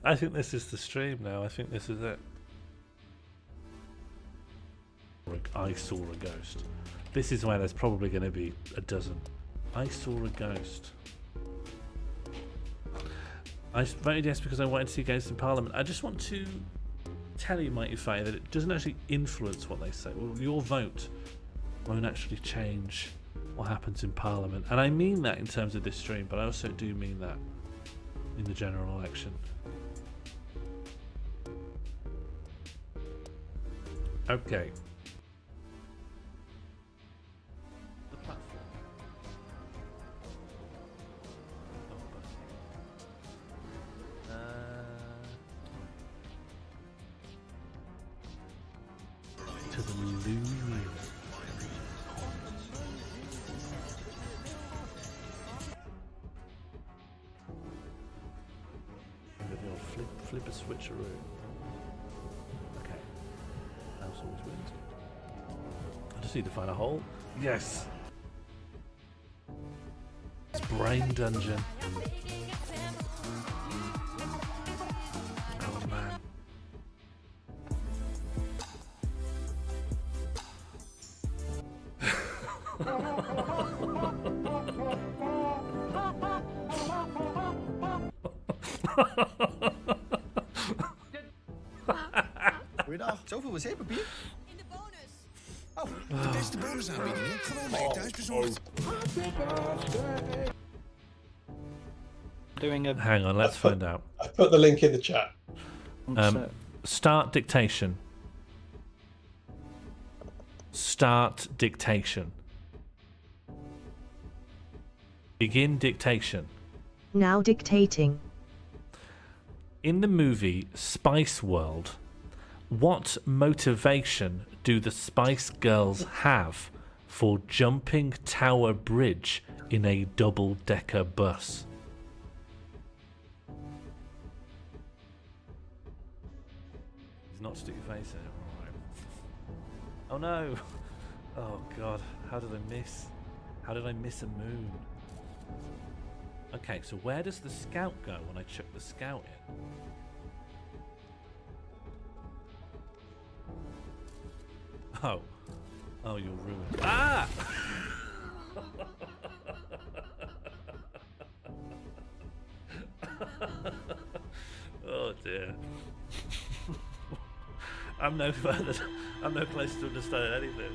I think this is the stream now. I think this is it. I saw a ghost. This is where there's probably going to be a dozen. I saw a ghost. I voted yes because I wanted to see ghosts in Parliament. I just want to tell you, Mighty Faye, that it doesn't actually influence what they say. Well, your vote won't actually change what happens in Parliament. And I mean that in terms of this stream, but I also do mean that in the general election. Okay. The platform. To the loony. Flip a switcheroo. Okay. House always wins. I just need to find a hole. Yes! It's Brain Dungeon. Oh man. Goeiedag, zoveel wc-papier? In de bonus. Oh, de beste bonusaanbiedingen. Gewoon mee thuisbezorgd. Hang on, let's find out. I put the link in the chat. Start dictation. Start dictation. Begin dictation. Now dictating. In the movie Spice World, what motivation do the Spice Girls have for jumping Tower Bridge in a double-decker bus? He's not stick your face in it. Alright. Oh no! Oh god, how did I miss? How did I miss a moon? Okay, so where does the scout go when I chuck the scout in? Oh. Oh, you're ruined. Ah! Oh dear. I'm no further. I'm no closer to understanding anything.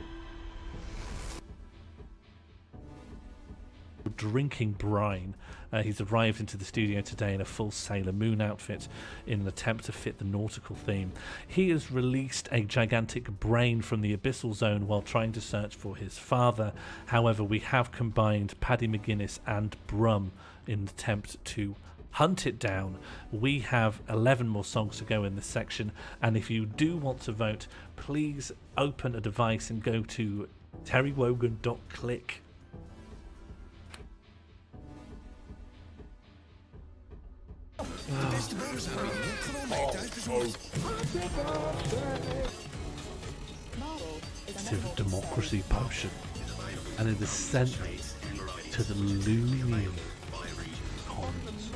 Drinking brine. He's arrived into the studio today in a full Sailor Moon outfit in an attempt to fit the nautical theme. He has released a gigantic brain from the abyssal zone while trying to search for his father. However, we have combined Paddy McGuinness and Brum in an attempt to hunt it down. We have 11 more songs to go in this section, and if you do want to vote, please open a device and go to terrywogan.click. De beste bonusaanbiedingen. Gewoon mee thuisbezorgd. To the democracy potion, and it is sent to the loony commons.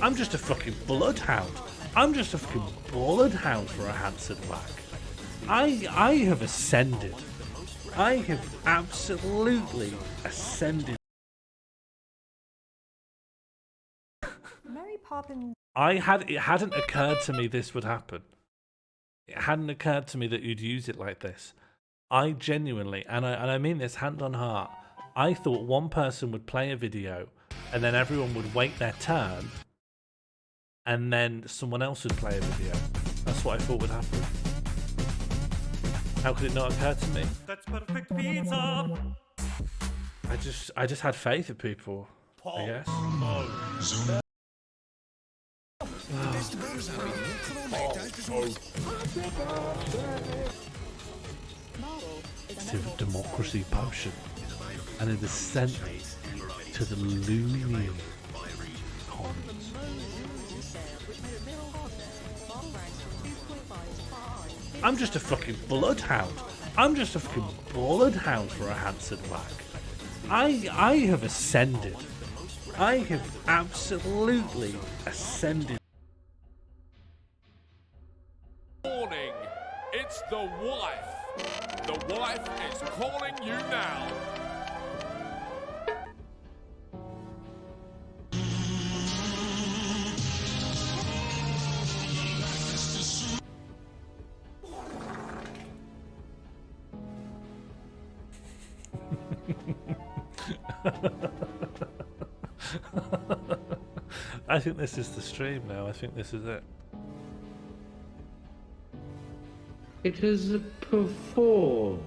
I'm just a fucking bloodhound. I'm just a fucking bloodhound for a Hanson whack. I have ascended. I have absolutely ascended. Mary Poppins. It hadn't occurred to me this would happen. It hadn't occurred to me that you'd use it like this. I genuinely, and I mean this hand on heart, I thought one person would play a video and then everyone would wait their turn and then someone else would play a video. That's what I thought would happen. How could it not occur to me? That's perfect pizza. I just had faith in people, I guess. De beste bonusaanbiedingen. Gewoon mee thuisbezorgd. To the democracy potion, and it is sent to the loony commons. I'm just a fucking bloodhound. I'm just a fucking bloodhound for a handsome whack. I have ascended. I have absolutely ascended. Warning, it's the wife. The wife is calling you now. I think this is the stream now. I think this is it. It is a performance.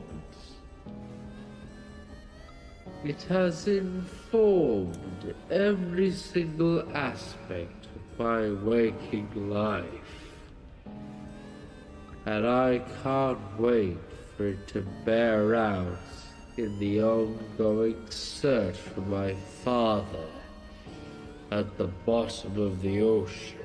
It has informed every single aspect of my waking life. And I can't wait for it to bear out in the ongoing search for my father at the bottom of the ocean.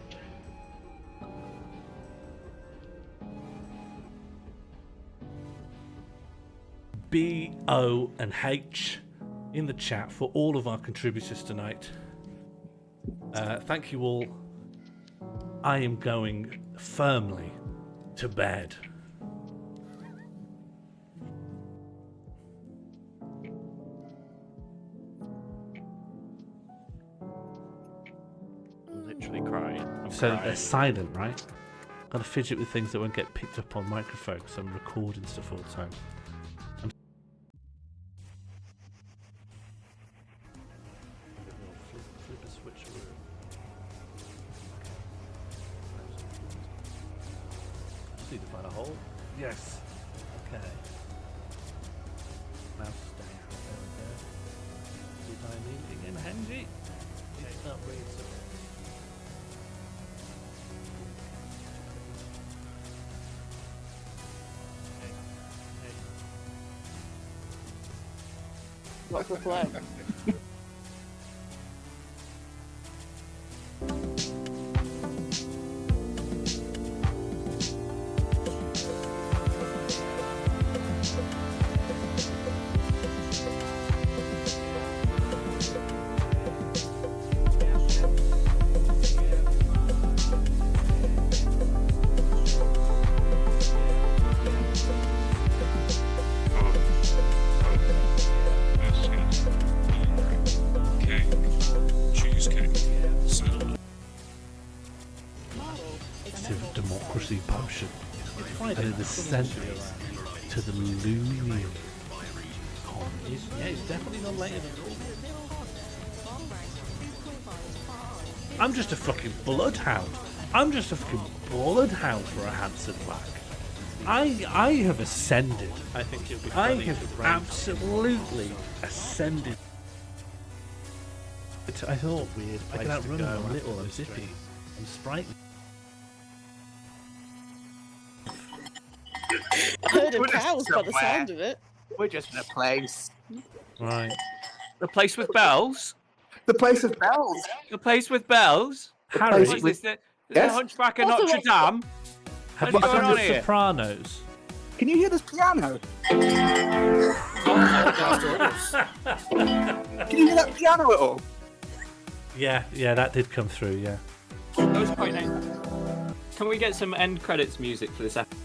B, O, and H in the chat for all of our contributors tonight. Thank you all. I am going firmly to bed. Literally crying. I'm So crying. they're silent, right? Gotta fidget with things that won't get picked up on microphone because I'm recording stuff all the time. Flip a switch around. Just need to find a hole. Yes. Okay. Mouse down. There we go. Did I mean in Henry? It's not read so. What's the flag? Democracy potion. And it is sent to the Looney. Yeah, it's definitely not later than I'm just a fucking bloodhound. I'm just a fucking bloodhound for a handsome whack. I have ascended. I think it'll be I funny have to rank absolutely ascended. I thought weird I place could to outrun go them. I'm after little, I'm those zippy, drinks. I'm sprightly. I heard him Put us cows by the somewhere. sound of it. We're just in a place. Right. The place with bells? The place of bells. The place with bells? Harry, What is this? The Yes? Hunchback of What's the Notre Dame? have What's you going seen on The here? Sopranos? Can you hear this piano? Can you hear that piano at all? Yeah, that did come through, yeah. That was quite nice. Can we get some end credits music for this episode?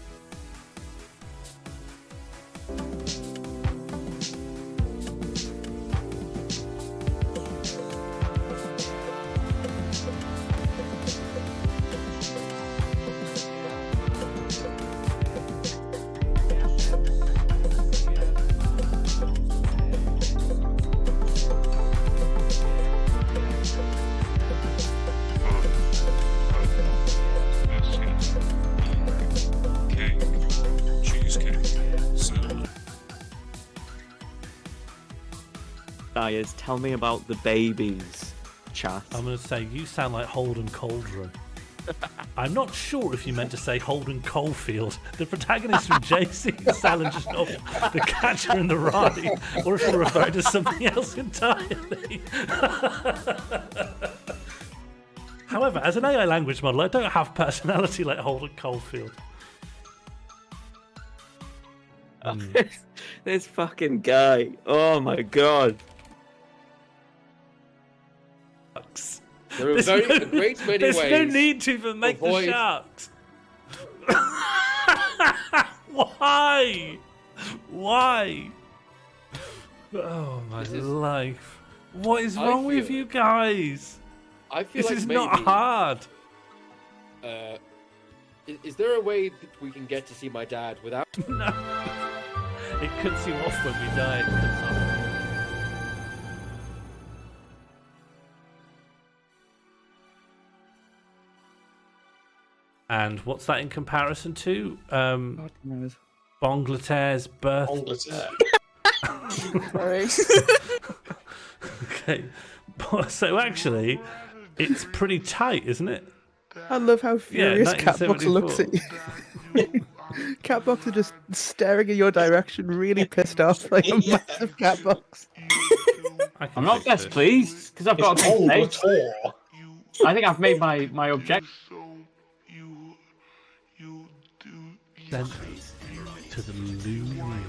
Guys, tell me about the babies, chat. I'm going to say, you sound like Holden Cauldron. I'm not sure if you meant to say Holden Caulfield, the protagonist from J.C. Salinger's novel, The Catcher in the Rye, or if you're referring to something else entirely. However, as an AI language model, I don't have personality like Holden Caulfield. This fucking guy. Oh my god. There are a great many There's ways. no need to even make the avoid- sharks. Why? Why? Oh my life! What is wrong with you guys? I feel This like is maybe, not hard. Is there a way that we can get to see my dad without? No. It cuts you off when we die. It cuts off. And what's that in comparison to? God knows. Bangladesh's birth. Sorry. Okay. So actually, it's pretty tight, isn't it? I love how furious Catbox 1974. looks at you. Catbox are just staring in your direction, really pissed off, like a massive Catbox. I'm not best pleased because I've got a big face. I think I've made my objective. Sent to the Looney.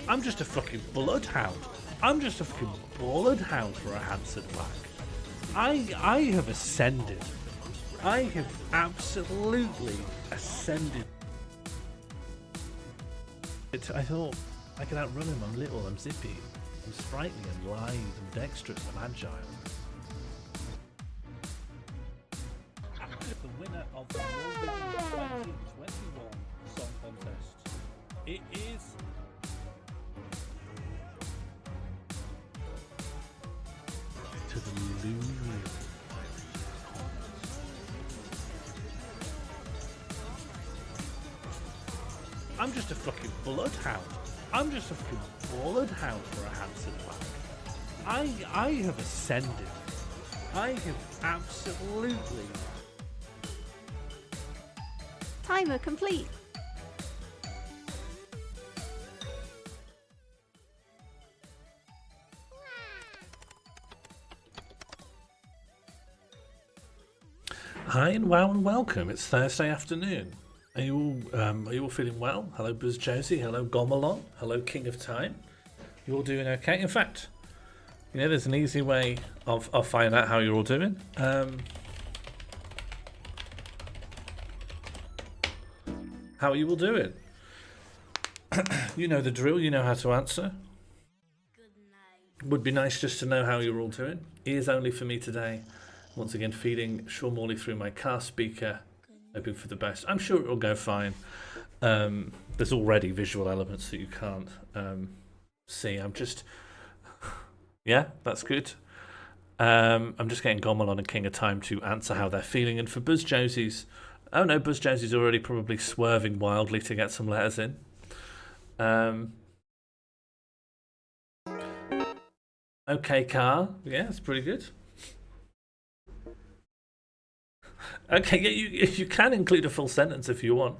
I'm just a fucking bloodhound. I'm just a fucking bloodhound for a Hanson Black. I have ascended. I have absolutely ascended. I thought I could outrun him. I'm little, I'm zippy, I'm sprightly, I'm lithe, I'm dexterous, I'm agile. The winner of the World Vision 2021 Song Contest. It is to the Looney. I'm just a fucking bloodhound. I'm just a fucking bloodhound for a Hanson Black. I have ascended. I have absolutely. Timer complete. Hi and wow and welcome. It's Thursday afternoon. Are you all feeling well? Hello Buzz Josie. Hello Gomalon. Hello King of Time. You all doing okay? In fact, you know, there's an easy way of finding out how you're all doing. How are you all doing? You know the drill. You know how to answer. Would be nice just to know how you're all doing. Ears only for me today. Once again, feeding Sean Morley through my car speaker, hoping for the best. I'm sure it'll go fine. There's already visual elements that you can't see. I'm just... Yeah, that's good. I'm just getting Gomelon and King of Time to answer how they're feeling. And for Buzz Josie's... Oh no, Buzz Josie's already probably swerving wildly to get some letters in. Okay, car. Yeah, it's pretty good. Okay, yeah, you can include a full sentence if you want.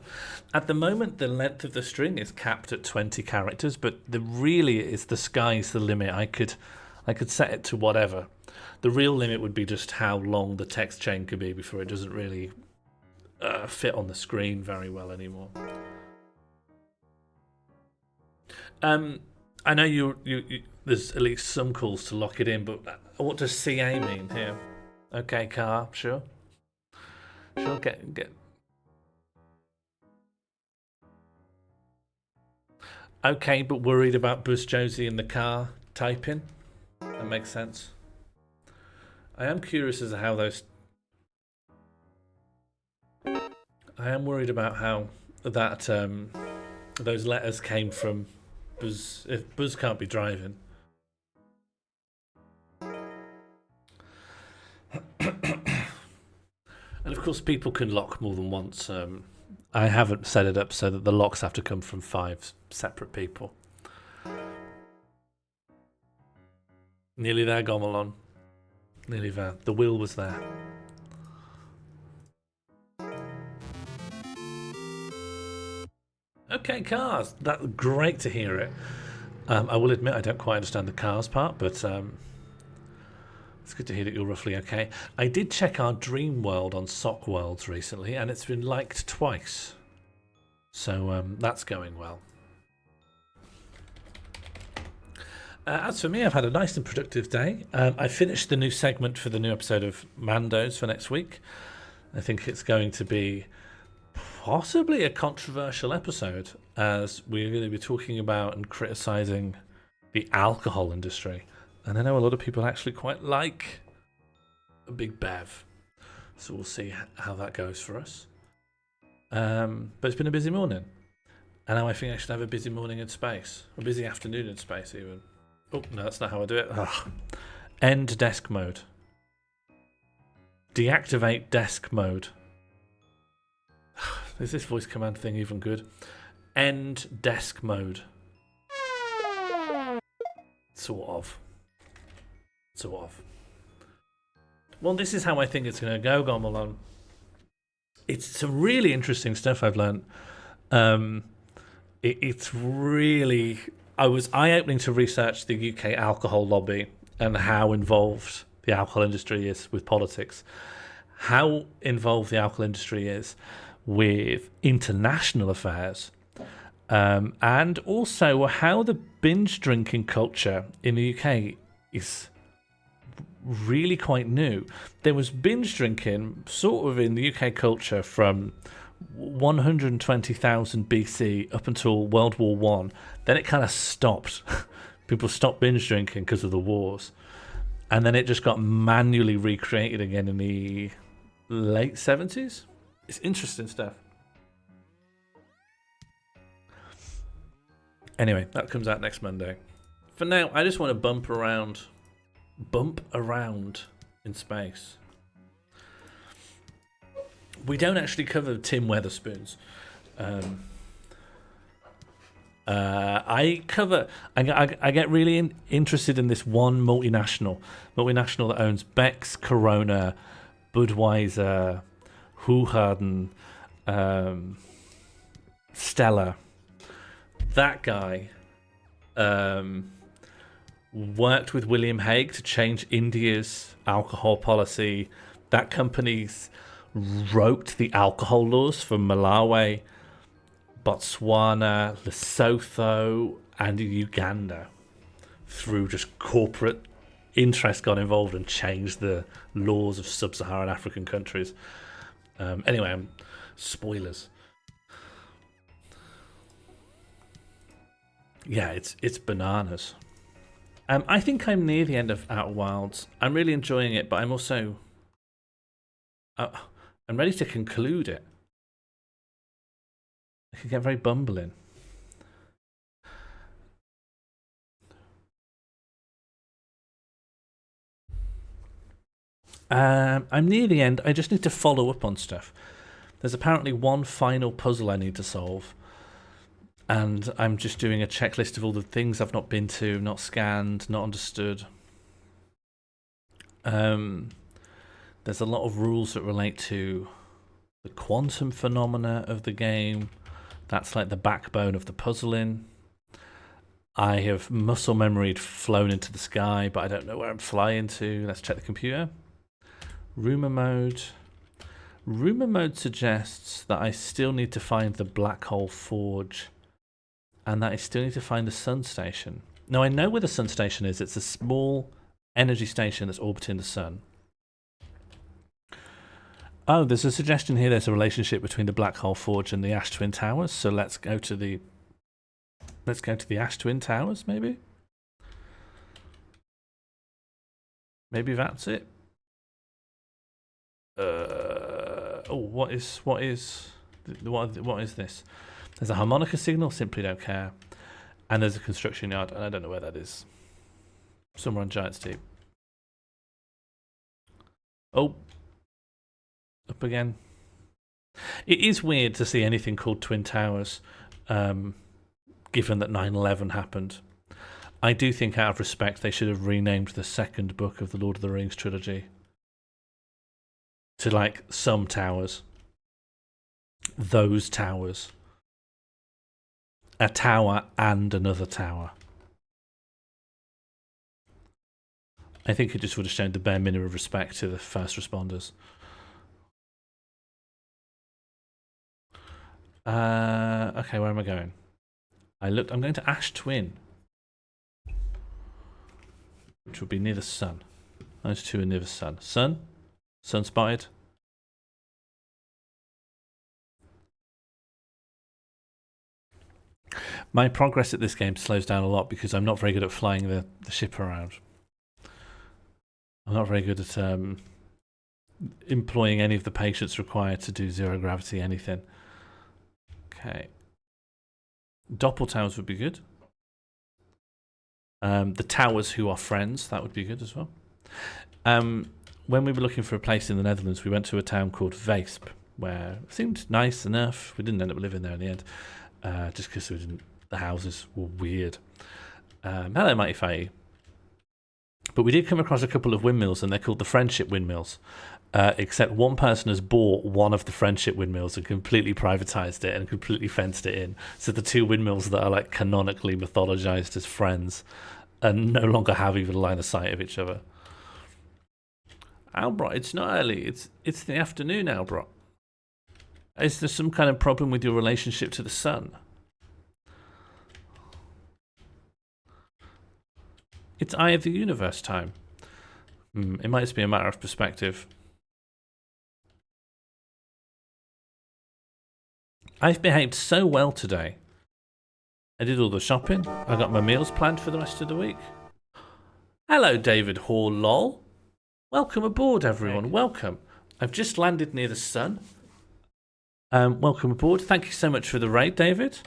At the moment, the length of the string is capped at 20 characters, but really is the sky's the limit. I could set it to whatever. The real limit would be just how long the text chain could be before it doesn't really fit on the screen very well anymore. I know you there's at least some calls to lock it in, but what does CA mean here? Okay, car, sure. Sure, get. Okay, but worried about Buzz Josie in the car typing? That makes sense. I am curious as to how those... I am worried about how that those letters came from Buzz. If Buzz can't be driving. And of course, people can lock more than once. I haven't set it up so that the locks have to come from 5 separate people. Nearly there, Gomelon. Nearly there. The will was there. Okay, cars. That's great to hear it. I will admit I don't quite understand the cars part, but It's good to hear that you're roughly okay. I did check our Dream World on Sock Worlds recently, and it's been liked twice. So that's going well. As for me, I've had a nice and productive day. I finished the new segment for the new episode of Mandos for next week. I think it's going to be possibly a controversial episode, as we're going to be talking about and criticising the alcohol industry. And I know a lot of people actually quite like a big bev. So we'll see how that goes for us. But it's been a busy morning. And now I think I should have a busy morning in space. A busy afternoon in space, even. Oh, no, that's not how I do it. Ugh. End desk mode. Deactivate desk mode. Is this voice command thing even good? End desk mode. Sort of. Well, this is how I think it's going to go, Gomalon. It's some really interesting stuff I've learned. It's really... I was eye-opening to research the UK alcohol lobby and how involved the alcohol industry is with politics. How involved the alcohol industry is with international affairs. And also how the binge drinking culture in the UK is really quite new. There was binge drinking sort of in the UK culture from 120,000 BC up until World War One. Then it kind of stopped. People stopped binge drinking because of the wars. And then it just got manually recreated again in the late 70s. It's interesting stuff. Anyway, that comes out next Monday. For now, I just want to bump around in space. We don't actually cover Tim Weatherspoons. I get really interested in this one multinational that owns Beck's, Corona, Budweiser, Hoegaarden, Stella. That guy worked with William Hague to change India's alcohol policy. That company's wrote the alcohol laws for Malawi, Botswana, Lesotho, and Uganda through just corporate interest got involved and changed the laws of sub-Saharan African countries. Anyway, spoilers. Yeah, it's bananas. I think I'm near the end of Outer Wilds. I'm really enjoying it, but I'm also... I'm ready to conclude it. I can get very bumbling. I'm near the end. I just need to follow up on stuff. There's apparently one final puzzle I need to solve. And I'm just doing a checklist of all the things I've not been to, not scanned, not understood. There's a lot of rules that relate to the quantum phenomena of the game. That's like the backbone of the puzzling. I have muscle memoried flown into the sky, but I don't know where I'm flying to. Let's check the computer. Rumor mode. Rumor mode suggests that I still need to find the Black Hole Forge, and that I still need to find the Sun Station. Now, I know where the Sun Station is. It's a small energy station that's orbiting the Sun. Oh, there's a suggestion here. There's a relationship between the Black Hole Forge and the Ash Twin Towers. So let's go to the Ash Twin Towers, maybe. Maybe that's it. What is this? There's a harmonica signal. Simply don't care. And there's a construction yard, and I don't know where that is. Somewhere on Giant's Deep. Oh. Up again. It is weird to see anything called Twin Towers, given that 9/11 happened. I do think, out of respect, they should have renamed the second book of the Lord of the Rings trilogy to, like, some towers. Those towers. A tower and another tower. I think it just would have shown the bare minimum of respect to the first responders. Okay, where am I going? I'm going to Ash Twin, which would be near the sun. Those two are near the sun. Sun spotted. My progress at this game slows down a lot because I'm not very good at flying the ship around. I'm not very good at employing any of the patience required to do zero gravity anything. Okay. Doppel towers would be good. The towers who are friends, that would be good as well. When we were looking for a place in the Netherlands, we went to a town called Weesp, where it seemed nice enough. We didn't end up living there in the end, just because the houses were weird. Hello, Mighty Faye. But we did come across a couple of windmills, and they're called the Friendship Windmills. Except one person has bought one of the Friendship Windmills and completely privatized it and completely fenced it in. So the two windmills that are like canonically mythologized as friends and no longer have even a line of sight of each other. Albert, it's not early. It's the afternoon, Albert. Is there some kind of problem with your relationship to the sun? It's Eye of the Universe time. It might just be a matter of perspective. I've behaved so well today. I did all the shopping. I got my meals planned for the rest of the week. Hello, David Hall, lol. Welcome aboard, everyone. Welcome. I've just landed near the sun. Welcome aboard. Thank you so much for the raid, David.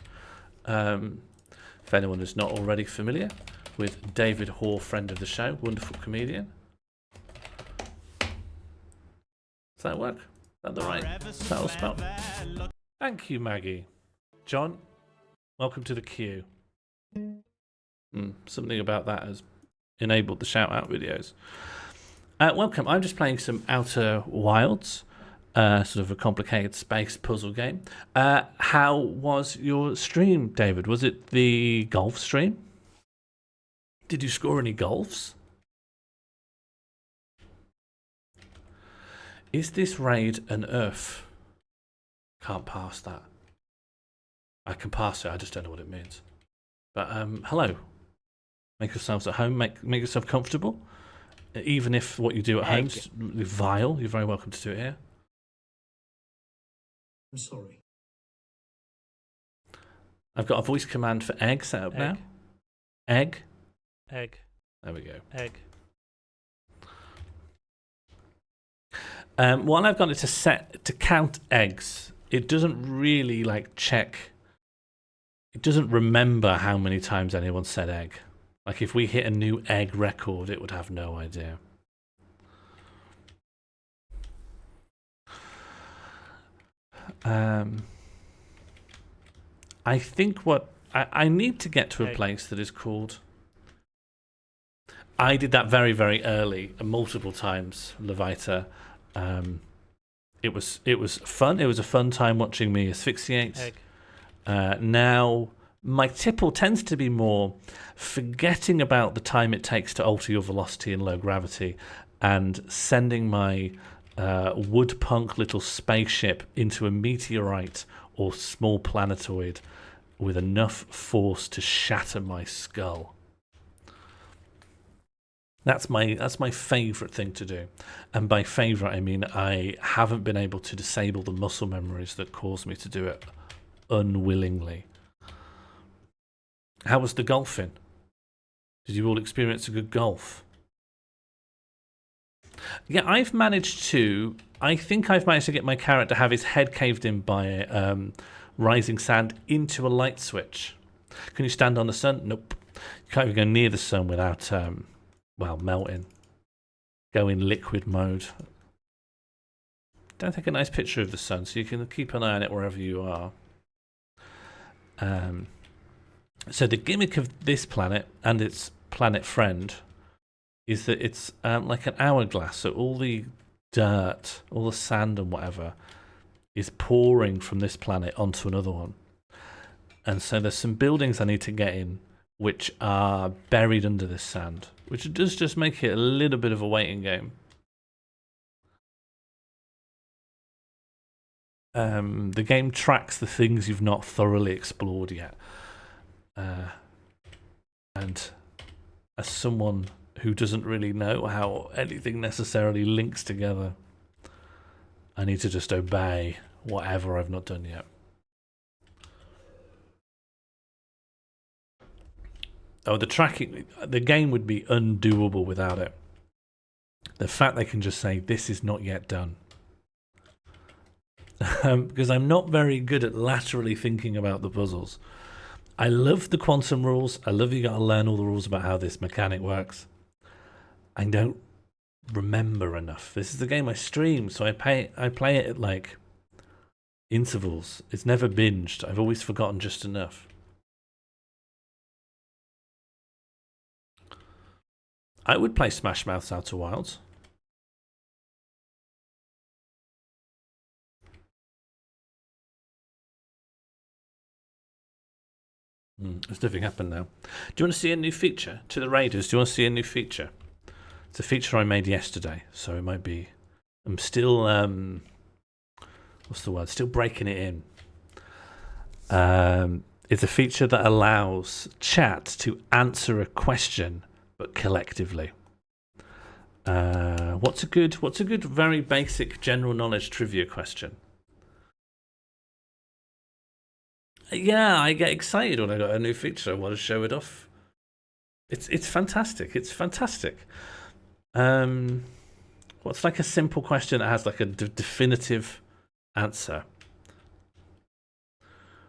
If anyone is not already familiar with David Hall, friend of the show, wonderful comedian. Does that work? Is that the right? Is that all spelled? Thank you, Maggie. John, welcome to the queue. Something about that has enabled the shout-out videos. Welcome. I'm just playing some Outer Wilds, sort of a complicated space puzzle game. How was your stream, David? Was it the golf stream? Did you score any golfs? Is this raid an Earth? Can't pass that. I can pass it, I just don't know what it means. But hello. Make yourselves at home, make yourself comfortable. Even if what you do at home is vile, you're very welcome to do it here. I'm sorry. I've got a voice command for egg set up now. Egg. Egg. There we go. Egg. While I've got it to count eggs, it doesn't really like check. It doesn't remember how many times anyone said egg. Like if we hit a new egg record, it would have no idea. I think what I need to get to a place that is called. I did that very, very early, multiple times, Levita. It was fun. It was a fun time watching me asphyxiate. Now my tipple tends to be more forgetting about the time it takes to alter your velocity in low gravity and sending my Woodpunk little spaceship into a meteorite or small planetoid with enough force to shatter my skull. That's my favourite thing to do. And by favourite, I mean I haven't been able to disable the muscle memories that cause me to do it unwillingly. How was the golfing? Did you all experience a good golf? Yeah, I think I've managed to get my character to have his head caved in by rising sand into a light switch. Can you stand on the sun? Nope. You can't even go near the sun without melting. Go in liquid mode. Don't take a nice picture of the sun so you can keep an eye on it wherever you are. So the gimmick of this planet and its planet friend is that it's like an hourglass. So all the dirt, all the sand and whatever is pouring from this planet onto another one. And so there's some buildings I need to get in which are buried under this sand, which does just make it a little bit of a waiting game. The game tracks the things you've not thoroughly explored yet. And as someone who doesn't really know how anything necessarily links together, I need to just obey whatever I've not done yet. Oh, the tracking, the game would be undoable without it. The fact they can just say, this is not yet done. Because I'm not very good at laterally thinking about the puzzles. I love the quantum rules. I love you got to learn all the rules about how this mechanic works. I don't remember enough. This is the game I stream, so I play it at like intervals. It's never binged. I've always forgotten just enough. I would play Smash Mouth's Outer Wilds. There's nothing happened now. Do you want to see a new feature to the Raiders? Do you want to see a new feature? It's a feature I made yesterday, so it might be. I'm still what's the word? Still breaking it in. It's a feature that allows chat to answer a question, but collectively. What's a good, very basic general knowledge trivia question? Yeah, I get excited when I got a new feature. I want to show it off. It's fantastic. It's fantastic. What's like a simple question that has like a definitive answer?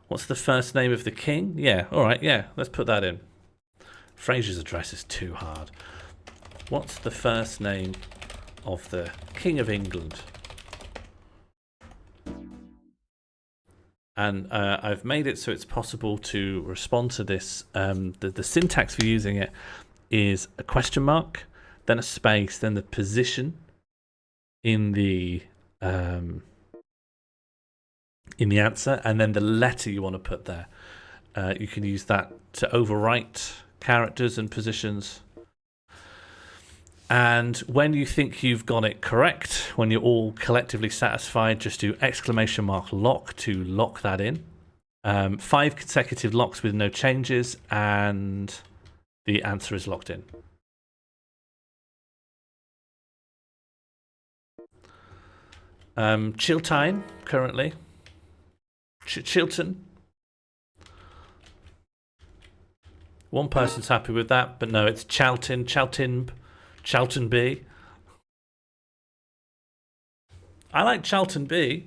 What's the first name of the king? Yeah, all right, yeah, let's put that in. Fraser's address is too hard. What's the first name of the King of England? And I've made it so it's possible to respond to this. The syntax for using it is a question mark, then a space, then the position in the answer, and then the letter you want to put there. You can use that to overwrite characters and positions. And when you think you've got it correct, when you're all collectively satisfied, just do !lock to lock that in. 5 consecutive locks with no changes, and the answer is locked in. Chiltine, currently. Chilton. One person's happy with that, but no, it's Chalton B. I like Charlton B.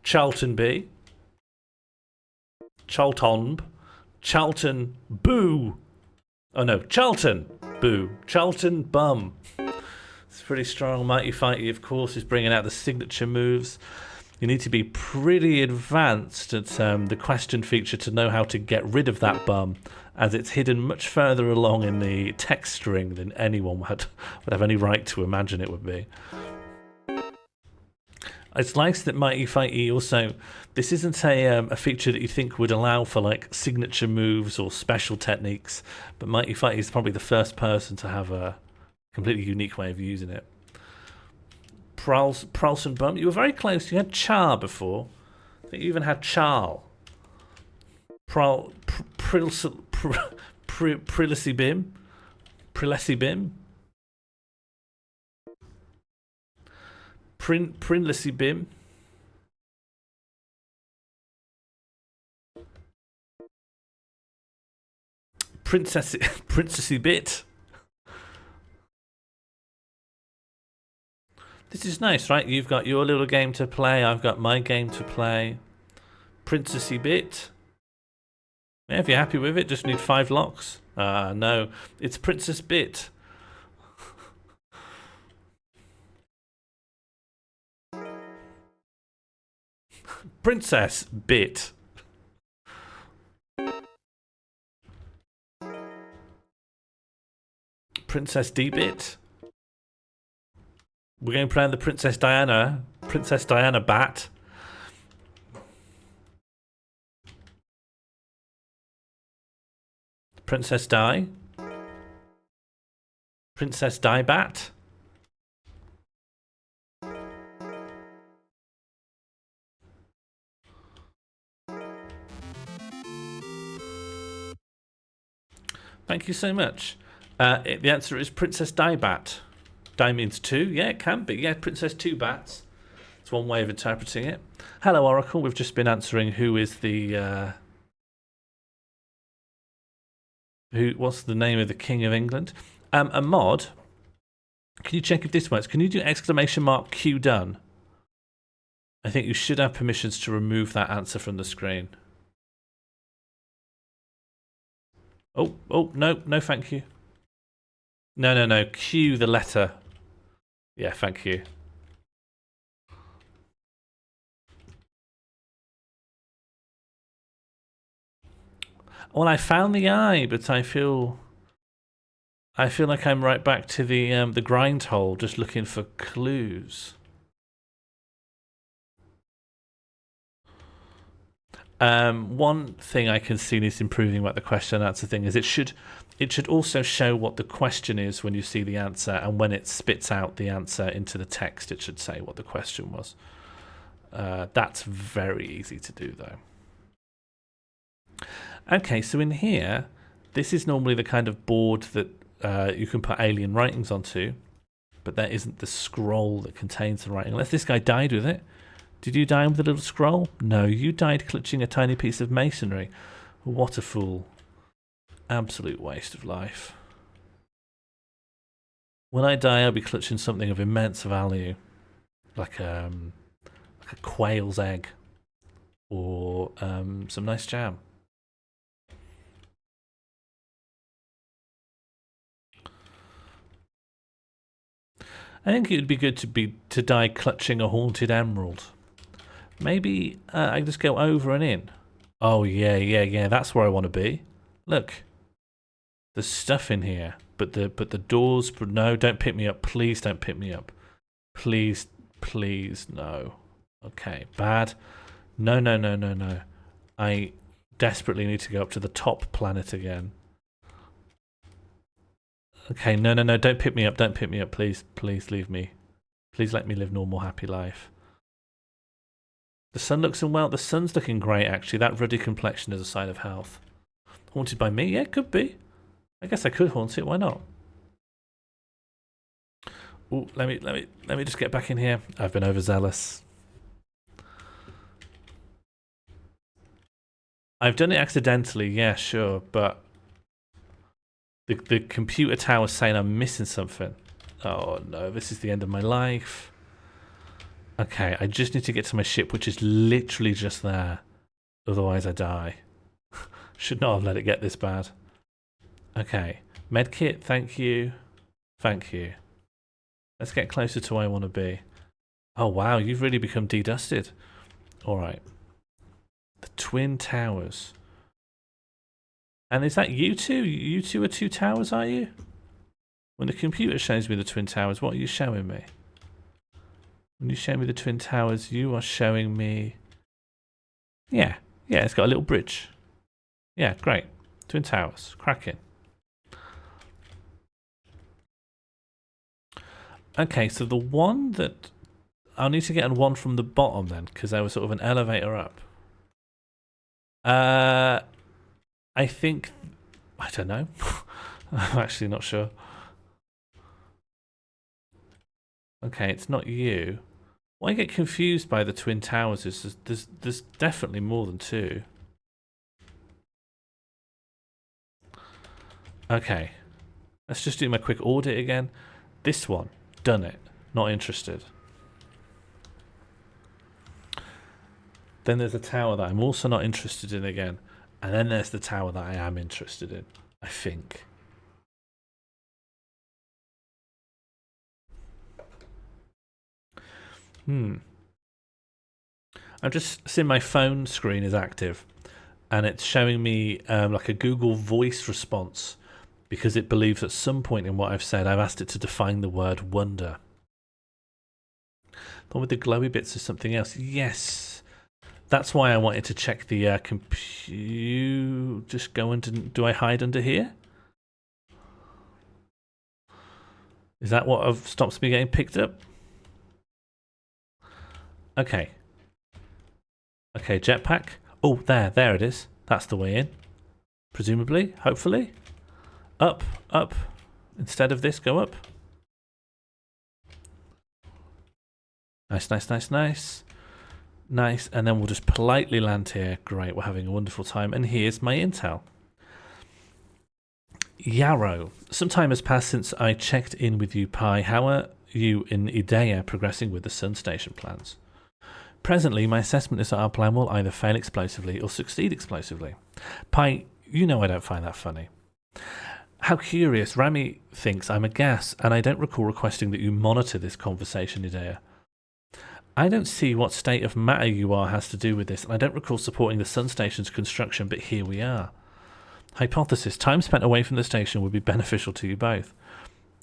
Charlton B. Charlton Boo. Oh no, Charlton Boo. Charlton Bum. It's pretty strong. Mighty Fighty, of course, is bringing out the signature moves. You need to be pretty advanced at the question feature to know how to get rid of that bum, as it's hidden much further along in the text string than anyone would have any right to imagine it would be. It's nice that Mighty Fighty also, this isn't a feature that you think would allow for like signature moves or special techniques, but Mighty Fighty is probably the first person to have a completely unique way of using it. Pralson Bum, you were very close. You had Char before. I think you even had Charl. Prilissy Bim. Prinlessy Bim. Princessy Bit. This is nice, right? You've got your little game to play. I've got my game to play. Princessy Bit. Yeah, if you're happy with it, just need 5 locks. No, it's Princess Bit. Princess Bit. Princess D-Bit. We're going to play the Princess Diana bat. Princess Di? Princess Diebat? Thank you so much. The answer is Princess Diebat. Di means two. Yeah, it can be. Yeah, Princess Two Bats. It's one way of interpreting it. Hello, Oracle. We've just been answering who is the... what's the name of the King of England? A mod. Can you check if this works? Can you do exclamation mark Q done? I think you should have permissions to remove that answer from the screen. Oh, no, thank you. No, Q the letter. Yeah, thank you. Well, I found the eye, but I feel like I'm right back to the grind hole, just looking for clues. One thing I can see is improving about the question and answer thing is it should also show what the question is when you see the answer, and when it spits out the answer into the text, it should say what the question was. That's very easy to do, though. Okay, so in here, this is normally the kind of board that you can put alien writings onto, but there isn't the scroll that contains the writing, unless this guy died with it. Did you die with a little scroll? No, you died clutching a tiny piece of masonry. What a fool. Absolute waste of life. When I die, I'll be clutching something of immense value, like a quail's egg, or some nice jam. I think it would be good to die clutching a haunted emerald. Maybe I can just go over and in. Oh yeah. That's where I want to be. Look, there's stuff in here, but the doors. No, don't pick me up. Please don't pick me up. Please, no. Okay, bad. No. I desperately need to go up to the top planet again. Okay, no, don't pick me up, please leave me. Please let me live normal, happy life. The sun looks unwell. The sun's looking great, actually. That ruddy complexion is a sign of health. Haunted by me? Yeah, it could be. I guess I could haunt it, why not? Oh, let me just get back in here. I've been overzealous. I've done it accidentally, yeah, sure, but the computer tower is saying I'm missing something. Oh no, this is the end of my life. Okay, I just need to get to my ship, which is literally just there. Otherwise I die. Should not have let it get this bad. Okay, medkit, thank you. Thank you. Let's get closer to where I want to be. Oh wow, you've really become dedusted. Alright. The Twin Towers. And is that you two? You two are two towers, are you? When the computer shows me the Twin Towers, what are you showing me? When you show me the Twin Towers, you are showing me... Yeah, it's got a little bridge. Yeah, great. Twin Towers, cracking. Okay, so the one that... I'll need to get on one from the bottom then, because there was sort of an elevator up. I think... I don't know. I'm actually not sure. Okay, it's not you. What I get confused by the Twin Towers is there's definitely more than two. Okay. Let's just do my quick audit again. This one. Done it. Not interested. Then there's a tower that I'm also not interested in again. And then there's the tower that I am interested in, I think. I've just seen my phone screen is active. And it's showing me like a Google Voice response. Because it believes at some point in what I've said, I've asked it to define the word wonder. The one with the glowy bits is something else. Yes. That's why I wanted to check the compute. Just go into. Do I hide under here? Is that what stops me getting picked up? Okay. Okay, jetpack. Oh, there it is. That's the way in. Presumably, hopefully. Up. Instead of this, go up. Nice. Nice, and then we'll just politely land here. Great, we're having a wonderful time. And here's my intel. Yarrow. Some time has passed since I checked in with you, Pi. How are you in Idea progressing with the Sun Station plans? Presently, my assessment is that our plan will either fail explosively or succeed explosively. Pi, you know I don't find that funny. How curious. Rami thinks I'm a gas, and I don't recall requesting that you monitor this conversation, Idea. I don't see what state of matter you are has to do with this, and I don't recall supporting the Sun Station's construction, but here we are. Hypothesis. Time spent away from the station would be beneficial to you both.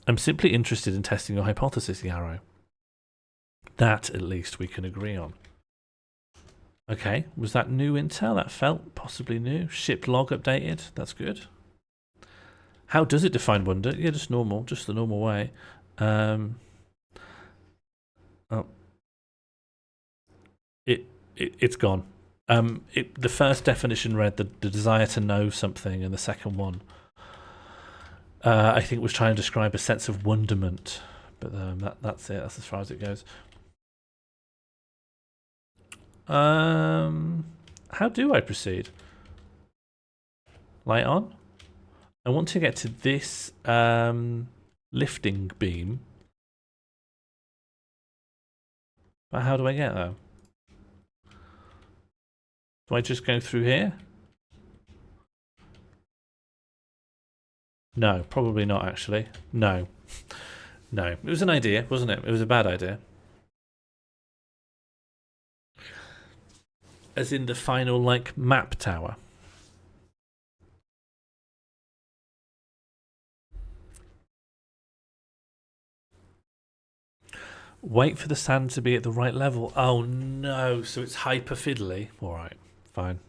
I'm simply interested in testing your hypothesis, Yarrow. That, at least, we can agree on. Okay, was that new intel? That felt possibly new. Ship log updated. That's good. How does it define wonder? Yeah, just normal. Just the normal way. It's gone. The first definition read the desire to know something, and the second one, I think, was trying to describe a sense of wonderment. But that's it. That's as far as it goes. How do I proceed? Light on. I want to get to this lifting beam. But how do I get there? Do I just go through here? No, probably not actually. No. It was an idea, wasn't it? It was a bad idea. As in the final, like, map tower. Wait for the sand to be at the right level. Oh no, so it's hyper fiddly. Alright, fine.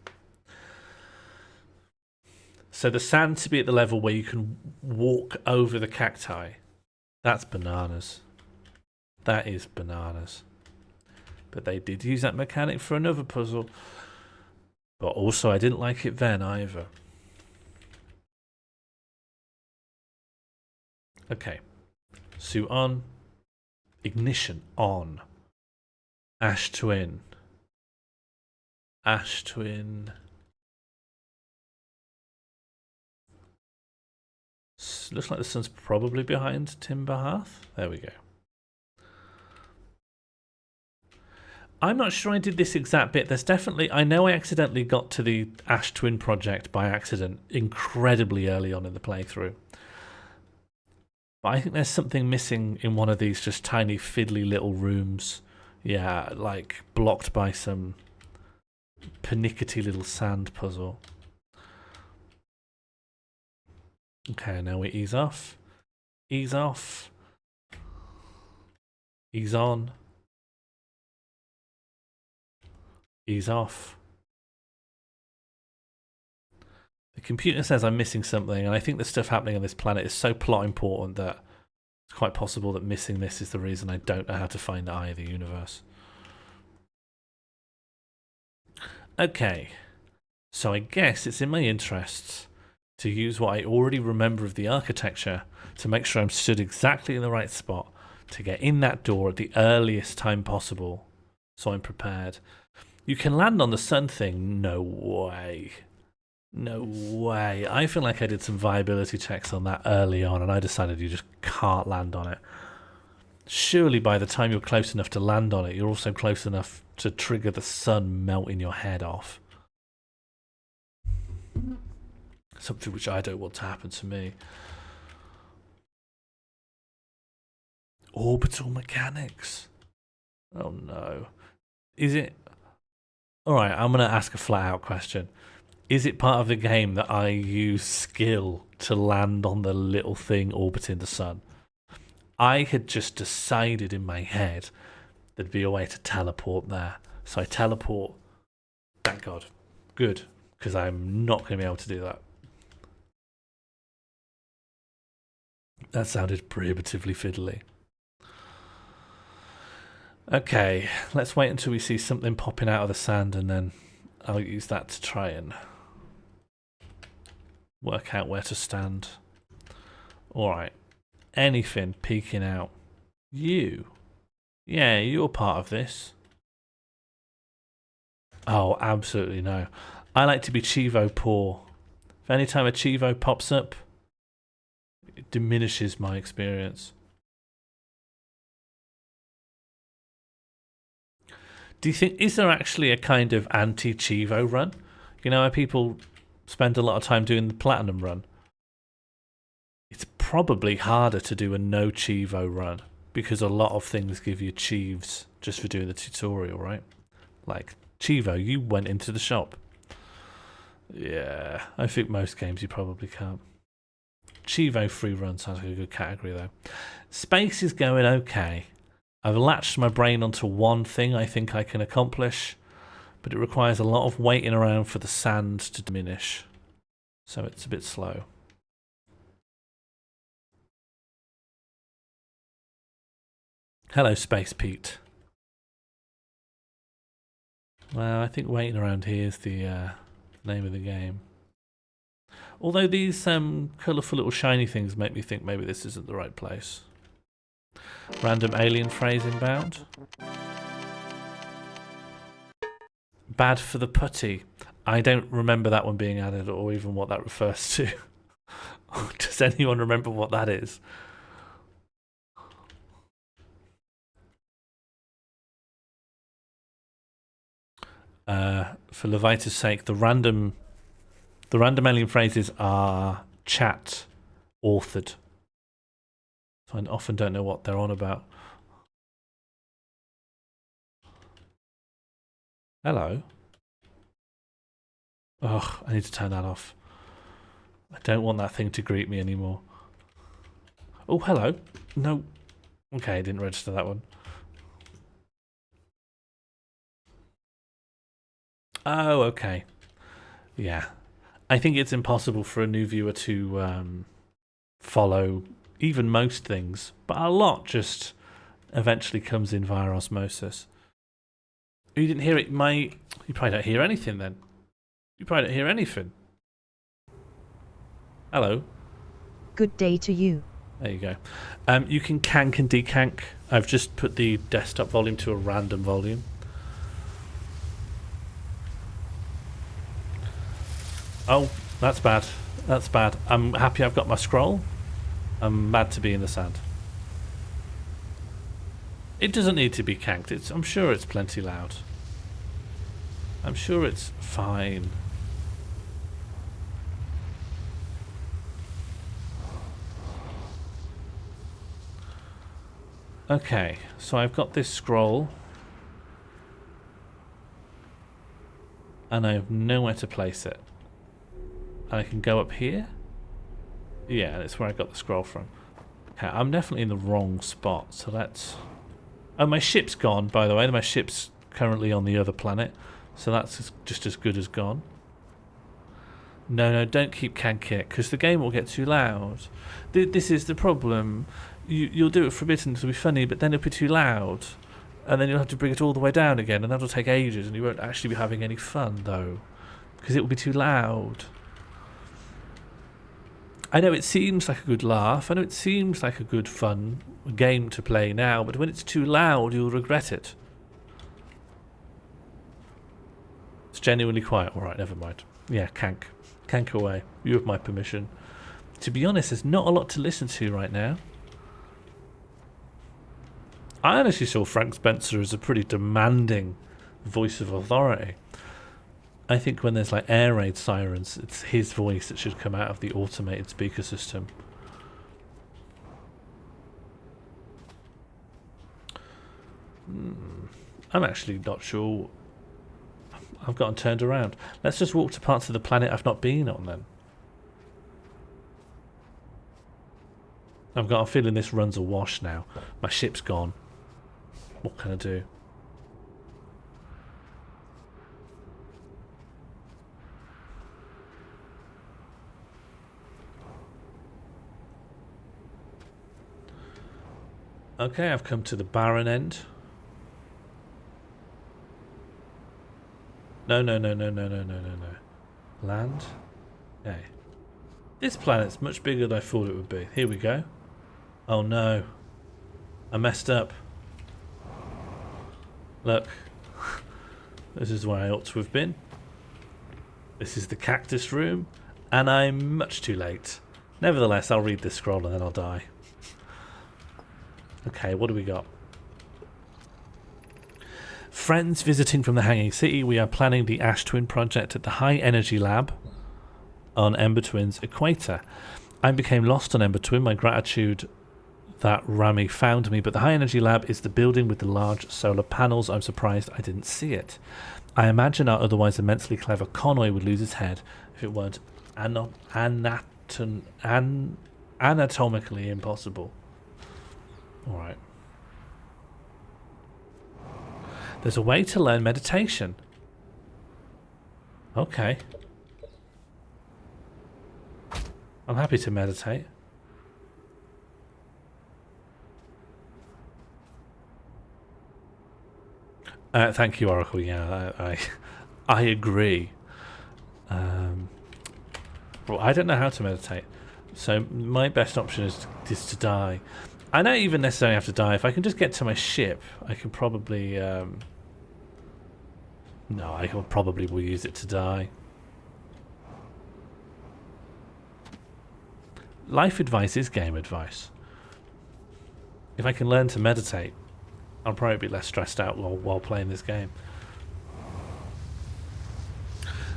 So the sand to be at the level where you can walk over the cacti. That's bananas. That is bananas. But they did use that mechanic for another puzzle. But also I didn't like it then either. Okay. Suit on. Ignition on. Ash twin. Ash twin. Looks like the sun's probably behind Timber Hearth. There we go. I'm not sure I did this exact bit. There's definitely... I know I accidentally got to the Ash Twin project by accident incredibly early on in the playthrough. But I think there's something missing in one of these just tiny fiddly little rooms. Yeah, like blocked by some pernickety little sand puzzle. Okay, now we ease off. Ease off. Ease on. Ease off. The computer says I'm missing something, and I think the stuff happening on this planet is so plot important that it's quite possible that missing this is the reason I don't know how to find the eye of the universe. Okay, so I guess it's in my interests to use what I already remember of the architecture to make sure I'm stood exactly in the right spot to get in that door at the earliest time possible, so I'm prepared. You can land on the sun thing? No way. No way. I feel like I did some viability checks on that early on and I decided you just can't land on it. Surely by the time you're close enough to land on it, you're also close enough to trigger the sun melting your head off. Something which I don't want to happen to me. Orbital mechanics. Oh no. Is it... Alright, I'm going to ask a flat out question. Is it part of the game that I use skill to land on the little thing orbiting the sun? I had just decided in my head there'd be a way to teleport there. So I teleport Thank God. Good, because I'm not going to be able to do that. That sounded prohibitively fiddly. Okay, let's wait until we see something popping out of the sand, and then I'll use that to try and work out where to stand. Alright, anything peeking out. You. Yeah, you're part of this. Oh, absolutely no. I like to be Chivo poor. If any time a Chivo pops up, it diminishes my experience. Do you think, is there actually a kind of anti-Chivo run? You know how people spend a lot of time doing the Platinum run? It's probably harder to do a no Chivo run, because a lot of things give you Chieves just for doing the tutorial, right? Like, Chivo, you went into the shop. Yeah, I think most games you probably can't. Chivo free run sounds like a good category though. Space is going okay. I've latched my brain onto one thing I think I can accomplish, but it requires a lot of waiting around for the sand to diminish. So it's a bit slow. Hello, Space Pete. Well, I think waiting around here is the name of the game. Although these colourful little shiny things make me think maybe this isn't the right place. Random alien phrase inbound. Bad for the putty. I don't remember that one being added or even what that refers to. Does anyone remember what that is? For Levita's sake, the random alien phrases are chat authored. So I often don't know what they're on about. Hello. Ugh, I need to turn that off. I don't want that thing to greet me anymore. Oh, hello. No. Okay, I didn't register that one. Oh, okay. Yeah. I think it's impossible for a new viewer to follow even most things, but a lot just eventually comes in via osmosis. You didn't hear it, you probably don't hear anything then. You probably don't hear anything. Hello. Good day to you. There you go. You can cank and decank. I've just put the desktop volume to a random volume. Oh, that's bad. That's bad. I'm happy I've got my scroll. I'm mad to be in the sand. It doesn't need to be canked. I'm sure it's plenty loud. I'm sure it's fine. Okay, so I've got this scroll. And I have nowhere to place it. And I can go up here. Yeah, that's where I got the scroll from. Okay, I'm definitely in the wrong spot, so let's... Oh, my ship's gone, by the way. My ship's currently on the other planet, so that's just as good as gone. No, don't keep canking it, because the game will get too loud. This is the problem. You'll do it for a bit and it'll be funny, but then it'll be too loud. And then you'll have to bring it all the way down again, and that'll take ages, and you won't actually be having any fun, though. Because it will be too loud. I know it seems like a good laugh, I know it seems like a good fun game to play now, but when it's too loud, you'll regret it. It's genuinely quiet. Alright, never mind. Yeah, cank. Cank away. You have my permission. To be honest, there's not a lot to listen to right now. I honestly saw Frank Spencer as a pretty demanding voice of authority. I think when there's like air raid sirens, it's his voice that should come out of the automated speaker system. I'm actually not sure. I've gotten turned around. Let's just walk to parts of the planet I've not been on then. I've got a feeling this run's a wash now. My ship's gone. What can I do? Okay, I've come to the barren end. No. Land. Okay. This planet's much bigger than I thought it would be. Here we go. Oh no. I messed up. Look. This is where I ought to have been. This is the cactus room. And I'm much too late. Nevertheless, I'll read this scroll and then I'll die. Okay, what do we got? Friends visiting from the Hanging City, we are planning the Ash Twin project at the High Energy Lab on Ember Twin's equator. I became lost on Ember Twin. My gratitude that Rami found me, but the High Energy Lab is the building with the large solar panels. I'm surprised I didn't see it. I imagine our otherwise immensely clever Conway would lose his head if it weren't anatomically impossible. Alright. There's a way to learn meditation. Okay. I'm happy to meditate. Thank you, Oracle. Yeah, I agree. Well, I don't know how to meditate, so my best option is to die. I don't even necessarily have to die. If I can just get to my ship, I can probably... No, I probably will use it to die. Life advice is game advice. If I can learn to meditate, I'll probably be less stressed out while playing this game.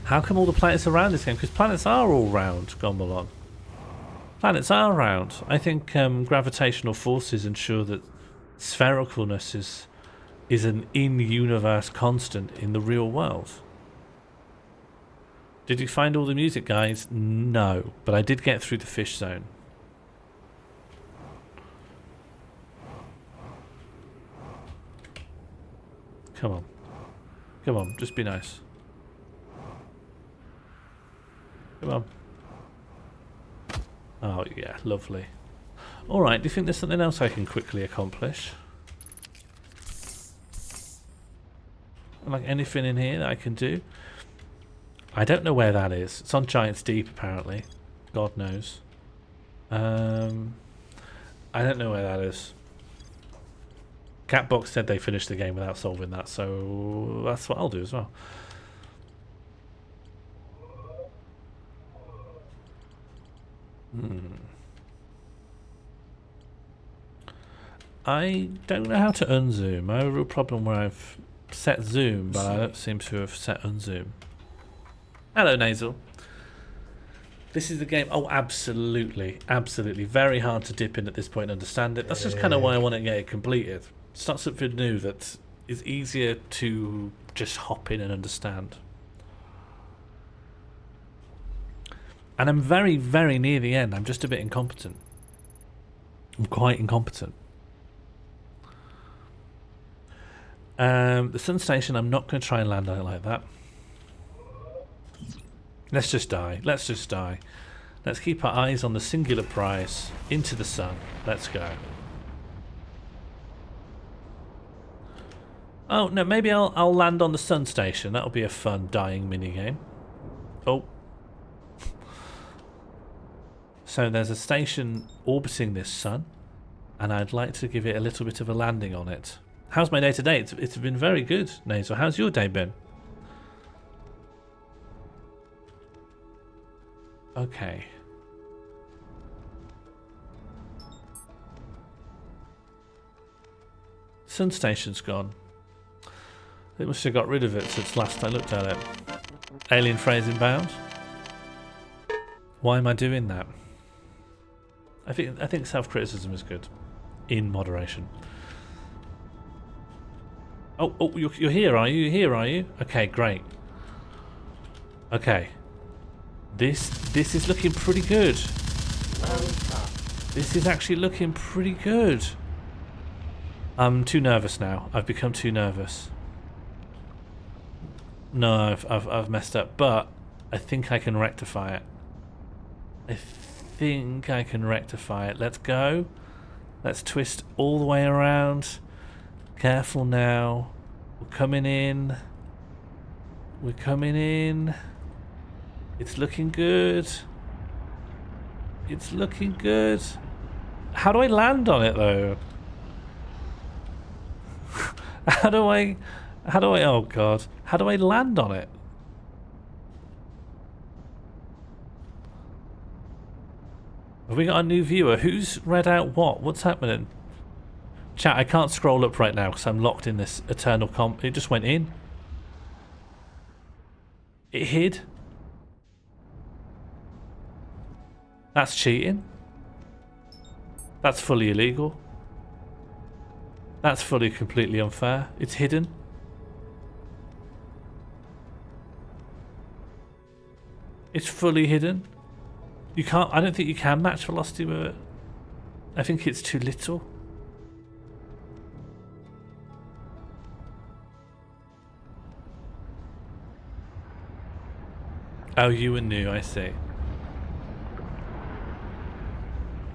How come all the planets are round this game? Because planets are all round, Gombalon. Planets are round. I think gravitational forces ensure that sphericalness is an in-universe constant in the real world. Did you find all the music, guys? No, but I did get through the fish zone. Come on. Come on, just be nice. Come on. Oh, yeah, lovely. Alright, do you think there's something else I can quickly accomplish? Like anything in here that I can do? I don't know where that is. It's on Giant's Deep, apparently. God knows. I don't know where that is. Catbox said they finished the game without solving that, so that's what I'll do as well. I don't know how to unzoom. I have a real problem where I've set zoom, but I don't seem to have set unzoom. Hello, Nasal. This is the game. Oh, absolutely. Absolutely. Very hard to dip in at this point and understand it. That's just kind of why I want to get it completed. Start something new that is easier to just hop in and understand. And I'm very, very near the end. I'm just a bit incompetent. I'm quite incompetent. The sun station, I'm not going to try and land on it like that. Let's just die. Let's just die. Let's keep our eyes on the singular prize. Into the sun. Let's go. Oh, no, maybe I'll land on the sun station. That'll be a fun dying minigame. Oh. So there's a station orbiting this sun, and I'd like to give it a little bit of a landing on it. How's my day today? It's been very good, Nasal. How's your day been? Okay. Sun station's gone. They must have got rid of it since last I looked at it. Alien phrase inbound. Why am I doing that? I think self-criticism is good, in moderation. Oh, you're here, are you? Here, are you? Okay, great. Okay. This is looking pretty good. This is actually looking pretty good. I'm too nervous now. I've become too nervous. No, I've messed up, but I think I can rectify it. I think I can rectify it. Let's go. Let's twist all the way around. Careful now. We're coming in. We're coming in. It's looking good. It's looking good. How do I land on it though? How do I, oh god. How do I land on it? Have we got a new viewer? Who's read out what? What's happening? Chat, I can't scroll up right now because I'm locked in this eternal comp. It just went in. It hid. That's cheating. That's fully illegal. That's fully completely unfair. It's hidden. It's fully hidden. You can't, I don't think you can match velocity with it. I think it's too little. Oh, you were new, I see.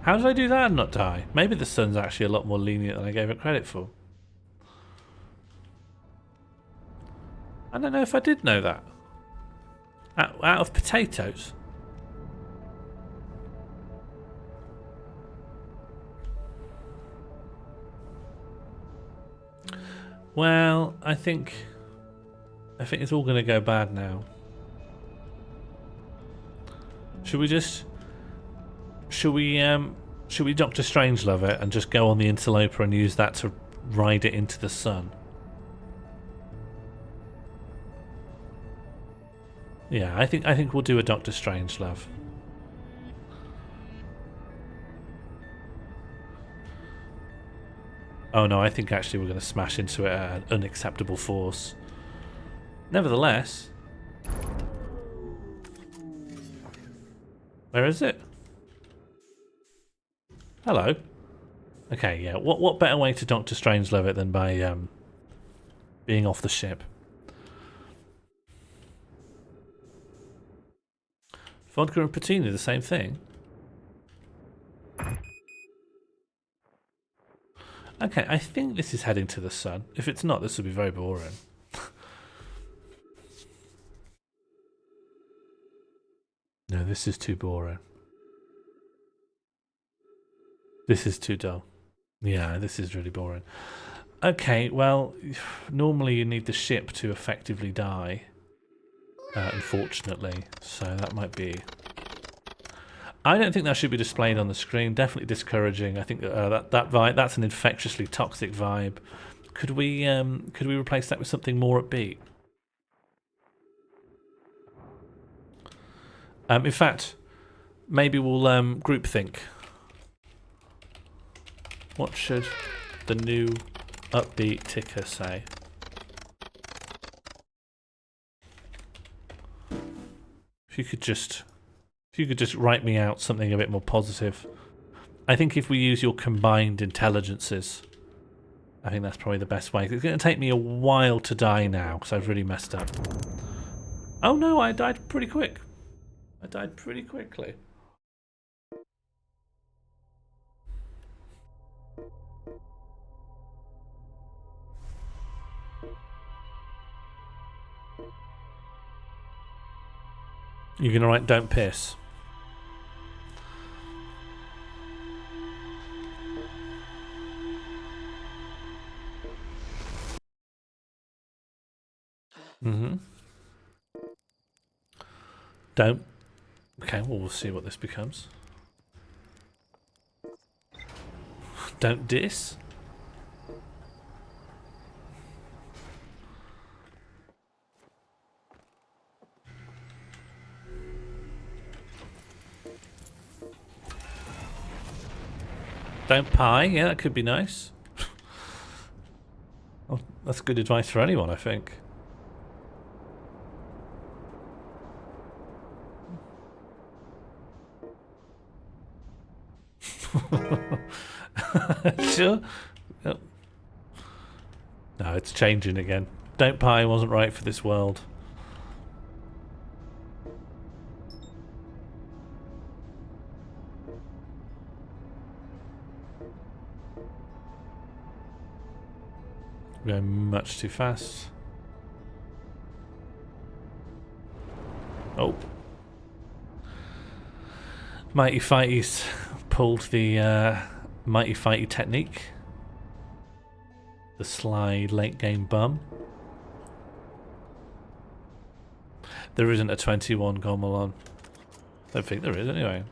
How did I do that and not die? Maybe the sun's actually a lot more lenient than I gave it credit for. I don't know if I did know that. Out of potatoes. Well, I think it's all going to go bad now. Should we Doctor Strangelove it and just go on the interloper and use that to ride it into the sun? Yeah, I think we'll do a Doctor Strangelove. Oh no, I think actually we're going to smash into it at an unacceptable force. Nevertheless, where is it? Hello. Okay, yeah. What better way to Doctor Strangelove it than by being off the ship? Vodka and Patini, the same thing. Okay, I think this is heading to the sun. If it's not, this will be very boring. No, this is too boring. This is too dull. Yeah, this is really boring. Okay, well, normally you need the ship to effectively die, unfortunately. So that might be... I don't think that should be displayed on the screen. Definitely discouraging. I think that vibe, that's an infectiously toxic vibe. Could we replace that with something more upbeat? In fact, maybe we'll groupthink. What should the new upbeat ticker say? If you could just write me out something a bit more positive. I think if we use your combined intelligences, I think that's probably the best way. It's going to take me a while to die now because I've really messed up. Oh no, I died pretty quick. I died pretty quickly. You're going to write "don't piss." Don't. Okay, well, we'll see what this becomes. Don't diss. Don't pie. Yeah, that could be nice. Oh, that's good advice for anyone, I think. Sure. Oh. No, it's changing again. Don't pie wasn't right for this world. going much too fast. Oh. Mighty Fighty's pulled the Mighty Fighty technique. The sly late game bum. There isn't a 21 Gomelon. Don't think there is anyway.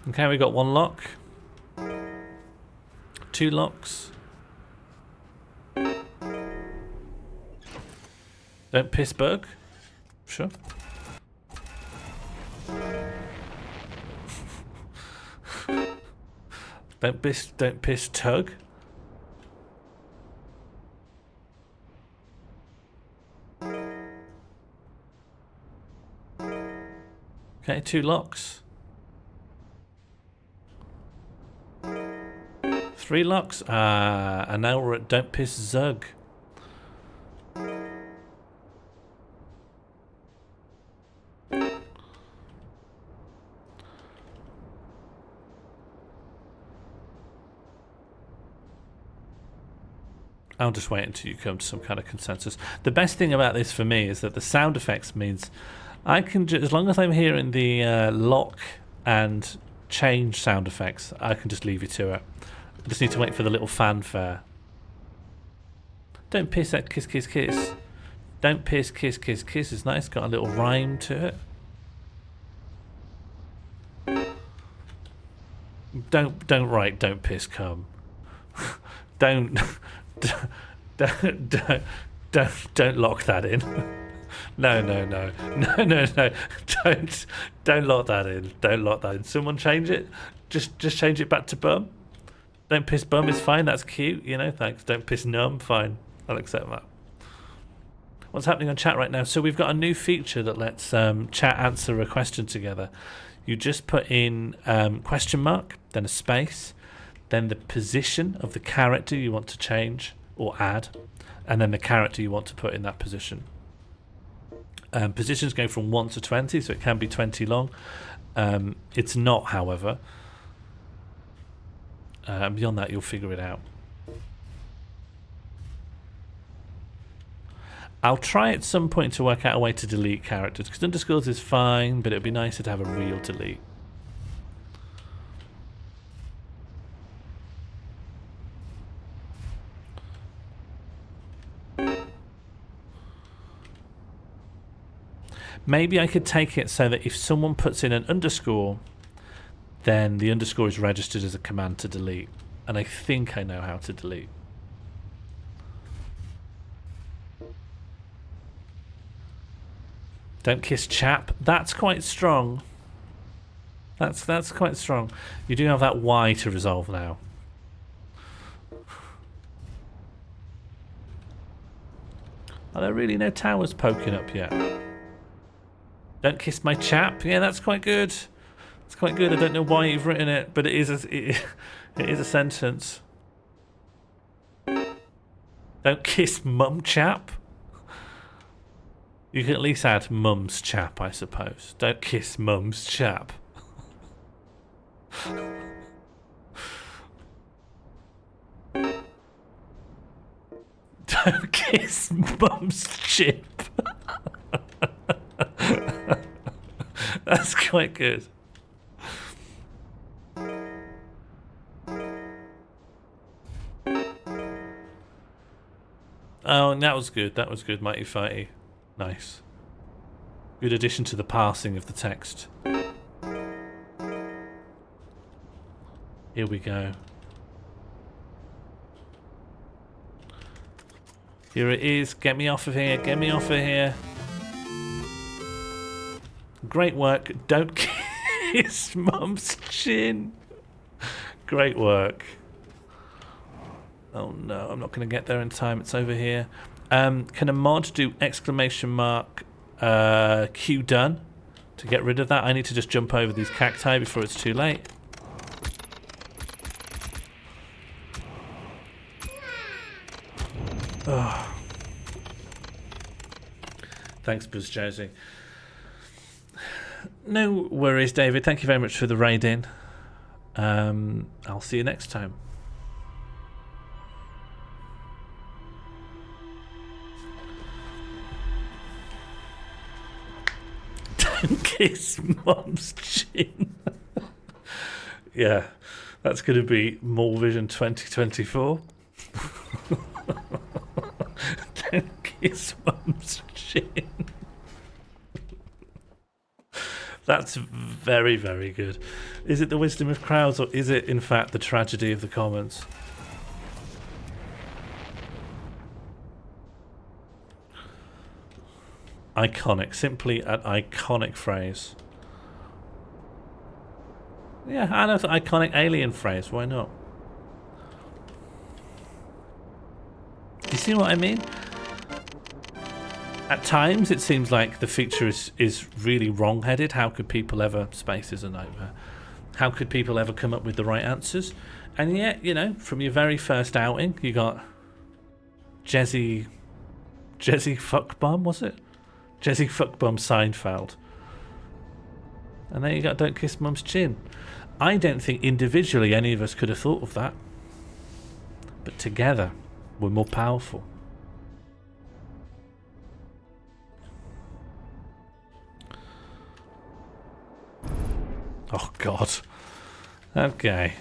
Okay, we got 1 lock. 2 locks. Don't piss bug. Sure. Don't piss tug. Okay, 2 locks. 3 locks. And now we're at don't piss zug. I'll just wait until you come to some kind of consensus. The best thing about this for me is that the sound effects means I can, as long as I'm hearing the lock and change sound effects, I can just leave you to it. I just need to wait for the little fanfare. Don't piss at kiss kiss kiss. Don't piss kiss kiss kiss is nice, got a little rhyme to it. Don't write don't piss come. Don't lock that in. No. Don't lock that in. Don't lock that in. Someone change it. Just change it back to bum. Don't piss bum is fine. That's cute. You know, thanks. Don't piss numb. Fine. I'll accept that. What's happening on chat right now? So we've got a new feature that lets chat answer a question together. You just put in question mark, then a space, then the position of the character you want to change or add, and then the character you want to put in that position. Positions go from 1 to 20, so it can be 20 long. It's not, however. Beyond that, you'll figure it out. I'll try at some point to work out a way to delete characters, because underscores is fine, but it would be nicer to have a real delete. Maybe I could take it so that if someone puts in an underscore, then the underscore is registered as a command to delete. And I think I know how to delete. Don't kiss chap. That's quite strong. That's quite strong. You do have that Y to resolve now. Are there really no towers poking up yet? Don't kiss my chap. Yeah, that's quite good. It's quite good. I don't know why you've written it, but it is a sentence. Don't kiss mum chap. You can at least add mum's chap, I suppose. Don't kiss mum's chap. Don't kiss mum's chip. That's quite good. Oh, and that was good. That was good, Mighty Fighty. Nice. Good addition to the parsing of the text. Here we go. Here it is. Get me off of here. Get me off of here. Great work. Don't kiss mum's chin. Great work. Oh no, I'm not going to get there in time. It's over here. Can a mod do exclamation mark Q done to get rid of that? I need to just jump over these cacti before it's too late. Oh. Thanks, Buzz Josie. No worries, David. Thank you very much for the raid in. I'll see you next time. Don't kiss Mum's chin. Yeah, that's going to be Mall Vision 2024. Don't kiss Mum's chin. That's very, very good. Is it the wisdom of crowds, or is it, in fact, the tragedy of the commons? Iconic. Simply an iconic phrase. Yeah, and an iconic alien phrase. Why not? You see what I mean? At times, it seems like the feature is really wrong-headed. How could people ever... Space is a nightmare. How could people ever come up with the right answers? And yet, you know, from your very first outing, you got... Jesse Fuckbum, was it? Jesse Fuckbum Seinfeld. And then you got Don't Kiss Mum's Chin. I don't think individually any of us could have thought of that. But together, we're more powerful. Oh, God. Okay.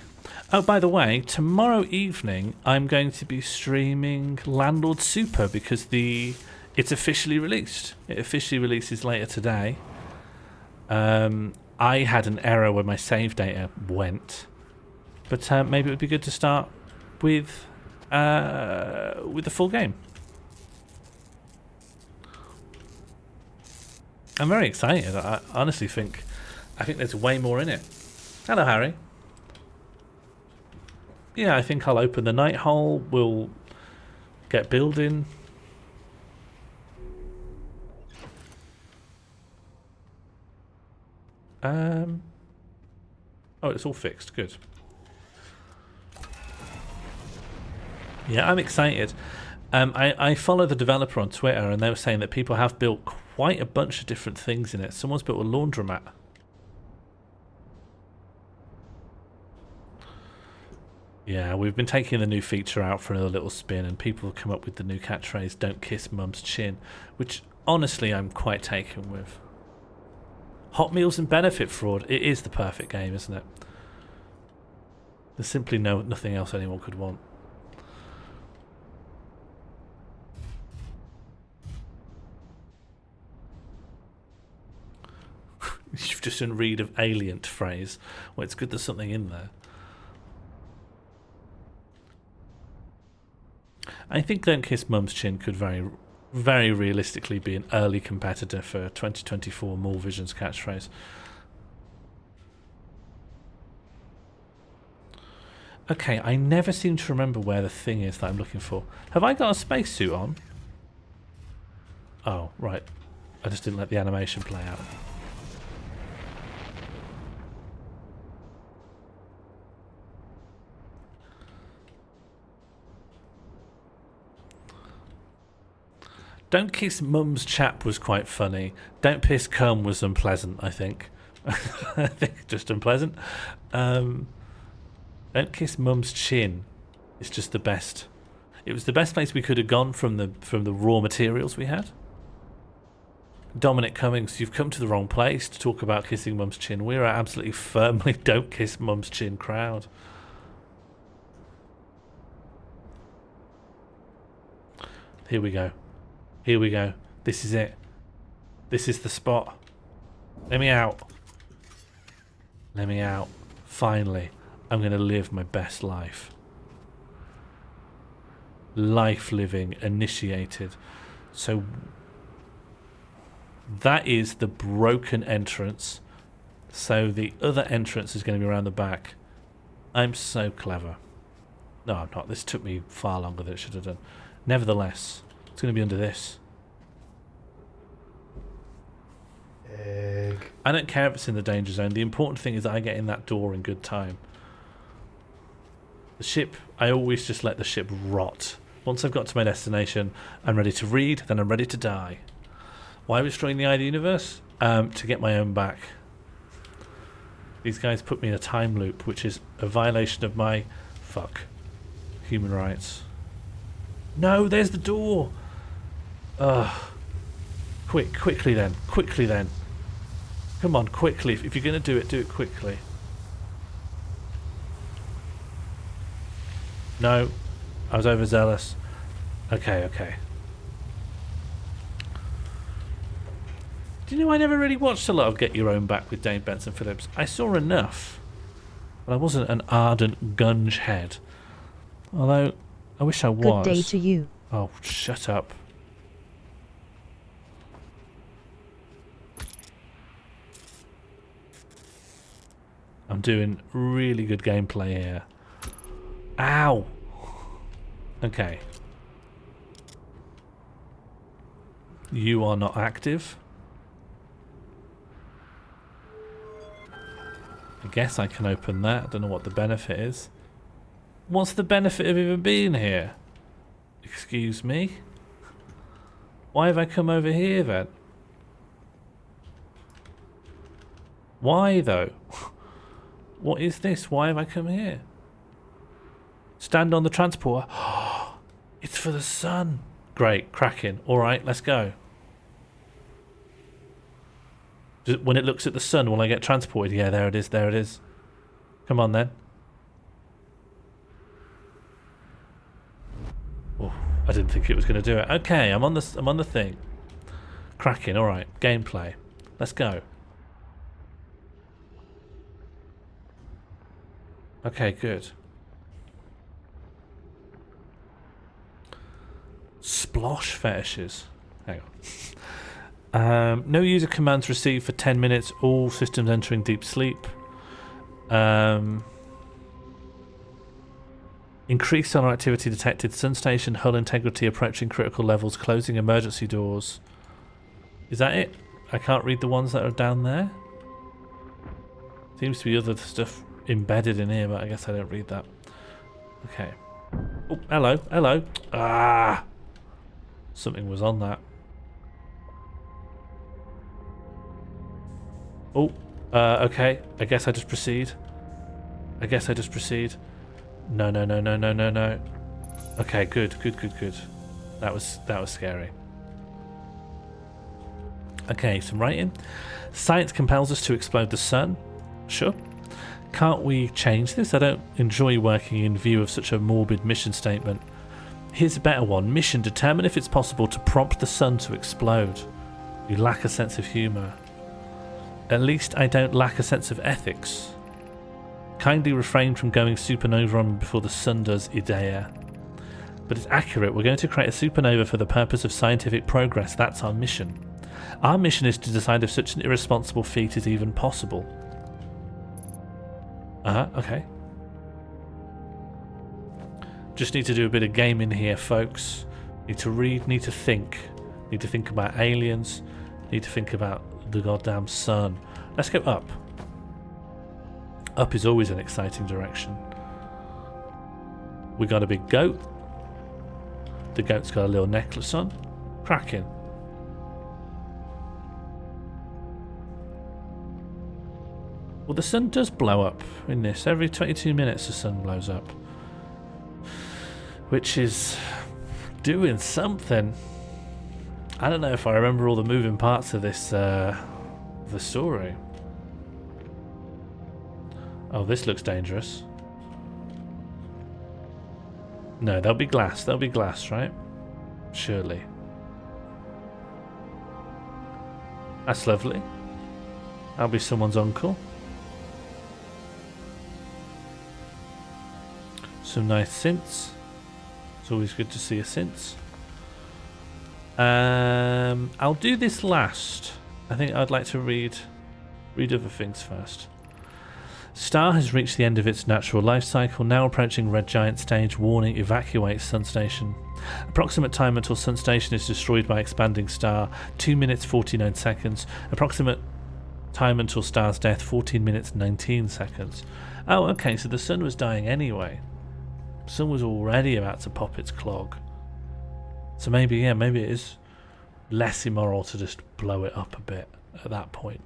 Oh, by the way, tomorrow evening I'm going to be streaming Landlord Super because it's officially released. It officially releases later today. I had an error where my save data went, but maybe it would be good to start with the full game. I'm very excited. I honestly think there's way more in it. Hello, Harry. Yeah, I think I'll open the night hole. We'll get building. Oh, it's all fixed. Good. Yeah, I'm excited. I follow the developer on Twitter, and they were saying that people have built quite a bunch of different things in it. Someone's built a laundromat. Yeah, we've been taking the new feature out for another little spin, and people have come up with the new catchphrase, "Don't kiss Mum's chin," which honestly I'm quite taken with. Hot Meals and benefit fraud. It is the perfect game, isn't it? There's simply nothing else anyone could want. You've just done read of alient phrase. Well, it's good there's something in there. I think Don't Kiss Mum's Chin could very, very realistically be an early competitor for 2024 Mall Vision's catchphrase. Okay, I never seem to remember where the thing is that I'm looking for. Have I got a spacesuit on? Oh, right. I just didn't let the animation play out. Don't Kiss Mum's chap was quite funny. Don't Piss Cum was unpleasant, I think. I think just unpleasant. Don't Kiss Mum's chin is just the best. It was the best place we could have gone from the raw materials we had. Dominic Cummings, you've come to the wrong place to talk about kissing Mum's chin. We're absolutely firmly Don't Kiss Mum's chin crowd. Here we go. Here we go. This is it. This is the spot. Let me out. Let me out. Finally, I'm going to live my best life. Life living, initiated. So that is the broken entrance. So the other entrance is going to be around the back. I'm so clever. No, I'm not. This took me far longer than it should have done. Nevertheless, it's going to be under this. Egg. I don't care if it's in the danger zone. The important thing is that I get in that door in good time. The ship, I always just let the ship rot. Once I've got to my destination, I'm ready to read, then I'm ready to die. Why are we destroying the eye of the universe? To get my own back. These guys put me in a time loop, which is a violation of my human rights. No, there's the door. Quickly then. Come on, quickly. If you're going to do it quickly. No, I was overzealous. Okay. Do you know I never really watched a lot of Get Your Own Back with Dave Benson Phillips? I saw enough, but I wasn't an ardent gunge head. Although, I wish I was. Good day to you. Oh, shut up. I'm doing really good gameplay here. Ow! Okay. You are not active. I guess I can open that. I don't know what the benefit is. What's the benefit of even being here? Excuse me? Why have I come over here then? Why though? What is this? Why have I come here? Stand on the transporter. It's for the sun. Great, cracking. Alright, let's go. When it looks at the sun, will I get transported? Yeah, there it is. Come on then. Oh, I didn't think it was going to do it. Okay, I'm on the thing. Cracking, alright. Gameplay. Let's go. Okay, good. Splosh fetishes. Hang on. No user commands received for 10 minutes. All systems entering deep sleep. Increased sonar activity detected. Sun station hull integrity approaching critical levels. Closing emergency doors. Is that it? I can't read the ones that are down there. Seems to be other stuff embedded in here, but I guess I don't read that. Okay. Oh, hello. Ah! Something was on that. Oh, okay. I guess I just proceed. No. Okay, good. That was scary. Okay, some writing. Science compels us to explode the sun. Sure. Can't we change this? I don't enjoy working in view of such a morbid mission statement. Here's a better one. Mission: determine if it's possible to prompt the sun to explode. You lack a sense of humour. At least I don't lack a sense of ethics. Kindly refrain from going supernova on before the sun does, Idea. But it's accurate. We're going to create a supernova for the purpose of scientific progress. That's our mission. Our mission is to decide if such an irresponsible feat is even possible. Okay. Just need to do a bit of gaming here, folks. Need to read, need to think. Need to think about aliens. Need to think about the goddamn sun. Let's go up. Up is always an exciting direction. We got a big goat. The goat's got a little necklace on. Cracking. Well, the sun does blow up in this. Every 22 minutes the sun blows up. Which is doing something. I don't know if I remember all the moving parts of this, the story. Oh, this looks dangerous. No, there'll be glass. There'll be glass, right? Surely. That's lovely. I'll be someone's uncle. Some nice synths. It's always good to see a synth. I'll do this last. I think I'd like to read other things first. Star has reached the end of its natural life cycle, now approaching red giant stage. Warning, evacuate Sun Station. Approximate time until Sun Station is destroyed by expanding star, 2 minutes 49 seconds. Approximate time until star's death, 14 minutes 19 seconds. Oh, okay, so the sun was dying anyway. Sun was already about to pop its clog. So maybe it is less immoral to just blow it up a bit at that point.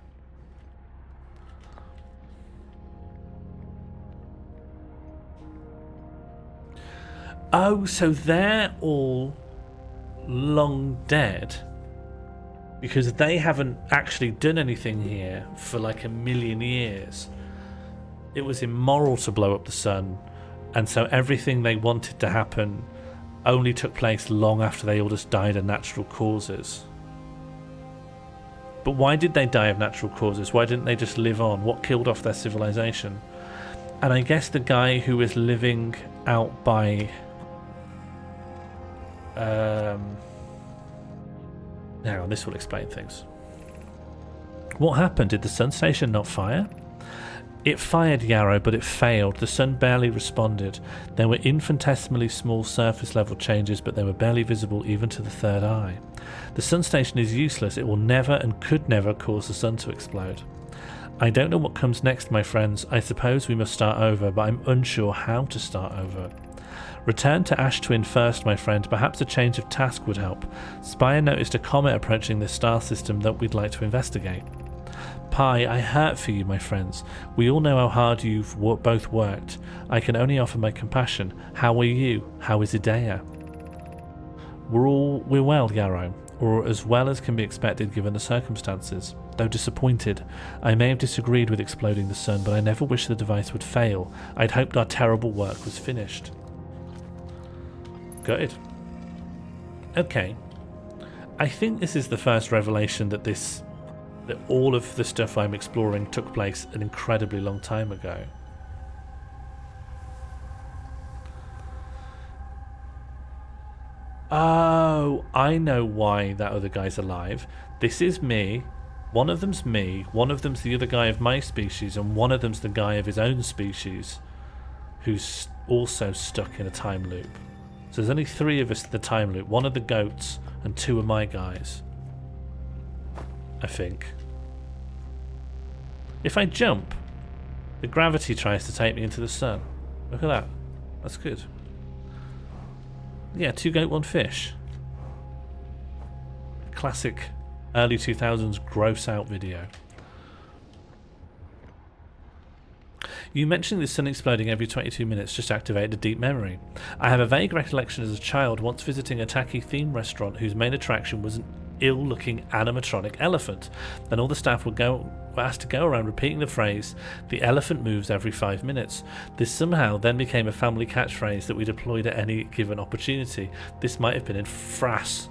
Oh, so they're all long dead because they haven't actually done anything here for like 1,000,000 years. It was immoral to blow up the sun, and so everything they wanted to happen only took place long after they all just died of natural causes. But why did they die of natural causes? Why didn't they just live on? What killed off their civilization? And I guess the guy who was living out by hang on, this will explain things. What happened? Did the sun station not fire? It fired, Yarrow, but it failed. The sun barely responded. There were infinitesimally small surface level changes, but they were barely visible even to the third eye. The sun station is useless. It will never and could never cause the sun to explode. I don't know what comes next, my friends. I suppose we must start over, but I'm unsure how to start over. Return to Ash Twin first, my friend. Perhaps a change of task would help. Spire noticed a comet approaching this star system that we'd like to investigate. Pi, I hurt for you, my friends. We all know how hard you've both worked. I can only offer my compassion. How are you? How is Idea? We're well, Yarrow, or as well as can be expected given the circumstances. Though disappointed, I may have disagreed with exploding the sun, but I never wished the device would fail. I'd hoped our terrible work was finished. Good. Okay. I think this is the first revelation that all of the stuff I'm exploring took place an incredibly long time ago. Oh, I know why that other guy's alive. This is me. One of them's me, one of them's the other guy of my species, and one of them's the guy of his own species who's also stuck in a time loop. So there's only 3 of us in the time loop. 1 of the goats and 2 of my guys. I think. If I jump, the gravity tries to take me into the sun. Look at that. That's good. Yeah, 2 goat, 1 fish. Classic early 2000s gross out video. You mentioning the sun exploding every 22 minutes just activated a deep memory. I have a vague recollection as a child once visiting a tacky theme restaurant whose main attraction was an ill-looking animatronic elephant. Then all the staff were asked to go around repeating the phrase, "The elephant moves every 5 minutes." This somehow then became a family catchphrase that we deployed at any given opportunity. This might have been in Frass.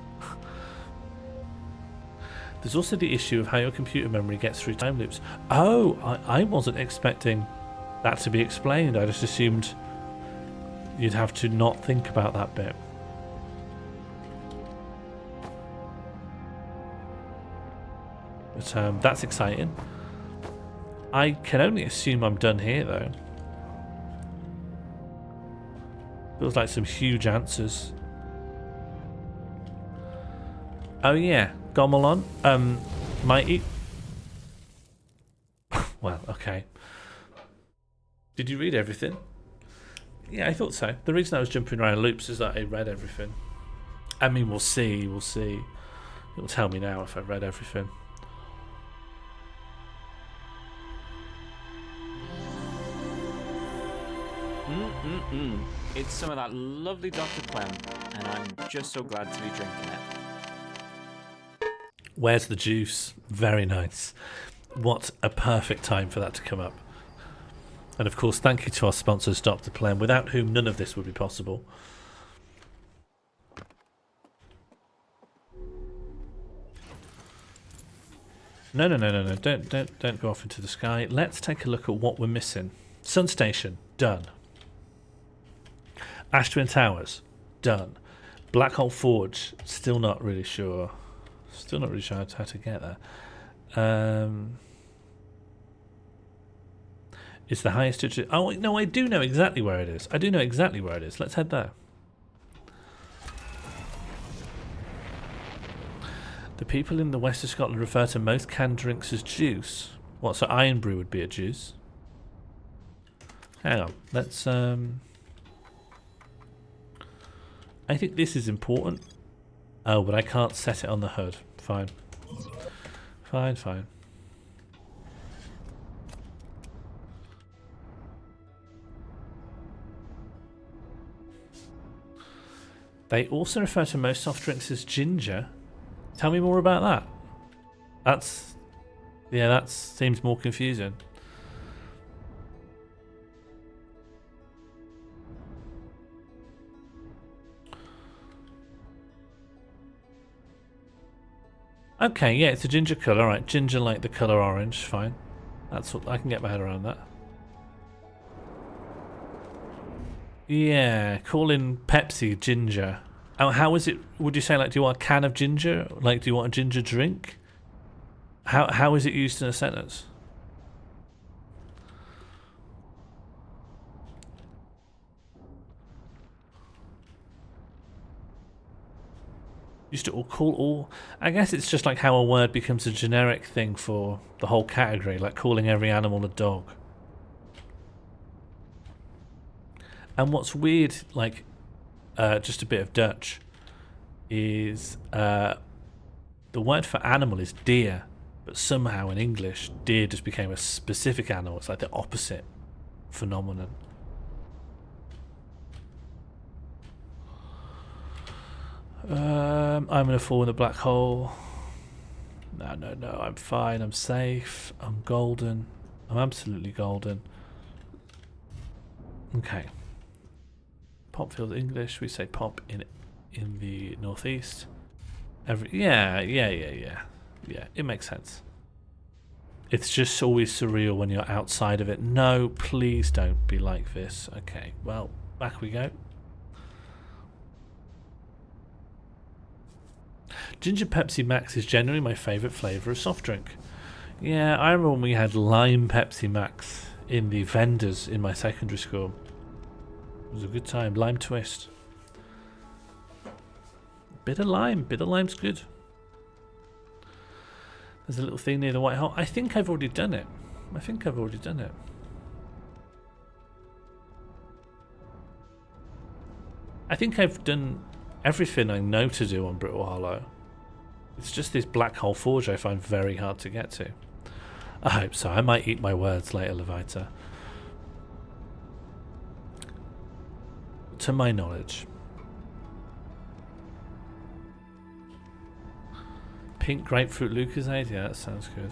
There's also the issue of how your computer memory gets through time loops. Oh, I wasn't expecting that to be explained. I just assumed you'd have to not think about that bit. But that's exciting. I can only assume I'm done here, though. Feels like some huge answers. Oh yeah, Gomelon. Mighty. Well, okay. Did you read everything? Yeah, I thought so. The reason I was jumping around loops is that I read everything. I mean, we'll see. We'll see. It'll tell me now if I've read everything. It's some of that lovely Dr. Clem, and I'm just so glad to be drinking it. Where's the juice? Very nice. What a perfect time for that to come up. And of course, thank you to our sponsors, Dr. Clem, without whom none of this would be possible. No. Don't go off into the sky. Let's take a look at what we're missing. Sun Station, done. Ash Twin Towers, done. Black Hole Forge, still not really sure. Still not really sure how to get there. It's the highest... Oh, no, I do know exactly where it is. I do know exactly where it is. Let's head there. The people in the west of Scotland refer to most canned drinks as juice. What, so Iron Brew would be a juice? Hang on, let's... I think this is important. Oh, but I can't set it on the HUD. Fine. Fine. They also refer to most soft drinks as ginger. Tell me more about that. That seems more confusing. Okay, yeah, it's a ginger colour. Right, ginger like the colour orange. Fine. That's what I can get my head around that. Yeah, calling Pepsi ginger. How is it? Would you say, like, do you want a can of ginger? Like, do you want a ginger drink? How is it used in a sentence? Used to call all. I guess it's just like how a word becomes a generic thing for the whole category, like calling every animal a dog. And what's weird, like, just a bit of Dutch, is the word for animal is deer, but somehow in English, deer just became a specific animal. It's like the opposite phenomenon. I'm gonna fall in the black hole. No, I'm fine, I'm safe, I'm golden. I'm absolutely golden. Okay. Pop feels English, we say pop in the northeast. Yeah, it makes sense. It's just always surreal when you're outside of it. No, please don't be like this. Okay, well, back we go. Ginger Pepsi Max is generally my favourite flavour of soft drink. Yeah, I remember when we had lime Pepsi Max in the vendors in my secondary school. It was a good time. Lime twist. Bit of lime's good. There's a little thing near the white hole. I think I've already done it. I think I've done everything I know to do on Brittle Hollow. It's just this black hole forge I find very hard to get to. I hope so. I might eat my words later, Levita. To my knowledge. Pink grapefruit Lucozade? Yeah, that sounds good.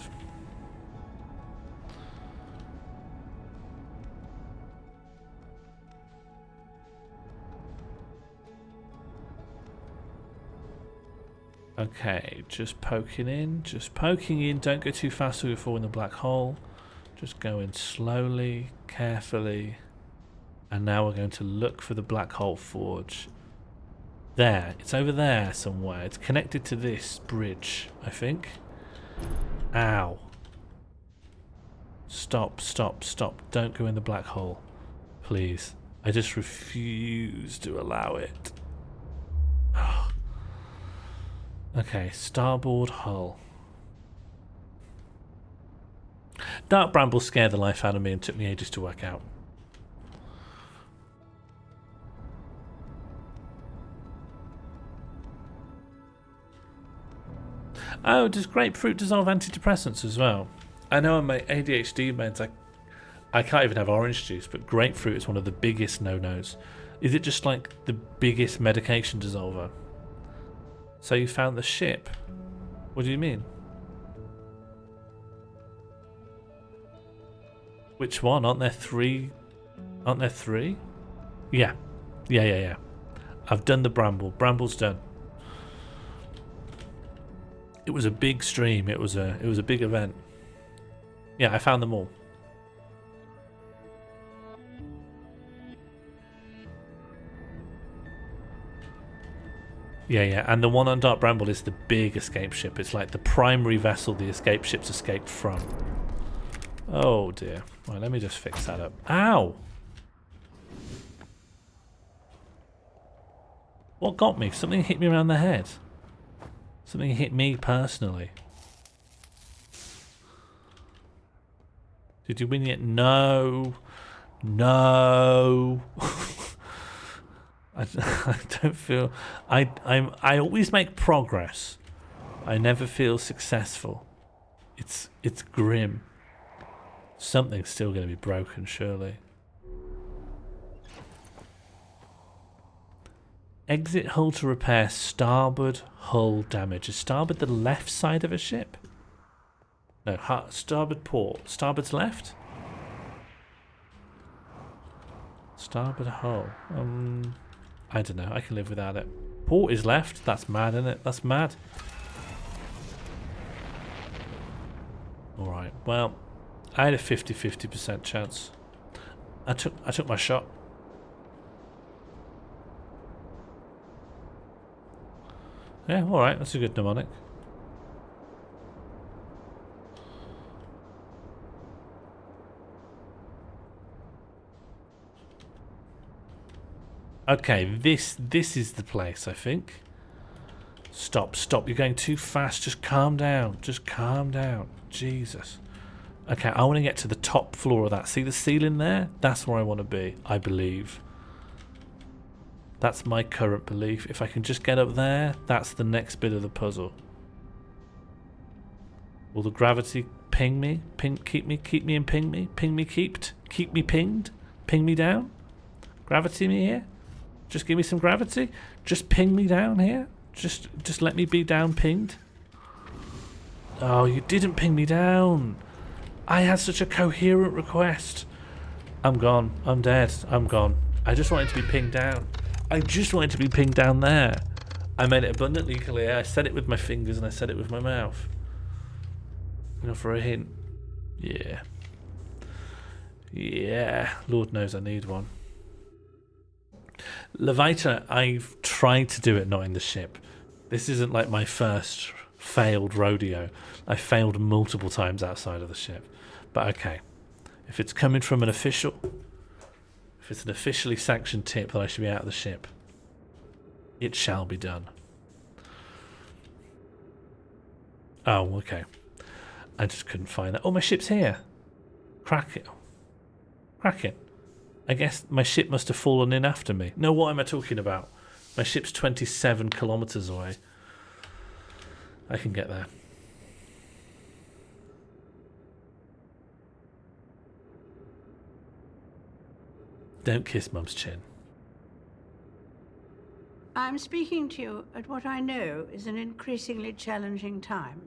Okay, just poking in. Don't go too fast or you'll fall in the black hole. Just go in slowly, carefully. And now we're going to look for the black hole forge. There, it's over there somewhere. It's connected to this bridge, I think. Ow. Stop. Don't go in the black hole. Please. I just refuse to allow it. Okay, starboard hull. Dark brambles scared the life out of me and took me ages to work out. Oh, does grapefruit dissolve antidepressants as well? I know on my ADHD meds I can't even have orange juice, but grapefruit is one of the biggest no-nos. Is it just like the biggest medication dissolver? So you found the ship? What do you mean? Which one? Aren't there three? Yeah. I've done the bramble. Bramble's done. It was a big stream. It was a big event. Yeah, I found them all. Yeah, and the one on Dark Bramble is the big escape ship. It's like the primary vessel the escape ships escaped from. Oh dear. Right, let me just fix that up. Ow! What got me? Something hit me around the head. Something hit me personally. Did you win yet? No. I don't feel... I always make progress. I never feel successful. It's grim. Something's still going to be broken, surely. Exit hull to repair starboard hull damage. Is starboard the left side of a ship? No, starboard port. Starboard's left? Starboard hull. I don't know. I can live without it. Port is left. That's mad, isn't it? That's mad. Alright, well, I had a 50% chance. I took my shot. Yeah, alright, that's a good mnemonic. Okay, this is the place, I think. Stop, you're going too fast. Just calm down. Just calm down. Jesus. Okay, I want to get to the top floor of that. See the ceiling there? That's where I want to be, I believe. That's my current belief. If I can just get up there, that's the next bit of the puzzle. Will the gravity ping me? Keep me and ping me? Ping me keep me pinged? Ping me down? Gravity me here? Just give me some gravity? Just ping me down here? Just let me be down pinged? Oh, you didn't ping me down. I had such a coherent request. I'm gone. I'm dead. I'm gone. I just wanted to be pinged down. I just wanted to be pinged down there. I made it abundantly clear. I said it with my fingers and I said it with my mouth. You know, for a hint. Yeah. Yeah. Lord knows I need one. Levita, I've tried to do it not in the ship. This isn't like my first failed rodeo. I failed multiple times outside of the ship. But okay. If it's coming from an official... If it's an officially sanctioned tip that I should be out of the ship, it shall be done. Oh, okay. I just couldn't find that. Oh, my ship's here. Crack it. Crack it. I guess my ship must have fallen in after me. No, what am I talking about? My ship's 27 kilometers away. I can get there. Don't kiss Mum's chin. I'm speaking to you at what I know is an increasingly challenging time.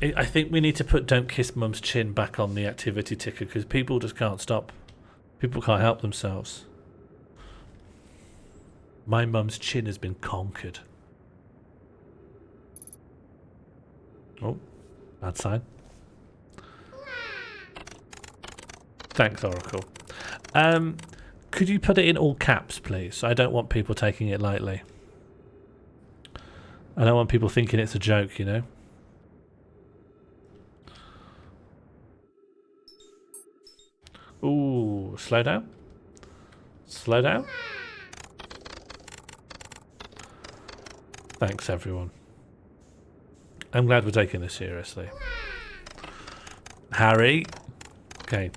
I think we need to put Don't Kiss Mum's Chin back on the activity ticker because people just can't stop. People can't help themselves. My mum's chin has been conquered. Oh, bad sign. Thanks, Oracle. Could you put it in all caps, please? I don't want people taking it lightly. I don't want people thinking it's a joke, you know? Ooh, slow down. Slow down. Thanks, everyone. I'm glad we're taking this seriously. Harry. Okay.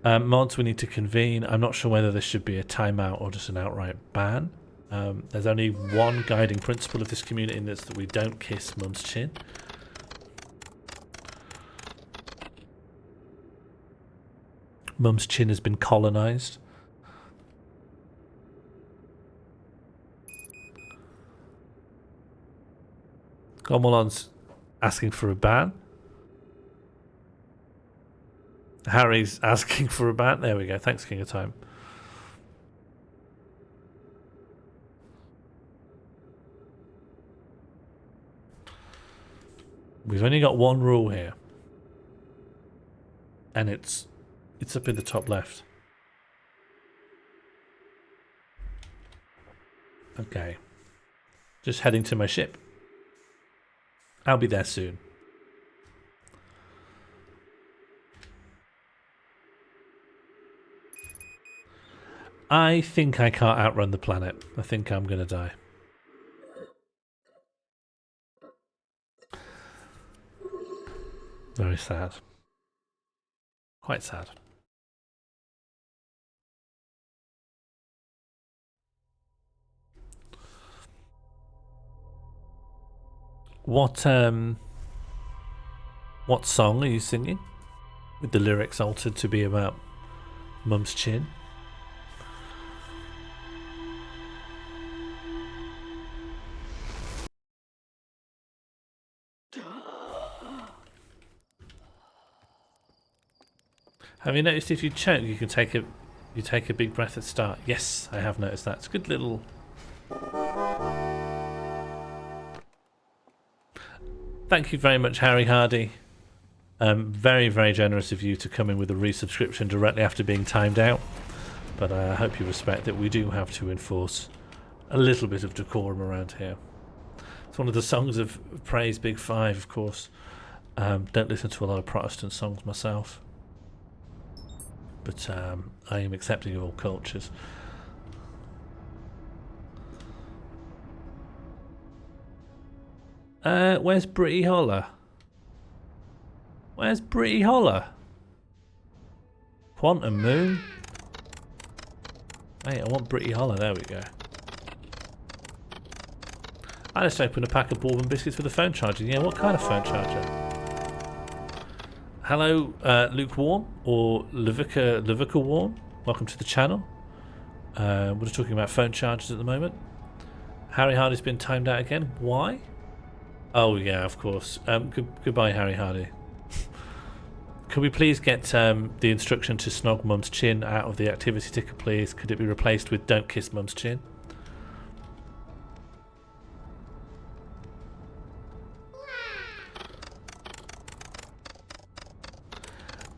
Mods, we need to convene. I'm not sure whether this should be a timeout or just an outright ban. There's only one guiding principle of this community, and it's that we don't kiss Mum's chin. Mum's chin has been colonised. Gomalon's asking for a ban. Harry's asking for a ban. There we go. Thanks, King of Time. We've only got one rule here. And it's up in the top left. Okay. Just heading to my ship. I'll be there soon. I think I can't outrun the planet. I think I'm going to die. Very sad. Quite sad. What song are you singing? With the lyrics altered to be about Mum's chin. Have you noticed if you choke, you can take a big breath at the start? Yes, I have noticed that. It's a good little. Thank you very much, Harry Hardy. Very, very generous of you to come in with a resubscription directly after being timed out. But I hope you respect that we do have to enforce a little bit of decorum around here. It's one of the songs of praise, Big Five, of course. Don't listen to a lot of Protestant songs myself. But I am accepting of all cultures. Where's Britty Holler? Where's Britty Holler? Quantum Moon? Hey, I want Britty Holler. There we go. I just opened a pack of bourbon biscuits with a phone charger. Yeah, what kind of phone charger? Hello, Lukewarm or Levica Warm. Welcome to the channel. We're just talking about phone chargers at the moment. Harry Hardy's been timed out again. Why? Oh yeah, of course. Goodbye, Harry Hardy. Could we please get the instruction to snog Mum's chin out of the activity ticker, please? Could it be replaced with don't kiss Mum's chin?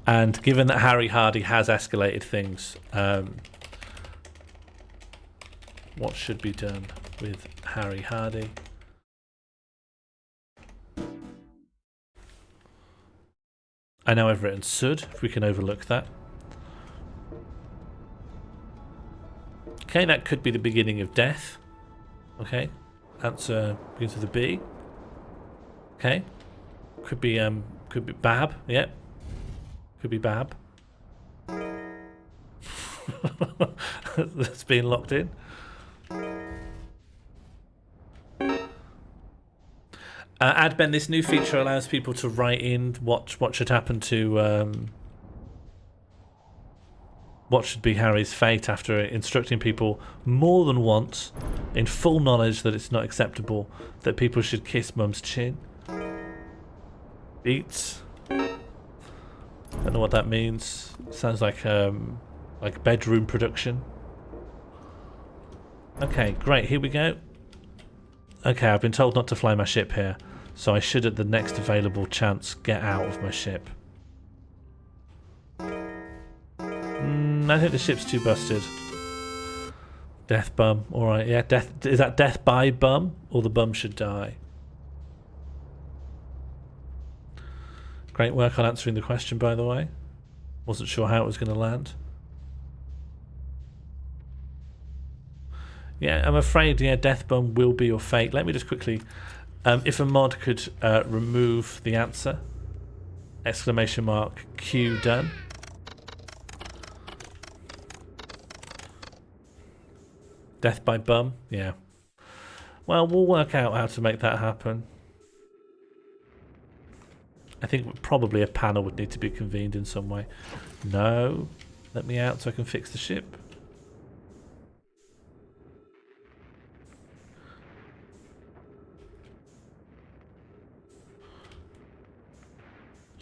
And given that Harry Hardy has escalated things, what should be done with Harry Hardy? I know I've written Sud, if we can overlook that. Okay, that could be the beginning of death. Okay, answer begins with a B. Okay, could be Bab. Yep, could be Bab. That's being locked in. Adben, this new feature allows people to write in what should happen to what should be Harry's fate after instructing people more than once in full knowledge that it's not acceptable that people should kiss Mum's chin. Beats. Don't know what that means. Sounds like bedroom production. Okay, great, here we go. Okay, I've been told not to fly my ship here, so I should at the next available chance get out of my ship. I think the ship's too busted. Death bum, alright, yeah, death. Is that death by bum, or the bum should die? Great work on answering the question, by the way. Wasn't sure how it was going to land. Yeah, I'm afraid, yeah, death bum will be your fate. Let me just quickly, if a mod could remove the answer, exclamation mark, Q done. Death by bum, yeah. Well, we'll work out how to make that happen. I think probably a panel would need to be convened in some way. No, let me out so I can fix the ship.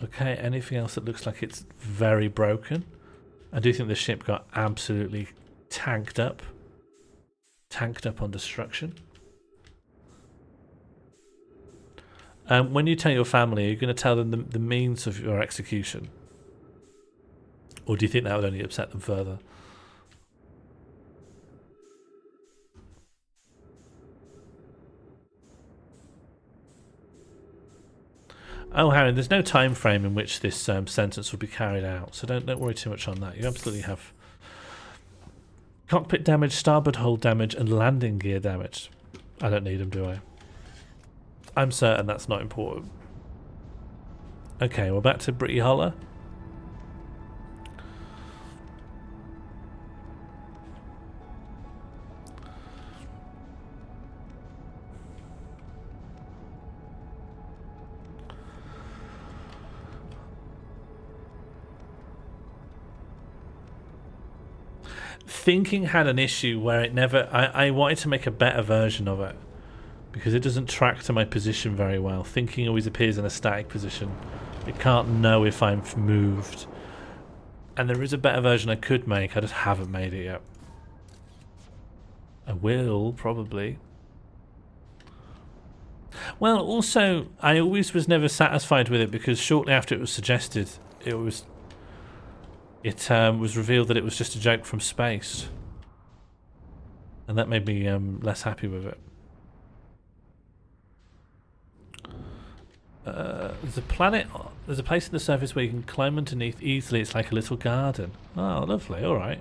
Okay, anything else that looks like it's very broken? I do think the ship got absolutely tanked up. Tanked up on destruction. When you tell your family, are you going to tell them the means of your execution? Or do you think that would only upset them further? Oh, Harry, there's no time frame in which this sentence will be carried out, so don't worry too much on that. You absolutely have cockpit damage, starboard hull damage, and landing gear damage. I don't need them, do I? I'm certain that's not important. Okay, we're back to Britty Holler. thinking had an issue where it never... I wanted to make a better version of it because it doesn't track to my position very well. Thinking always appears in a static position. It can't know if I'm moved. And there is a better version I could make, I just haven't made it yet. I will, probably. Well, also, I always was never satisfied with it because shortly after it was suggested, it was revealed that it was just a joke from space. And that made me less happy with it. There's a planet, there's a place in the surface where you can climb underneath easily. It's like a little garden. Oh, lovely, alright.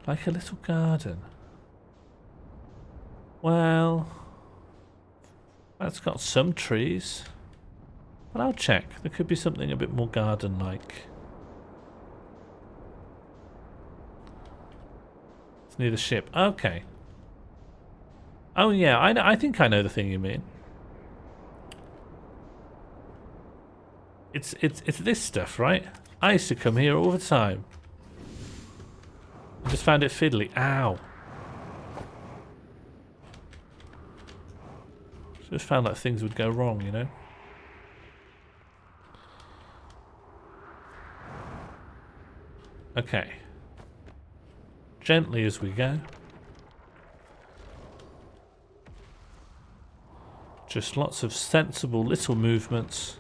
Like a little garden. Well, that's got some trees. But I'll check. There could be something a bit more garden-like. It's near the ship. Okay. Oh yeah, I think I know the thing you mean. It's this stuff, right? I used to come here all the time. I just found it fiddly. Ow. Just found that things would go wrong, you know? Okay. Gently as we go. Just lots of sensible little movements.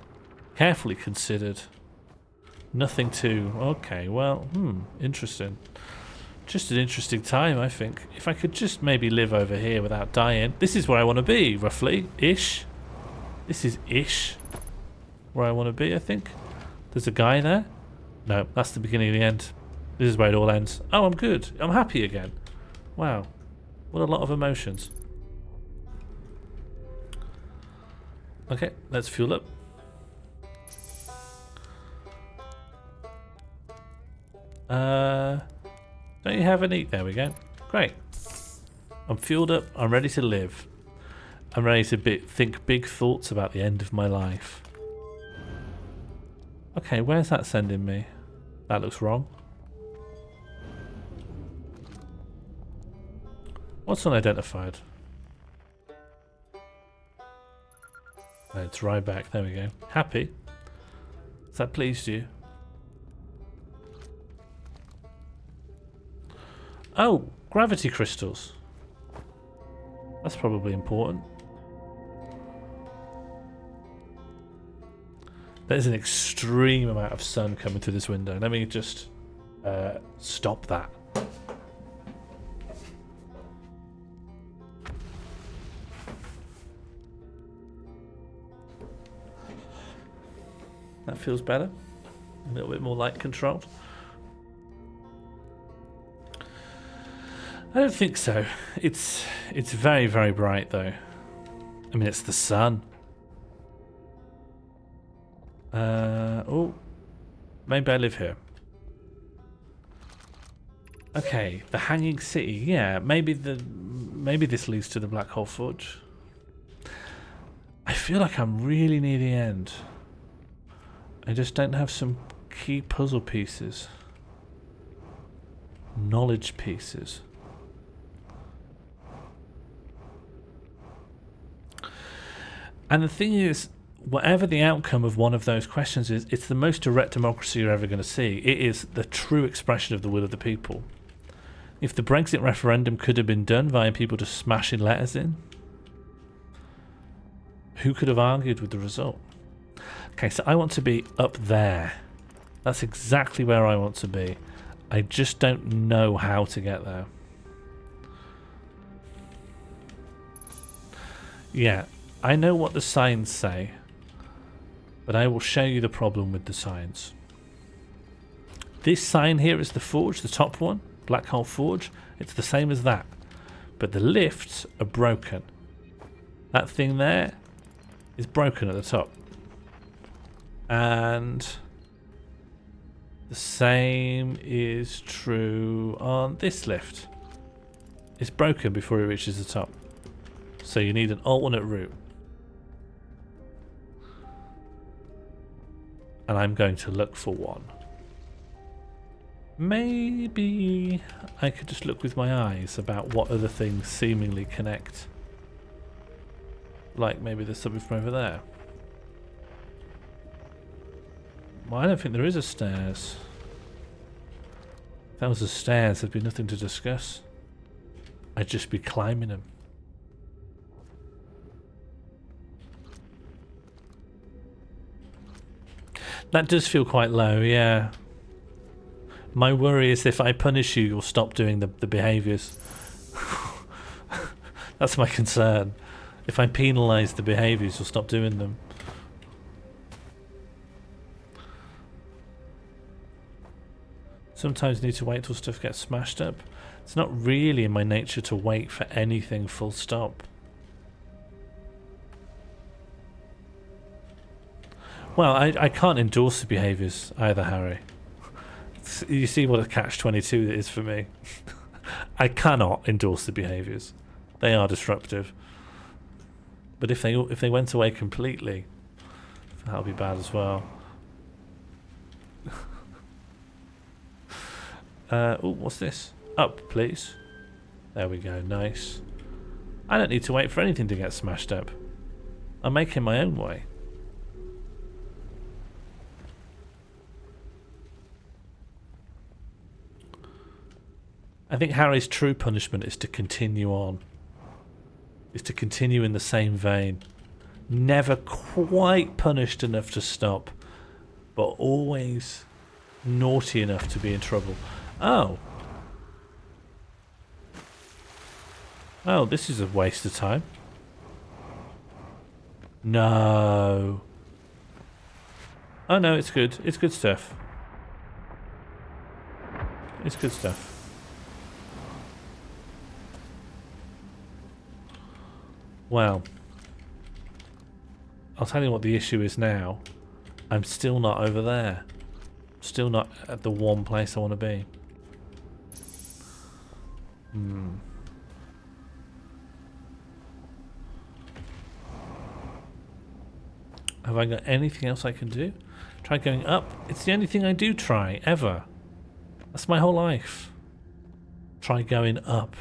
Carefully considered. Nothing too... Okay, well, interesting. Just an interesting time, I think. If I could just maybe live over here without dying. This is where I want to be, roughly. Ish. This is ish where I want to be, I think. There's a guy there. No, that's the beginning of the end. This is where it all ends. Oh, I'm good. I'm happy again. Wow. What a lot of emotions. Okay, let's fuel up. Don't you have any? There we go. Great. I'm fueled up. I'm ready to live. I'm ready to think big thoughts about the end of my life. Okay, where's that sending me? That looks wrong. What's unidentified? Oh, it's right back. There we go. Happy? Has that pleased you? Oh, gravity crystals. That's probably important. There's an extreme amount of sun coming through this window. Let me just stop that. That feels better. A little bit more light controlled. I don't think so. It's very, very bright though. I mean, it's the sun. Oh, maybe I live here. Okay, the Hanging City. Yeah, maybe this leads to the Black Hole Forge. I feel like I'm really near the end. I just don't have some key puzzle pieces. Knowledge pieces. And the thing is, whatever the outcome of one of those questions is, it's the most direct democracy you're ever going to see. It is the true expression of the will of the people. If the Brexit referendum could have been done via people just smashing letters in, who could have argued with the result? Okay, so I want to be up there. That's exactly where I want to be. I just don't know how to get there. Yeah. I know what the signs say, but I will show you the problem with the signs. This sign here is the forge, the top one, Black Hole Forge. It's the same as that, but the lifts are broken. That thing there is broken at the top. And the same is true on this lift. It's broken before it reaches the top. So you need an alternate route. And I'm going to look for one. Maybe I could just look with my eyes about what other things seemingly connect. Like maybe there's something from over there. Well, I don't think there is a stairs. If that was a stairs, there'd be nothing to discuss. I'd just be climbing them. That does feel quite low, yeah. My worry is if I punish you, you'll stop doing the behaviours. That's my concern. If I penalise the behaviours, you'll stop doing them. Sometimes you need to wait till stuff gets smashed up. It's not really in my nature to wait for anything full stop. Well, I can't endorse the behaviours either, Harry. You see what a catch-22 it is for me. I cannot endorse the behaviours. They are disruptive. But if they went away completely, that'll be bad as well. Oh, what's this? Up, please. There we go, nice. I don't need to wait for anything to get smashed up. I'm making my own way. I think Harry's true punishment is to continue on. Is to continue in the same vein. Never quite punished enough to stop, but always naughty enough to be in trouble. Oh. Oh, this is a waste of time. No. Oh no, it's good. It's good stuff. It's good stuff. Well, I'll tell you what the issue is now. I'm still not over there. Still not at the one place I want to be. Have I got anything else I can do? Try going up. It's the only thing I do try, ever. That's my whole life. Try going up.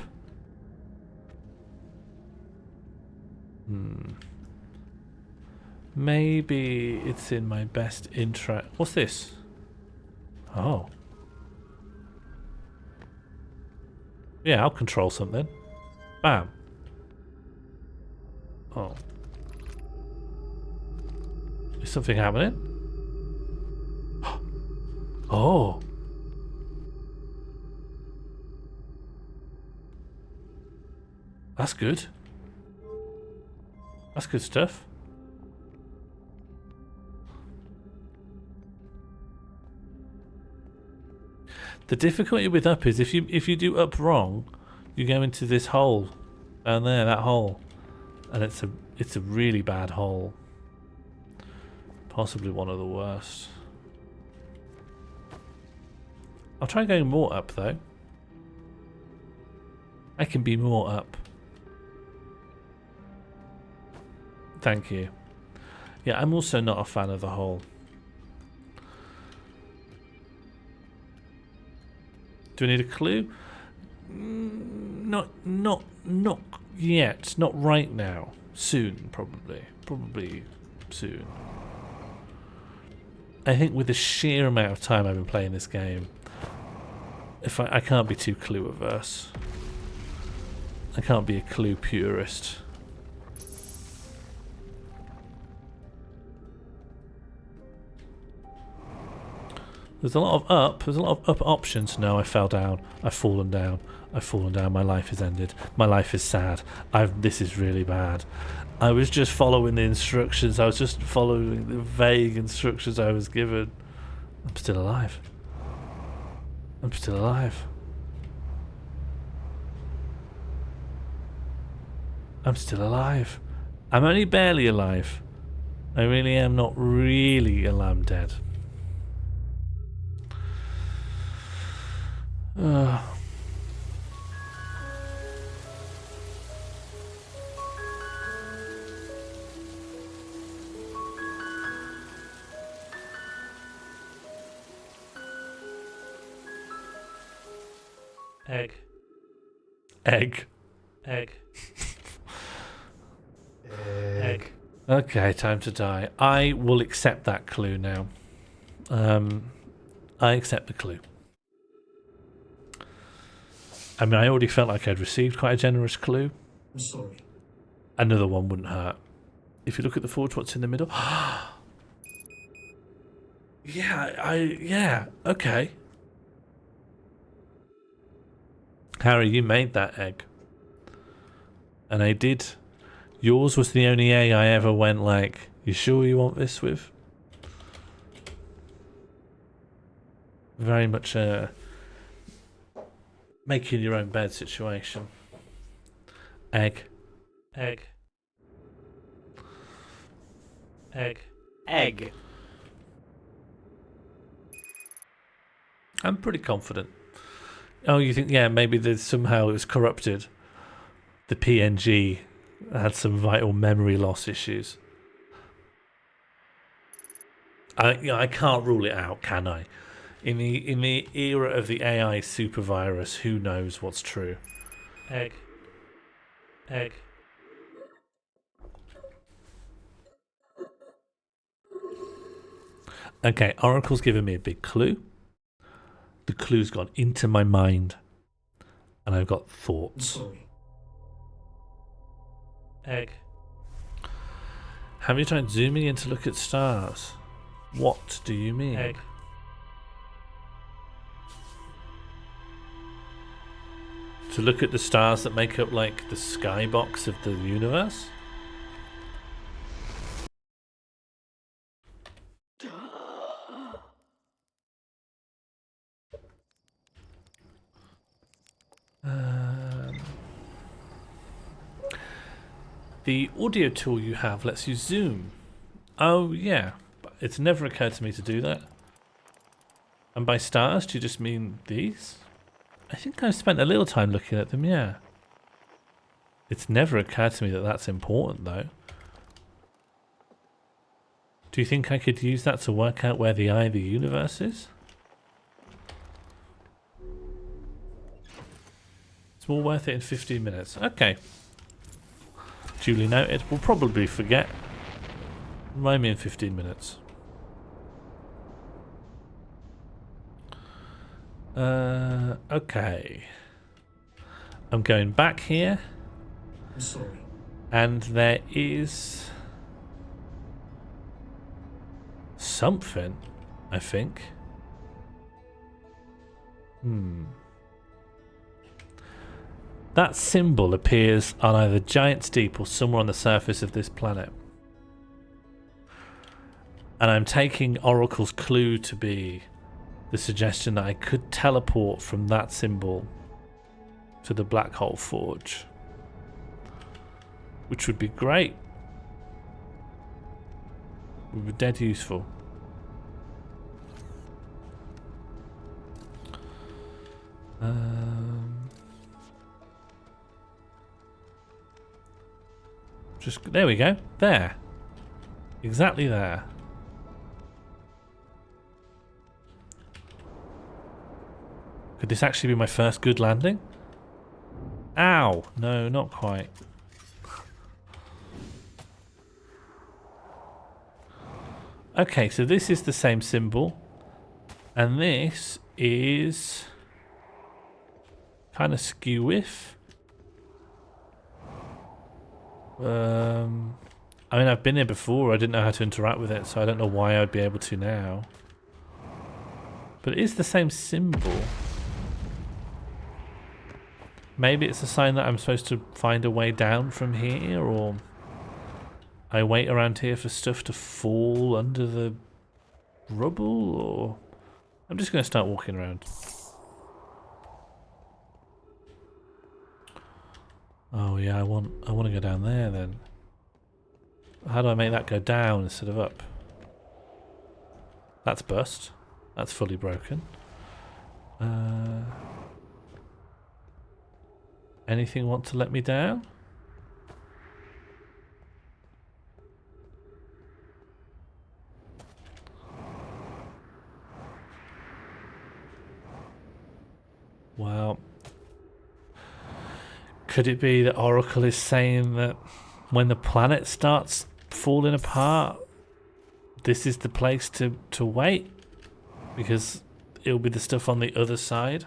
Maybe it's in my best interest. What's this? Oh. Yeah, I'll control something. Bam. Oh. Is something happening? Oh. That's good. That's good stuff. The difficulty with up is if you do up wrong, you go into this hole down there, that hole, and it's a really bad hole. Possibly one of the worst. I'll try going more up though. I can be more up. Thank you. Yeah, I'm also not a fan of the hole. Do I need a clue? Not yet. Not right now. Soon, probably. Probably soon. I think with the sheer amount of time I've been playing this game, if I can't be too clue averse. I can't be a clue purist. There's a lot of up. There's a lot of up options. No, I fell down. I've fallen down. I've fallen down. My life is ended. My life is sad. This is really bad. I was just following the instructions. I was just following the vague instructions I was given. I'm still alive. I'm still alive. I'm still alive. I'm only barely alive. I really am not really a lamb dead. Egg. Egg. Egg. Egg. Okay, time to die. I will accept that clue now. I accept the clue. I mean, I already felt like I'd received quite a generous clue. I'm sorry. Another one wouldn't hurt. If you look at the forge, what's in the middle? Yeah, okay. Harry, you made that egg. And I did. Yours was the only egg I ever went like, you sure you want this with? Very much a making your own bed situation. Egg. Egg. Egg. Egg. I'm pretty confident. Oh, you think, yeah, maybe there's somehow it was corrupted. The PNG had some vital memory loss issues. I can't rule it out, can I? In the era of the AI super virus, who knows what's true? Egg. Egg. Okay, Oracle's given me a big clue. The clue's gone into my mind. And I've got thoughts. Sorry. Egg. Have you tried zooming in to look at stars? What do you mean? Egg. To look at the stars that make up like the skybox of the universe? The audio tool you have lets you zoom. Oh yeah, but it's never occurred to me to do that. And by stars, do you just mean these? I think I've spent a little time looking at them, yeah. It's never occurred to me that that's important though. Do you think I could use that to work out where the eye of the universe is? It's more worth it in 15 minutes. Okay. Duly noted. We'll probably forget. Remind me in 15 minutes. Okay. I'm going back here. I'm sorry. And there is something, I think. That symbol appears on either Giant's Deep or somewhere on the surface of this planet. And I'm taking Oracle's clue to be the suggestion that I could teleport from that symbol to the Black Hole Forge. Which would be great. Would be dead useful. Just there we go. There. Exactly there. Could this actually be my first good landing? Ow! No, not quite. Okay, so this is the same symbol. And this is kind of skew-if. I mean, I've been here before. I didn't know how to interact with it, so I don't know why I'd be able to now. But it is the same symbol. Maybe it's a sign that I'm supposed to find a way down from here, or I wait around here for stuff to fall under the rubble, or I'm just going to start walking around. Oh yeah, I want to go down there then. How do I make that go down instead of up? That's bust. That's fully broken. Anything want to let me down? Well, Could it be that Oracle is saying that when the planet starts falling apart, this is the place to wait? Because it'll be the stuff on the other side.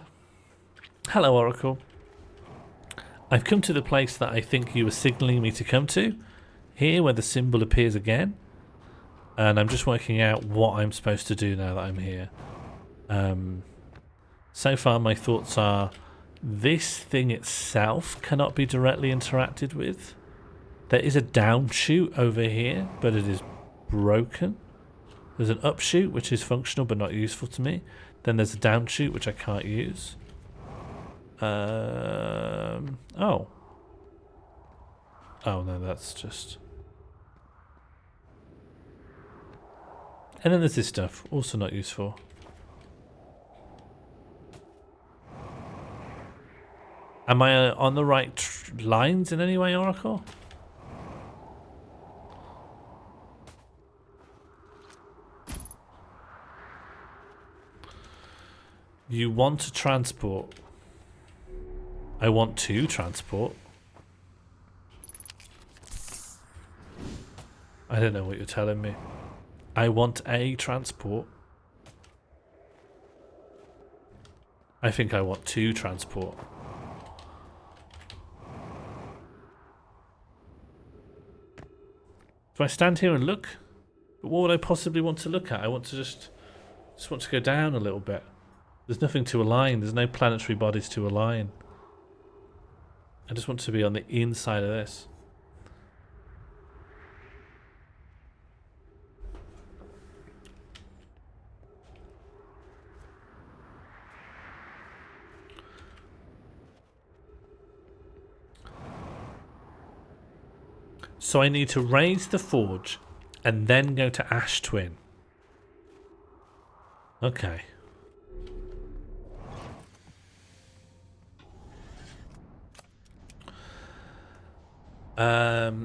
Hello, Oracle. I've come to the place that I think you were signaling me to come to. Here, where the symbol appears again. And I'm just working out what I'm supposed to do now that I'm here. So far, my thoughts are... this thing itself cannot be directly interacted with. There is a downshoot over here, but it is broken. There's an upshoot, which is functional but not useful to me. Then there's a downshoot, which I can't use. Oh. Oh, no, that's just... and then there's this stuff, also not useful. Am I on the right lines in any way, Oracle? You want to transport. I want to transport. I don't know what you're telling me. I want a transport. I think I want to transport. Do I stand here and look? But what would I possibly want to look at? I want to just want to go down a little bit. There's nothing to align. There's no planetary bodies to align. I just want to be on the inside of this. So I need to raise the forge and then go to Ash Twin. Okay.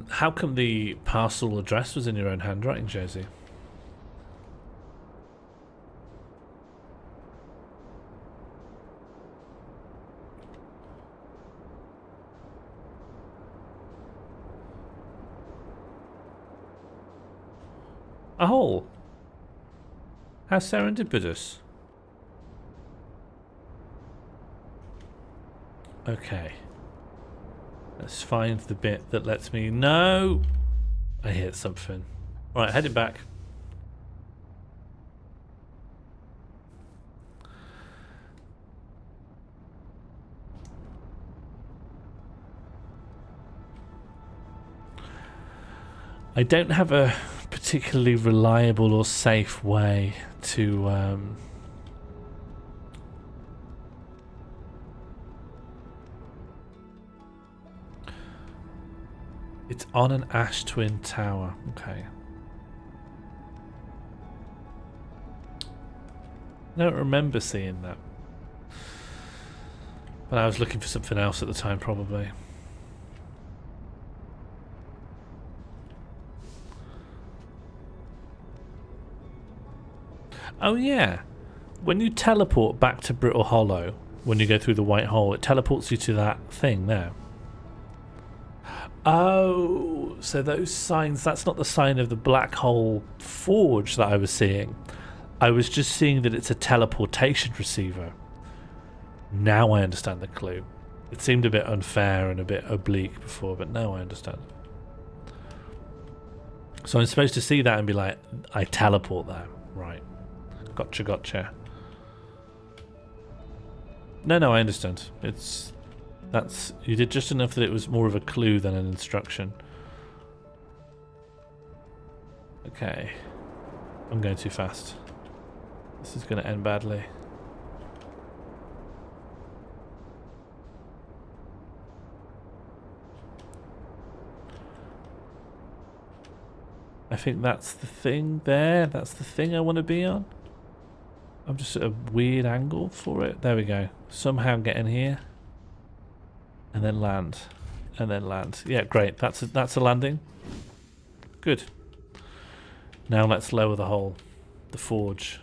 How come the parcel address was in your own handwriting, Josie? A hole. How serendipitous. Okay. Let's find the bit that lets me know. I hit something. Right, heading back. I don't have a particularly reliable or safe way to it's on an Ash Twin tower. Okay. I don't remember seeing that. But I was looking for something else at the time, probably. Oh yeah, when you teleport back to Brittle Hollow, when you go through the white hole, it teleports you to that thing there. Oh, so those signs, that's not the sign of the black hole forge that I was seeing. I was just seeing that it's a teleportation receiver. Now I understand the clue. It seemed a bit unfair and a bit oblique before, but now I understand. So I'm supposed to see that and be like, I teleport there. Right. Gotcha, gotcha. No, I understand. You did just enough that it was more of a clue than an instruction. Okay. I'm going too fast. This is going to end badly. I think that's the thing there. That's the thing I want to be on. I'm just at a weird angle for it. There we go. Somehow get in here. And then land. And then land. Yeah, great. That's a landing. Good. Now let's lower the hole. The forge.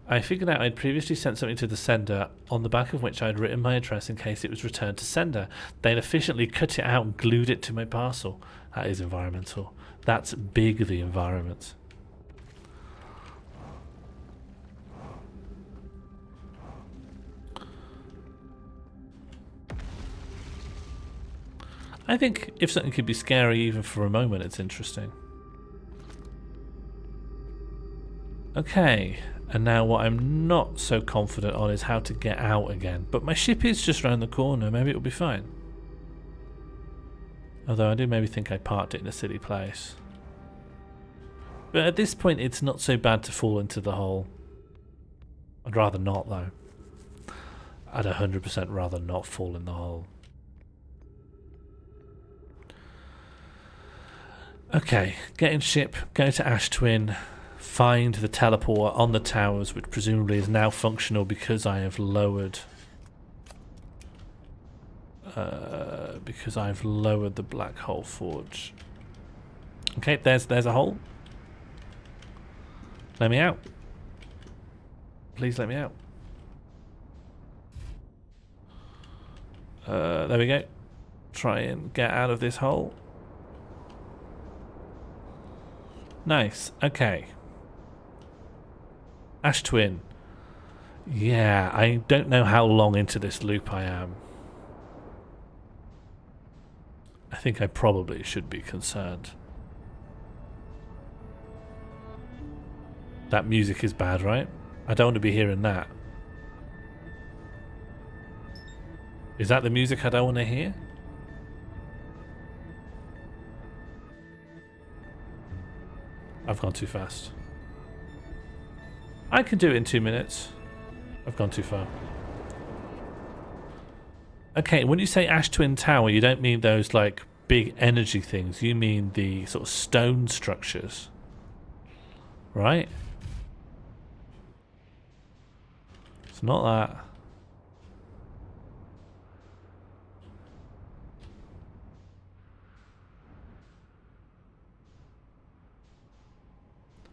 I figured out I'd previously sent something to the sender on the back of which I'd written my address in case it was returned to sender. They'd efficiently cut it out and glued it to my parcel. That is environmental. That's big, the environment. I think if something could be scary even for a moment, it's interesting. Okay, and now what I'm not so confident on is how to get out again. But my ship is just round the corner, maybe it'll be fine. Although I do maybe think I parked it in a silly place. But at this point it's not so bad to fall into the hole. I'd rather not though. I'd 100% rather not fall in the hole. Okay, get in ship, go to Ash Twin, find the teleport on the towers, which presumably is now functional because I have lowered the black hole forge. Okay, there's a hole. Let me out. Please let me out. There we go. Try and get out of this hole. Nice. Okay. Ash Twin. Yeah, I don't know how long into this loop I am. I think I probably should be concerned. That music is bad, right? I don't want to be hearing that. Is that the music I don't want to hear? I've gone too fast. I can do it in 2 minutes. I've gone too far. Okay, when you say Ash Twin Tower, you don't mean those like big energy things. You mean the sort of stone structures. Right? It's not that.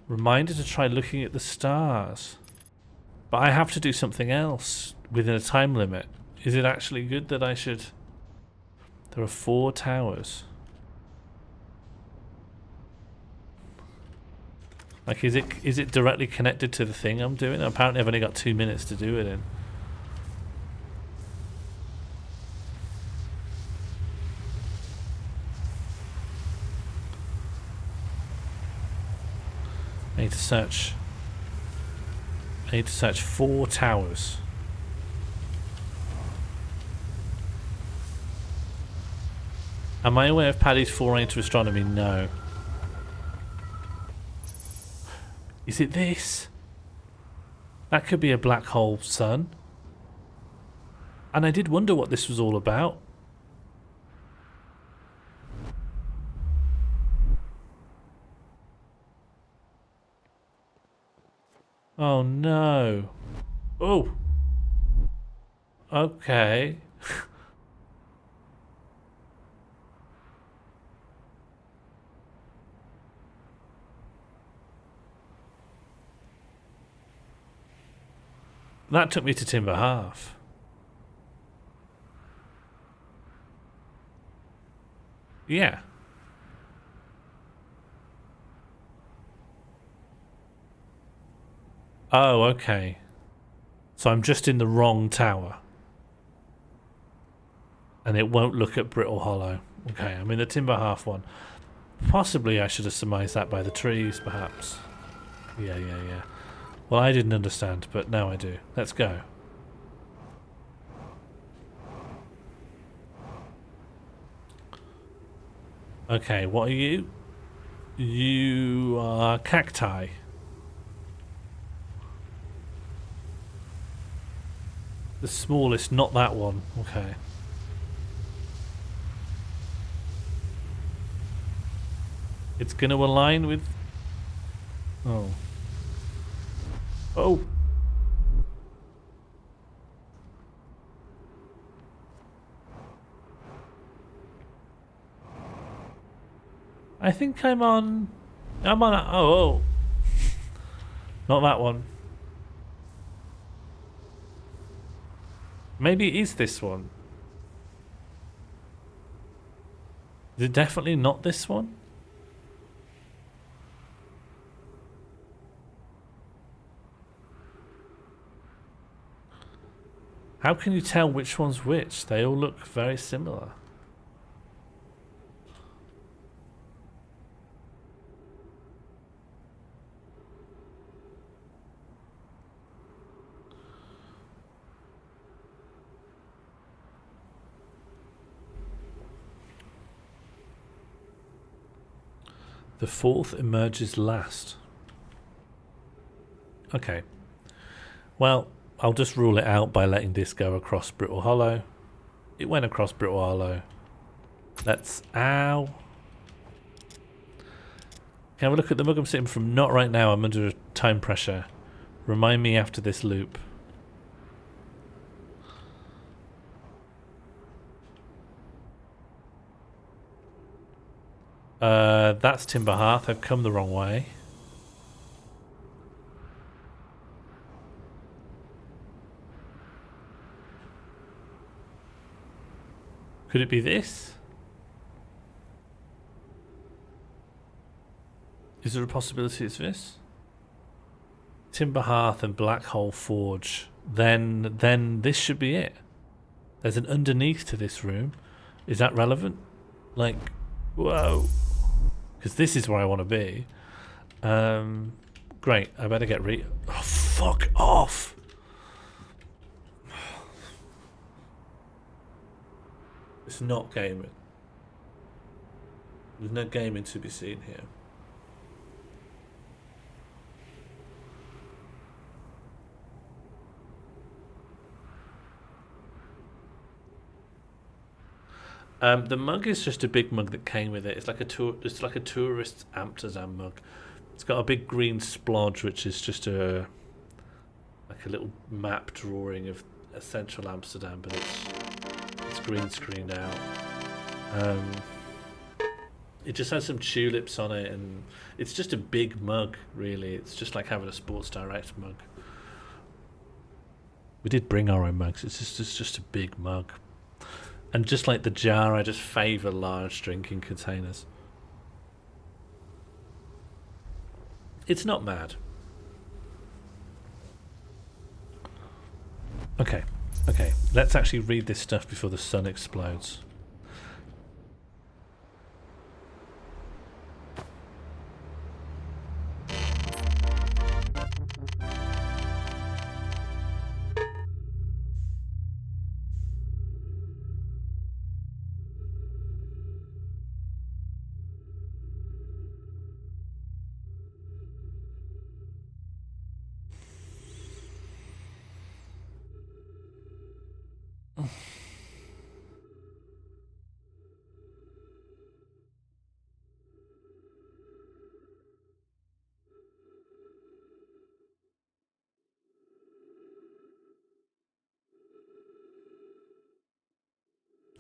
Reminder to try looking at the stars. But I have to do something else within a time limit. Is it actually good that I should... There are 4 towers. Like, is it directly connected to the thing I'm doing? Apparently I've only got 2 minutes to do it in. I need to search 4 towers. Am I aware of Paddy's foray into astronomy? No. Is it this? That could be a black hole sun. And I did wonder what this was all about. Oh no. Oh. Okay. That took me to Timber Half. Yeah. Oh, okay. So I'm just in the wrong tower. And it won't look at Brittle Hollow. Okay, I'm in the Timber Half one. Possibly I should have surmised that by the trees, perhaps. Yeah. Well, I didn't understand, but now I do. Let's go. Okay, what are you? You are cacti. The smallest, not that one. Okay. It's going to align with... Oh. Oh! I think I'm on... Oh. Not that one. Maybe it is this one. Is it definitely not this one? How can you tell which one's which? They all look very similar. The fourth emerges last. Okay. Well, I'll just rule it out by letting this go across Brittle Hollow. It went across Brittle Hollow. Let's... Ow. Can I have a look at the mug I'm sitting from? Not right now. I'm under time pressure. Remind me after this loop. That's Timber Hearth. I've come the wrong way. Could it be this? Is there a possibility it's this? Timber Hearth and Black Hole Forge. Then this should be it. There's an underneath to this room. Is that relevant? Like, whoa. Because this is where I want to be. Great. I better get oh, fuck off. It's not gaming. There's no gaming to be seen here. The mug is just a big mug that came with it. It's like a tourist Amsterdam mug. It's got a big green splodge, which is just like a little map drawing of central Amsterdam, but it's green screened out. It just has some tulips on it, and it's just a big mug, really. It's just like having a Sports Direct mug. We did bring our own mugs. It's just a big mug. And just like the jar, I just favour large drinking containers. It's not mad. Okay, let's actually read this stuff before the sun explodes.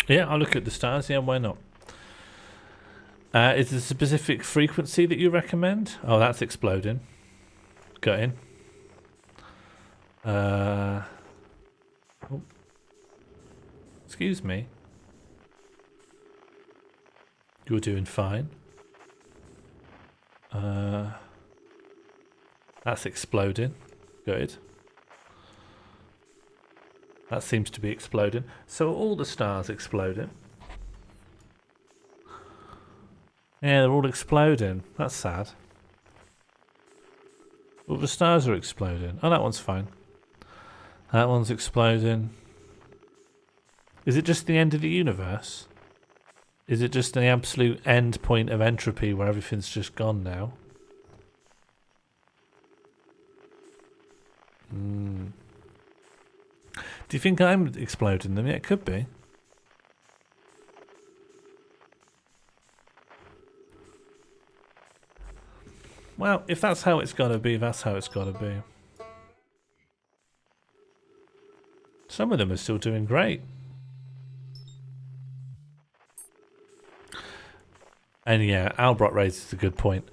Yeah, I'll look at the stars. Yeah, why not? Is there a specific frequency that you recommend? Oh, that's exploding. Got in. Oh. Excuse me. You're doing fine. That's exploding. Good. That seems to be exploding. So all the stars exploding. Yeah, they're all exploding. That's sad. Well, the stars are exploding. Oh, that one's fine. That one's exploding. Is it just the end of the universe? Is it just the absolute end point of entropy where everything's just gone now? Do you think I'm exploding them? Yeah, it could be. Well, if that's how it's got to be, that's how it's got to be. Some of them are still doing great. And yeah, Albrot raises a good point.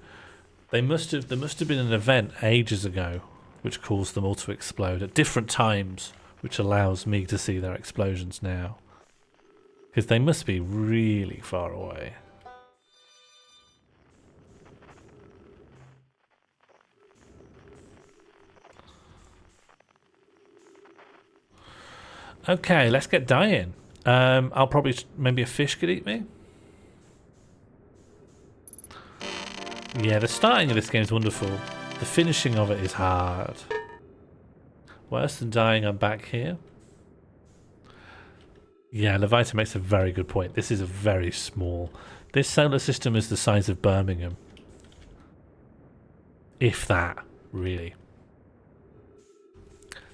There must have been an event ages ago which caused them all to explode at different times, which allows me to see their explosions now. Because they must be really far away. Okay, let's get dying. I'll probably... maybe a fish could eat me? Yeah, the starting of this game is wonderful. The finishing of it is hard. Worse than dying, I'm back here. Yeah, Levita makes a very good point. This is a very small... This solar system is the size of Birmingham. If that, really.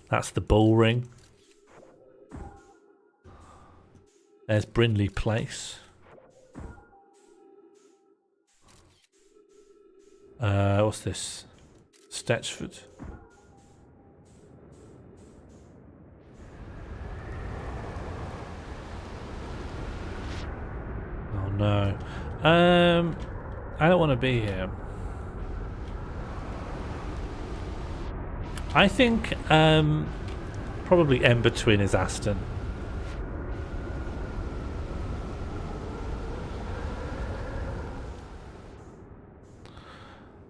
That's the bull ring. There's Brindley Place. What's this? Stetchford. Oh no. I don't want to be here. I think probably Ember Twin is Aston.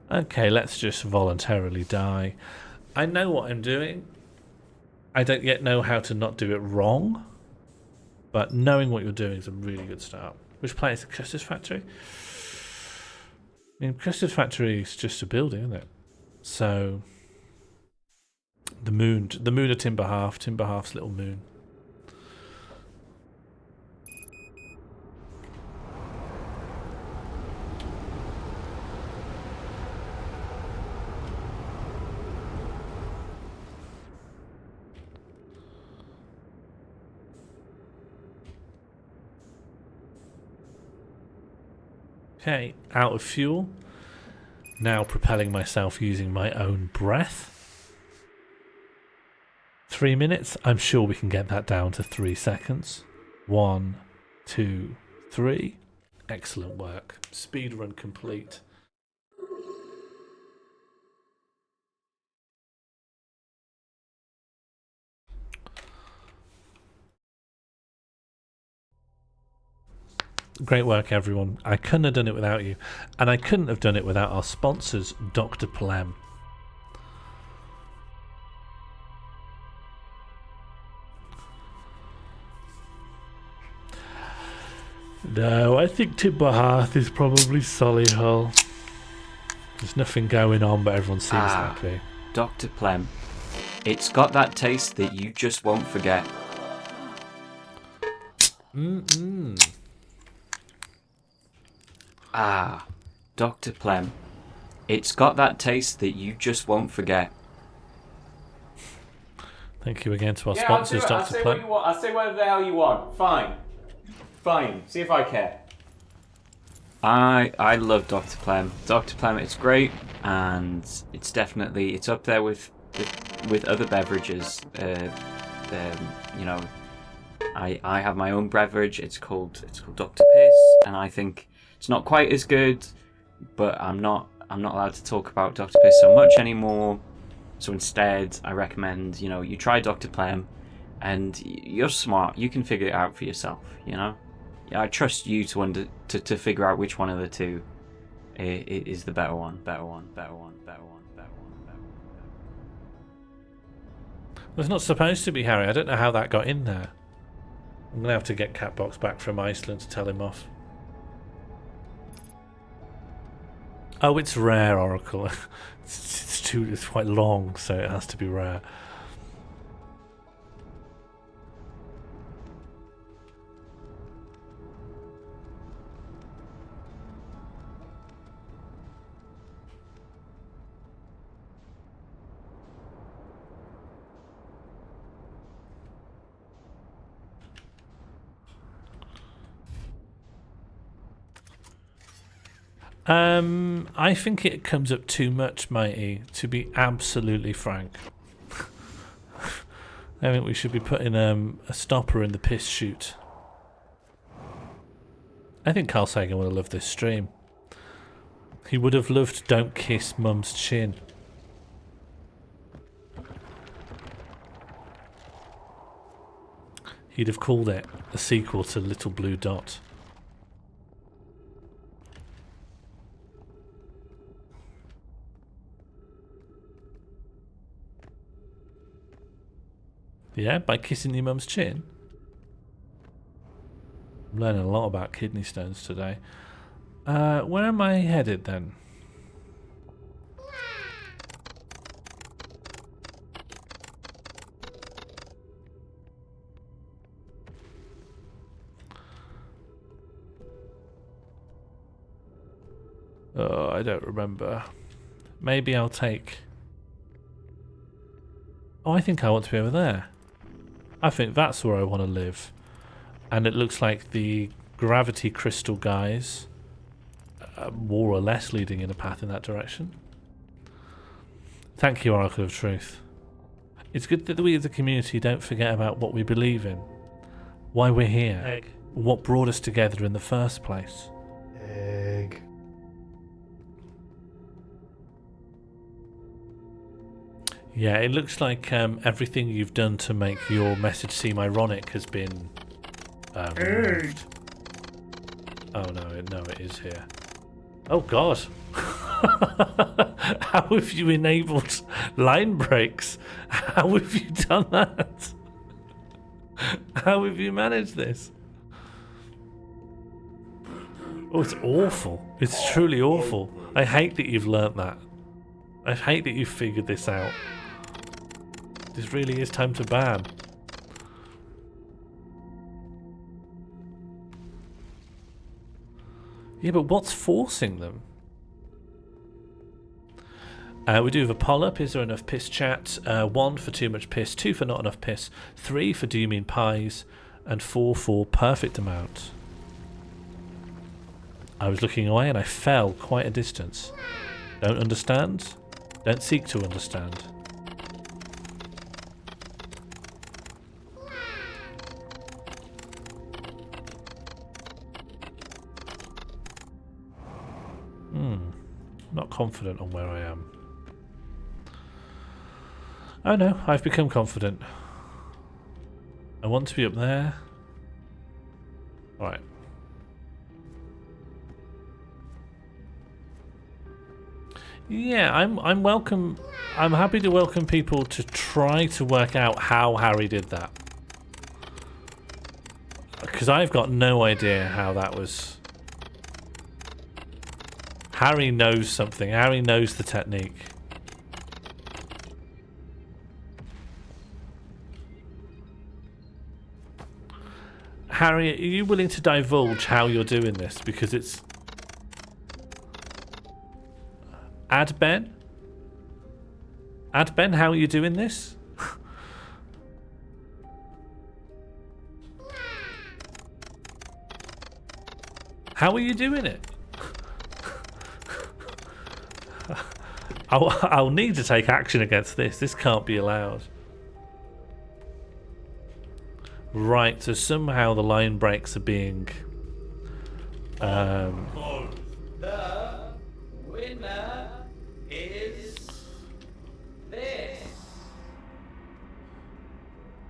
Okay, let's just voluntarily die. I know what I'm doing. I don't yet know how to not do it wrong. But knowing what you're doing is a really good start. Which planet is the Custard Factory? I mean, Custard Factory is just a building, isn't it? So... The moon of Timber Half's little moon. Okay, out of fuel. Now propelling myself using my own breath. 3 minutes. I'm sure we can get that down to 3 seconds. 1, 2, 3. Excellent work. Speedrun complete. Great work, everyone. I couldn't have done it without you. And I couldn't have done it without our sponsors, Dr. Plem. No, I think Timber Hearth is probably Solihull. There's nothing going on, but everyone seems happy. Dr. Plem. It's got that taste that you just won't forget. Dr. Plem. It's got that taste that you just won't forget. Thank you again to our sponsors, Dr. Plem. I'll say whatever the hell you want. Fine. See if I care. I love Dr. Plem. Dr. Plem, it's great, and it's definitely up there with other beverages. You know, I have my own beverage. It's called Dr. Piss, and I think it's not quite as good, but I'm not allowed to talk about Dr. Piss so much anymore. So instead, I recommend you try Dr. Plem, and you're smart. You can figure it out for yourself. I trust you to figure out which one of the two is the better one. It's not supposed to be, Harry. I don't know how that got in there. I'm going to have to get Catbox back from Iceland to tell him off. Oh, it's rare, Oracle. It's quite long, so it has to be rare. I think it comes up too much, matey, to be absolutely frank. I think we should be putting a stopper in the piss chute. I think Carl Sagan would have loved this stream. He would have loved Don't Kiss Mum's Chin. he'd have called it a sequel to Little Blue Dot. Yeah, by kissing your mum's chin. I'm learning a lot about kidney stones today. Where am I headed then? Oh, I don't remember. Maybe I'll take... Oh, I think I want to be over there. I think that's where I want to live. And it looks like the gravity crystal guys more or less leading in a path in that direction. Thank you, Oracle of Truth. It's good that we as a community don't forget about what we believe in. Why we're here. Egg. What brought us together in the first place. Egg. Yeah, it looks like everything you've done to make your message seem ironic has been removed. Oh no, it is here. Oh god. How have you enabled line breaks? How have you done that? How have you managed this? Oh, it's awful. It's truly awful. I hate that you've learnt that. I hate that you've figured this out. This really is time to ban. Yeah, but what's forcing them? We do have a poll-up. Is there enough piss chat? 1 for too much piss, 2 for not enough piss, 3 for do you mean pies, and 4 for perfect amount. I was looking away and I fell quite a distance. Don't understand? Don't seek to understand. Not confident on where I am. Oh no, I've become confident. I want to be up there. Alright. Yeah, I'm welcome. I'm happy to welcome people to try to work out how Harry did that. Because I've got no idea how that was. Harry knows something. Harry knows the technique. Harry, are you willing to divulge how you're doing this? Because it's... Adben? Adben, how are you doing this? How are you doing it? I'll need to take action against this. This can't be allowed. Right, so somehow the line breaks are being... The winner is this.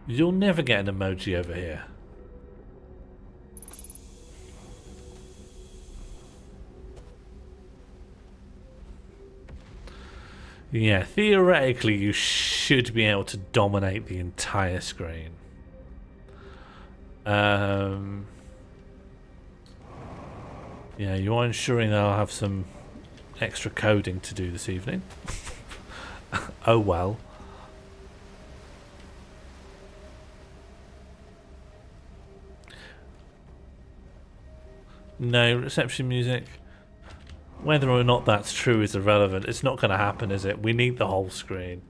You'll never get an emoji over here. Yeah, theoretically you should be able to dominate the entire screen. Yeah, you are ensuring that I'll have some extra coding to do this evening. Oh well. No reception music. Whether or not that's true is irrelevant. It's not going to happen, is it? We need the whole screen.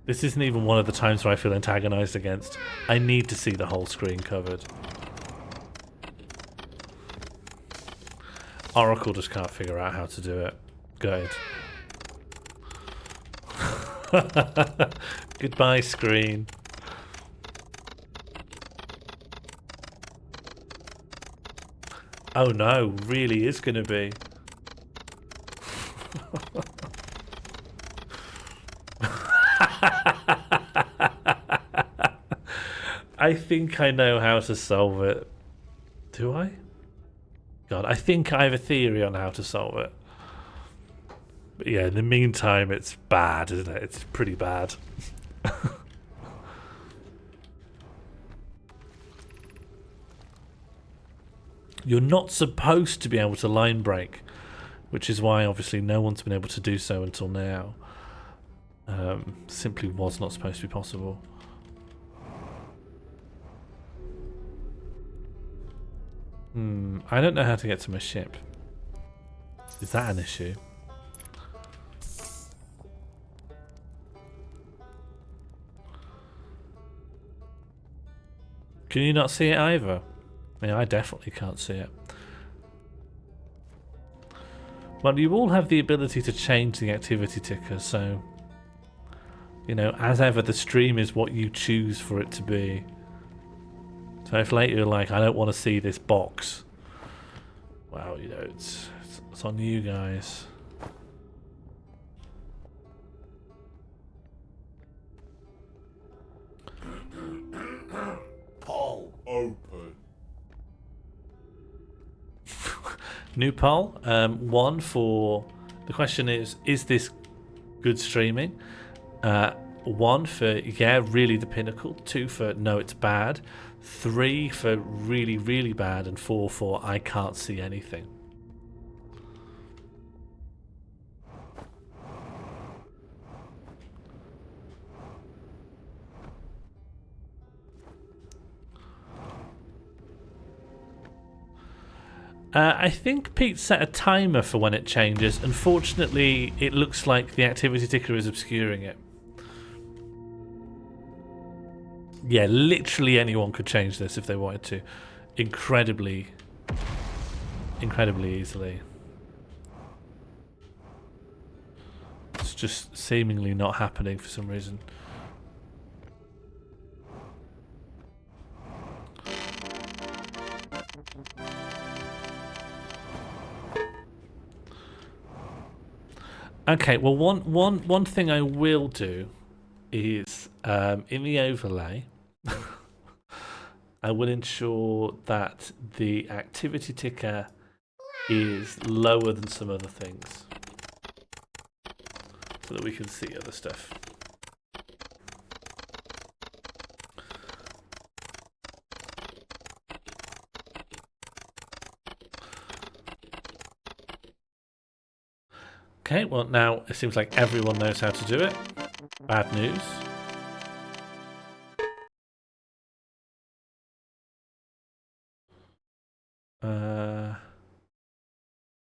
This isn't even one of the times where I feel antagonized against. I need to see the whole screen covered. Oracle just can't figure out how to do it. Good. Goodbye, screen. Oh no, really is going to be. I think I know how to solve it. Do I? God, I think I have a theory on how to solve it. But yeah, in the meantime, it's bad, isn't it? It's pretty bad. You're not supposed to be able to line break, which is why obviously no one's been able to do so until now. Simply was not supposed to be possible. I don't know how to get to my ship. Is that an issue? Can you not see it either? I mean, I definitely can't see it. Well, you all have the ability to change the activity ticker, so... You know, as ever, the stream is what you choose for it to be. So if later you're like, I don't want to see this box, well, you know, it's on you guys. Poll open. New poll. One for the question is this good streaming? One for yeah, really the pinnacle. Two for no, it's bad. Three for really, really bad, and four for I can't see anything. I think Pete set a timer for when it changes. Unfortunately, it looks like the activity ticker is obscuring it. Yeah, literally anyone could change this if they wanted to. Incredibly easily. It's just seemingly not happening for some reason. Okay, well, one thing I will do is in the overlay, I will ensure that the activity ticker is lower than some other things, so that we can see other stuff. Okay, well now it seems like everyone knows how to do it. Bad news.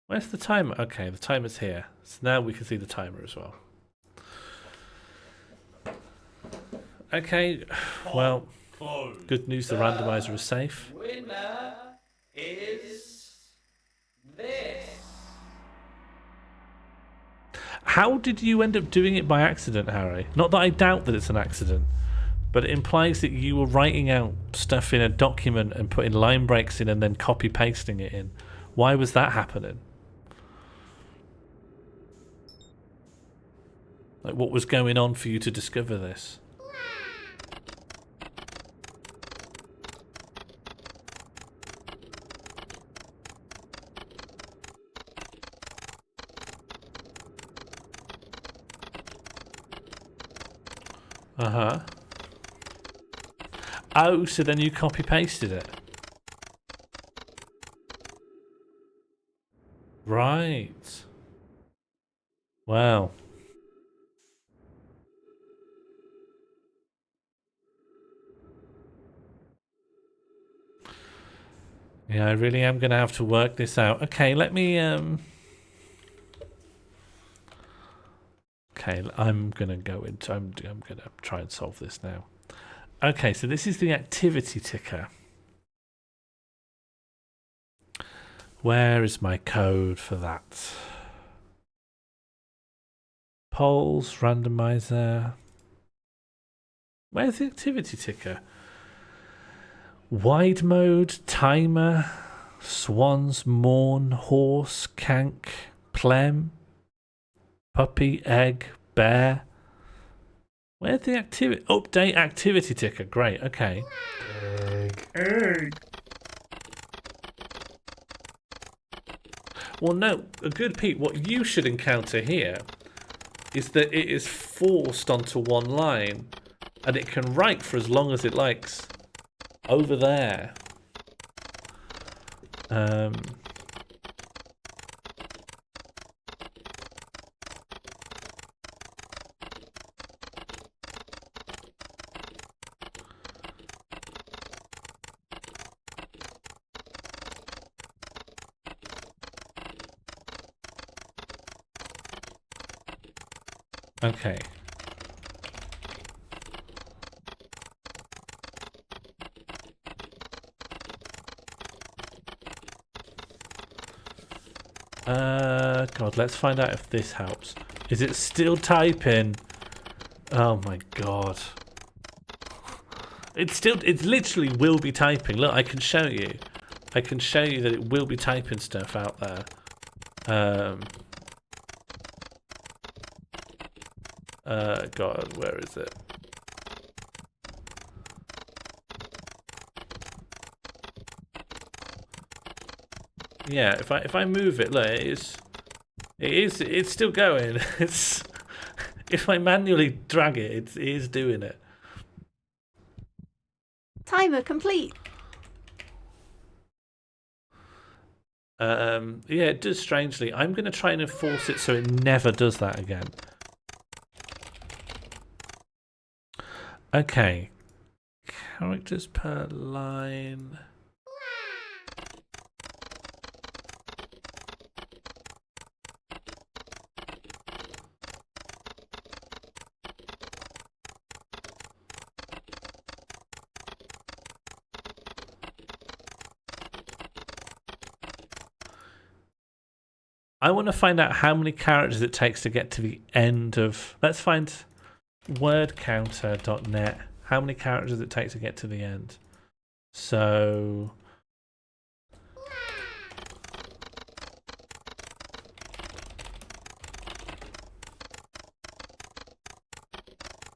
Where's the timer? Okay, the timer's here. So now we can see the timer as well. Okay, well, good news, the randomizer is safe. Winner is this. How did you end up doing it by accident, Harry? Not that I doubt that it's an accident, but it implies that you were writing out stuff in a document and putting line breaks in and then copy pasting it in. Why was that happening? Like, what was going on for you to discover this? Uh-huh. Oh, so then you copy-pasted it. Right. Wow. Yeah, I really am going to have to work this out. Okay, let me... Okay, I'm going to go into... I'm going to try and solve this now. Okay, so this is the activity ticker. Where is my code for that? Polls, randomizer. Where's the activity ticker? Wide mode, timer, swans, mourn, horse, cank, plem, puppy, egg, bear. Where's the activity? Update activity ticker. Great. Okay. Egg. Well, no. A good Pete. What you should encounter here is that it is forced onto one line, and it can write for as long as it likes. Over there. Okay. God, let's find out if this helps. Is it still typing? Oh my God. It's literally will be typing. Look, I can show you. I can show you that it will be typing stuff out there. God, where is it? Yeah, if I move it, look, it's still going. It's if I manually drag it, it is doing it. Timer complete. Yeah, it does strangely. I'm going to try and enforce it so it never does that again. Okay. Characters per line. I want to find out how many characters it takes to get to the end of... Let's find wordcounter.net. How many characters it takes to get to the end. So...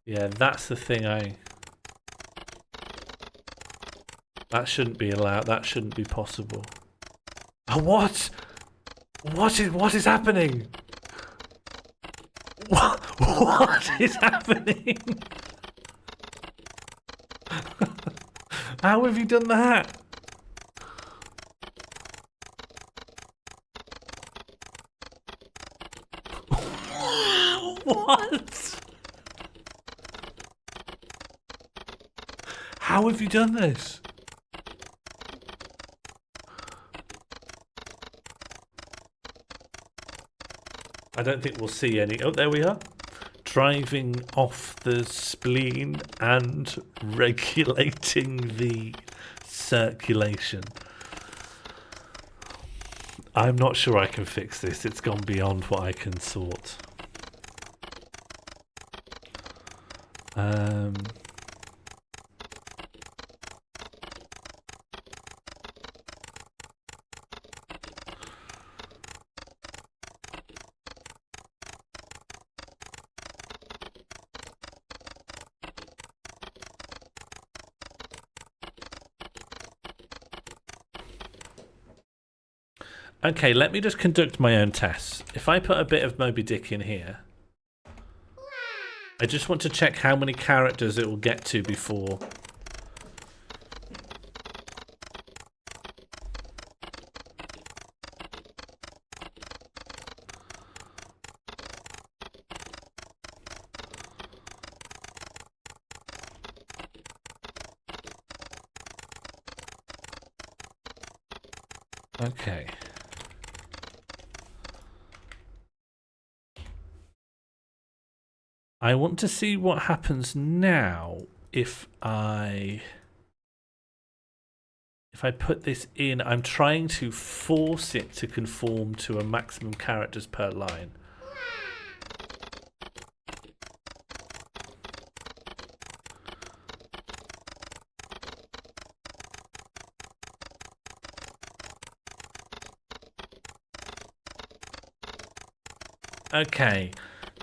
Yeah, that's the thing That shouldn't be allowed. That shouldn't be possible. Oh, what? What is happening? What is happening? How have you done that? What? How have you done this? I don't think we'll see any. Oh, there we are. Driving off the spleen and regulating the circulation. I'm not sure I can fix this. It's gone beyond what I can sort. Okay, let me just conduct my own tests. If I put a bit of Moby Dick in here, I just want to check how many characters it will get to before. Okay. I want to see what happens now if I put this in. I'm trying to force it to conform to a maximum characters per line. Okay.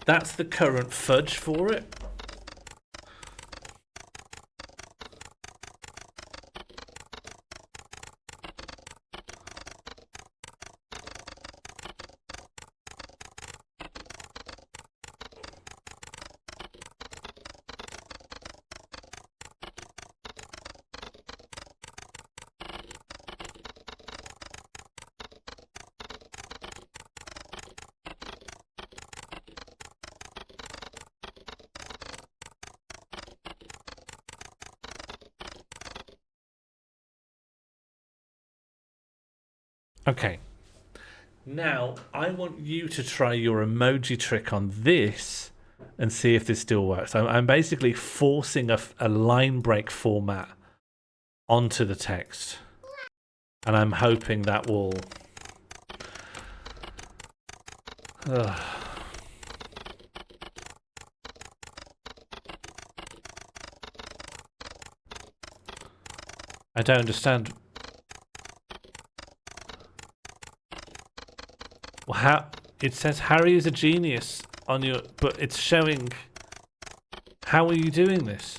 That's the current fudge for it. Okay. Now, I want you to try your emoji trick on this and see if this still works. I'm basically forcing a line break format onto the text. And I'm hoping that will... I don't understand. Well, how it says Harry is a genius on your, but it's showing. How are you doing this?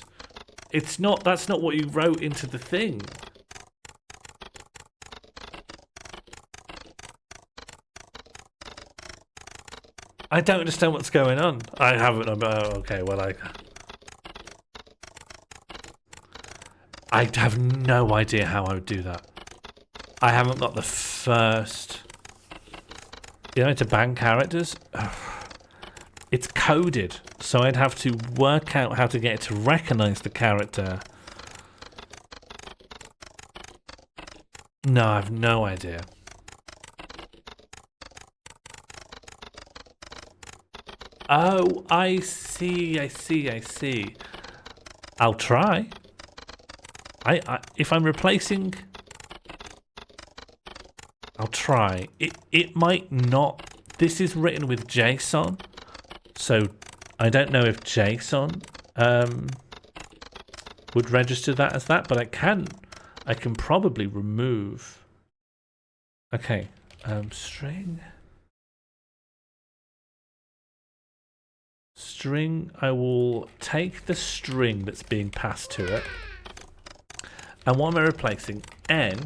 It's not. That's not what you wrote into the thing. I don't understand what's going on. I haven't. Okay, well, I have no idea how I would do that. I haven't got the first... You know, to ban characters? It's coded, so I'd have to work out how to get it to recognize the character. No, I have no idea. Oh, I see. I'll try. If I'm replacing, I'll try. It might not. This is written with JSON, so I don't know if JSON would register that as that, but I can probably remove. Okay, string. I will take the string that's being passed to it. And what am I replacing? N.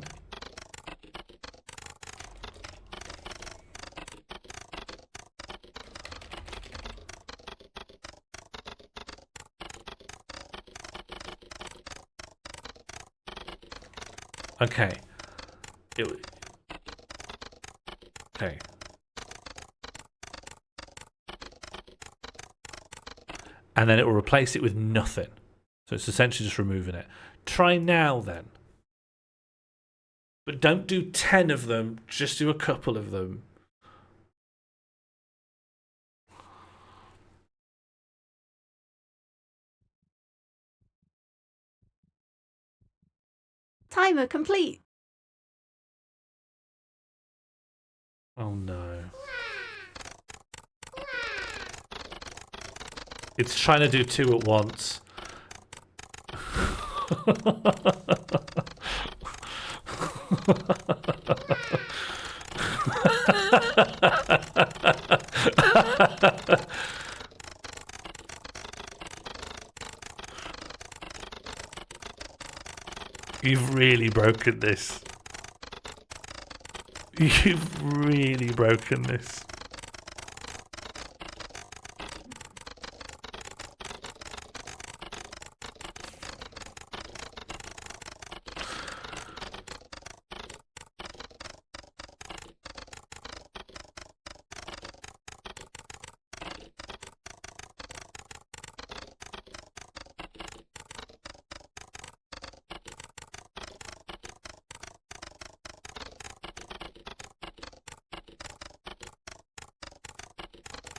Okay. Okay. And then it will replace it with nothing. So it's essentially just removing it. Try now then. But don't do 10 of them, just do a couple of them. Timer complete. Oh no. It's trying to do 2 at once. You've really broken this. You've really broken this.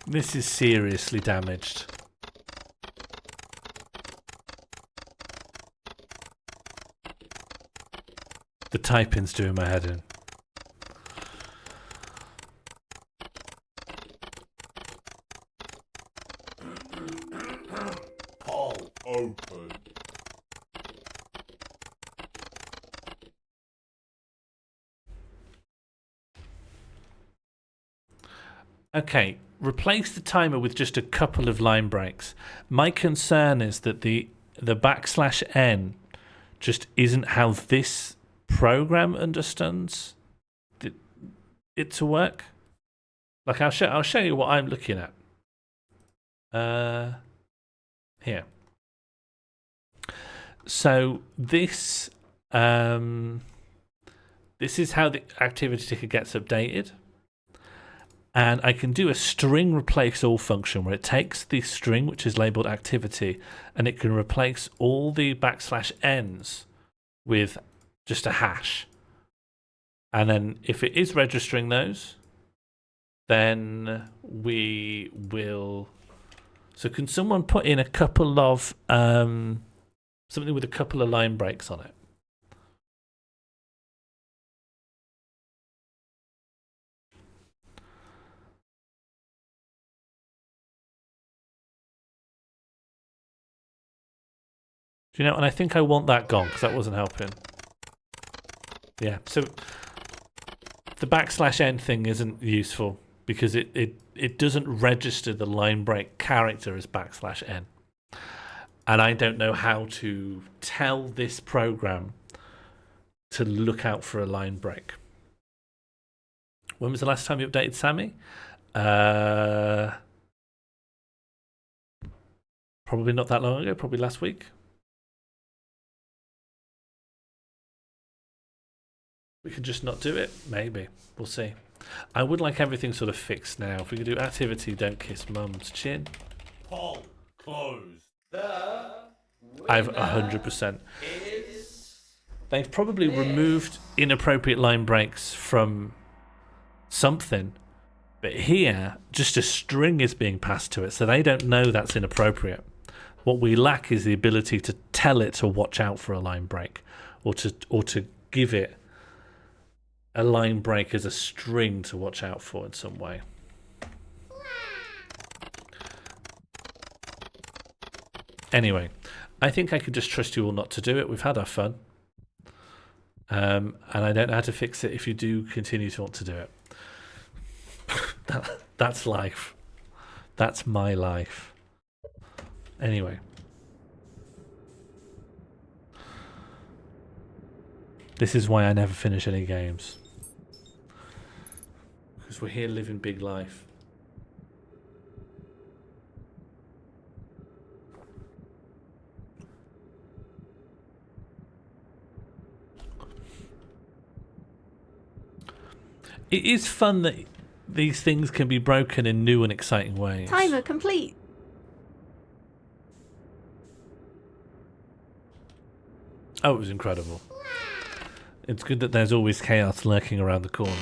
This is seriously damaged. The typing's doing my head in. Poll open. Okay, replace the timer with just a couple of line breaks. My concern is that the \n just isn't how this program understands it to work. Like I'll show you what I'm looking at. Here. So this this is how the activity ticker gets updated. And I can do a string replace all function where it takes the string which is labeled activity and it can replace all the \n's with just a hash. And then if it is registering those, then we will... So can someone put in a couple of... something with a couple of line breaks on it? Do you know, and I think I want that gone because that wasn't helping. Yeah, so the /n thing isn't useful because it doesn't register the line break character as /n. And I don't know how to tell this program to look out for a line break. When was the last time you updated Sammy? Probably not that long ago, probably last week. We could just not do it, maybe. We'll see. I would like everything sort of fixed now. If we could do activity, don't kiss mum's chin. Poll closed. I've 100%. They've probably removed inappropriate line breaks from something, but here just a string is being passed to it, so they don't know that's inappropriate. What we lack is the ability to tell it to watch out for a line break, or to give it a line break as a string to watch out for in some way. Anyway, I think I could just trust you all not to do it. We've had our fun. And I don't know how to fix it if you do continue to want to do it. That's life. That's my life. Anyway. This is why I never finish any games. Because we're here living big life. It is fun that these things can be broken in new and exciting ways. Timer complete. Oh, it was incredible. It's good that there's always chaos lurking around the corner.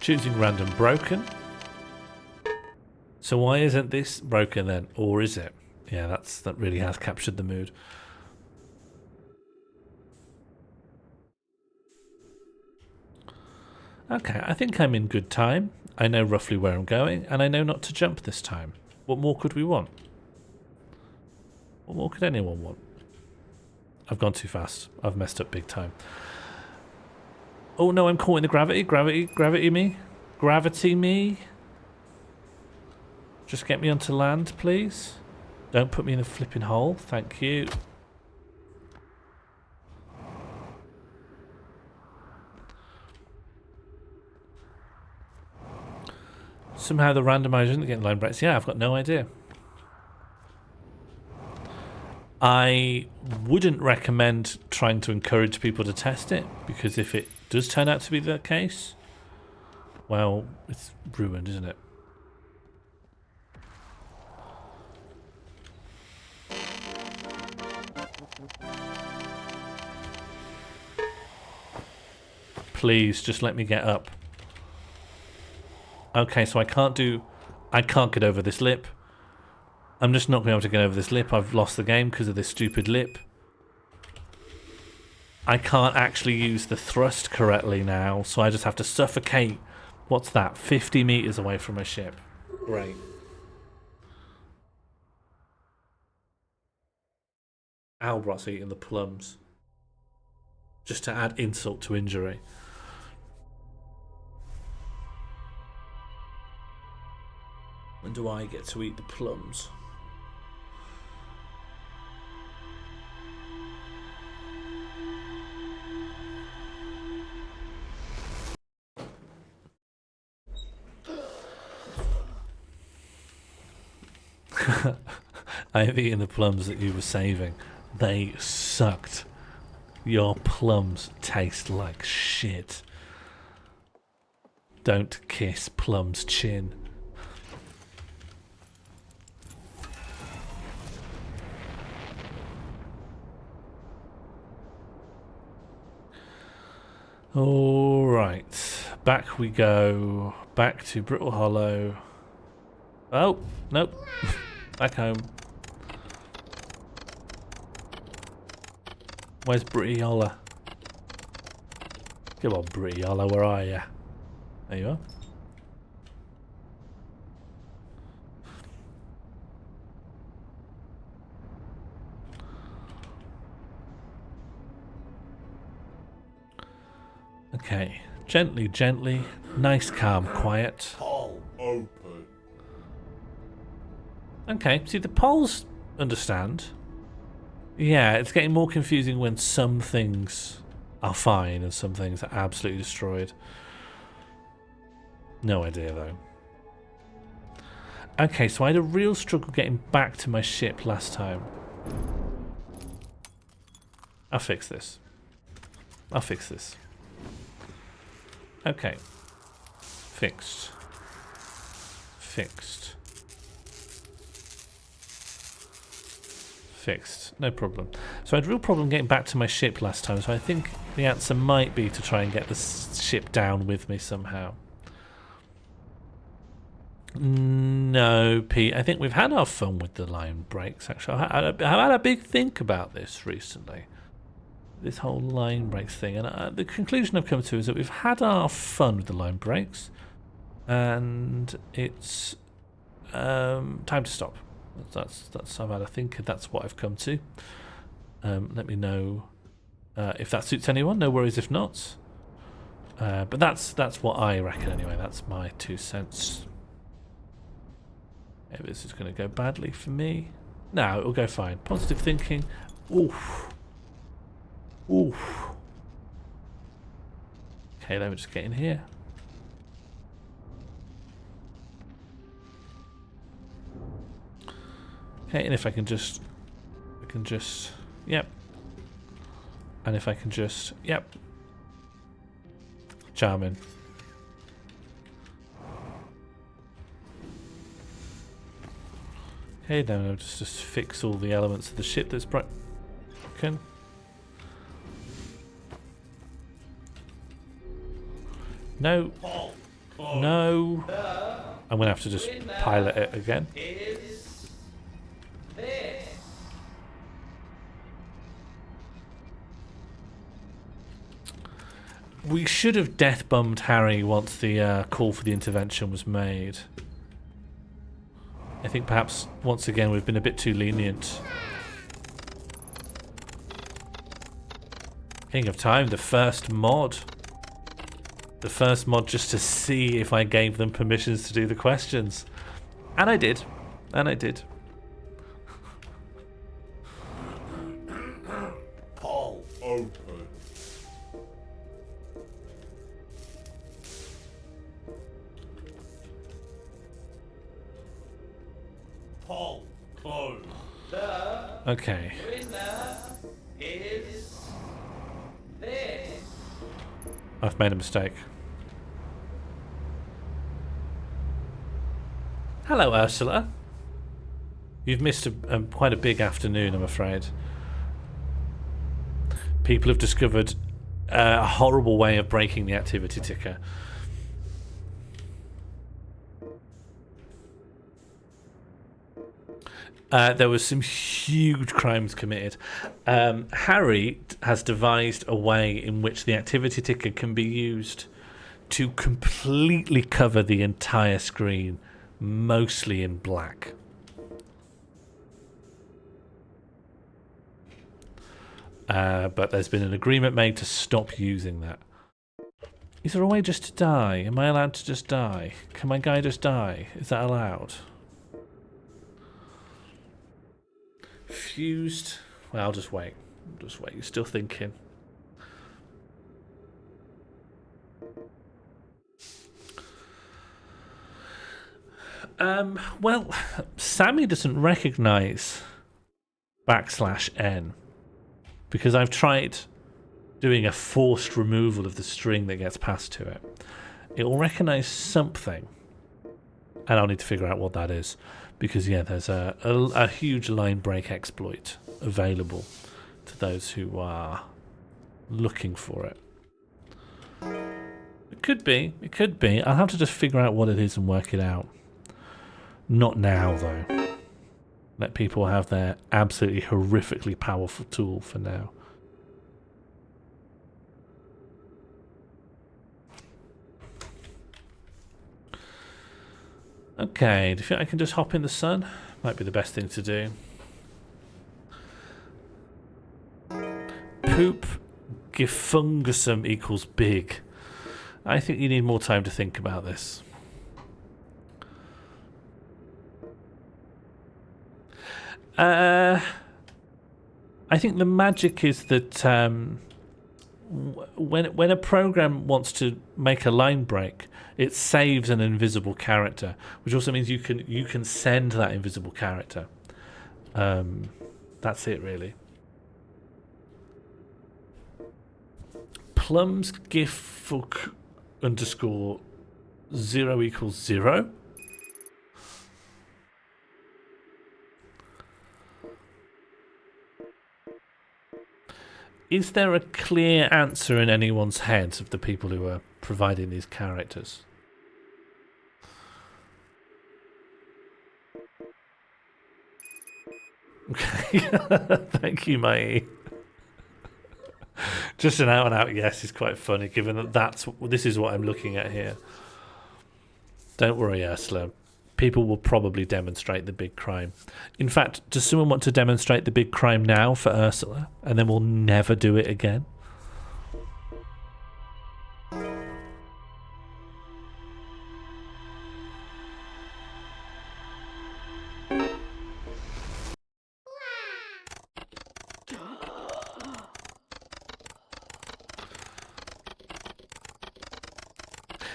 Choosing random broken. So why isn't this broken then? Or is it? Yeah, that really has captured the mood. Okay, I think I'm in good time. I know roughly where I'm going, and I know not to jump this time. What more could we want? What more could anyone want? I've gone too fast. I've messed up big time. Oh no, I'm caught in the gravity. Gravity me. Gravity me. Just get me onto land, please. Don't put me in a flipping hole. Thank you. Somehow the randomizer isn't getting line breaks. Yeah, I've got no idea. I wouldn't recommend trying to encourage people to test it, because if it does turn out to be the case, well, it's ruined, isn't it? Please, just let me get up. Okay, so I can't get over this lip. I'm just not going to be able to get over this lip. I've lost the game because of this stupid lip. I can't actually use the thrust correctly now, so I just have to suffocate. What's that? 50 meters away from my ship. Great. Albrot's eating the plums. Just to add insult to injury. When do I get to eat the plums? I have eaten the plums that you were saving. They sucked. Your plums taste like shit. Don't kiss Plum's chin. Alright. Back we go. Back to Brittle Hollow. Oh, nope. Back home. Where's Britty-Olla? Come on, Britty-Olla, where are you? There you are. Okay, gently, gently. Nice, calm, quiet. Poll open. Okay, see, the polls understand. Yeah, it's getting more confusing when some things are fine and some things are absolutely destroyed. No idea, though. Okay, so I had a real struggle getting back to my ship last time. I'll fix this. I'll fix this. Okay. Fixed. Fixed. Fixed. No problem. So I had a real problem getting back to my ship last time, so I think the answer might be to try and get the ship down with me somehow. No, Pete. I think we've had our fun with the line breaks, actually. I've had a big think about this recently. This whole line breaks thing. And the conclusion I've come to is that we've had our fun with the line breaks. And it's time to stop. That's I've had a think. That's what I've come to. Let me know if that suits anyone. No worries if not. But that's what I reckon anyway. That's my 2 cents. Maybe this is going to go badly for me. No, it'll go fine. Positive thinking. Oof. Oof. Okay, let me just get in here. Okay, and if I can just, yep. And if I can just, yep. Charming. Okay, now I'll just fix all the elements of the ship that's broken. No. No. I'm going to have to just pilot it again. We should have death-bombed Harry once the call for the intervention was made. I think perhaps, once again, we've been a bit too lenient. King of Time, the first mod. The first mod just to see if I gave them permissions to do the questions. And I did. And I did. Poll open. Poll closed. Okay. I've made a mistake. Hello, Ursula. You've missed quite a big afternoon, I'm afraid. People have discovered a horrible way of breaking the activity ticker. There was some huge crimes committed. Harry has devised a way in which the activity ticker can be used to completely cover the entire screen, mostly in black. But there's been an agreement made to stop using that. Is there a way just to die? Am I allowed to just die? Can my guy just die? Is that allowed? Fused. Well, I'll just wait. Just wait. You're still thinking. Well, Sammy doesn't recognize \n because I've tried doing a forced removal of the string that gets passed to it. It will recognize something, and I'll need to figure out what that is. Because, yeah, there's a huge line break exploit available to those who are looking for it. It could be. It could be. I'll have to just figure out what it is and work it out. Not now, though. Let people have their absolutely horrifically powerful tool for now. Okay, do you think I can just hop in the sun? Might be the best thing to do. Poop gifungusum equals big. I think you need more time to think about this. I think the magic is that when a program wants to make a line break, it saves an invisible character, which also means you can send that invisible character. That's it, really. Plum's gif underscore 0 equals 0. Is there a clear answer in anyone's heads of the people who are providing these characters? Okay, thank you, Mai. Just an out-and-out yes is quite funny, given that this is what I'm looking at here. Don't worry, Ursula. People will probably demonstrate the big crime. In fact, does someone want to demonstrate the big crime now for Ursula, and then we'll never do it again?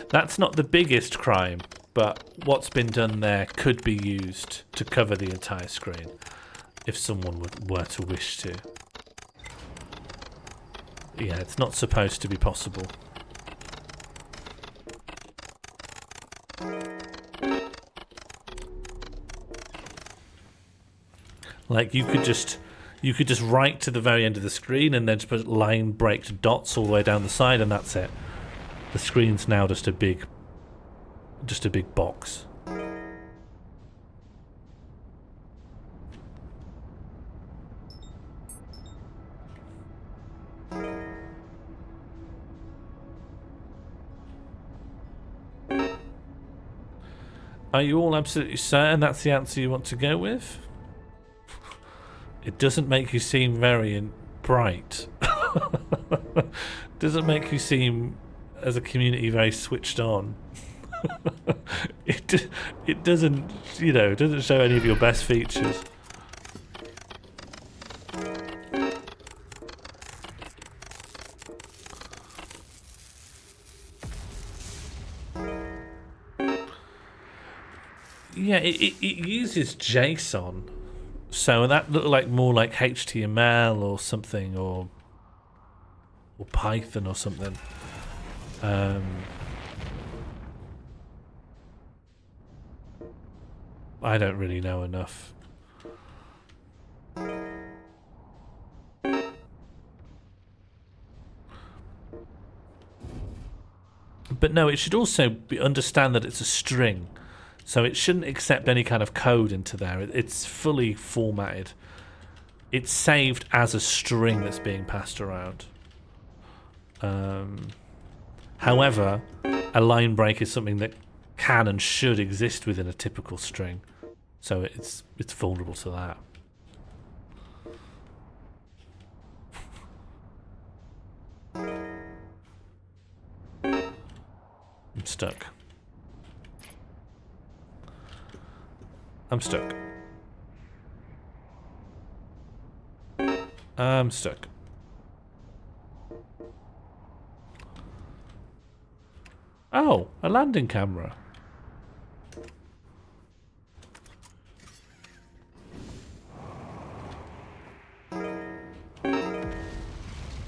That's not the biggest crime, but what's been done there could be used to cover the entire screen if someone were to wish to. Yeah, it's not supposed to be possible. Like you could just write to the very end of the screen and then just put line break dots all the way down the side, and that's it. The screen's now just a big box. Are you all absolutely certain that's the answer you want to go with? It doesn't make you seem very bright. Doesn't make you seem, as a community, very switched on. It doesn't, it doesn't show any of your best features. Yeah, it uses JSON, so that looked like more like HTML or something, or Python or something. I don't really know enough. But no, it should also understand that it's a string. So it shouldn't accept any kind of code into there. It's fully formatted. It's saved as a string that's being passed around. However, a line break is something that can and should exist within a typical string. So it's vulnerable to that. I'm stuck. I'm stuck. I'm stuck. Oh, a landing camera.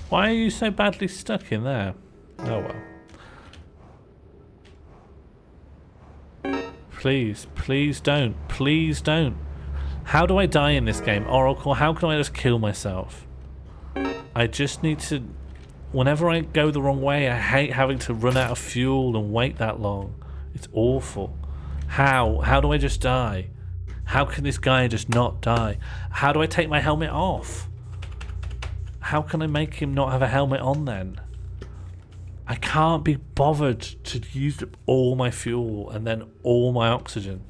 Why are you so badly stuck in there? Oh well. Please, please don't. Please don't. How do I die in this game? Oracle, how can I just kill myself? I just need to... Whenever I go the wrong way, I hate having to run out of fuel and wait that long. It's awful. How? How do I just die? How can this guy just not die? How do I take my helmet off? How can I make him not have a helmet on then? I can't be bothered to use up all my fuel and then all my oxygen.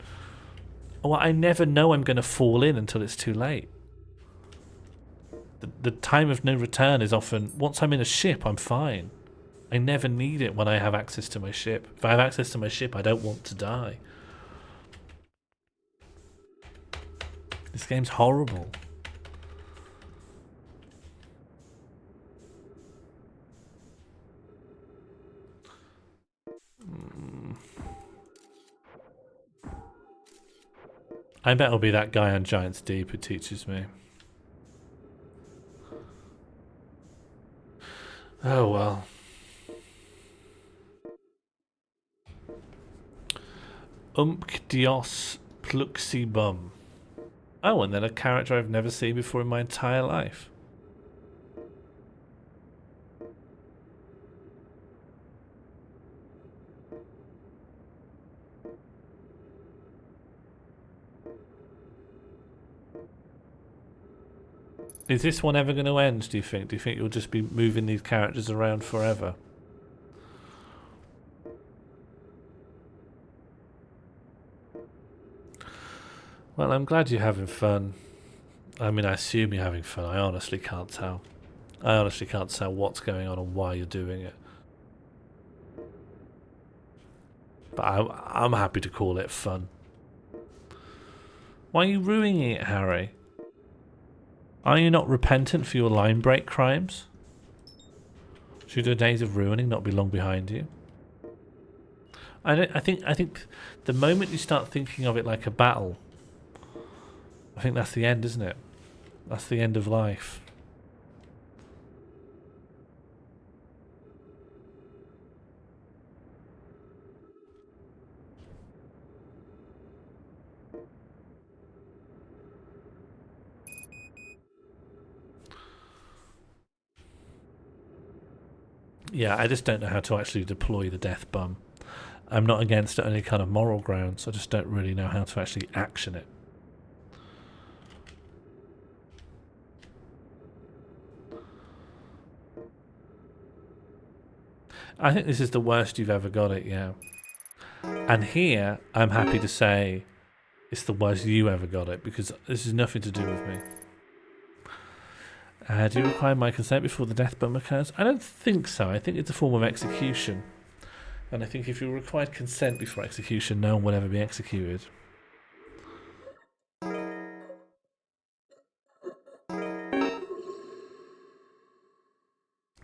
Well, I never know I'm going to fall in until it's too late. The time of no return is often, once I'm in a ship, I'm fine. I never need it when I have access to my ship. If I have access to my ship, I don't want to die. This game's horrible. I bet it'll be that guy on Giant's Deep who teaches me. Oh well. Dios Pluxibum. Oh, and then a character I've never seen before in my entire life. Is this one ever going to end, do you think? Do you think you'll just be moving these characters around forever? Well, I'm glad you're having fun. I mean, I assume you're having fun. I honestly can't tell. I honestly can't tell what's going on and why you're doing it. But I'm happy to call it fun. Why are you ruining it, Harry? Are you not repentant for your line break crimes? Should your days of ruining not be long behind you? I think the moment you start thinking of it like a battle, I think that's the end, isn't it? That's the end of life. Yeah, I just don't know how to actually deploy the death bum. I'm not against it on any kind of moral grounds. I just don't really know how to actually action it. I think this is the worst you've ever got it, yeah. And here, I'm happy to say it's the worst you ever got it, because this has nothing to do with me. Do you require my consent before the death bum occurs? I don't think so. I think it's a form of execution. And I think if you required consent before execution, no one would ever be executed.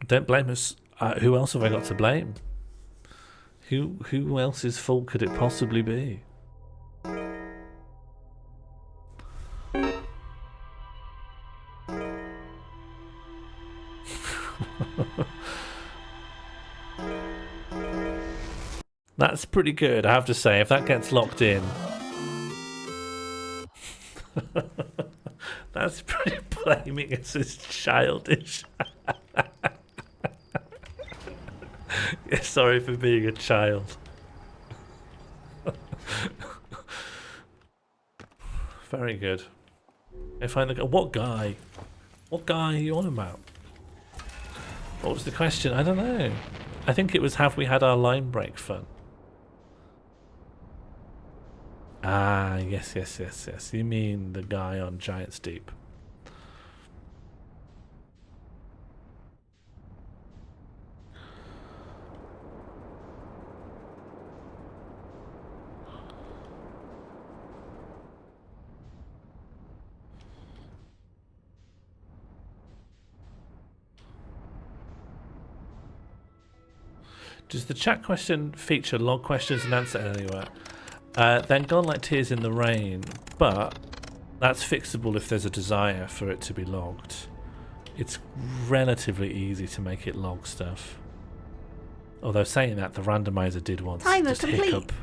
Don't blame us. Who else have I got to blame? Who else's fault could it possibly be? That's pretty good, I have to say. If that gets locked in, that's pretty blaming us as childish. Yeah, sorry for being a child. Very good. If I look at what guy are you on about? What was the question? I don't know. I think it was, have we had our line break fun? Ah, yes. You mean the guy on Giant's Deep. Does the chat question feature log questions and answer anywhere? Then gone like tears in the rain, but that's fixable if there's a desire for it to be logged. It's relatively easy to make it log stuff. Although saying that, the randomizer did once just hiccup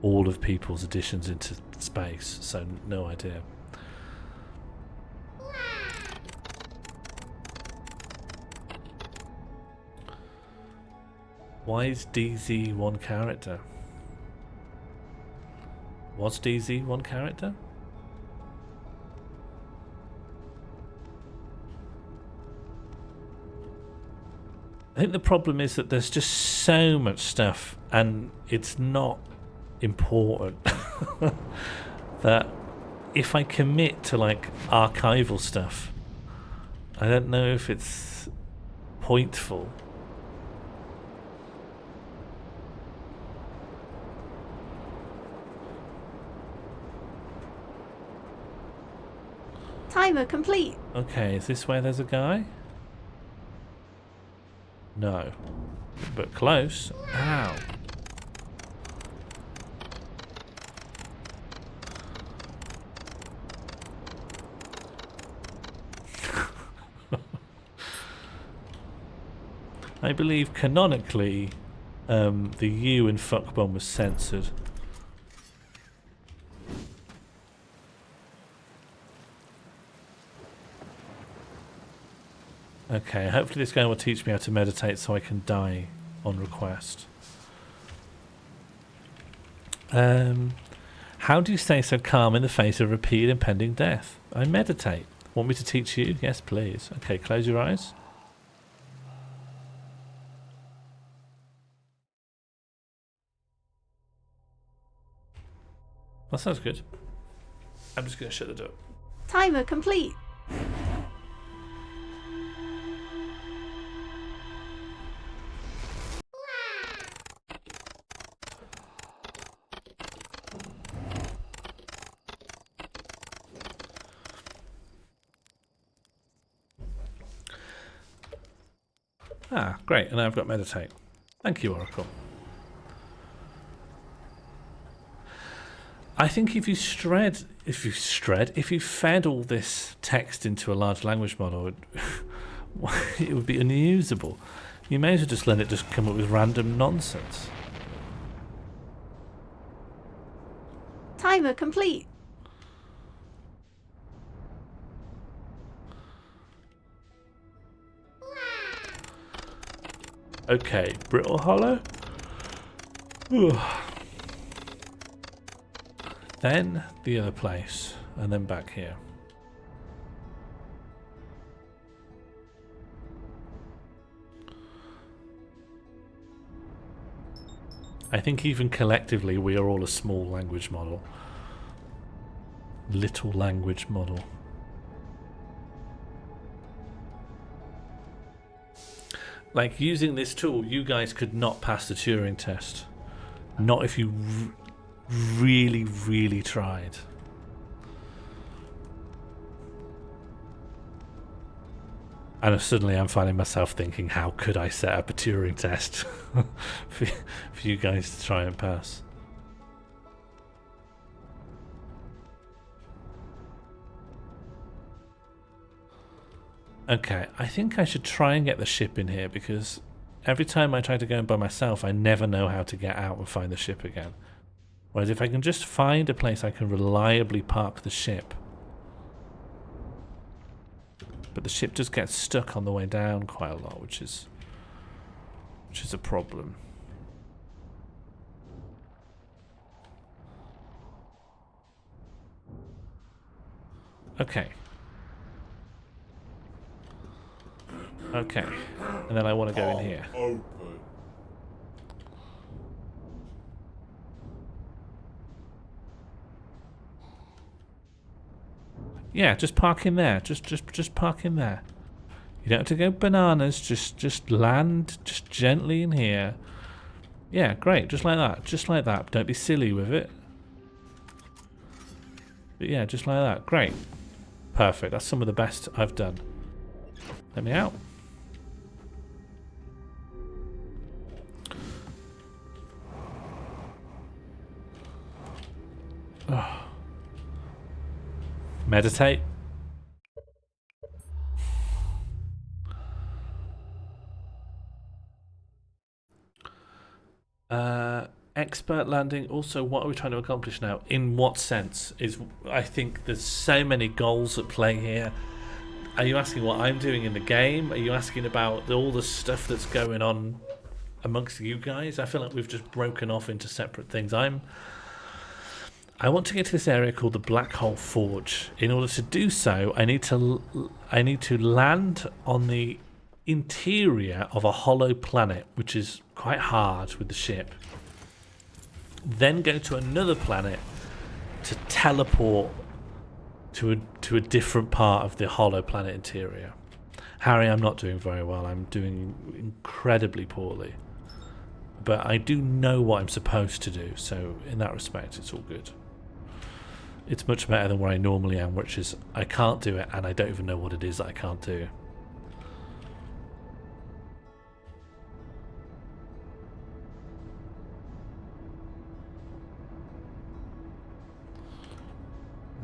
all of people's additions into space, so no idea. Why is DZ one character? Was DZ one character? I think the problem is that there's just so much stuff and it's not important that if I commit to like archival stuff, I don't know if it's pointful. Timer complete. Okay, is this where there's a guy? No. But close. Ow. I believe canonically the U in fuckbomb was censored. Okay, hopefully this guy will teach me how to meditate so I can die on request. How do you stay so calm in the face of repeated impending death? I meditate. Want me to teach you? Yes, please. Okay, close your eyes. That sounds good. I'm just going to shut the door. Timer complete. Ah, great. And now I've got meditate. Thank you, Oracle. I think if you fed all this text into a large language model, it would be unusable. You may as well just let it just come up with random nonsense. Timer complete. Okay, brittle hollow. Then the other place, and then back here. I think even collectively we are all a small language model. Little language model. Like, using this tool, you guys could not pass the Turing test. Not if you really, really tried. And suddenly I'm finding myself thinking, how could I set up a Turing test for you guys to try and pass? Okay, I think I should try and get the ship in here, because every time I try to go in by myself, I never know how to get out and find the ship again. Whereas if I can just find a place I can reliably park the ship. But the ship just gets stuck on the way down quite a lot, which is a problem. Okay. Okay. And then I want to go in here. Open. Yeah, just park in there. Just park in there. You don't have to go bananas. Just land just gently in here. Yeah, great. Just like that. Just like that. Don't be silly with it. But yeah, just like that. Great. Perfect. That's some of the best I've done. Let me out. Oh. Meditate. Expert landing. Also, what are we trying to accomplish now? In what sense? I think there's so many goals at play here. Are you asking what I'm doing in the game? Are you asking about all the stuff that's going on amongst you guys. I feel like we've just broken off into separate things. I want to get to this area called the Black Hole Forge. In order to do so, I need to land on the interior of a hollow planet, which is quite hard with the ship. Then go to another planet to teleport to a different part of the hollow planet interior. Harry, I'm not doing very well. I'm doing incredibly poorly. But I do know what I'm supposed to do, so in that respect, it's all good. It's much better than where I normally am, which is I can't do it, and I don't even know what it is that I can't do.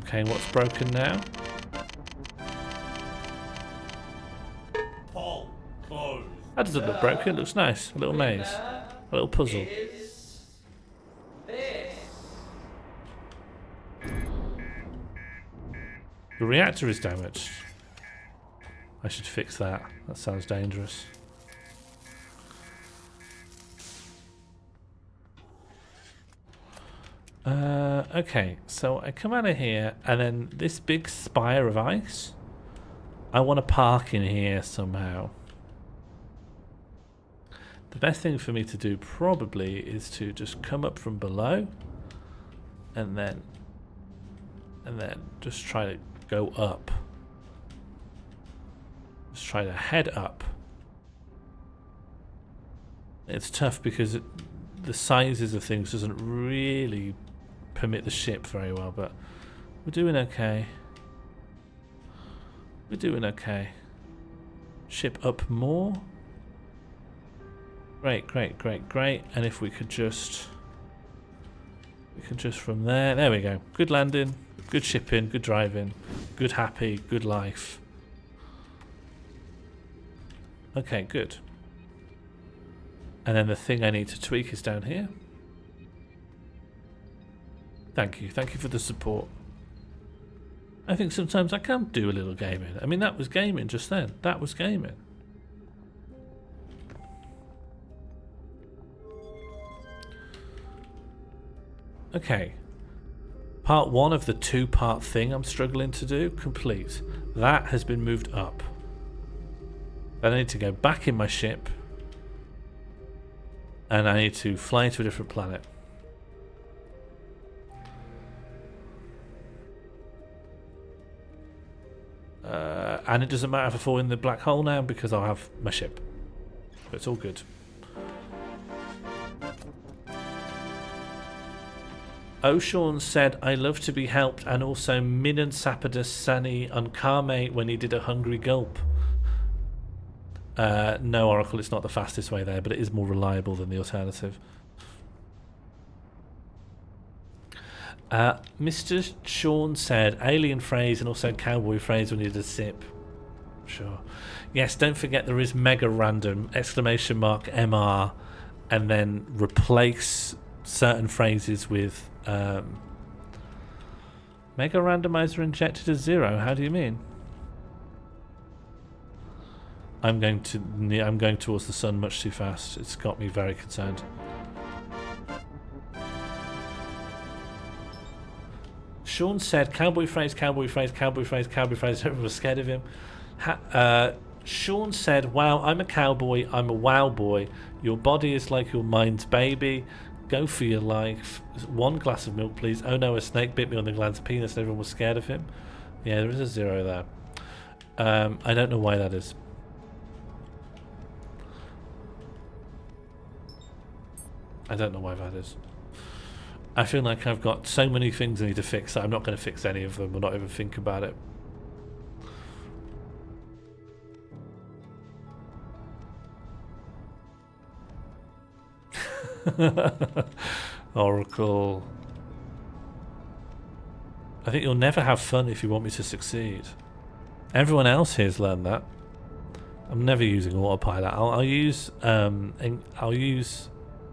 Okay, what's broken now? Paul, close. That doesn't look broken, it looks nice. A little maze. A little puzzle. The reactor is damaged. I should fix that. That sounds dangerous. Okay, so I come out of here, and then this big spire of ice, I want to park in here somehow. The best thing for me to do probably is to just come up from below, and then just try to go up. Just try to head up. It's tough because the sizes of things doesn't really permit the ship very well, but we're doing okay. We're doing okay. Ship up more. Great, great, great, great. And if we could just from there we go. Good landing, good shipping, good driving, good happy, good life. Okay, good. And then the thing I need to tweak is down here. Thank you for the support. I think sometimes I can do a little gaming. I mean, that was gaming just then. That was gaming. Okay. Part 1 of the 2-part thing I'm struggling to do, complete. That has been moved up. Then I need to go back in my ship. And I need to fly to a different planet. And it doesn't matter if I fall in the black hole now because I'll have my ship. So it's all good. O'Shawn said, I love to be helped, and also Minan Sapadus Sani on Karmate when he did a hungry gulp. No, Oracle, it's not the fastest way there, but it is more reliable than the alternative. Mr. Sean said, alien phrase and also cowboy phrase when he did a sip. Sure. Yes, don't forget there is mega random, ! MR, and then replace certain phrases with mega randomizer injected as 0. How do you mean? I'm going towards the sun much too fast. It's got me very concerned. Sean said, cowboy phrase, cowboy phrase, cowboy phrase, cowboy phrase. Everyone was scared of him. Sean said, wow, I'm a cowboy. I'm a wow boy. Your body is like your mind's baby. Go for your life. 1 glass of milk, please. Oh no, a snake bit me on the gland's penis and everyone was scared of him. Yeah, there is a 0 there. I don't know why that is. I don't know why that is. I feel like I've got so many things I need to fix that I'm not going to fix any of them or not even think about it. Oracle. I think you'll never have fun if you want me to succeed. Everyone else here's learned that. I'm never using autopilot. I'll use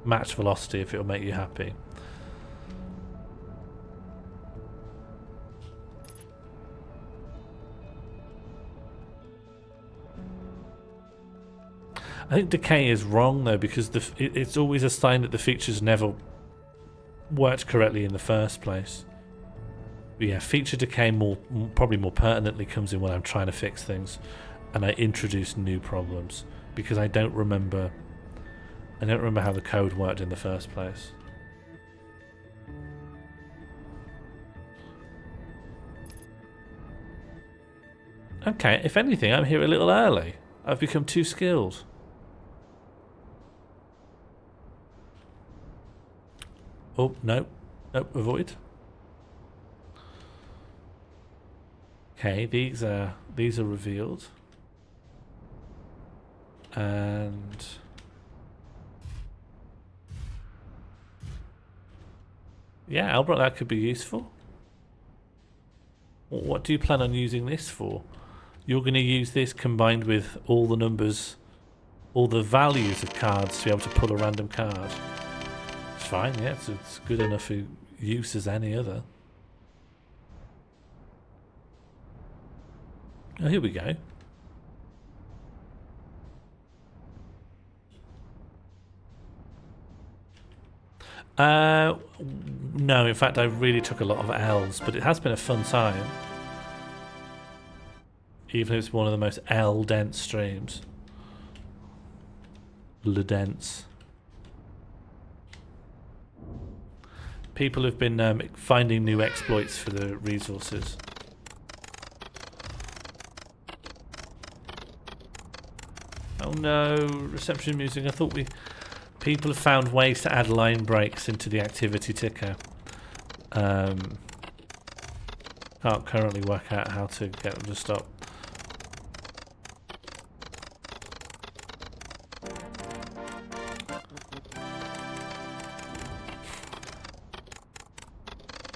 match velocity if it'll make you happy. I think decay is wrong though, because it's always a sign that the features never worked correctly in the first place. But yeah, feature decay probably more pertinently comes in when I'm trying to fix things, and I introduce new problems because I don't remember how the code worked in the first place. Okay, if anything, I'm here a little early. I've become too skilled. Oh, no. Nope, avoid. Okay, these are revealed. And yeah, Albert, that could be useful. What do you plan on using this for? You're going to use this combined with all the numbers, all the values of cards to be able to pull a random card. It's fine, yeah, it's good enough for use as any other. Oh, here we go. No, in fact I really took a lot of L's, but it has been a fun time. Even if it's one of the most L-dense streams. L-dense. People have been finding new exploits for the resources. Oh no, reception music. I thought people have found ways to add line breaks into the activity ticker. Can't currently work out how to get them to stop.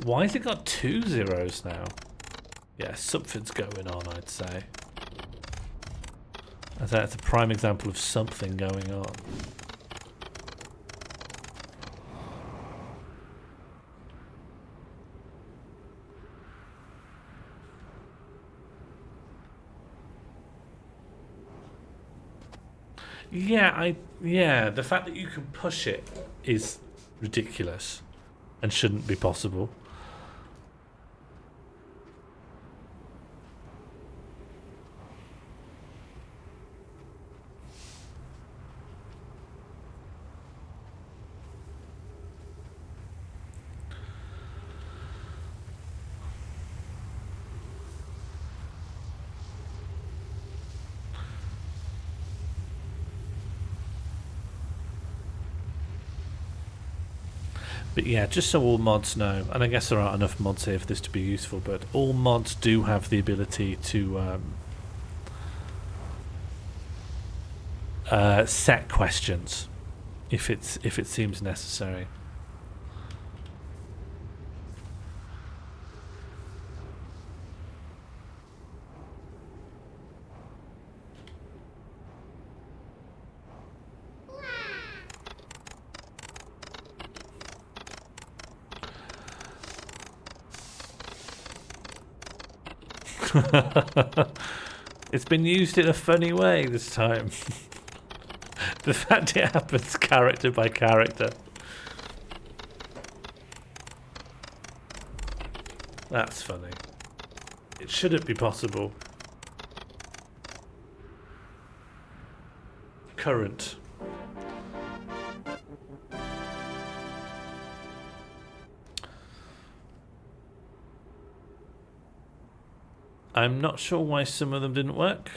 Why has it got 2 zeros now? Yeah, something's going on, I'd say. That's a prime example of something going on. Yeah, the fact that you can push it is ridiculous and shouldn't be possible. But yeah, just so all mods know, and I guess there aren't enough mods here for this to be useful, but all mods do have the ability to set questions if it seems necessary. It's been used in a funny way this time. The fact it happens character by character. That's funny. It shouldn't be possible. Current. I'm not sure why some of them didn't work.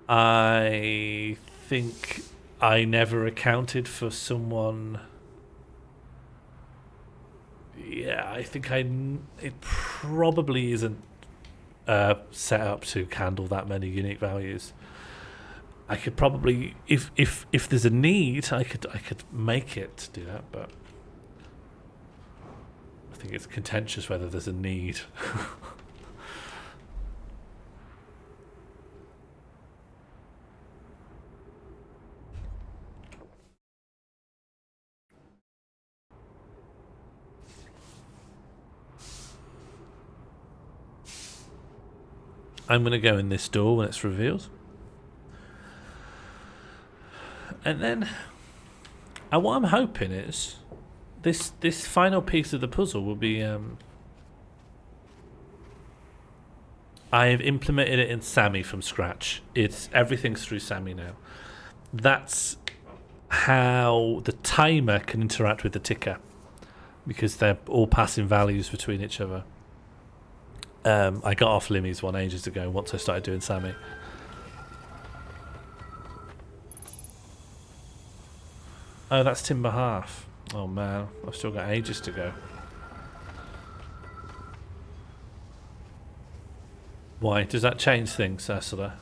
I think I never accounted for someone. Yeah, I think it probably isn't set up to handle that many unique values. I could probably, if there's a need, I could make it to do that, but I think it's contentious whether there's a need. I'm going to go in this door when it's revealed. And then, and what I'm hoping is, this final piece of the puzzle will be. I have implemented it in Sammy from scratch. Everything's through Sammy now. That's how the timer can interact with the ticker, because they're all passing values between each other. I got off Limmy's one ages ago once I started doing Sammy. Oh, that's Timber Half. Oh man, I've still got ages to go. Why? Does that change things, Ursula?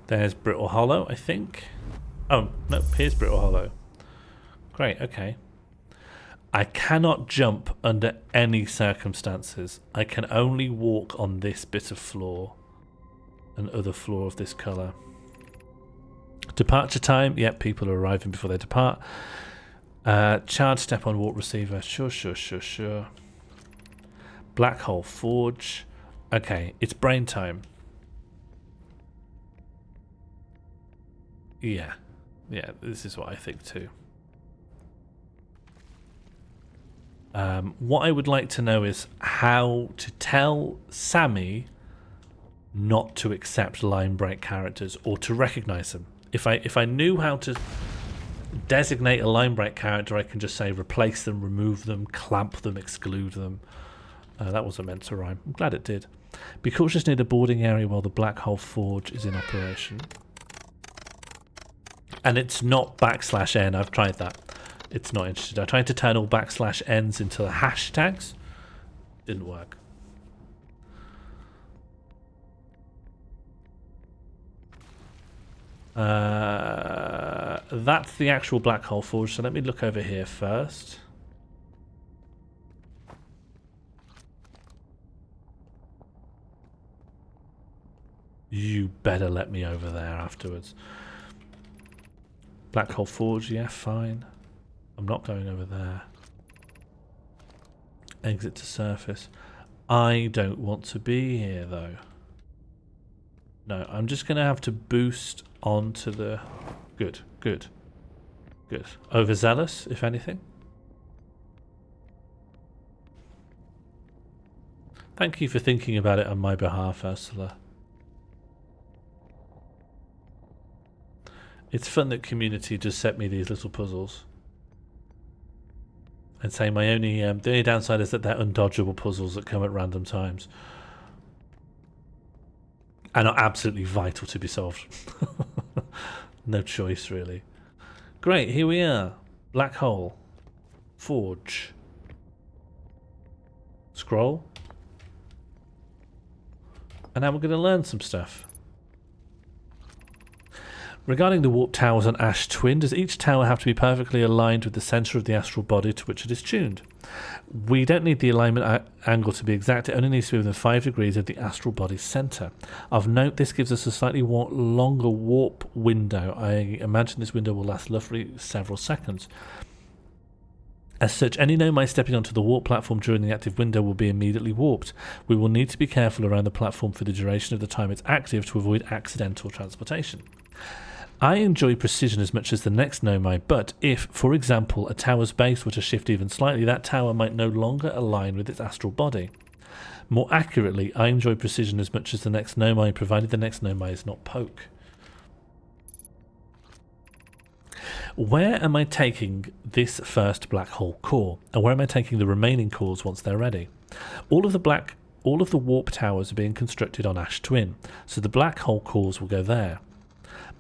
There's Brittle Hollow, I think. Oh, no, here's Brittle Hollow. Great, okay. I cannot jump under any circumstances. I can only walk on this bit of floor and other floor of this colour. Departure time. Yep, people are arriving before they depart. Charge step on warp receiver. Sure. Black hole forge. Okay, it's brain time. Yeah, this is what I think too. What I would like to know is how to tell Sammy not to accept line break characters or to recognize them. If I knew how to designate a line break character, I can just say replace them, remove them, clamp them, exclude them. That wasn't meant to rhyme. I'm glad it did. Be cautious near the boarding area while the black hole forge is in operation. And it's not /n. I've tried that. It's not interested. I tried to turn all /n's into hashtags. Didn't work. That's the actual black hole forge. So let me look over here first. You better let me over there afterwards. Black hole forge, yeah, fine. I'm not going over there. Exit to surface. I don't want to be here though. No, I'm just going to have to boost onto the... Good. Overzealous, if anything. Thank you for thinking about it on my behalf, Ursula. It's fun that community just set me these little puzzles. I'd say my only the only downside is that they're undodgeable puzzles that come at random times. And are absolutely vital to be solved. No choice, really. Great, here we are. Black hole. Forge. Scroll. And now we're going to learn some stuff. Regarding the warp towers on Ash Twin, does each tower have to be perfectly aligned with the centre of the astral body to which it is tuned? We don't need the alignment angle to be exact, it only needs to be within 5 degrees of the astral body's centre. Of note, this gives us a slightly longer warp window. I imagine this window will last roughly several seconds. As such, any nomai stepping onto the warp platform during the active window will be immediately warped. We will need to be careful around the platform for the duration of the time it's active to avoid accidental transportation. I enjoy precision as much as the next nomai, but if, for example, a tower's base were to shift even slightly, that tower might no longer align with its astral body. More accurately, I enjoy precision as much as the next nomai, provided the next nomai is not poke. Where am I taking this first black hole core, and where am I taking the remaining cores once they're ready? All of the warp towers are being constructed on Ash Twin, so the black hole cores will go there.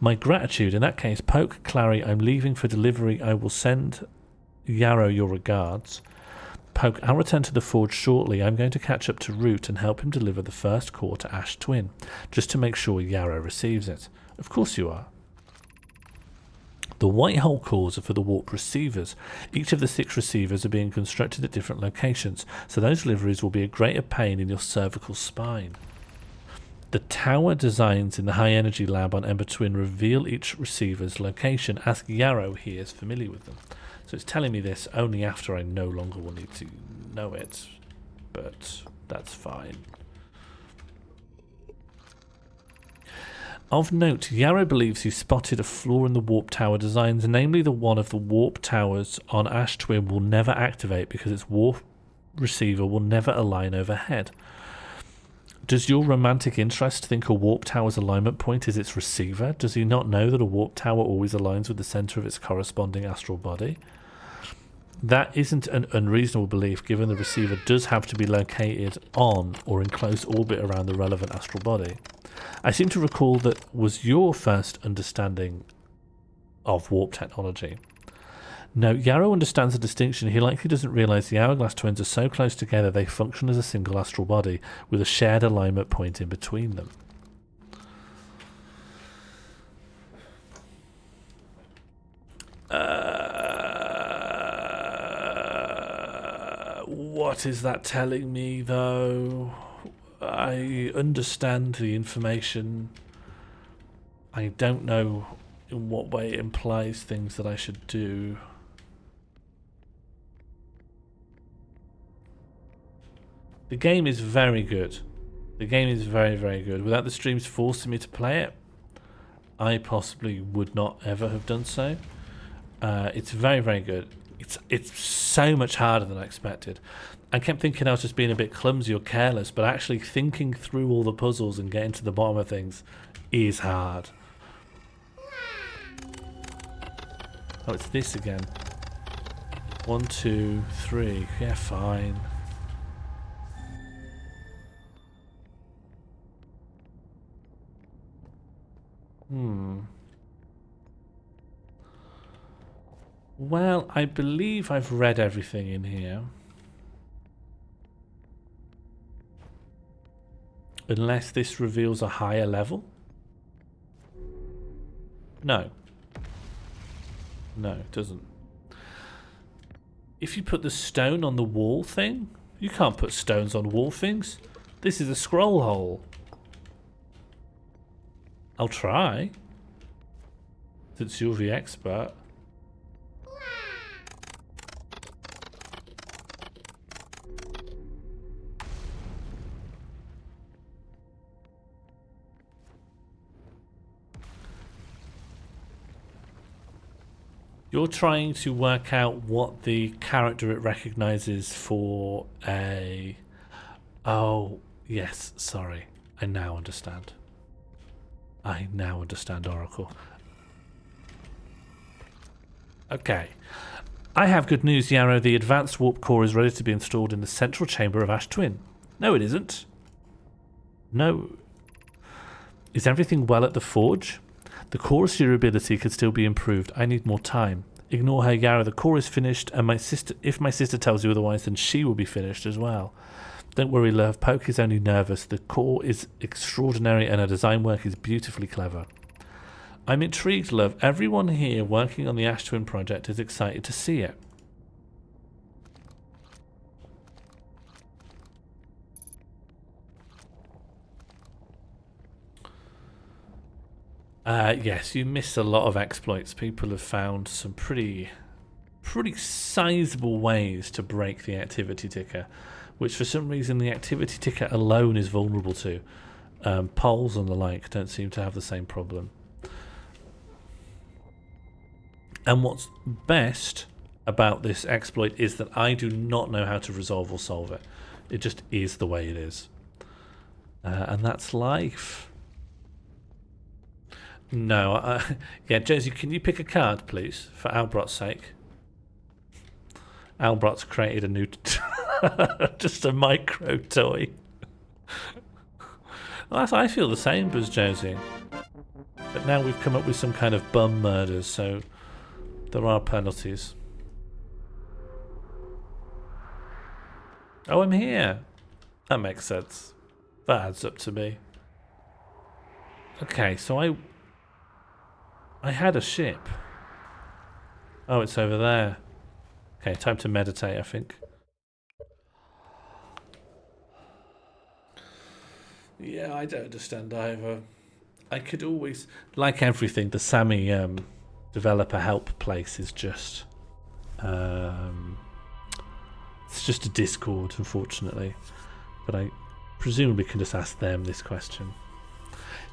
My gratitude, in that case, Poke, Clary, I'm leaving for delivery. I will send Yarrow your regards. Poke, I'll return to the forge shortly. I'm going to catch up to Root and help him deliver the first core to Ash Twin, just to make sure Yarrow receives it. Of course you are. The white hole cores are for the warp receivers. Each of the 6 receivers are being constructed at different locations, so those deliveries will be a greater pain in your cervical spine. The tower designs in the high energy lab on Ember Twin reveal each receiver's location. Ask Yarrow, he is familiar with them. So it's telling me this only after I no longer will need to know it, but that's fine. Of note, Yarrow believes he spotted a flaw in the warp tower designs, namely the one of the warp towers on Ash Twin will never activate because its warp receiver will never align overhead. Does your romantic interest think a warp tower's alignment point is its receiver? Does he not know that a warp tower always aligns with the centre of its corresponding astral body? That isn't an unreasonable belief, given the receiver does have to be located on or in close orbit around the relevant astral body. I seem to recall that was your first understanding of warp technology. No, Yarrow understands the distinction. He likely doesn't realise the Hourglass twins are so close together they function as a single astral body, with a shared alignment point in between them. What is that telling me, though? I understand the information. I don't know in what way it implies things that I should do. The game is very good. The game is very, very good. Without the streams forcing me to play it, I possibly would not ever have done so. It's very, very good. It's so much harder than I expected. I kept thinking I was just being a bit clumsy or careless, but actually thinking through all the puzzles and getting to the bottom of things is hard. Oh, it's this again. 1, 2, 3. Yeah, fine. Well, I believe I've read everything in here. Unless this reveals a higher level? No. No, it doesn't. If you put the stone on the wall thing, you can't put stones on wall things. This is a scroll hole. I'll try. Since you're the expert. You're trying to work out what the character it recognizes for a... Oh, yes, sorry. I now understand. I now understand, Oracle. Okay. I have good news, Yarrow. The advanced warp core is ready to be installed in the central chamber of Ash Twin. No, it isn't. No. Is everything well at the forge? The core's durability could still be improved. I need more time. Ignore her, Yarrow. The core is finished, and if my sister tells you otherwise, then she will be finished as well. Don't worry, love. Poke is only nervous. The core is extraordinary, and her design work is beautifully clever. I'm intrigued, love. Everyone here working on the Ash Twin project is excited to see it. Yes, you miss a lot of exploits. People have found some pretty sizable ways to break the activity ticker, which for some reason the activity ticker alone is vulnerable to. Polls and the like don't seem to have the same problem. And what's best about this exploit is that I do not know how to resolve or solve it. It just is the way it is. And that's life. No, yeah, Josie, can you pick a card, please, for Albrot's sake? Albrot's created a new... just a micro toy. Well, I feel the same as Josie. But now we've come up with some kind of bum murders, so there are penalties. Oh, I'm here. That makes sense. That adds up to me. Okay, so I had a ship. Oh, it's over there. Okay, time to meditate, I think. Yeah, I don't understand either. I could always... Like everything, the Sammy developer help place is just It's just a Discord, unfortunately. But I presumably can just ask them this question.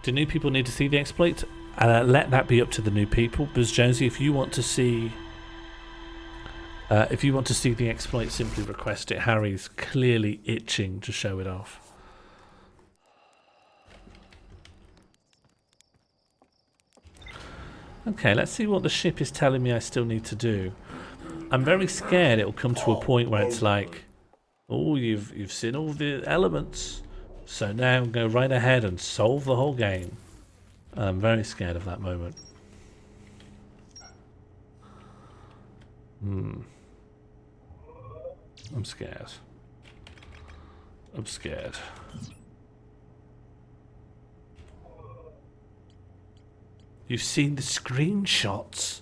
Do new people need to see the exploit? Let that be up to the new people. Buzz Jonesy, if you want to see the exploit, simply request it. Harry's clearly itching to show it off. Okay, let's see what the ship is telling me I still need to do. I'm very scared it'll come to a point where it's like, oh, you've seen all the elements, so now go right ahead and solve the whole game. I'm very scared of that moment. I'm scared. I'm scared. You've seen the screenshots?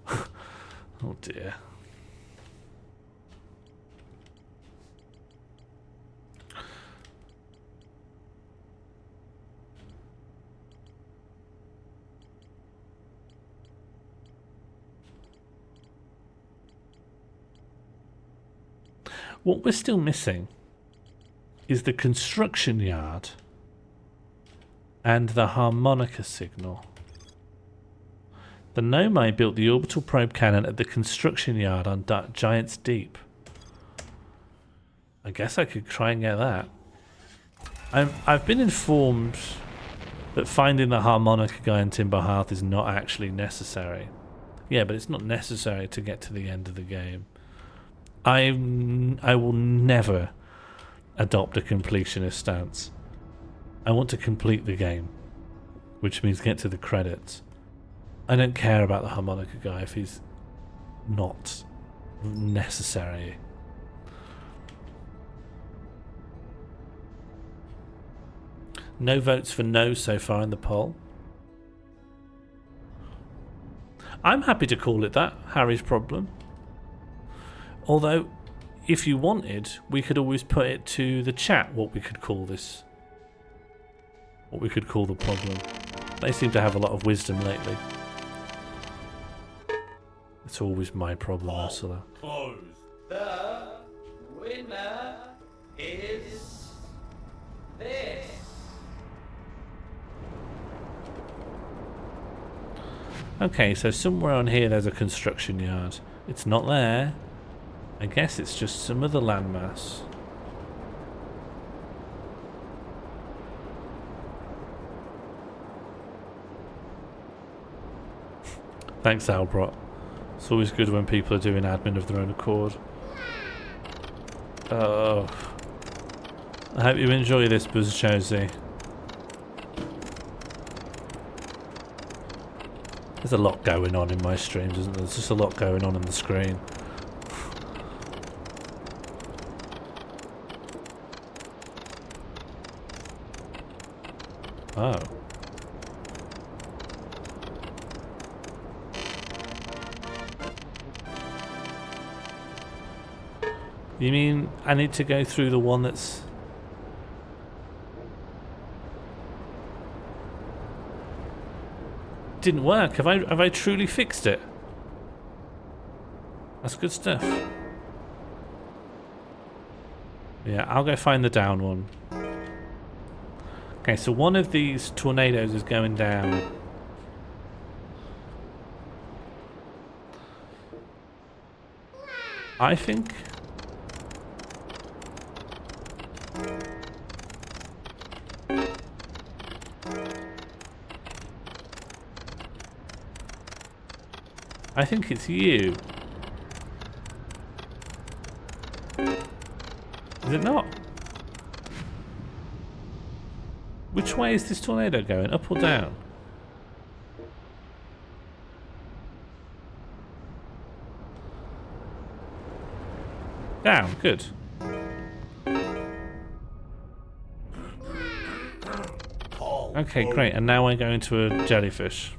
Oh dear. What we're still missing is the construction yard and the harmonica signal. The Nomai built the orbital probe cannon at the construction yard on Giant's Deep. I guess I could try and get that. I've been informed that finding the harmonica guy in Timber Hearth is not actually necessary. Yeah, but it's not necessary to get to the end of the game. I will never adopt a completionist stance. I want to complete the game, which means get to the credits. I don't care about the harmonica guy if he's not necessary. No votes for no so far in the poll. I'm happy to call it that, Harry's problem. Although, if you wanted, we could always put it to the chat what we could call this. What we could call the problem. They seem to have a lot of wisdom lately. It's always my problem, Ursula. Close. The winner is this. Okay, so somewhere on here there's a construction yard. It's not there. I guess it's just some other landmass. Thanks, Albrot. It's always good when people are doing admin of their own accord. Oh. I hope you enjoy this, Buzz Josie. There's a lot going on in my streams, isn't there? There's just a lot going on the screen. Oh. You mean I need to go through the one that's... Didn't work. Have I truly fixed it? That's good stuff. Yeah, I'll go find the down one. Okay, so one of these tornadoes is going down. I think... I think it's you. Is it not? Which way is this tornado going? Up or down? Down, good. Okay, great. And now I go into a jellyfish.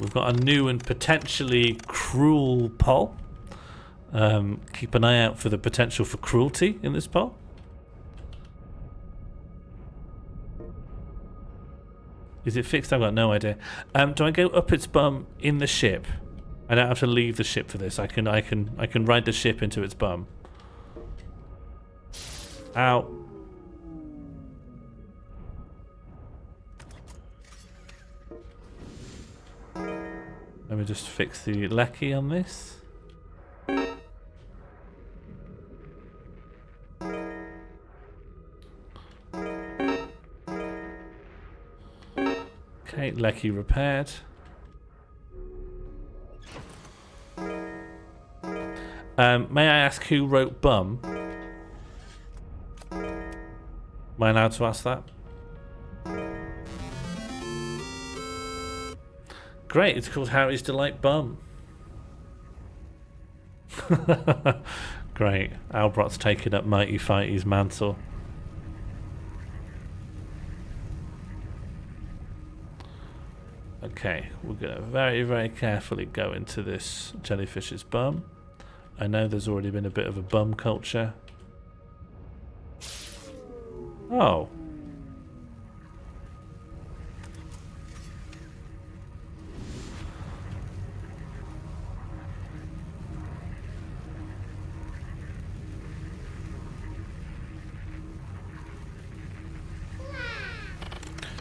We've got a new and potentially cruel poll. Keep an eye out for the potential for cruelty in this poll. Is it fixed? I've got no idea. Do I go up its bum in the ship? I don't have to leave the ship for this. I can ride the ship into its bum. Ow. Let me just fix the lecky on this. Okay, lecky repaired. May I ask who wrote bum? Am I allowed to ask that? Great, it's called Harry's Delight Bum. Great, Albrot's taken up Mighty Fighty's mantle. Okay, we're going to very, very carefully go into this jellyfish's bum. I know there's already been a bit of a bum culture. Oh.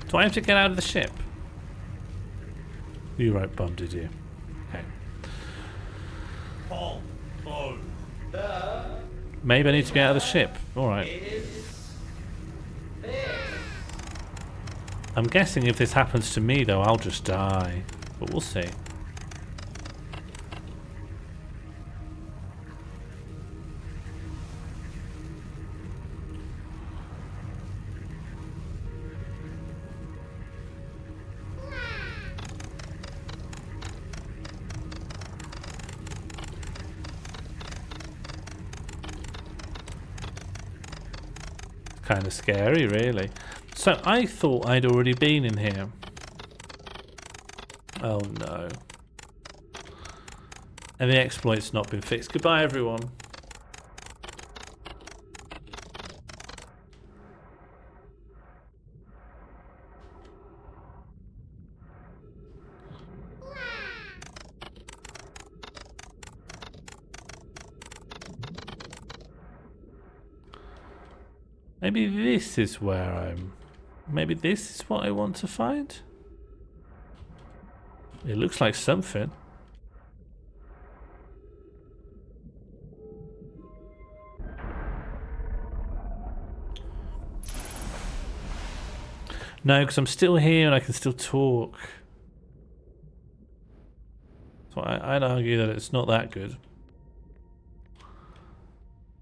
Do I have to get out of the ship? You wrote bum, did you? Okay. Paul. Oh. Maybe I need to get out of the ship. Alright. I'm guessing if this happens to me, though, I'll just die. But we'll see. Kind of scary, really. So I thought I'd already been in here. Oh no. And the exploit's not been fixed. Goodbye, everyone. Maybe this is where I'm... Maybe this is what I want to find? It looks like something. No, because I'm still here and I can still talk. So I'd argue that it's not that good.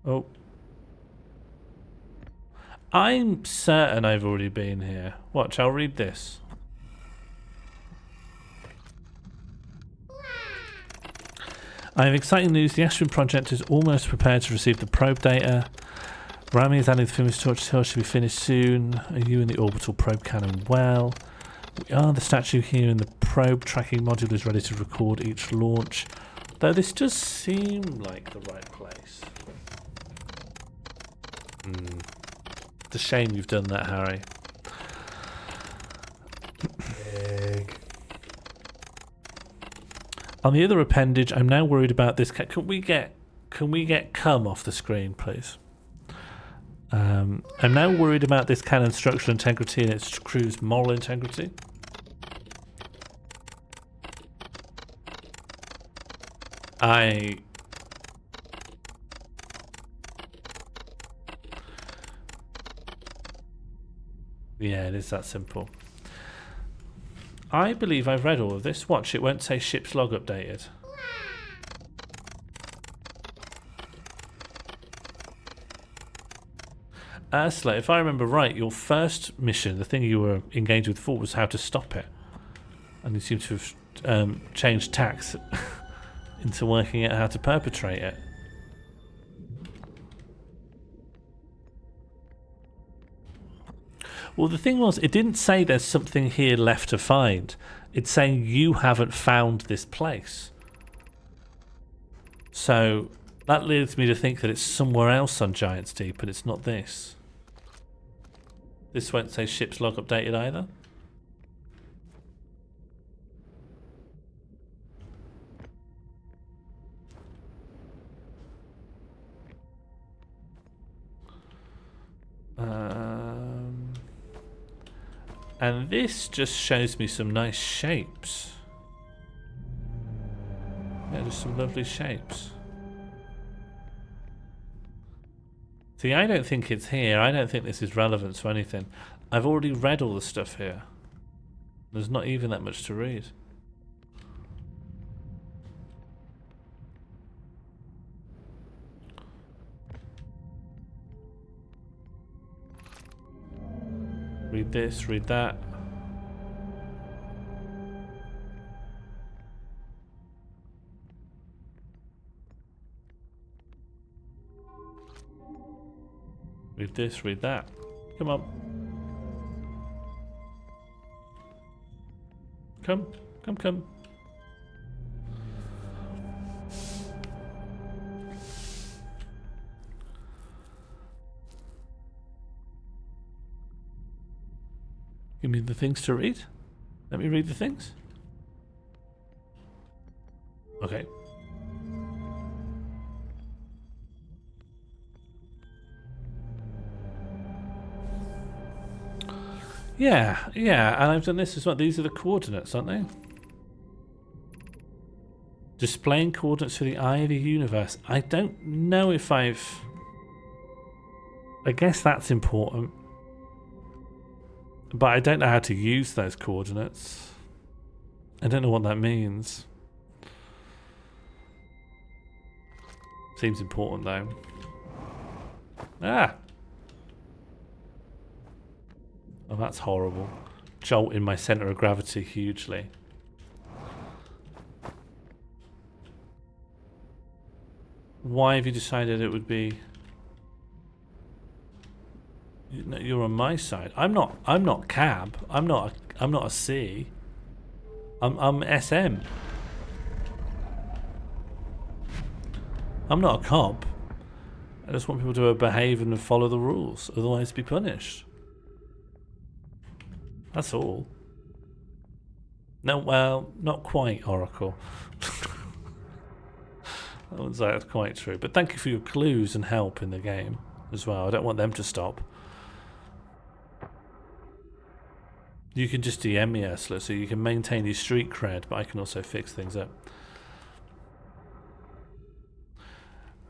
Oh. I'm certain I've already been here. Watch, I'll read this. I have exciting news. The Ashwin project is almost prepared to receive the probe data. Rami is adding the Fimus torch to should be finished soon. Are you in the orbital probe cannon? Well, we are. The statue here in the probe tracking module is ready to record each launch. Though this does seem like the right place. It's a shame you've done that, Harry. On the other appendage, I'm now worried about this. Can we get cum off the screen, please? I'm now worried about this cannon's structural integrity and its crew's moral integrity. Yeah, it is that simple. I believe I've read all of this. Watch, it won't say ship's log updated. Ursula, if I remember right, your first mission, the thing you were engaged with before, was how to stop it. And you seem to have changed tacks into working out how to perpetrate it. Well, the thing was, it didn't say there's something here left to find. It's saying you haven't found this place. So that leads me to think that it's somewhere else on Giant's Deep, but it's not this. This won't say ship's log updated either. And this just shows me some nice shapes. Yeah, just some lovely shapes. See, I don't think it's here. I don't think this is relevant to anything. I've already read all the stuff here. There's not even that much to read. Read this, read that. Read this, read that. Come on. Come, come, come. Give me the things to read. Let me read the things. Okay. Yeah, and I've done this as well. These are the coordinates, aren't they? Displaying coordinates for the eye of the universe. I don't know if I've... I guess that's important. But I don't know how to use those coordinates. I don't know what that means. Seems important though. Ah! Oh, that's horrible. Jolting my centre of gravity hugely. Why have you decided it would be... You're on my side. I'm not cab. I'm not a C. I'm SM. I'm not a cop. I just want people to behave and follow the rules, otherwise be punished. That's all. No, well, not quite, Oracle. I wouldn't say that's quite true, but thank you for your clues and help in the game as well. I don't want them to stop. You can just DM me, Ursula, so you can maintain your street cred, but I can also fix things up.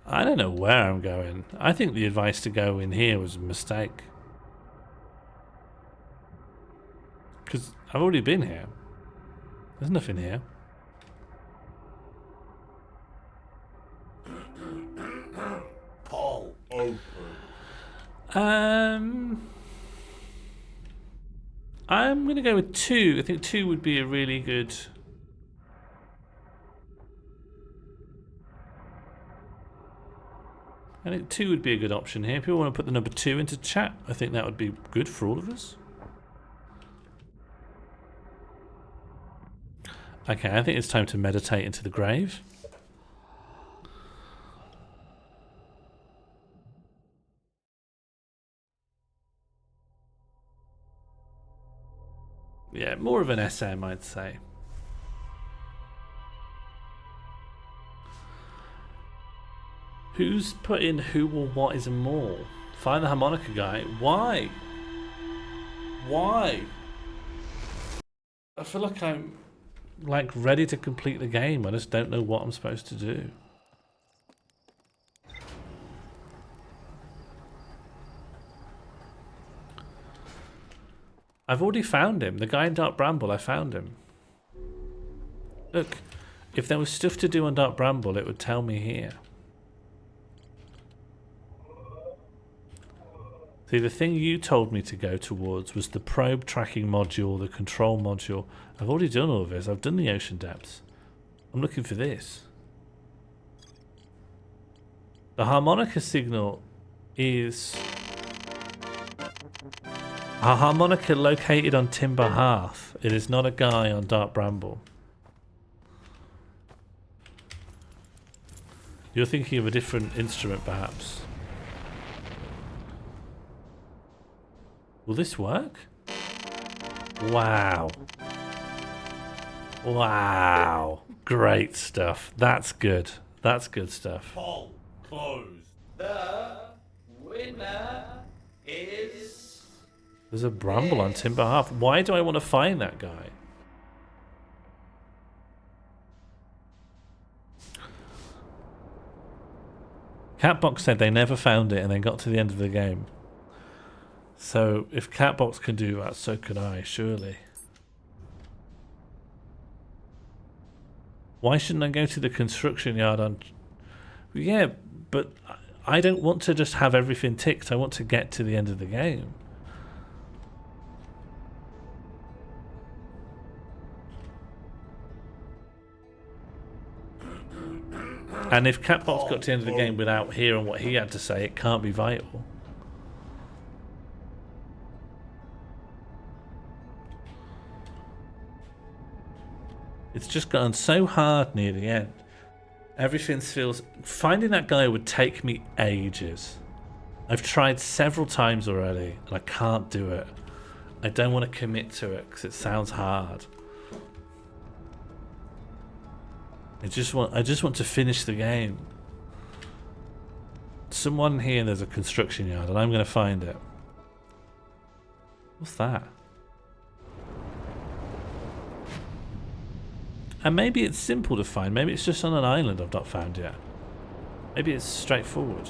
I don't know where I'm going. I think the advice to go in here was a mistake. Because I've already been here. There's nothing here. Poll open. I'm going to go with 2. I think 2 would be a really good... I think 2 would be a good option here. If people want to put the number 2 into chat, I think that would be good for all of us. Okay, I think it's time to meditate into the grave. Yeah, more of an SM, I'd say. Who's put in who or what is a mall? Find the harmonica guy. Why? Why? I feel like I'm ready to complete the game. I just don't know what I'm supposed to do. I've already found him. The guy in Dark Bramble, I found him. Look, if there was stuff to do on Dark Bramble, it would tell me here. See, the thing you told me to go towards was the probe tracking module, the control module. I've already done all of this. I've done the ocean depths. I'm looking for this. The harmonica signal is a harmonica located on Timber Hearth. It is not a guy on Dark Bramble. You're thinking of a different instrument, perhaps. Will this work? Wow. Wow. Great stuff. That's good. That's good stuff. Poll closed. The winner is There's a bramble on Timber Half. Why do I want to find that guy? Catbox said they never found it and then got to the end of the game. So if Catbox can do that, so can I, surely. Why shouldn't I go to the construction yard on... Yeah, but I don't want to just have everything ticked. I want to get to the end of the game. And if Catbox got to the end of the game without hearing what he had to say, it can't be vital. It's just gone so hard near the end. Everything feels... Finding that guy would take me ages. I've tried several times already, and I can't do it. I don't want to commit to it, because it sounds hard. I just want to finish the game. Someone here, there's a construction yard, and I'm going to find it. What's that? And maybe it's simple to find. Maybe it's just on an island I've not found yet. Maybe it's straightforward.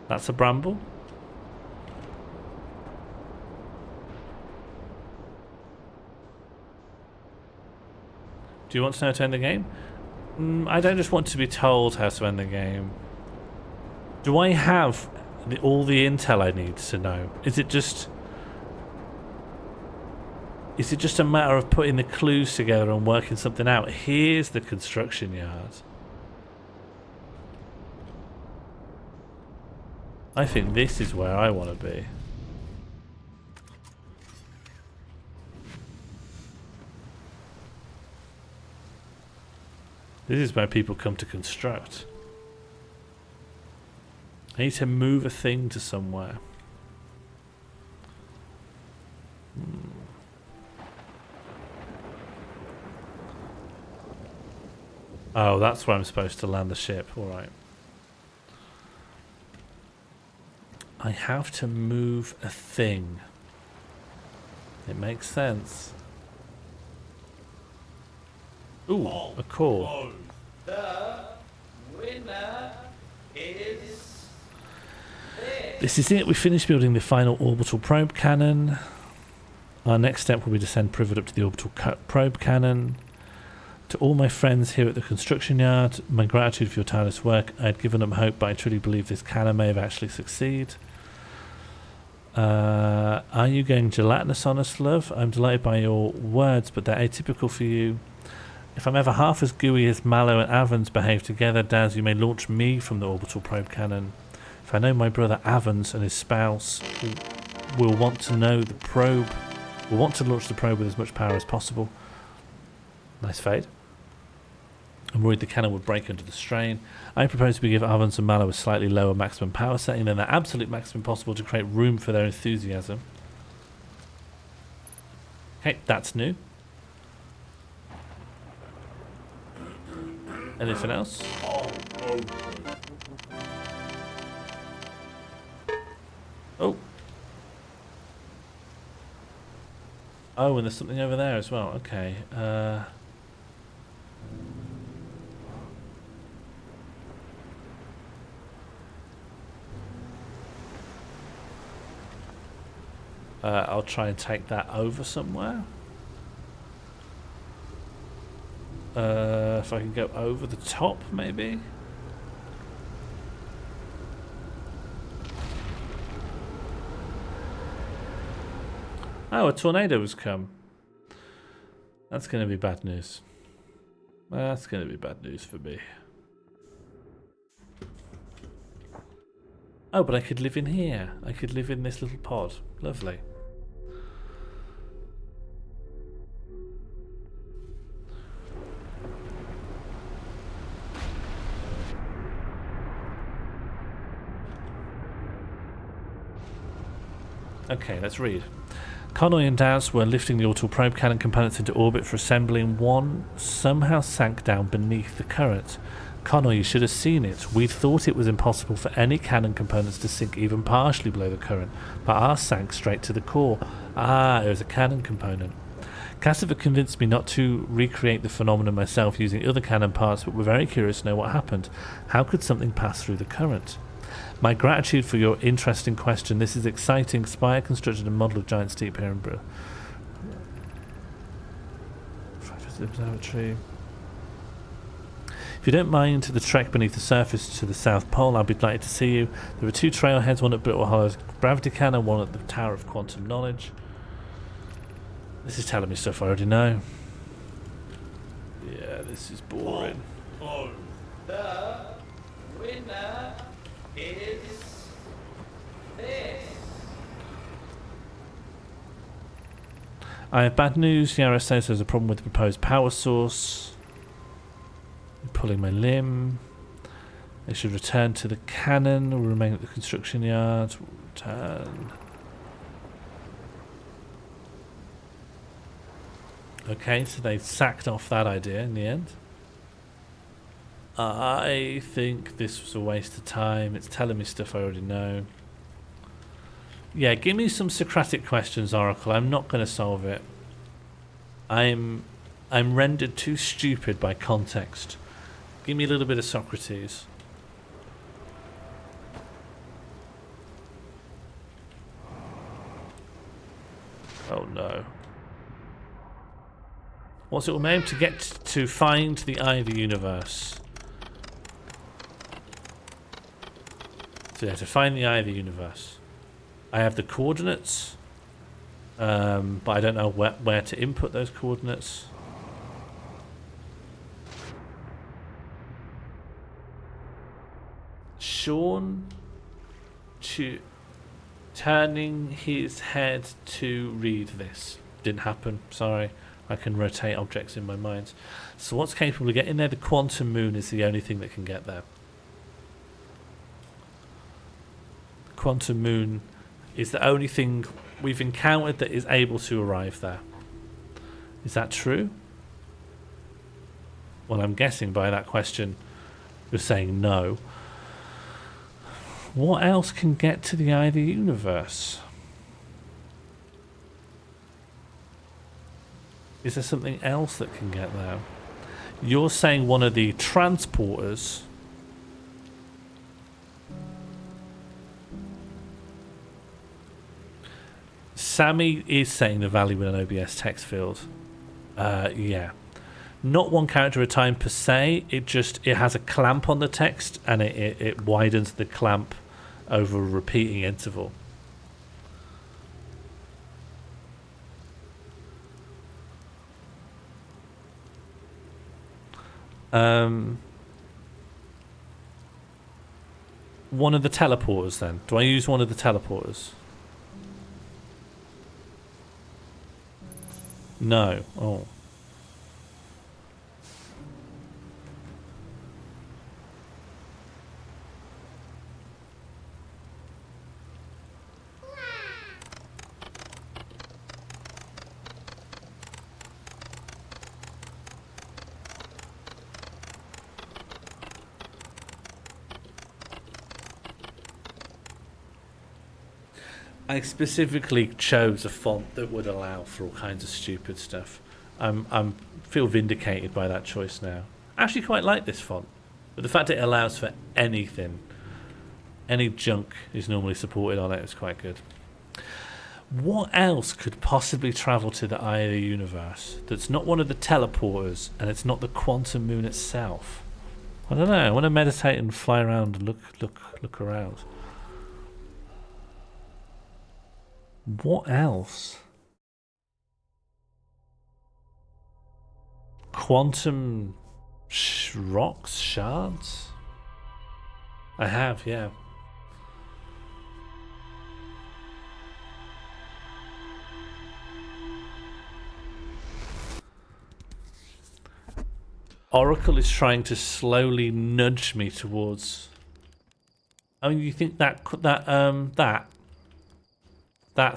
That's a bramble? Do you want to know how to end the game? I don't just want to be told how to end the game. Do I have all the intel I need to know? Is it just a matter of putting the clues together and working something out? Here's the construction yard. I think this is where I want to be. This is where people come to construct. I need to move a thing to somewhere. Oh, that's where I'm supposed to land the ship. Alright. I have to move a thing. It makes sense. Ooh, a core. The winner is This is it. We finished building the final orbital probe cannon. Our next step will be to send Privet up to the orbital probe cannon. To all my friends here at the construction yard, my gratitude for your tireless work. I had given up hope, but I truly believe this cannon may have actually succeed. Are you going gelatinous on us, love? I'm delighted by your words, but they're atypical for you. If I'm ever half as gooey as Mallow and Avans behave together, Daz, you may launch me from the orbital probe cannon. If I know my brother Avans and his spouse will want to launch the probe with as much power as possible. Nice fade. I'm worried the cannon would break under the strain. I propose we give Avans and Mallow a slightly lower maximum power setting than the absolute maximum possible to create room for their enthusiasm. Okay, that's new. Anything else? Oh. Oh, and there's something over there as well. Okay. I'll try and take that over somewhere. If I can go over the top, maybe. Oh, a tornado has come. That's going to be bad news. That's going to be bad news for me. Oh, but I could live in here. I could live in this little pod. Lovely. Okay, let's read. Connoy and Daz were lifting the orbital probe cannon components into orbit for assembling. One somehow sank down beneath the current. Connor, you should have seen it. We thought it was impossible for any cannon components to sink even partially below the current, but ours sank straight to the core. Ah, it was a cannon component. Cassifer convinced me not to recreate the phenomenon myself using other cannon parts, but we're very curious to know what happened. How could something pass through the current? My gratitude for your interesting question. This is exciting. Spire constructed a model of giant steep here in Observatory. If you don't mind the trek beneath the surface to the South Pole, I'll be delighted to see you. There are 2 trailheads, one at Brittle Hollow's Gravity Cannon, one at the Tower of Quantum Knowledge. This is telling me stuff I already know. Yeah, this is boring. Oh. The winner is this. I have bad news. Yara says there's a problem with the proposed power source. I'm pulling my limb. They should return to the cannon or remain at the construction yard. Return. Okay, so they sacked off that idea in the end. I think this was a waste of time. It's telling me stuff I already know. Yeah, give me some Socratic questions, Oracle. I'm not going to solve it. I'm rendered too stupid by context. Give me a little bit of Socrates. Oh no. What's it all meant to get to find the eye of the universe? So yeah, to find the eye of the universe. I have the coordinates, but I don't know where to input those coordinates. Sean turning his head to read this. Didn't happen, sorry. I can rotate objects in my mind. So what's capable of getting there? The quantum moon is the only thing that can get there. The quantum moon is the only thing we've encountered that is able to arrive there. Is that true? Well, I'm guessing by that question you're saying no. What else can get to the eye of the universe? Is there something else that can get there? You're saying one of the transporters. Sammy is saying the value in an OBS text field. Yeah. Not one character at a time per se. It has a clamp on the text and it widens the clamp over a repeating interval. One of the teleporters then. Do I use one of the teleporters? No. Oh. I specifically chose a font that would allow for all kinds of stupid stuff. I'm feel vindicated by that choice now. I actually quite like this font, but the fact it allows for anything, any junk is normally supported on it is quite good. What else could possibly travel to the eye of the universe that's not one of the teleporters and it's not the quantum moon itself? I don't know. I want to meditate and fly around and look around. What else? Quantum rocks, shards? I have, yeah. Oracle is trying to slowly nudge me towards. I mean, you think that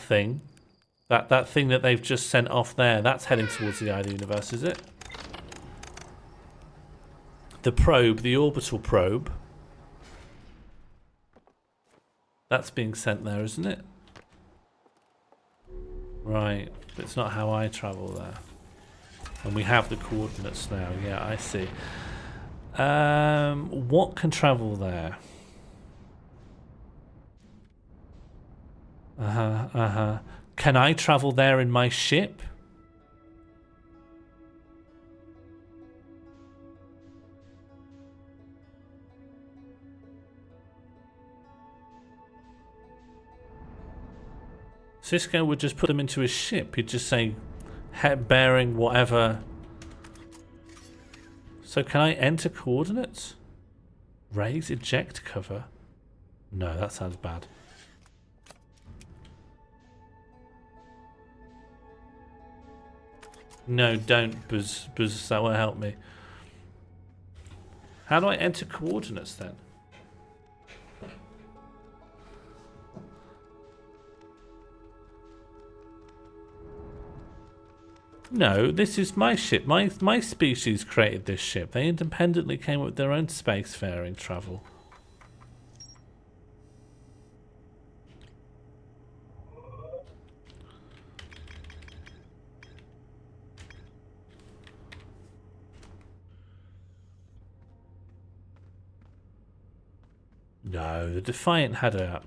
thing, that thing that they've just sent off there, that's heading towards the eye of the universe, is it? the probe, the orbital probe. That's being sent there, isn't it? Right, but it's not how I travel there. And we have the coordinates now. Yeah, I see. What can travel there? Can I travel there in my ship? Cisco would just put them into his ship. He'd just say, head bearing, whatever. So can I enter coordinates? Raise eject cover? No, that sounds bad. No, don't, Buzz. Buzz, that won't help me. How do I enter coordinates then? No, this is my ship. My species created this ship. They independently came up with their own spacefaring travel. No, the Defiant had a...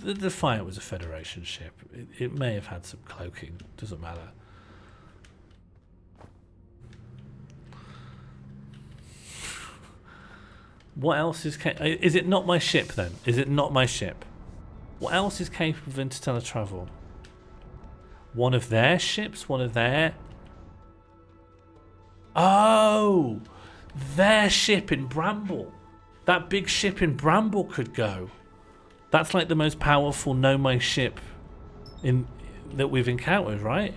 The Defiant was a Federation ship. It may have had some cloaking. Doesn't matter. What else is... Is it not my ship, then? Is it not my ship? What else is capable of interstellar travel? One of their ships? One of their... Oh! Their ship in Bramble. That big ship in Bramble could go. That's like the most powerful Know My Ship that we've encountered, right?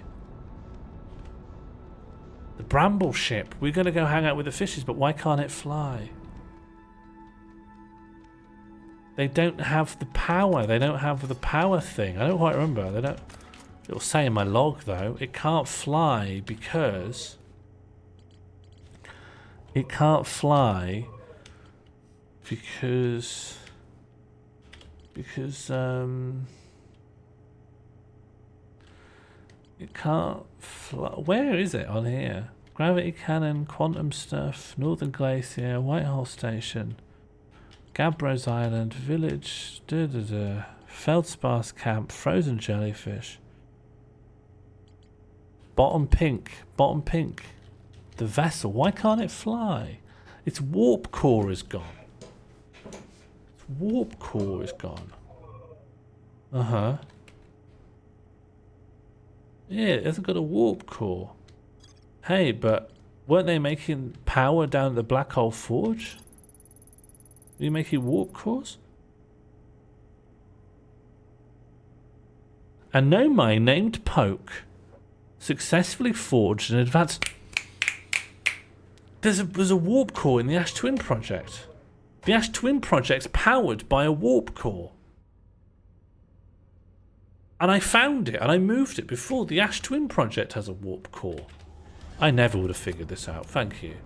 The Bramble ship. We're going to go hang out with the fishes, but why can't it fly? They don't have the power. They don't have the power thing. I don't quite remember. They don't. It'll say in my log though, it can't fly because it can't fly because it can't fly. Where is it on here? Gravity cannon, quantum stuff, Northern Glacier, Whitehall Station, Gabbros Island, Village, Feldspar's Camp, Frozen Jellyfish, Bottom Pink, the vessel. Why can't it fly? Its warp core is gone. Its warp core is gone. Yeah, it hasn't got a warp core. Hey, but weren't they making power down at the Black Hole Forge? Are you making warp cores? A Nomai named Poke successfully forged an advanced... There's a warp core in the Ash Twin Project. The Ash Twin Project's powered by a warp core. And I found it and I moved it before. The Ash Twin Project has a warp core. I never would have figured this out. Thank you.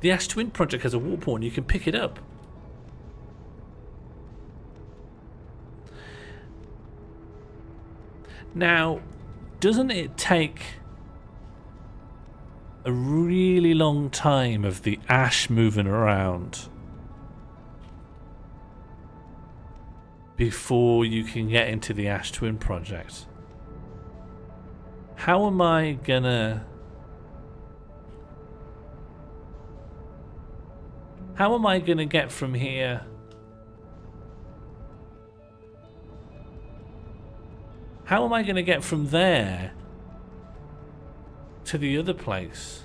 The Ash Twin Project has a warp core and you can pick it up. Now, doesn't it take a really long time of the ash moving around before you can get into the Ash Twin Project? How am I gonna... How am I gonna get from here? How am I gonna get from there to the other place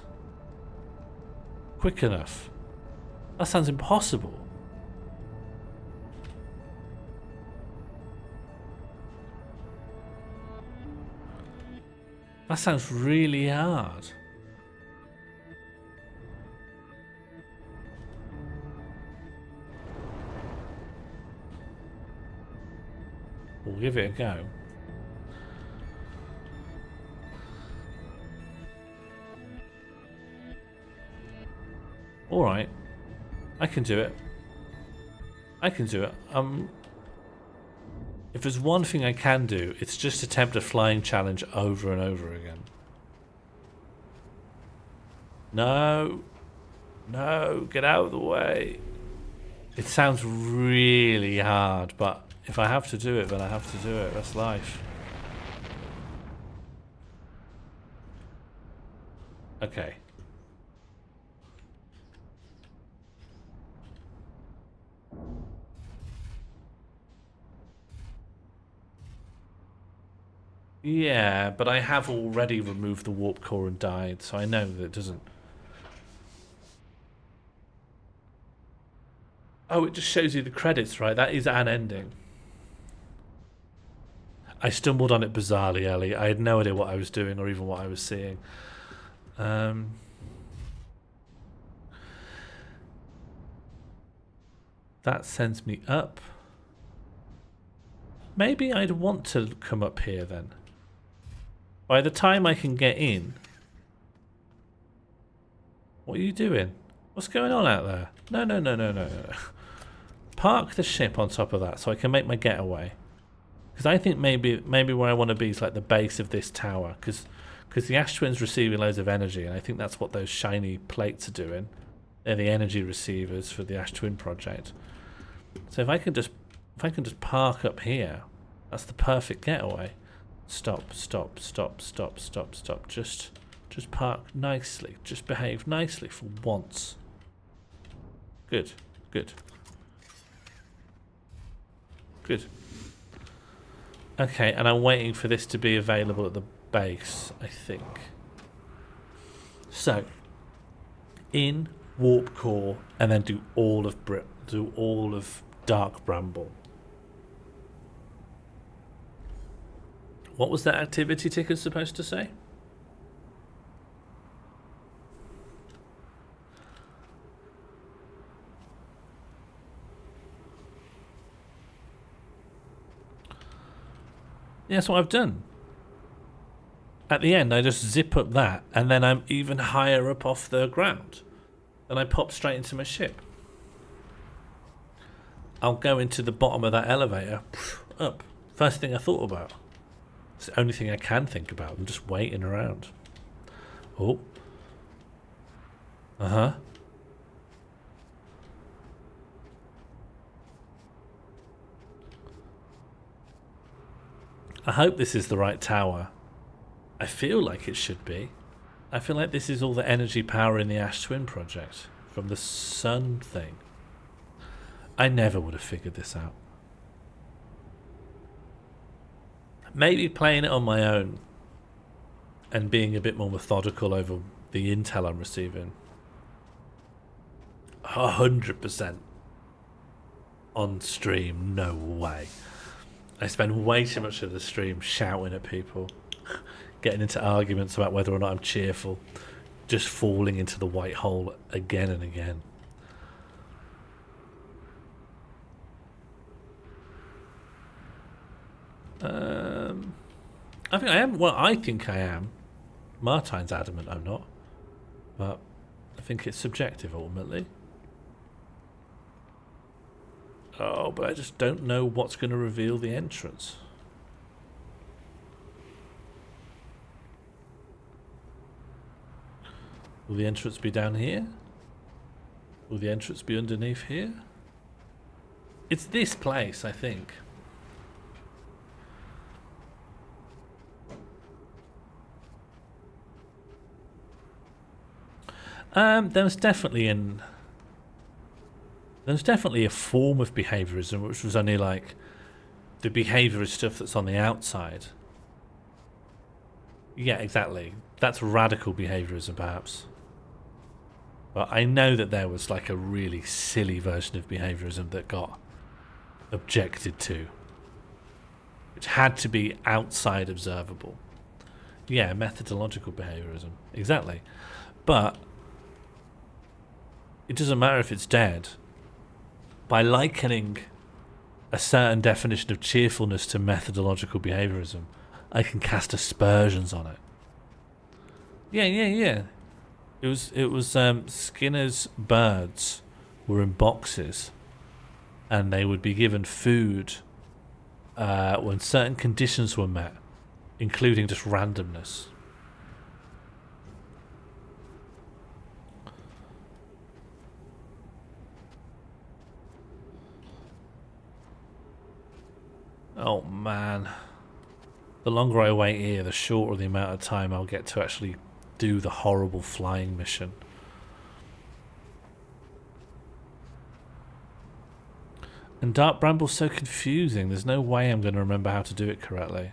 quick enough? That sounds impossible. That sounds really hard. We'll give it a go. Alright. I can do it. I can do it. If there's one thing I can do, it's just attempt a flying challenge over and over again. No. No, get out of the way. It sounds really hard, but if I have to do it, then I have to do it. That's life. Okay. Yeah, but I have already removed the warp core and died, so I know that it doesn't... Oh, it just shows you the credits, right? That is an ending. I stumbled on it bizarrely early. I had no idea what I was doing or even what I was seeing. That sends me up. Maybe I'd want to come up here then. By the time I can get in... What are you doing? What's going on out there? No, no, no, no, no, no. Park the ship on top of that so I can make my getaway. Because I think maybe where I want to be is like the base of this tower. Because the Ash Twin's receiving loads of energy, and I think that's what those shiny plates are doing. They're the energy receivers for the Ash Twin project. So if I can just park up here, that's the perfect getaway. Stop, stop, stop, stop, stop, stop. Just park nicely. Just behave nicely for once. Good, good. Good. Okay, and I'm waiting for this to be available at the base, I think. So, in warp core, and then do all of Dark Bramble. What was that activity ticker supposed to say? Yeah, that's what I've done. At the end, I just zip up that, and then I'm even higher up off the ground. And I pop straight into my ship. I'll go into the bottom of that elevator, up. First thing I thought about. It's the only thing I can think about. I'm just waiting around. Oh. Uh-huh. I hope this is the right tower. I feel like it should be. I feel like this is all the energy power in the Ash Twin project. From the sun thing. I never would have figured this out. Maybe playing it on my own and being a bit more methodical over the intel I'm receiving. 100% on stream, no way. I spend way too much of the stream shouting at people, getting into arguments about whether or not I'm cheerful, just falling into the white hole again and again. I think I am. Well, I think I am. Martine's adamant I'm not. But I think it's subjective ultimately. Oh, but I just don't know what's going to reveal the entrance. Will the entrance be down here? Will the entrance be underneath here? It's this place, I think. There's definitely a form of behaviorism which was only like the behaviorist stuff that's on the outside. Yeah, exactly. That's radical behaviorism, perhaps. But I know that there was like a really silly version of behaviorism that got objected to, which had to be outside observable. Yeah, methodological behaviorism. Exactly. But it doesn't matter if it's dead. By likening a certain definition of cheerfulness to methodological behaviorism, I can cast aspersions on it. Yeah. It was Skinner's birds were in boxes, and they would be given food when certain conditions were met, including just randomness. Oh man. The longer I wait here, the shorter the amount of time I'll get to actually do the horrible flying mission. And Dark Bramble's so confusing, there's no way I'm going to remember how to do it correctly.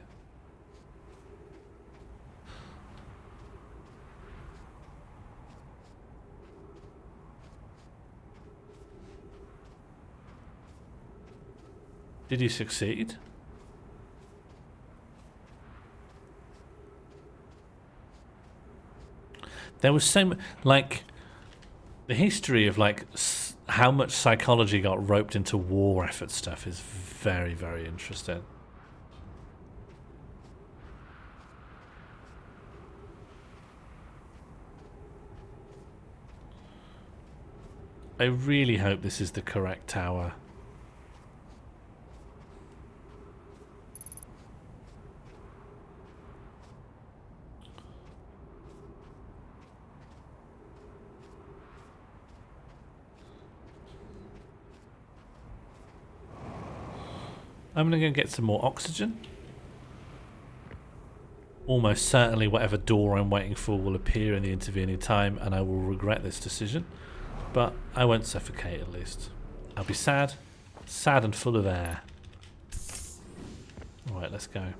Did you succeed? There was so much, like, the history of, like, how much psychology got roped into war effort stuff is very, very interesting. I really hope this is the correct tower. I'm going to go get some more oxygen. Almost certainly whatever door I'm waiting for will appear in the intervening time, and I will regret this decision. But I won't suffocate at least. I'll be sad. Sad and full of air. Alright, let's go.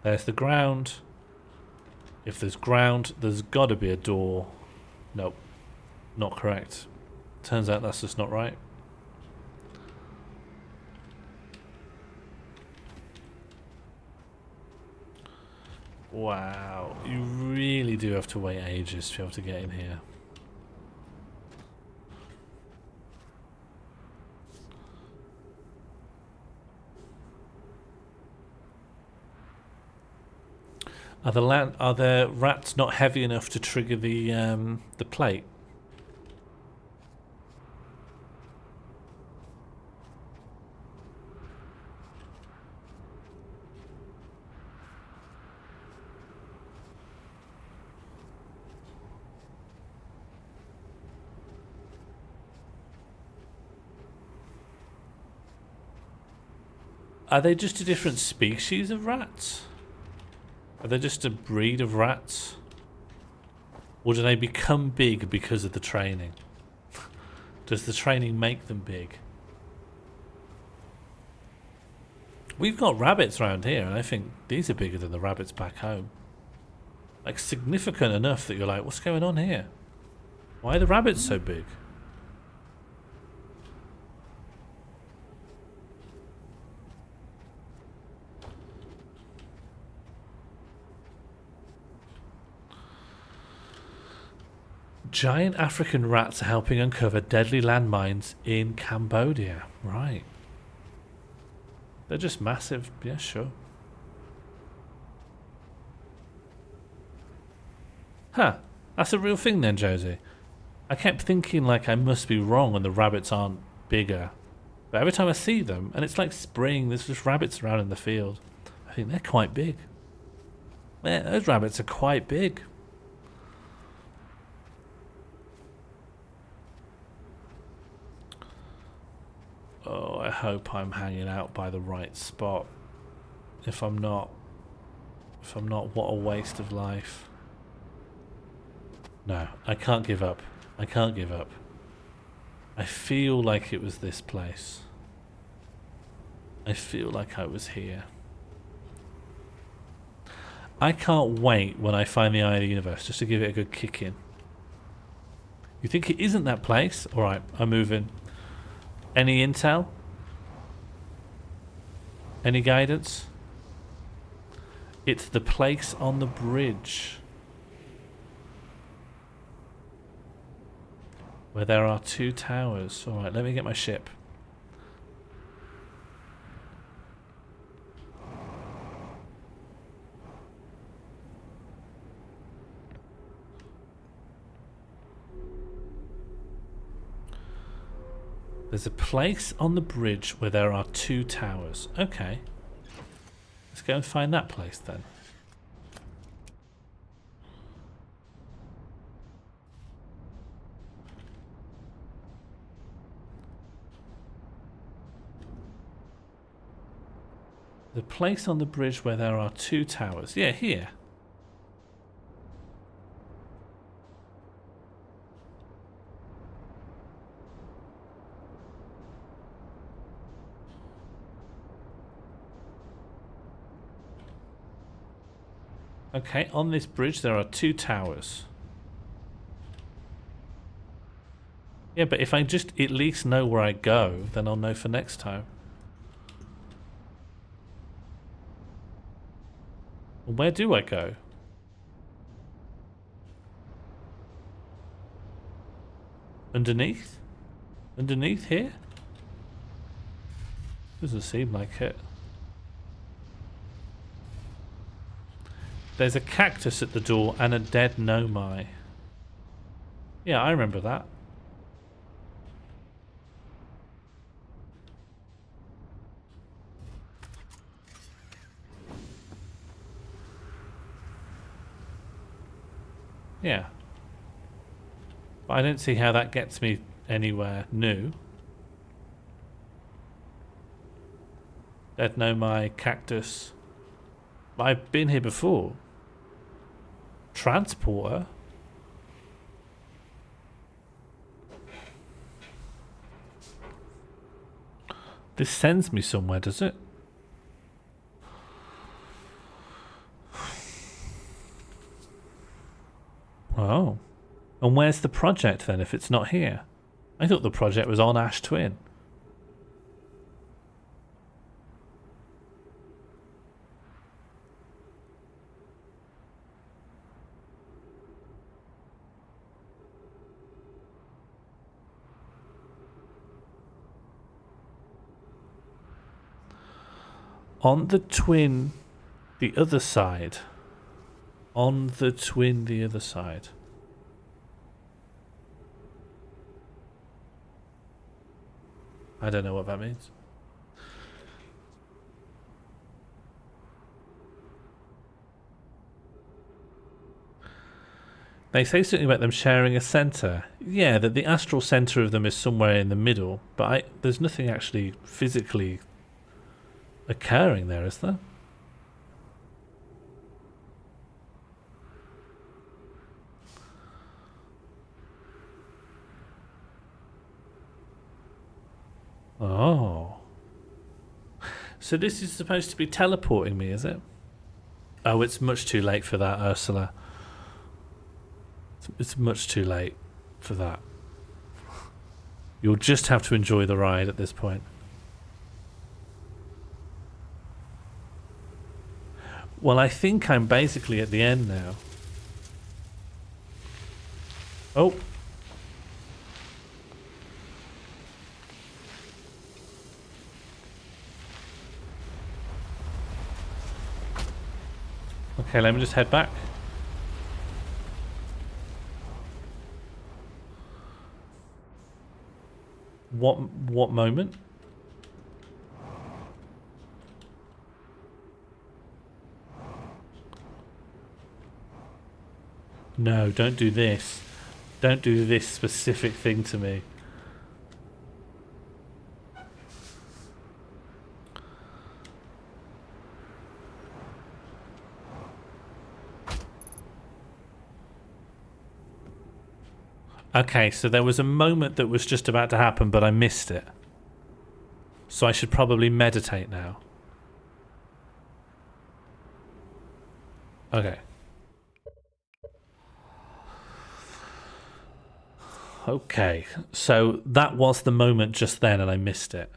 There's the ground. If there's ground, there's got to be a door. Nope. Not correct. Turns out that's just not right. Wow, you really do have to wait ages to be able to get in here. Are the rats not heavy enough to trigger the plate? Are they just a different species of rats? Are they just a breed of rats? Or do they become big because of the training? Does the training make them big? We've got rabbits around here, and I think these are bigger than the rabbits back home. Like, significant enough that you're like, what's going on here? Why are the rabbits so big? Giant African rats are helping uncover deadly landmines in Cambodia. Right. They're just massive. Yeah, sure. Huh. That's a real thing then, Josie. I kept thinking like I must be wrong and the rabbits aren't bigger. But every time I see them, and it's like spring, there's just rabbits around in the field. I think they're quite big. Yeah, those rabbits are quite big. Oh, I hope I'm hanging out by the right spot. If I'm not, what a waste of life. No, I can't give up. I can't give up. I feel like it was this place. I feel like I was here. I can't wait when I find the eye of the universe just to give it a good kick in. You think it isn't that place? Alright, I'm moving. Any intel? Any guidance? It's the place on the bridge where there are two towers. Alright, let me get my ship. There's a place on the bridge where there are 2 towers. Okay. Let's go and find that place then. The place on the bridge where there are 2 towers. Yeah, here. Okay, on this bridge there are 2 towers. Yeah, but if I just at least know where I go, then I'll know for next time. Where do I go? Underneath? Underneath here? Doesn't seem like it. There's a cactus at the door and a dead nomai. Yeah, I remember that. Yeah. But I don't see how that gets me anywhere new. Dead nomai, cactus. I've been here before. Transporter? This sends me somewhere, does it? Oh. And where's the project then if it's not here? I thought the project was on Ash Twin. On the twin, the other side. On the twin, the other side. I don't know what that means. They say something about them sharing a centre. Yeah, that the astral centre of them is somewhere in the middle, but there's nothing actually physically occurring there, is there? Oh. So this is supposed to be teleporting me, is it? Oh, it's much too late for that, Ursula. It's much too late for that. You'll just have to enjoy the ride at this point. Well, I think I'm basically at the end now. Oh. Okay, let me just head back. What moment? No, don't do this. Don't do this specific thing to me. Okay, so there was a moment that was just about to happen, but I missed it. So I should probably meditate now. Okay. Okay, so that was the moment just then and I missed it.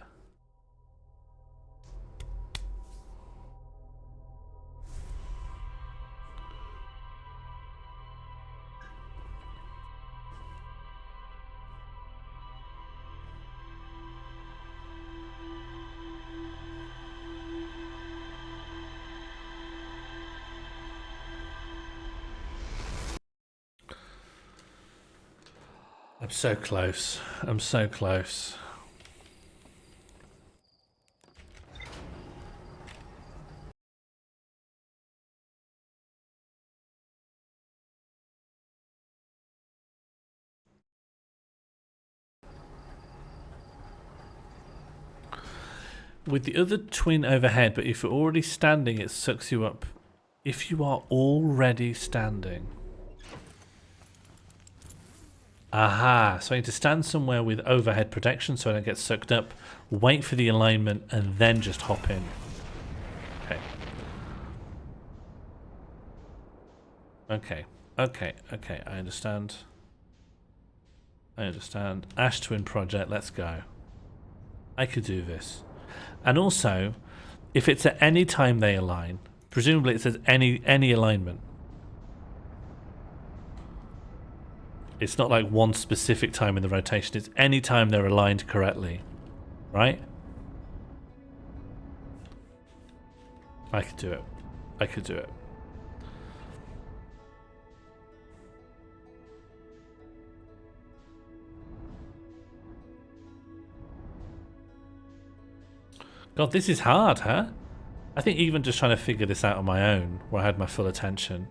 I'm so close. I'm so close. with the other twin overhead, but if you're already standing, it sucks you up. If you are already standing. Aha, so I need to stand somewhere with overhead protection so I don't get sucked up, wait for the alignment, and then just hop in. Okay, I understand. Ash Twin Project, let's go. I could do this. And also, if it's at any time they align, presumably it says any alignment. It's not like one specific time in the rotation, it's any time they're aligned correctly. Right? I could do it. God, this is hard, huh? I think even just trying to figure this out on my own, where I had my full attention,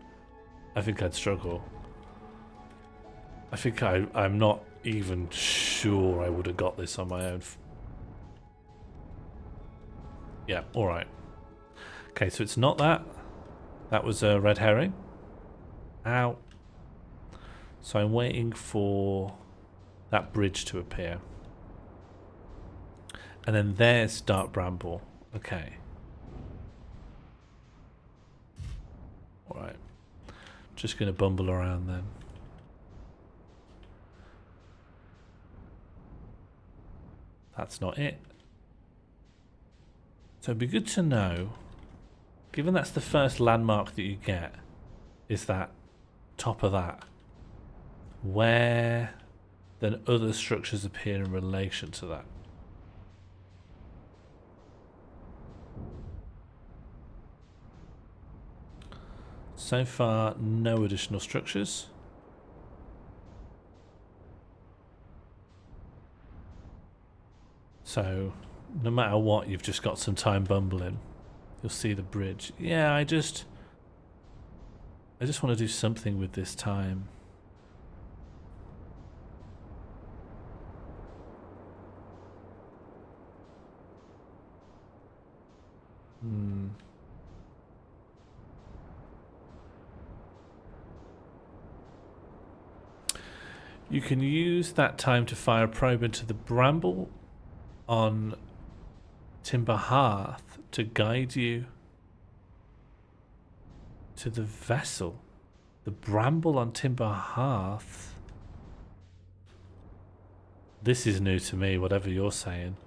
I think I'd struggle. I think I'm not even sure I would have got this on my own. Yeah, alright. Okay, so it's not that. That was a red herring. Ow. So I'm waiting for that bridge to appear. And then there's Dark Bramble. Okay. Alright. Just going to bumble around then. That's not it. So it'd be good to know, given that's the first landmark that you get, is that top of that, where then other structures appear in relation to that. So far, no additional structures. So, no matter what, you've just got some time bumbling. You'll see the bridge. Yeah, I just want to do something with this time. You can use that time to fire a probe into the bramble on Timber Hearth to guide you to the vessel. The bramble on Timber Hearth. This is new to me, whatever you're saying.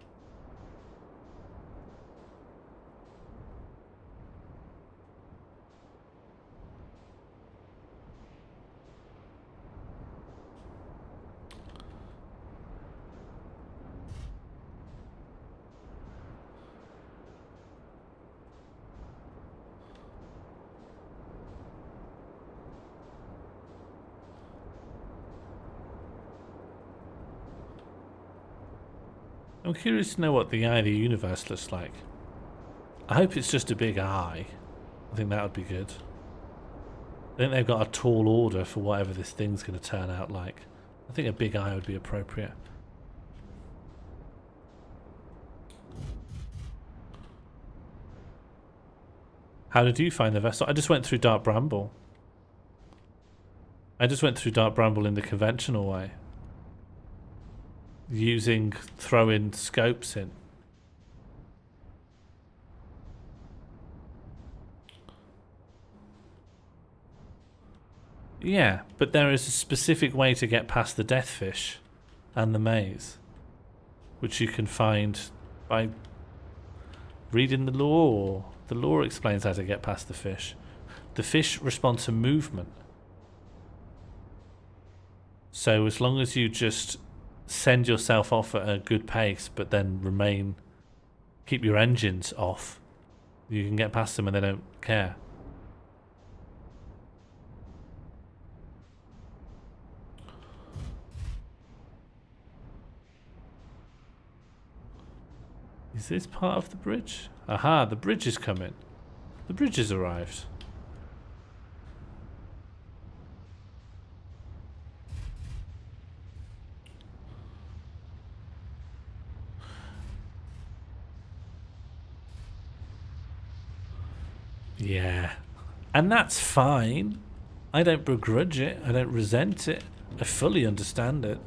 I'm curious to know what the eye of the universe looks like. I hope it's just a big eye. I think that would be good. I think they've got a tall order for whatever this thing's going to turn out like. I think a big eye would be appropriate. How did you find the vessel? I just went through Dark Bramble. I just went through Dark Bramble in the conventional way. Using throw-in scopes in. Yeah, but there is a specific way to get past the deathfish and the maze, which you can find by reading the lore. The lore explains how to get past the fish. The fish respond to movement. So as long as you just send yourself off at a good pace, but then keep your engines off, you can get past them and they don't care. Is this part of the bridge? Aha, the bridge is coming. The bridge has arrived. Yeah. And that's fine. I don't begrudge it. I don't resent it. I fully understand it.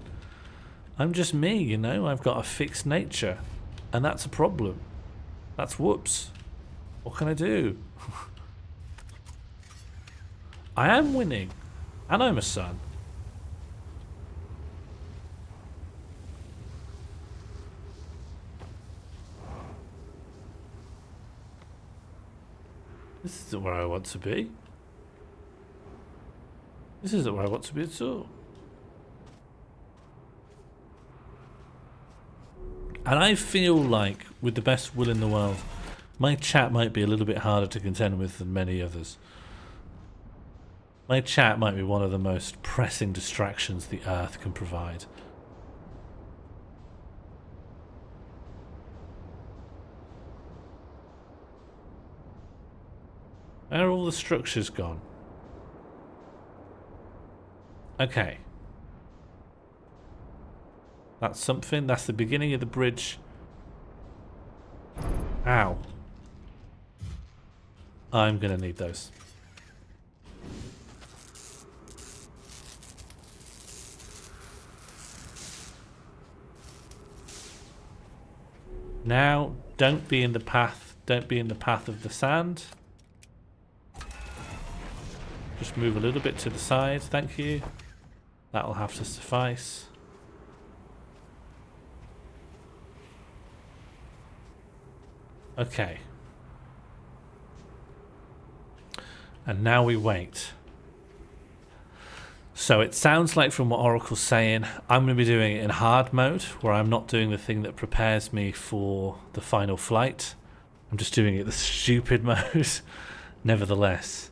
I'm just me, you know? I've got a fixed nature. And that's a problem. That's whoops. What can I do? I am winning. And I'm a son. This isn't where I want to be. This isn't where I want to be at all. And I feel like, with the best will in the world, my chat might be a little bit harder to contend with than many others. My chat might be one of the most pressing distractions the Earth can provide. Where are all the structures gone? Okay. That's something. That's the beginning of the bridge. Ow. I'm gonna need those. Now, don't be in the path. Don't be in the path of the sand. Just move a little bit to the side, thank you. That'll have to suffice. Okay. And now we wait. So it sounds like from what Oracle's saying, I'm going to be doing it in hard mode, where I'm not doing the thing that prepares me for the final flight. I'm just doing it the stupid mode. Nevertheless.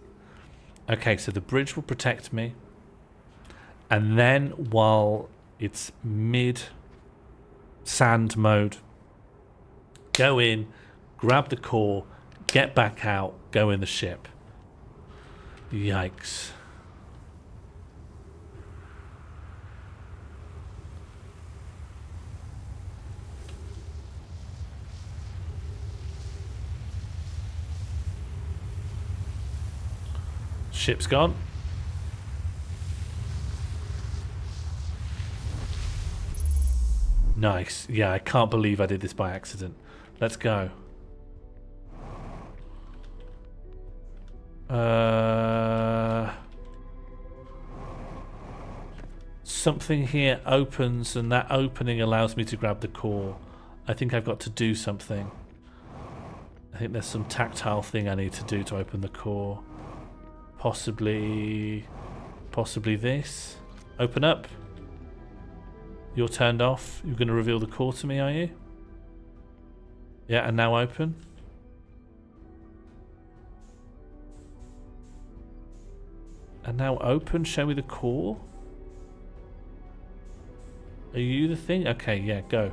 Okay, so the bridge will protect me. And then while it's mid sand mode, go in, grab the core, get back out, go in the ship. Yikes. Ship's gone. Nice. Yeah, I can't believe I did this by accident. Let's go. Something here opens, and that opening allows me to grab the core. I think I've got to do something. I think there's some tactile thing I need to do to open the core. Possibly this. Open up. You're turned off. You're going to reveal the core to me, are you? Yeah, and now open. And now open. Show me the core. Are you the thing? Okay, yeah, go.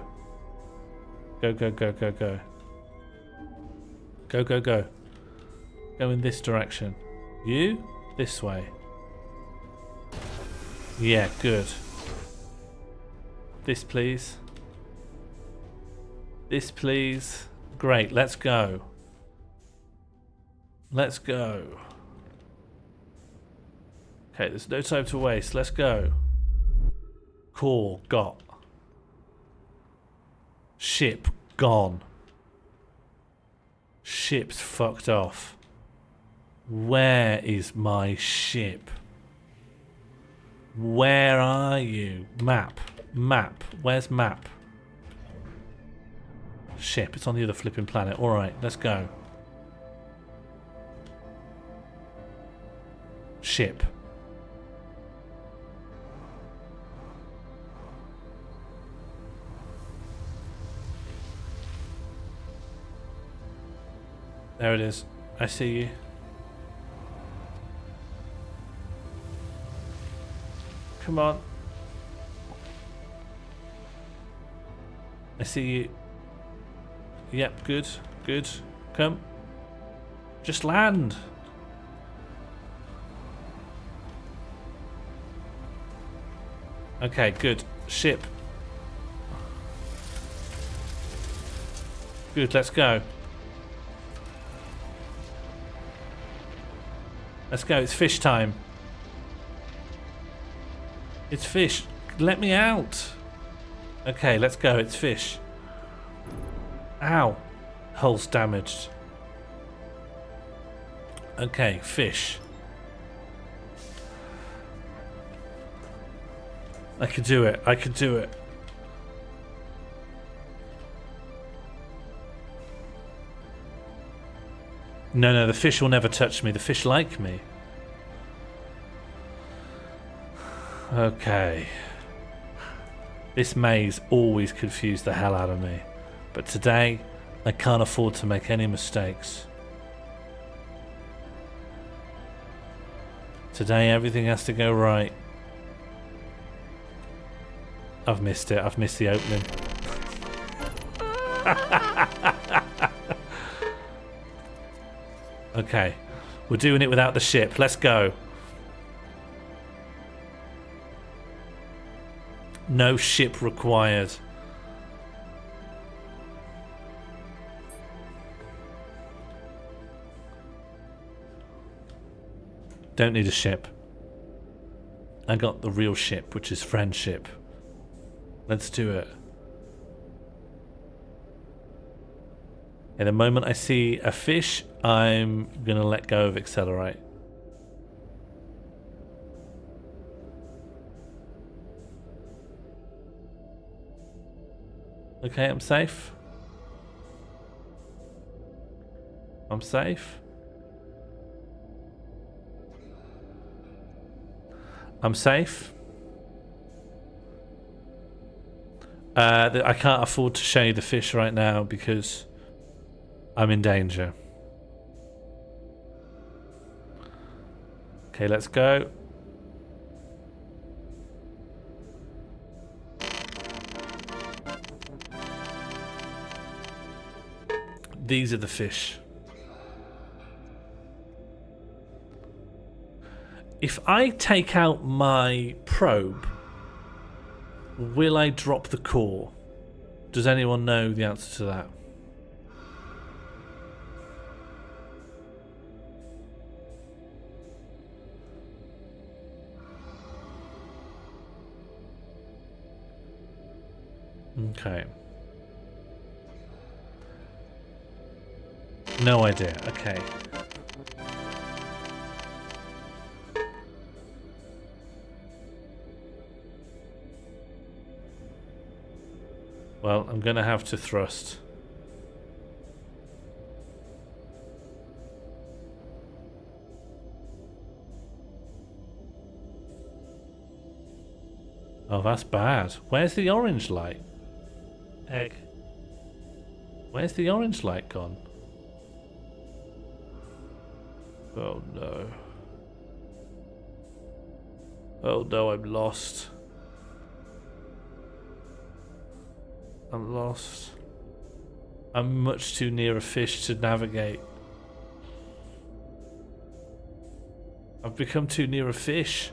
Go, go, go, go, go. Go, go, go. Go in this direction. You? This way. Yeah, good. This, please. This, please. Great, let's go. Let's go. Okay, there's no time to waste. Let's go. Core, got. Ship, gone. Ship's fucked off. Where is my ship? Where are you? Map. Map. Where's map? Ship. It's on the other flipping planet. Alright, let's go. Ship. There it is. I see you. Come on. I see you. Yep, good. Good. Come. Just land. Okay, good. Ship. Good, let's go. Let's go. It's fish time. It's fish. Let me out. Okay, let's go. It's fish. Ow. Hull's damaged. Okay, fish. I could do it. I could do it. No, no, the fish will never touch me. The fish like me. Okay. This maze always confused the hell out of me. But today, I can't afford to make any mistakes. Today, everything has to go right. I've missed it. I've missed the opening. Okay. We're doing it without the ship. Let's go. No ship required. Don't need a ship. I got the real ship, which is friendship. Let's do it. In the moment I see a fish, I'm gonna let go of accelerate. Okay, I'm safe. I'm safe. I'm safe. I can't afford to show you the fish right now because I'm in danger. Okay, let's go. These are the fish. If I take out my probe, will I drop the core? Does anyone know the answer to that? Okay. No idea. Okay. Well, I'm gonna have to thrust. Oh, that's bad. Where's the orange light? Egg. Where's the orange light gone? Oh no. Oh no, I'm lost. I'm lost. I'm much too near a fish to navigate. I've become too near a fish.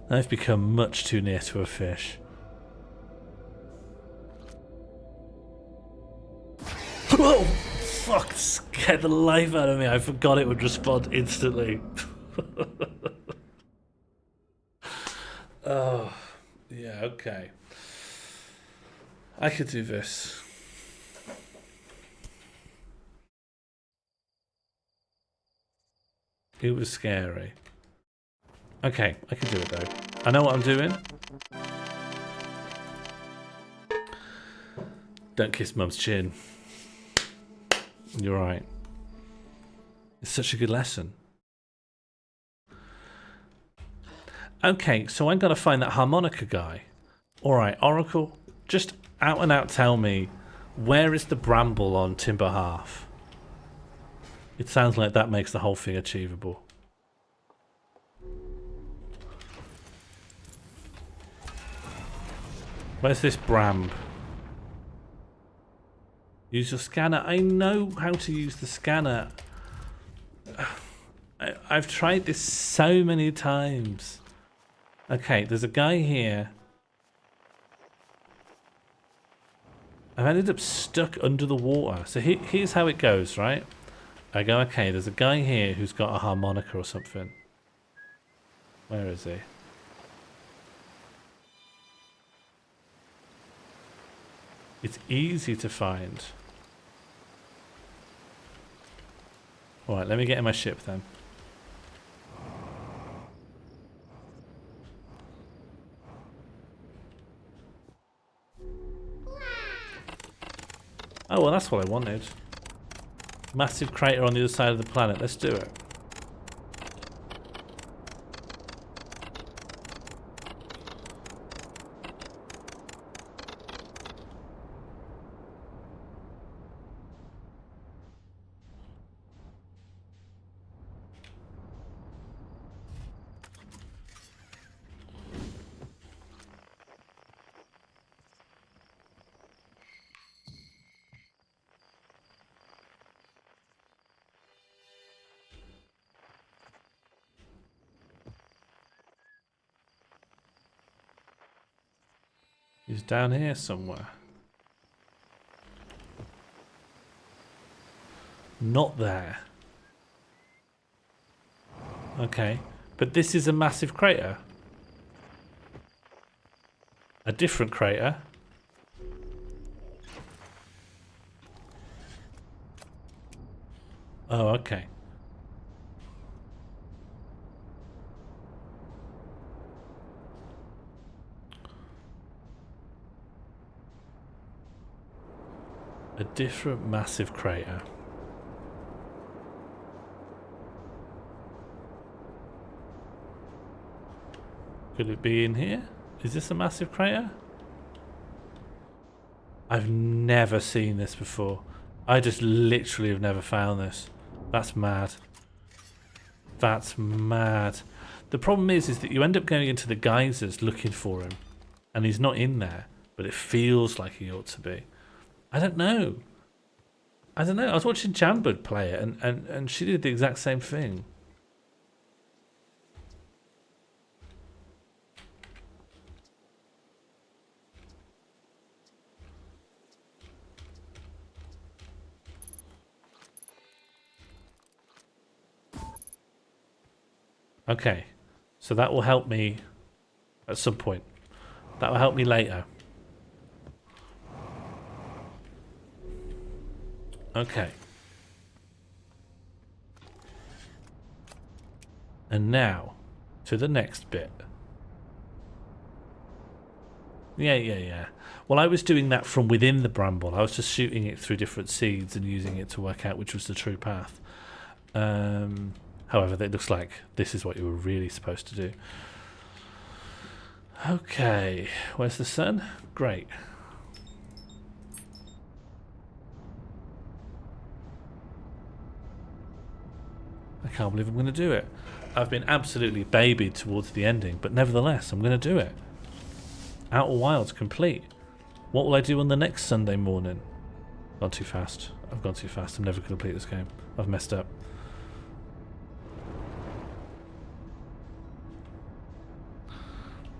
I've become much too near to a fish. Oh, fuck, scared the life out of me. I forgot it would respond instantly. Oh, yeah, okay. I could do this. It was scary. Okay, I can do it though. I know what I'm doing. Don't kiss Mum's chin. You're right. It's such a good lesson. Okay, so I'm gonna find that harmonica guy. Alright, Oracle, just out and out tell me, where is the bramble on Timber Half? It sounds like that makes the whole thing achievable. Where's this Bramb? Use your scanner. I know how to use the scanner. I've tried this so many times. Okay, there's a guy here. I've ended up stuck under the water. So here's how it goes, right? I go, okay, there's a guy here who's got a harmonica or something. Where is he? It's easy to find. Alright, let me get in my ship then. Oh, well, that's what I wanted. Massive crater on the other side of the planet. Let's do it. He's down here somewhere. Not there. Okay. But this is a massive crater. A different crater. Oh, okay. A different massive crater. Could it be in here? Is this a massive crater? I've never seen this before. I just literally have never found this. That's mad. That's mad. The problem is that you end up going into the geysers looking for him. And he's not in there. But it feels like he ought to be. I don't know. I don't know. I was watching Jambud play it and she did the exact same thing. Okay. So that will help me at some point. That will help me later. Okay. And now, to the next bit. Yeah. Well, I was doing that from within the bramble. I was just shooting it through different seeds and using it to work out which was the true path. However, it looks like this is what you were really supposed to do. Okay. Where's the sun? Great. I can't believe I'm going to do it. I've been absolutely babied towards the ending, but nevertheless, I'm going to do it. Outer Wilds complete. What will I do on the next Sunday morning? Gone too fast. I've gone too fast. I'm never going to complete this game. I've messed up.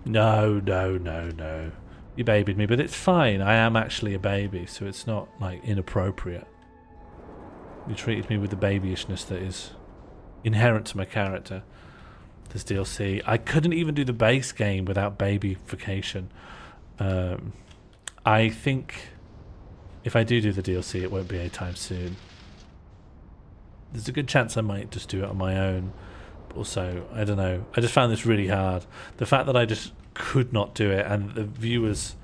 No. You babied me, but it's fine. I am actually a baby, so it's not, like, inappropriate. You treated me with the babyishness that is inherent to my character. There's DLC. I couldn't even do the base game without babyfication. I think if I do the DLC, it won't be anytime soon. There's a good chance I might just do it on my own. But also, I don't know. I just found this really hard. The fact that I just could not do it, and the viewers,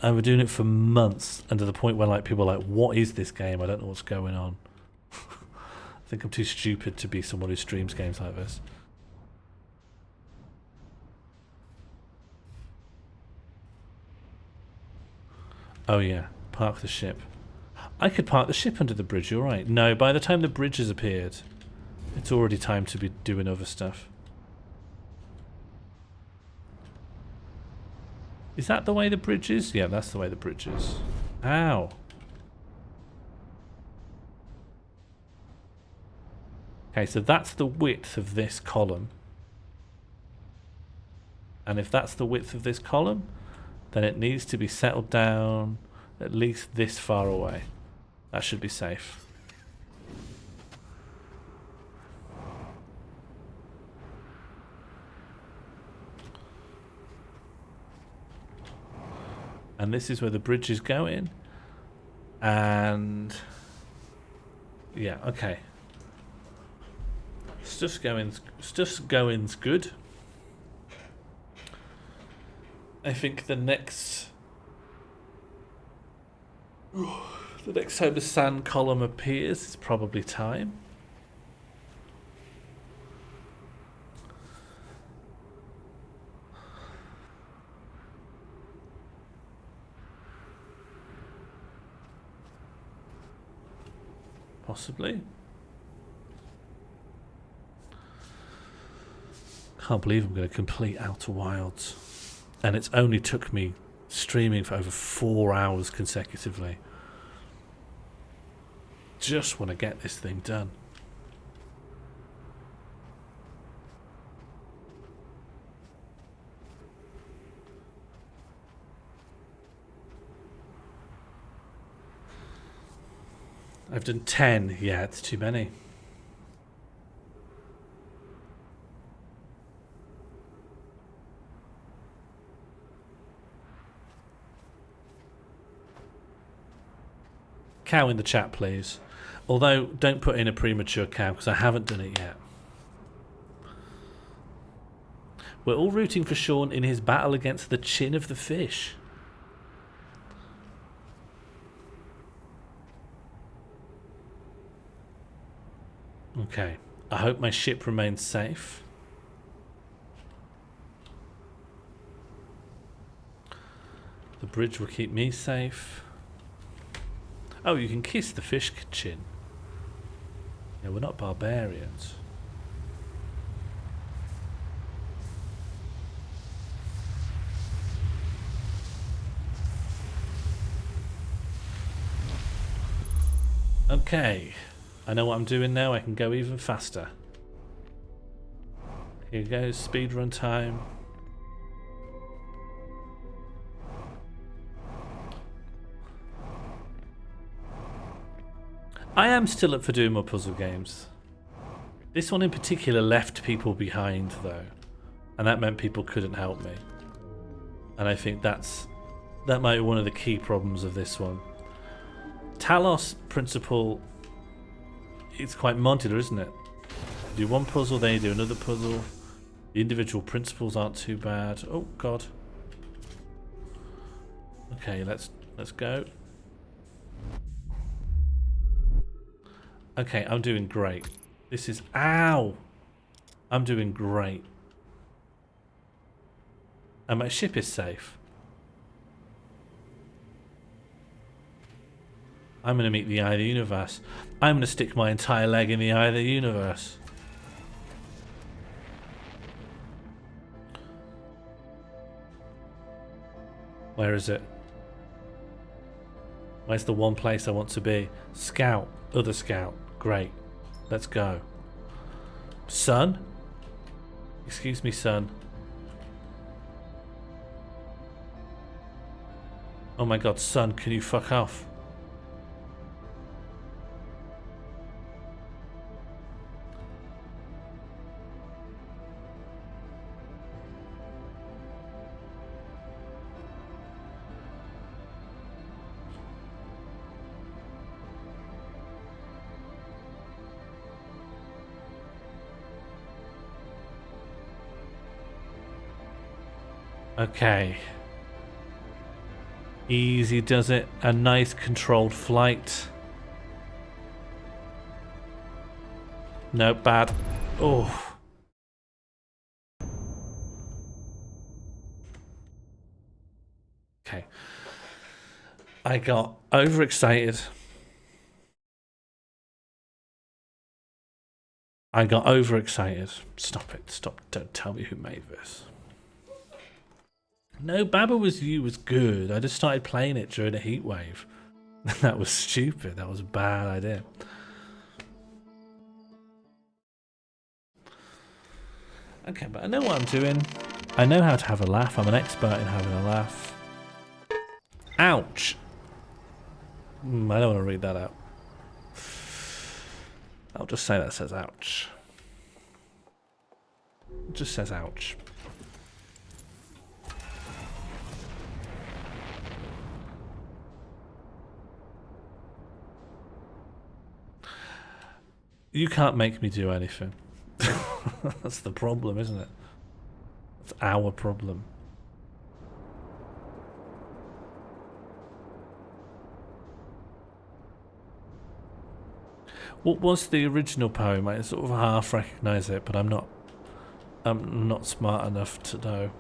I were doing it for months, and to the point where like people are like, "What is this game? I don't know what's going on." I think I'm too stupid to be someone who streams games like this. Oh yeah, park the ship. I could park the ship under the bridge, you're right. No, by the time the bridge has appeared, it's already time to be doing other stuff. Is that the way the bridge is? Yeah, that's the way the bridge is. Ow. Okay, so that's the width of this column. And if that's the width of this column, then it needs to be settled down at least this far away. That should be safe. And this is where the bridge is going. And yeah, okay. Stuff's going's good. I think the next time the sand column appears, it's probably time. Possibly. Can't believe I'm going to complete Outer Wilds. And it's only took me streaming for over 4 hours consecutively. Just want to get this thing done. I've done 10. Yeah, it's too many. Cow in the chat, please. Although, don't put in a premature cow, because I haven't done it yet. We're all rooting for Sean in his battle against the chin of the fish. Okay. I hope my ship remains safe. The bridge will keep me safe. Oh, you can kiss the fish chin. Yeah, we're not barbarians. Okay. I know what I'm doing now. I can go even faster. Here goes speedrun time. I am still up for doing more puzzle games. This one in particular left people behind though, and that meant people couldn't help me. And I think that might be one of the key problems of this one. Talos principle, it's quite modular, isn't it? You do one puzzle, then you do another puzzle. The individual principles aren't too bad. Oh god. Okay, let's go. Okay, I'm doing great. This is... Ow! I'm doing great. And my ship is safe. I'm going to meet the eye of the universe. I'm going to stick my entire leg in the eye of the universe. Where is it? Where's the one place I want to be? Scout. Other scout. Great. Let's go. Sun? Excuse me, son. Oh my god, son, can you fuck off? Okay. Easy does it. A nice controlled flight. No, bad. Oh. Okay. I got overexcited. Stop it. Stop. Don't tell me who made this. No, Baba Was You was good. I just started playing it during a heat wave. That was stupid. That was a bad idea. Okay, but I know what I'm doing. I know how to have a laugh. I'm an expert in having a laugh. Ouch. I don't want to read that out. I'll just say that says ouch. It just says ouch. You can't make me do anything. That's the problem, isn't it? It's our problem. What was the original poem? I sort of half recognise it, but I'm not smart enough to know.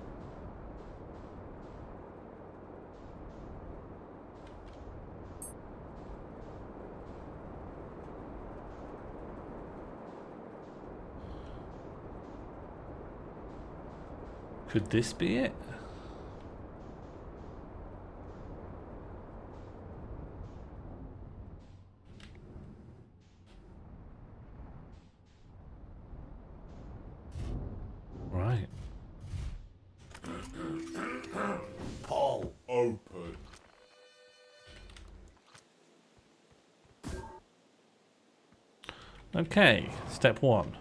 Could this be it? Right. Poll open. Okay, step 1.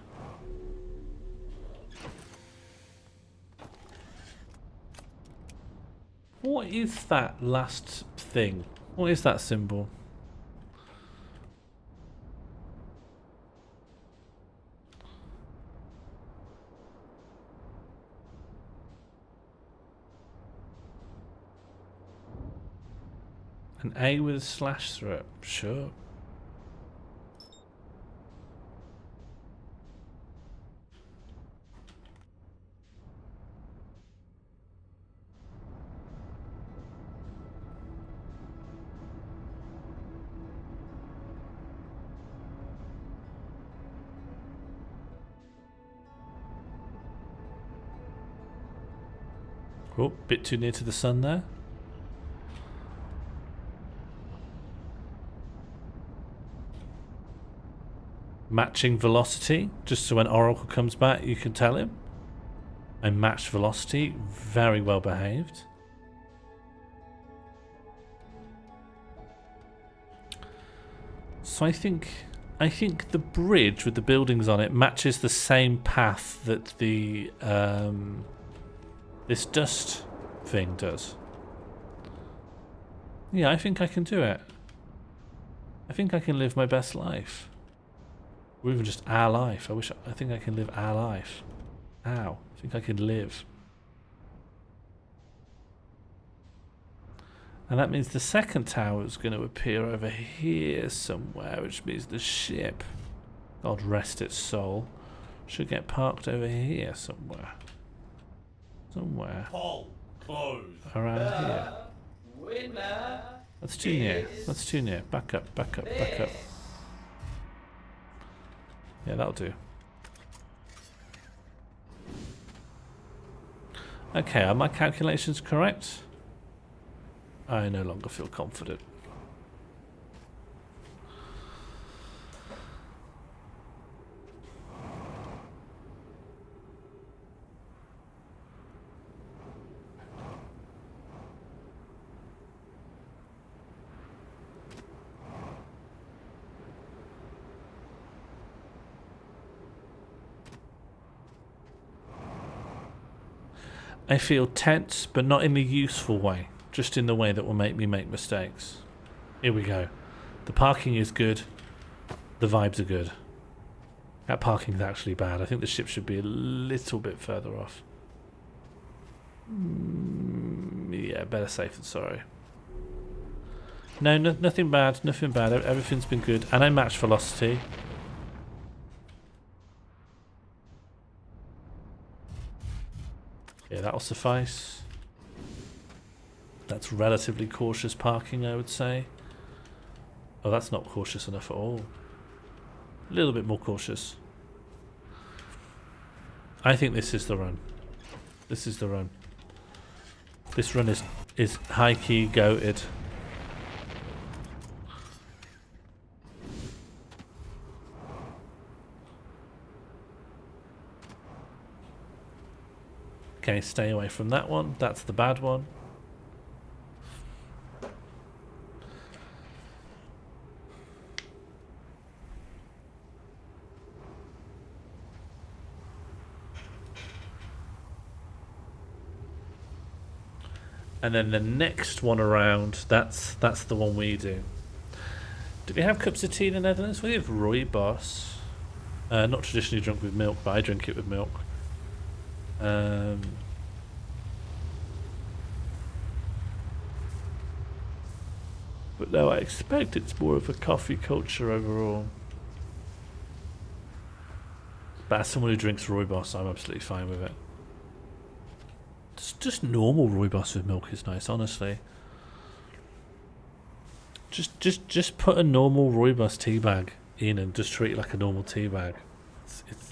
What is that last thing? What is that symbol? An A with a slash through it. Sure. Oh, bit too near to the sun there. Matching velocity, just so when Oracle comes back you can tell him. I matched velocity, very well behaved. So I think the bridge with the buildings on it matches the same path that the this dust thing does. Yeah, I think I can do it. I think I can live my best life. Or even just our life. I think I can live our life. Ow. I think I can live. And that means the second tower is going to appear over here somewhere, which means the ship, God rest its soul, should get parked over here somewhere. Somewhere. Poll closed. Around here. That's too near. That's too near. Back up, back up, back up. Yeah, that'll do. Okay, are my calculations correct? I no longer feel confident. I feel tense, but not in the useful way. Just in the way that will make me make mistakes. Here we go. The parking is good. The vibes are good. That parking's actually bad. I think the ship should be a little bit further off. Yeah, better safe than sorry. No, nothing bad. Nothing bad. Everything's been good. And I matched velocity. Yeah, that'll suffice. That's relatively cautious parking, I would say. Oh, that's not cautious enough at all. A little bit more cautious. I think this is the run. This is the run. This run is high key goated. Okay, stay away from that one. That's the bad one. And then the next one around, that's the one we do. Do we have cups of tea in the Netherlands? We have rooibos. Not traditionally drunk with milk, but I drink it with milk. But no, I expect it's more of a coffee culture overall. But as someone who drinks rooibos, I'm absolutely fine with it. Just normal rooibos with milk is nice, honestly. Just put a normal rooibos tea bag in and just treat it like a normal tea bag.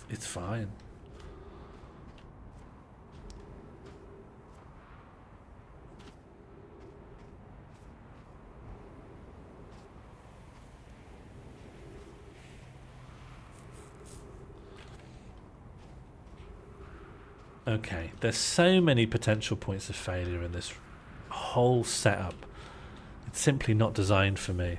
It's fine. Okay, there's so many potential points of failure in this whole setup. It's simply not designed for me.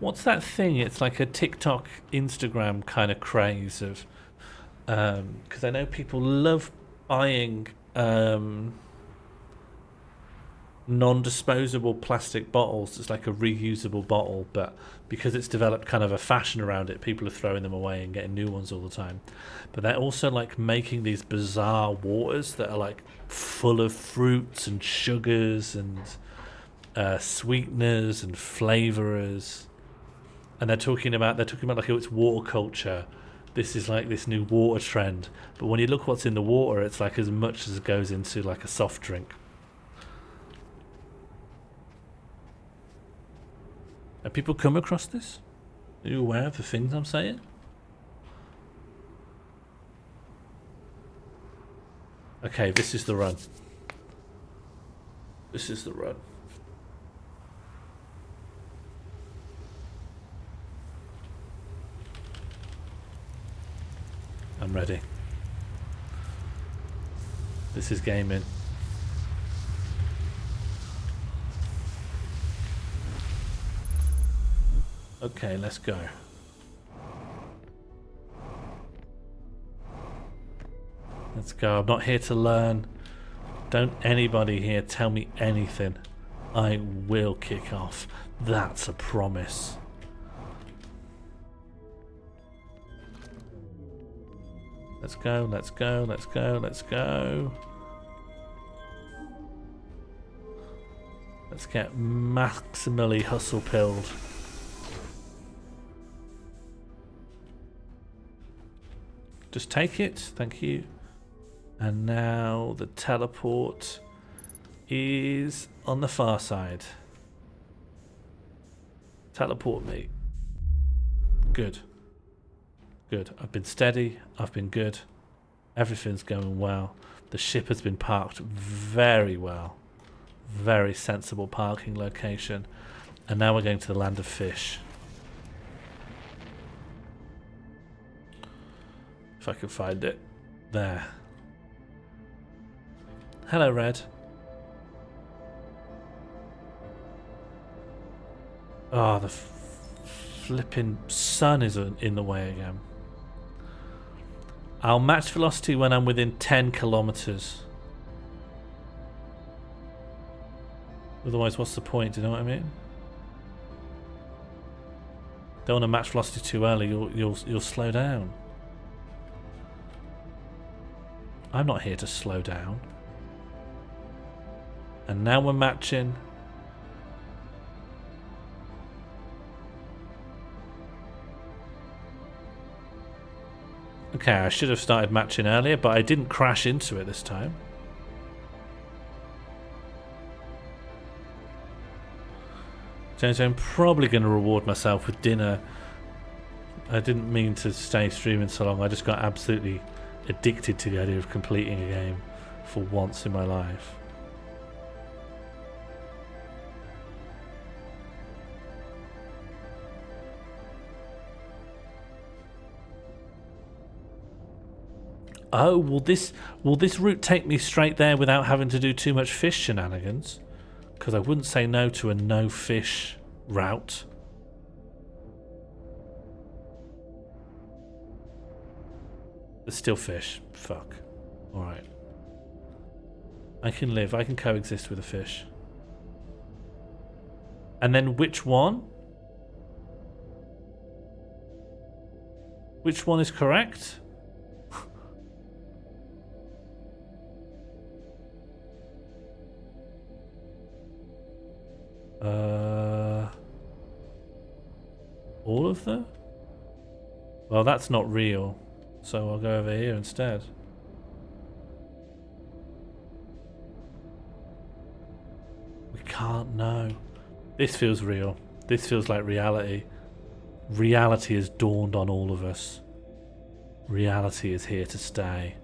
What's that thing? It's like a TikTok, Instagram kind of craze of... because I know people love buying non-disposable plastic bottles. It's like a reusable bottle, but because it's developed kind of a fashion around it, people are throwing them away and getting new ones all the time. But they're also like making these bizarre waters that are like full of fruits and sugars and sweeteners and flavorers. And they're talking about like, oh, it's water culture. This is like this new water trend. But when you look what's in the water, it's like as much as goes into like a soft drink. Have people come across this? Are you aware of the things I'm saying? Okay, this is the run. This is the run. I'm ready. This is gaming. Okay, let's go. Let's go. I'm not here to learn. Don't anybody here tell me anything. I will kick off. That's a promise. Let's go, let's go, let's go, let's go. Let's get maximally hustle-pilled. Just take it, thank you. And now the teleport is on the far side. Teleport me. Good. Good. I've been steady. I've been good. Everything's going well. The ship has been parked very well. Very sensible parking location. And now we're going to the land of fish. If I can find it. There. Hello, Red. Oh, the flipping sun is in the way again. I'll match velocity when I'm within 10 kilometers. Otherwise, what's the point? Do you know what I mean? Don't want to match velocity too early. You'll slow down. I'm not here to slow down. And now we're matching. Okay, I should have started matching earlier, but I didn't crash into it this time. So I'm probably going to reward myself with dinner. I didn't mean to stay streaming so long. I just got absolutely addicted to the idea of completing a game for once in my life. Oh, will this route take me straight there without having to do too much fish shenanigans? Because I wouldn't say no to a no fish route. There's still fish. Fuck. Alright. I can live. I can coexist with a fish. And then which one? Which one is correct? All of them? Well, that's not real. So I'll go over here instead. We can't know. This feels real. This feels like reality. Reality has dawned on all of us. Reality is here to stay.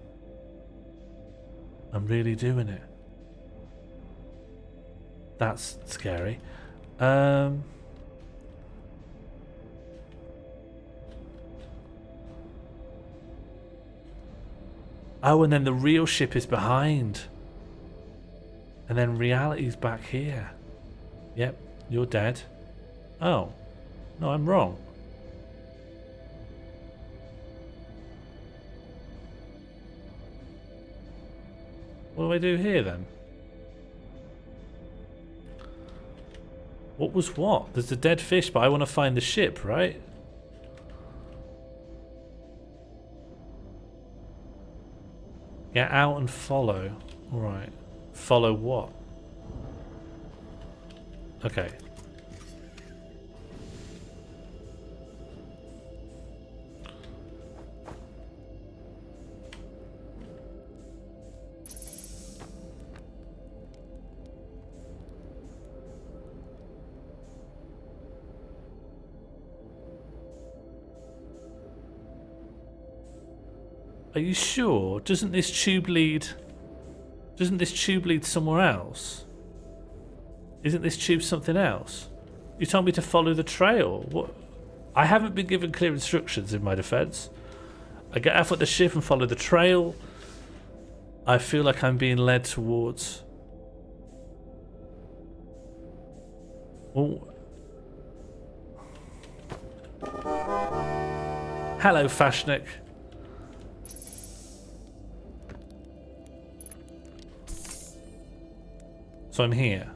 I'm really doing it. That's scary. Oh, and then the real ship is behind. And then reality's back here. Yep, you're dead. Oh. No, I'm wrong. What do I do here then? What was what? There's a dead fish, but I want to find the ship, right? Get out and follow. Alright. Follow what? Okay. Are you sure? Doesn't this tube lead somewhere else? Isn't this tube something else? You told me to follow the trail. What? I haven't been given clear instructions in my defense. I get off at the ship and follow the trail. I feel like I'm being led towards... Oh. Hello, Fashnik. So I'm here.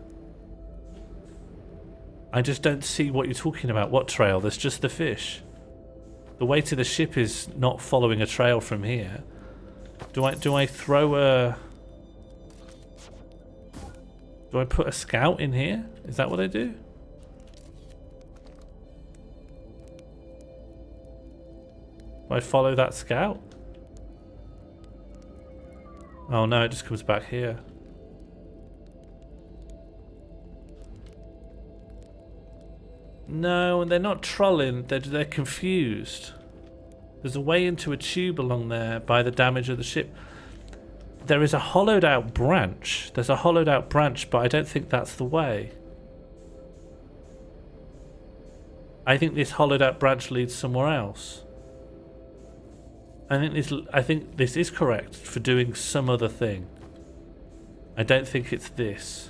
I just don't see what you're talking about. What trail? There's just the fish. The way to the ship is not following a trail from here. Do I throw a... Do I put a scout in here? Is that what I do? Do I follow that scout? Oh no, it just comes back here. No, and they're not trolling, they're confused. There's a way into a tube along there by the damage of the ship. There is a hollowed out branch. There's a hollowed out branch, but I don't think that's the way. I think this hollowed out branch leads somewhere else. I think this is correct for doing some other thing. I don't think it's this.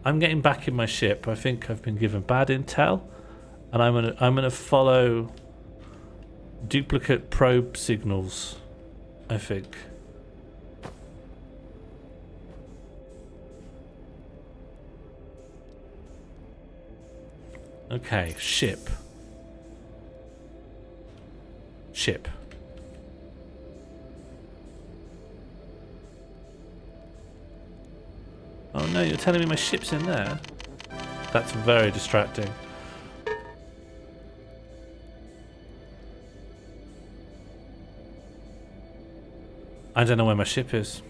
I'm getting back in my ship. I think I've been given bad intel, and I'm gonna follow duplicate probe signals. I think. Okay, ship. Ship. Oh no, you're telling me my ship's in there? That's very distracting. I don't know where my ship is.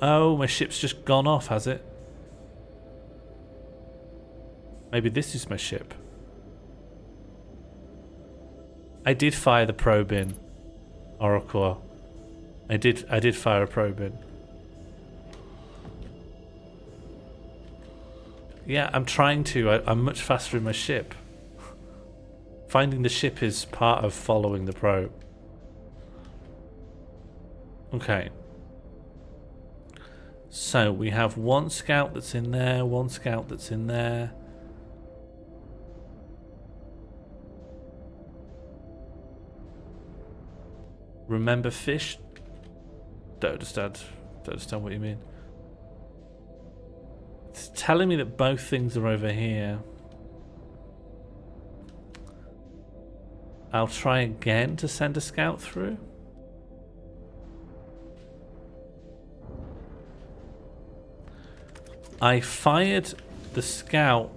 Oh, my ship's just gone off, has it? Maybe this is my ship. I did fire the probe in, Oracle. I did fire a probe in. Yeah, I'm trying to. I'm much faster in my ship. Finding the ship is part of following the probe. Okay. So we have one scout that's in there, one scout that's in there. Remember fish? Don't understand what you mean. It's telling me that both things are over here. I'll try again to send a scout through. I fired the scout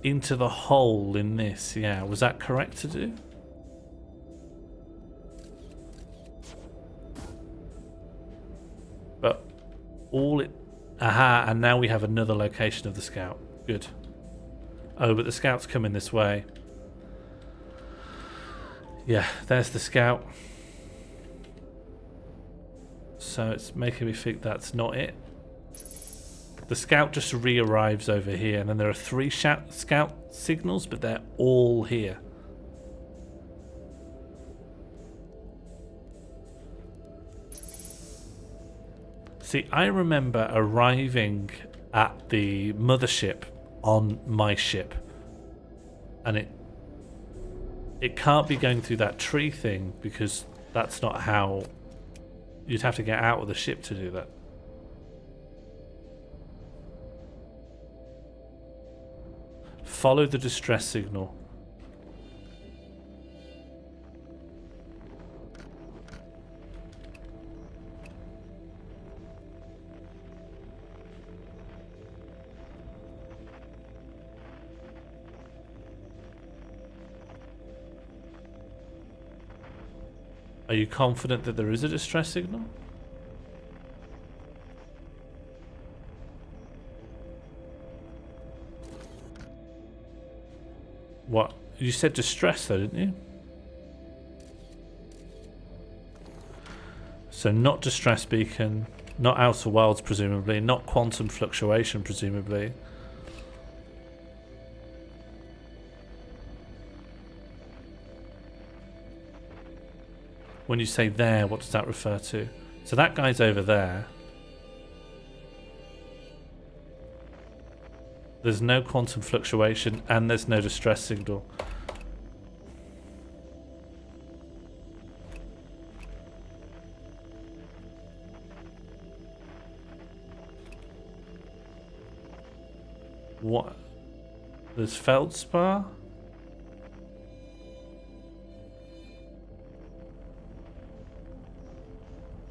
into the hole in this. Yeah, was that correct to do? But all it... Aha, and now we have another location of the scout. Good. Oh, but the scout's coming this way. Yeah, there's the scout. So it's making me think that's not it. The scout just re-arrives over here, and then there are 3 scout signals, but they're all here. See, I remember arriving at the mothership on my ship, and it can't be going through that tree thing, because that's not how... You'd have to get out of the ship to do that. Follow the distress signal. Are you confident that there is a distress signal? What? You said distress though, didn't you? So not distress beacon, not outer worlds presumably, not quantum fluctuation presumably. When you say there, what does that refer to? So that guy's over there. There's no quantum fluctuation and there's no distress signal. What? There's feldspar?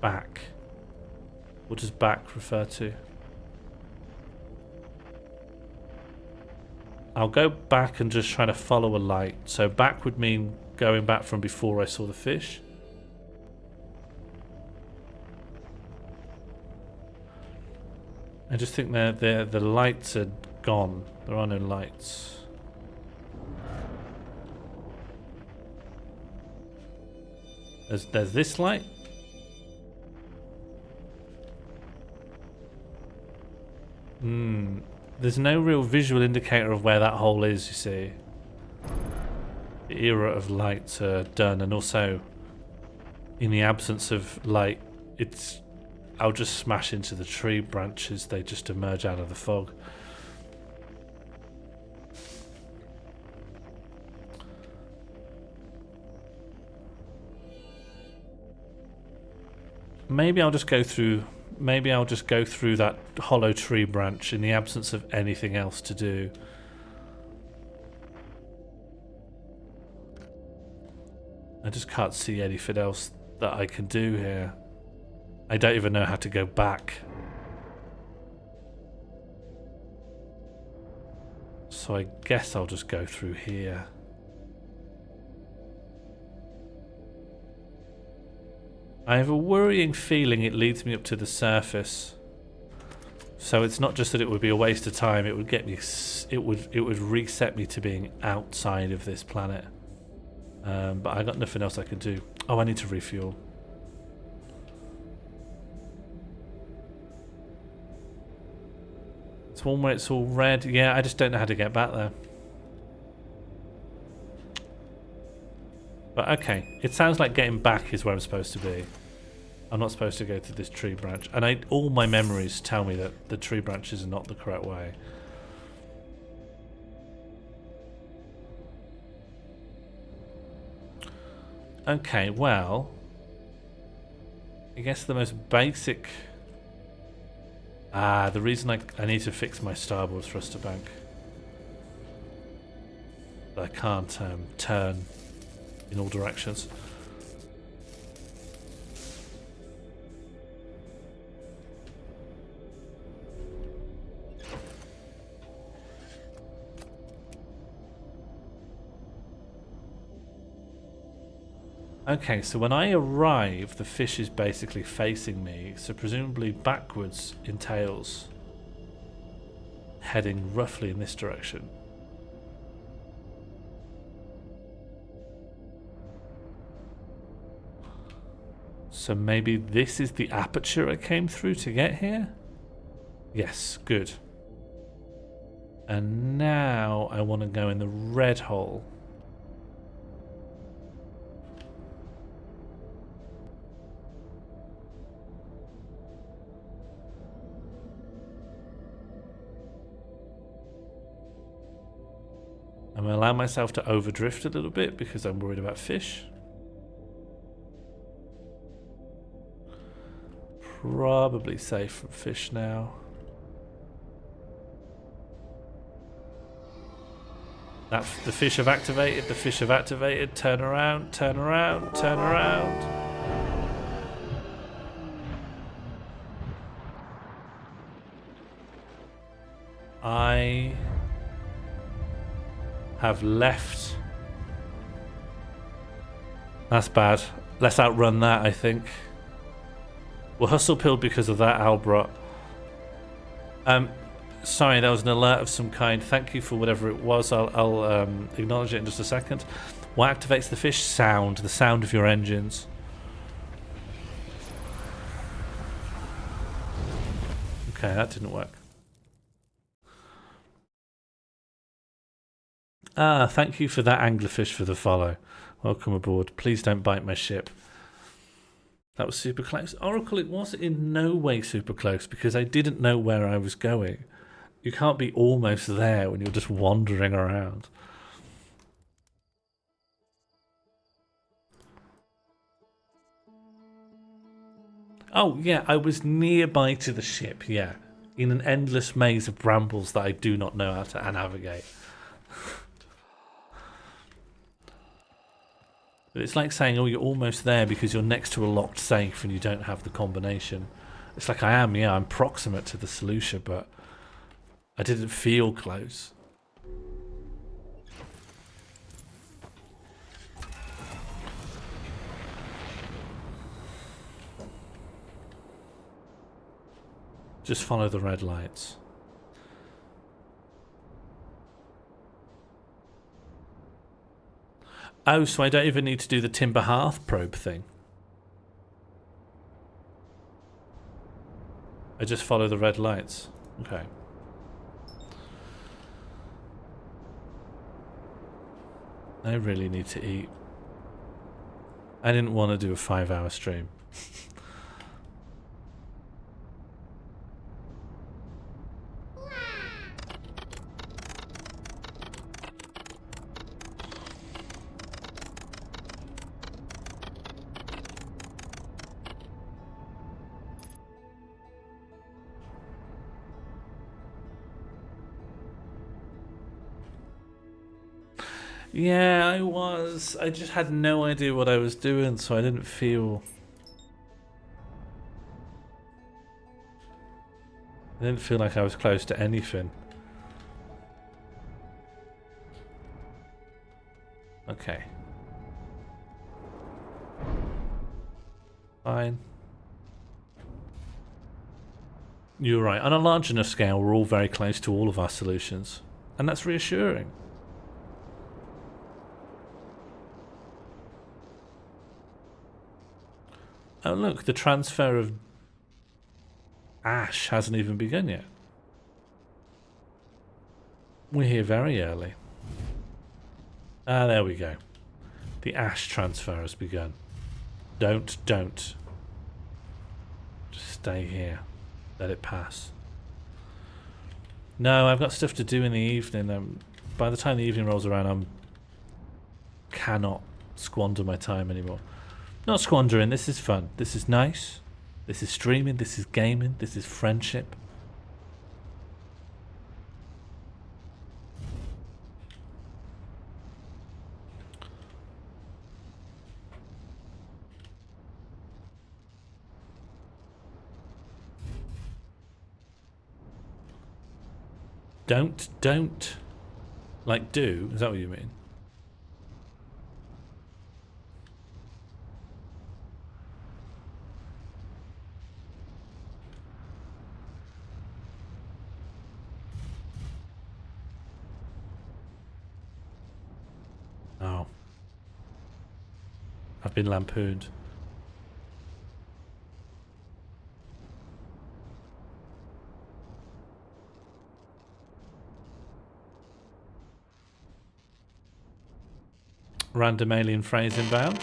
Back. What does back refer to? I'll go back and just try to follow a light. So back would mean going back from before I saw the fish. I just think the lights are gone. There are no lights. There's this light. There's no real visual indicator of where that hole is, you see. The era of lights are done, and also in the absence of light, I'll just smash into the tree branches, they just emerge out of the fog. Maybe I'll just go through that hollow tree branch in the absence of anything else to do. I just can't see anything else that I can do here. I don't even know how to go back. So I guess I'll just go through here. I have a worrying feeling it leads me up to the surface. So it's not just that it would be a waste of time, it would get me it would reset me to being outside of this planet. But I got nothing else I can do. Oh, I need to refuel. It's one where it's all red. Yeah, I just don't know how to get back there. But okay, it sounds like getting back is where I'm supposed to be. I'm not supposed to go to this tree branch. And all my memories tell me that the tree branches are not the correct way. Okay, well... I guess the most basic... the reason I need to fix my starboard thruster bank. I can't turn in all directions. Okay, so when I arrive, the fish is basically facing me, so presumably backwards entails heading roughly in this direction. So maybe this is the aperture I came through to get here? Yes, good. And now I want to go in the red hole. I'm going to allow myself to overdrift a little bit because I'm worried about fish. Probably safe from fish now. The fish have activated, the fish have activated. Turn around, turn around, turn around. I have left. That's bad. Let's outrun that, I think. We're hustle-pilled because of that, Albrot. Sorry, that was an alert of some kind. Thank you for whatever it was. I'll acknowledge it in just a second. What activates the fish? Sound. The sound of your engines. Okay, that didn't work. Thank you for that, anglerfish, for the follow. Welcome aboard. Please don't bite my ship. That was super close. Oracle, it was in no way super close because I didn't know where I was going. You can't be almost there when you're just wandering around. Oh, yeah, I was nearby to the ship, yeah. In an endless maze of brambles that I do not know how to navigate. But it's like saying, oh, you're almost there because you're next to a locked safe and you don't have the combination. It's like I am, yeah, I'm proximate to the solution, but I didn't feel close. Just follow the red lights. Oh, so I don't even need to do the timber hearth probe thing. I just follow the red lights. Okay. I really need to eat. I didn't want to do a 5-hour stream. Yeah, I was. I just had no idea what I was doing, so I didn't feel... I didn't feel like I was close to anything. Okay. Fine. You're right. On a large enough scale, we're all very close to all of our solutions. And that's reassuring. Oh look, the transfer of ash hasn't even begun yet. We're here very early. Ah, there we go. The ash transfer has begun. Don't. Just stay here. Let it pass. No, I've got stuff to do in the evening. By the time the evening rolls around, I cannot squander my time anymore. Not squandering, this is fun. This is nice. This is streaming, this is gaming, this is friendship. Don't. Like do? Is that what you mean? Oh. I've been lampooned. Random alien phrase inbound.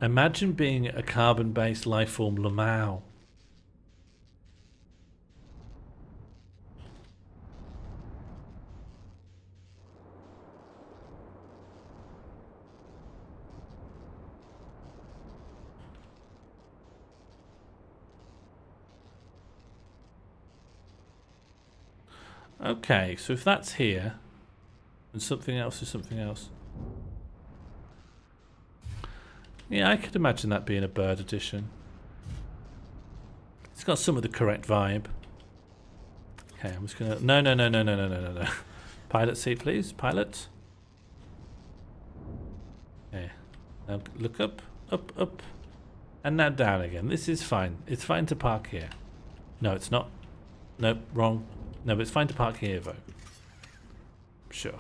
Imagine being a carbon-based lifeform Lamau. Okay, so if that's here, and something else is something else. Yeah, I could imagine that being a bird edition. It's got some of the correct vibe. Okay, I'm just gonna... No. Pilot seat, please. Pilot. Okay. Now look up. And now down again. This is fine. It's fine to park here. No, it's not. Nope, wrong. No, but it's fine to park here, though. Sure.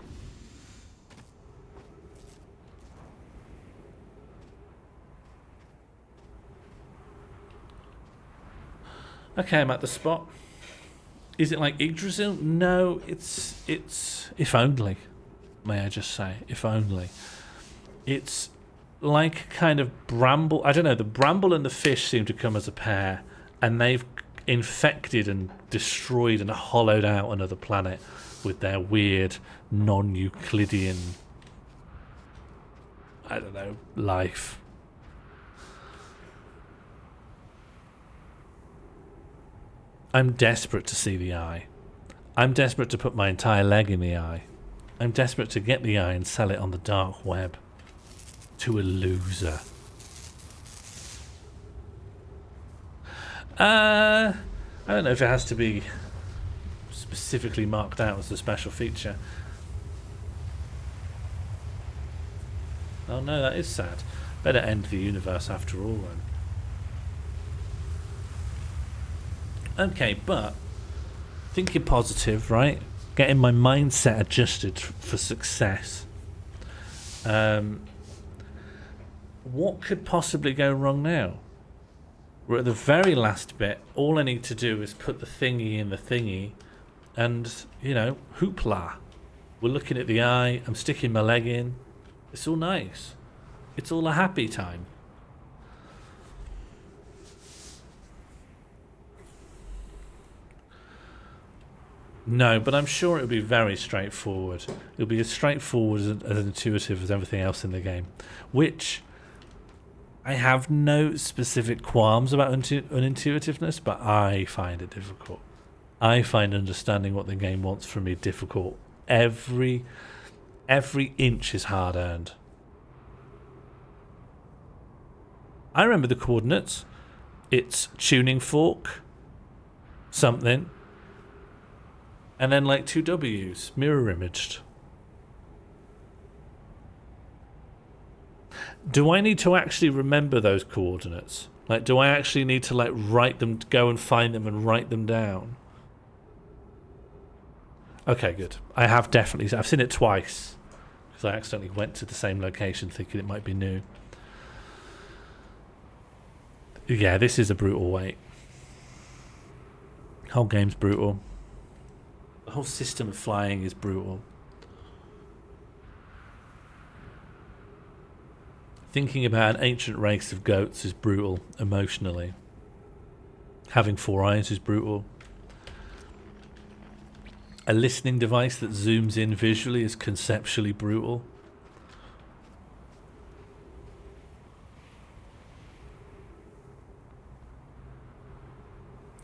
Okay, I'm at the spot. Is it like Yggdrasil? No, it's if only. May I just say, if only. It's like kind of bramble. I don't know. The bramble and the fish seem to come as a pair, and they've infected and destroyed and hollowed out another planet with their weird non-Euclidean, I don't know, life. I'm desperate to see the eye. I'm desperate to put my entire leg in the eye. I'm desperate to get the eye and sell it on the dark web to a loser. I don't know if it has to be specifically marked out as a special feature. Oh no, that is sad. Better end the universe after all then. Okay, but thinking positive, right? Getting my mindset adjusted for success. What could possibly go wrong now? We're at the very last bit. All I need to do is put the thingy in the thingy and, you know, hoopla. We're looking at the eye. I'm sticking my leg in. It's all nice. It's all a happy time. No, but I'm sure it'll be very straightforward. It'll be as straightforward as intuitive as everything else in the game. Which... I have no specific qualms about unintuitiveness, but I find it difficult. I find understanding what the game wants from me difficult. Every inch is hard earned. I remember the coordinates. It's tuning fork, something, and then like 2 W's, mirror imaged. Do I need to actually remember those coordinates? Like, do I actually need to like write them, go and find them and write them down? Okay, good. I have definitely, I've seen it twice because I accidentally went to the same location thinking it might be new. Yeah, this is a brutal wait. The whole game's brutal. The whole system of flying is brutal. Thinking about an ancient race of goats is brutal emotionally. Having 4 eyes is brutal. A listening device that zooms in visually is conceptually brutal.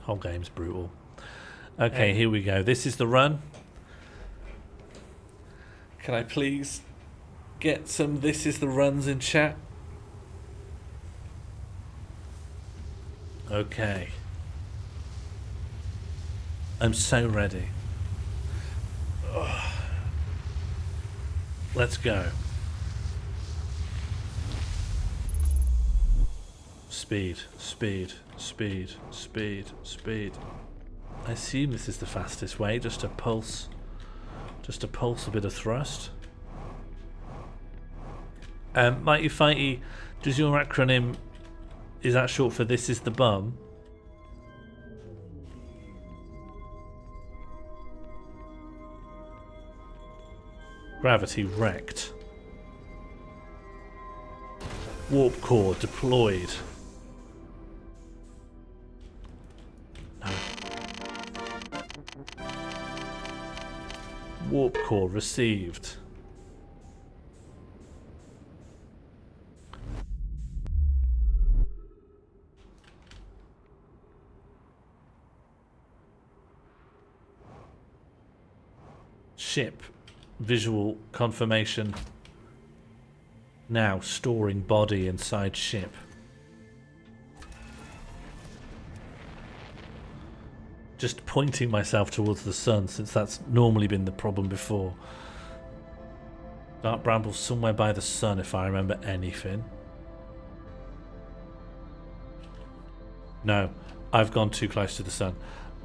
Whole game's brutal. Okay, here we go. This is the run. Can I please get some "this is the runs" in chat? Okay. I'm so ready. Ugh. Let's go. Speed, speed, speed, speed, speed. I assume this is the fastest way, just to pulse a bit of thrust. Mighty Fighty, does your acronym, is that short for "this is the bum"? Gravity wrecked. Warp core deployed. No. Warp core received. Ship. Visual confirmation. Now storing body inside ship. Just pointing myself towards the sun, since that's normally been the problem before. Dark brambles somewhere by the sun, if I remember anything. No, I've gone too close to the sun.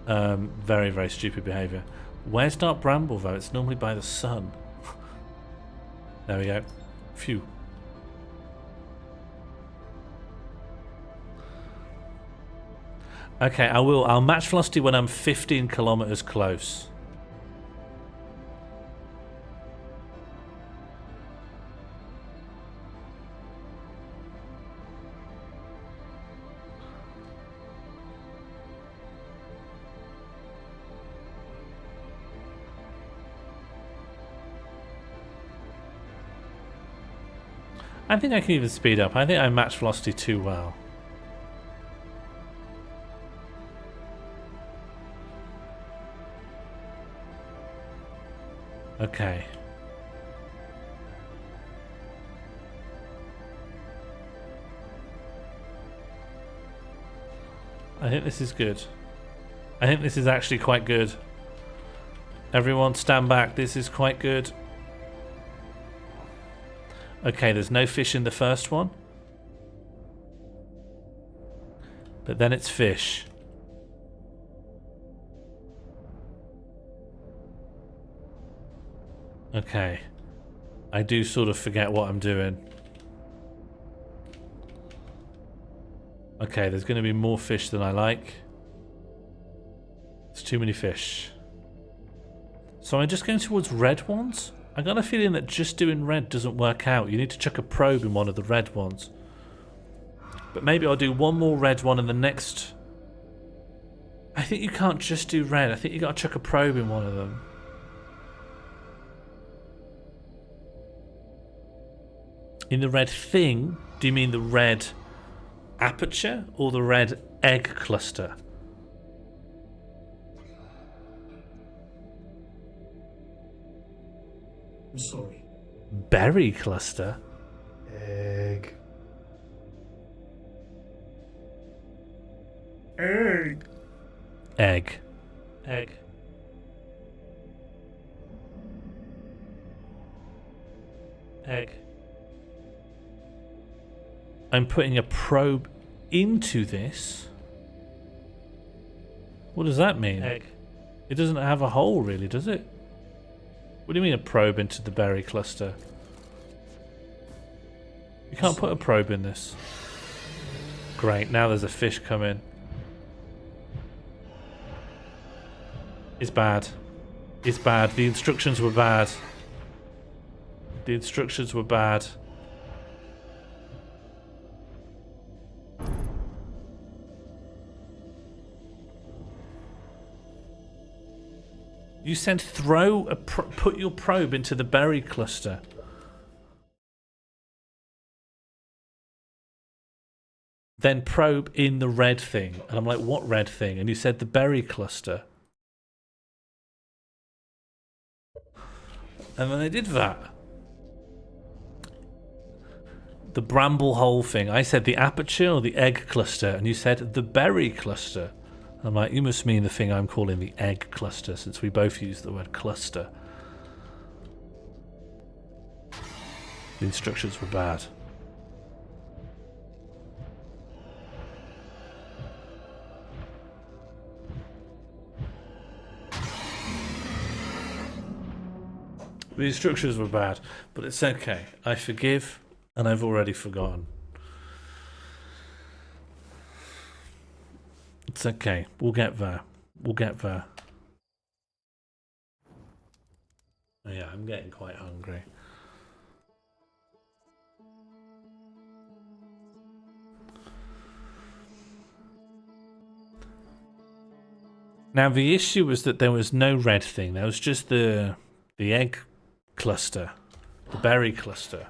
Very, very stupid behaviour. Where's Dark Bramble, though? It's normally by the sun. There we go. Phew. Okay, I'll match velocity when I'm 15 kilometers close. I think I can even speed up. I think I match velocity too well. Okay. I think this is good. I think this is actually quite good. Everyone stand back. This is quite good. Okay, there's no fish in the first one. But then it's fish. Okay. I do sort of forget what I'm doing. Okay, there's going to be more fish than I like. It's too many fish. So I'm just going towards red ones? I got a feeling that just doing red doesn't work out. You need to chuck a probe in one of the red ones. But maybe I'll do one more red one in the next... I think you can't just do red. I think you got to chuck a probe in one of them. In the red thing, do you mean the red aperture or the red egg cluster? I'm sorry. Berry cluster? Egg. Egg. Egg. Egg. Egg. I'm putting a probe into this. What does that mean? Egg. It doesn't have a hole, really, does it? What do you mean a probe into the berry cluster? You can't put a probe in this. Great, now there's a fish coming. It's bad. It's bad. The instructions were bad. The instructions were bad. You said put your probe into the berry cluster. Then probe in the red thing. And I'm like, what red thing? And you said the berry cluster. And then I did that. The bramble hole thing. I said the aperture or the egg cluster. And you said the berry cluster. I'm like, you must mean the thing I'm calling the egg cluster, since we both use the word cluster. The instructions were bad. The instructions were bad, but it's okay. I forgive, and I've already forgotten. It's okay. We'll get there. We'll get there. Oh, yeah, I'm getting quite hungry. Now, the issue was that there was no red thing. There was just the egg cluster, the berry cluster.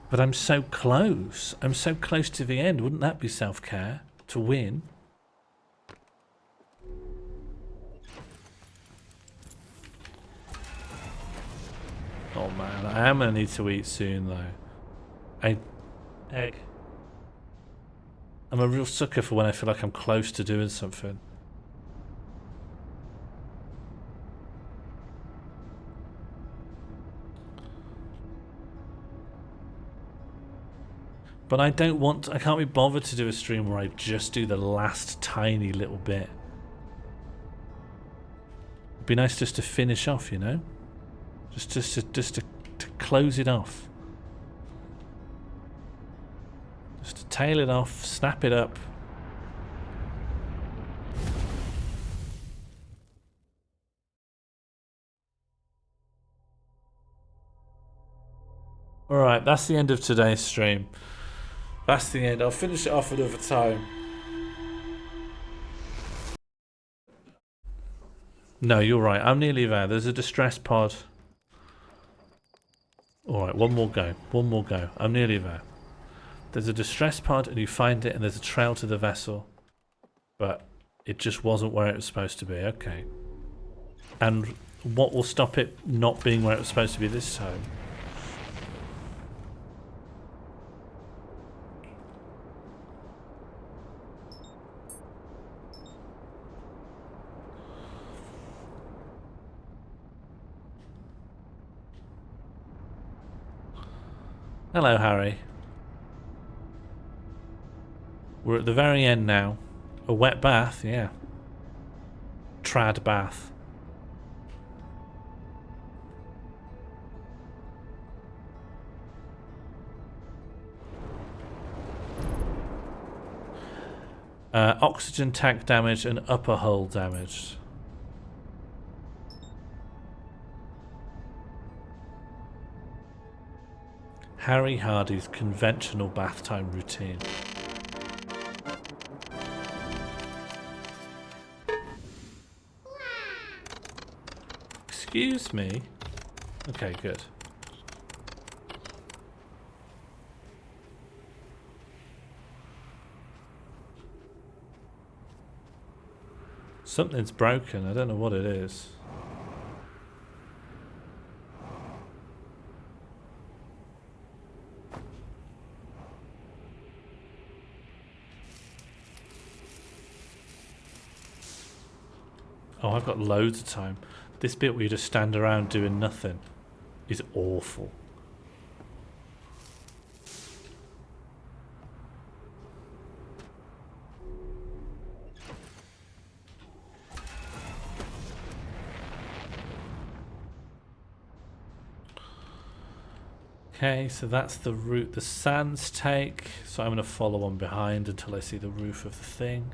But I'm so close. I'm so close to the end. Wouldn't that be self-care? To win? Oh man, I am going to need to eat soon though. Egg. I'm a real sucker for when I feel like I'm close to doing something. But I can't be bothered to do a stream where I just do the last tiny little bit. It'd be nice just to finish off, you know? Just to close it off. Just to tail it off, snap it up. Alright, that's the end of today's stream. That's the end. I'll finish it off another time. No, you're right. I'm nearly there. There's a distress pod. Alright, one more go. One more go. I'm nearly there. There's a distress pod and you find it and there's a trail to the vessel. But it just wasn't where it was supposed to be. Okay. And what will stop it not being where it was supposed to be this time? Hello, Harry. We're at the very end now. A wet bath, yeah. Trad bath. Oxygen tank damage and upper hull damaged. Harry Hardy's conventional bath time routine. Excuse me. Okay, good. Something's broken. I don't know what it is. Oh, I've got loads of time. This bit where you just stand around doing nothing is awful. Okay, so that's the route the sands take. So I'm going to follow on behind until I see the roof of the thing.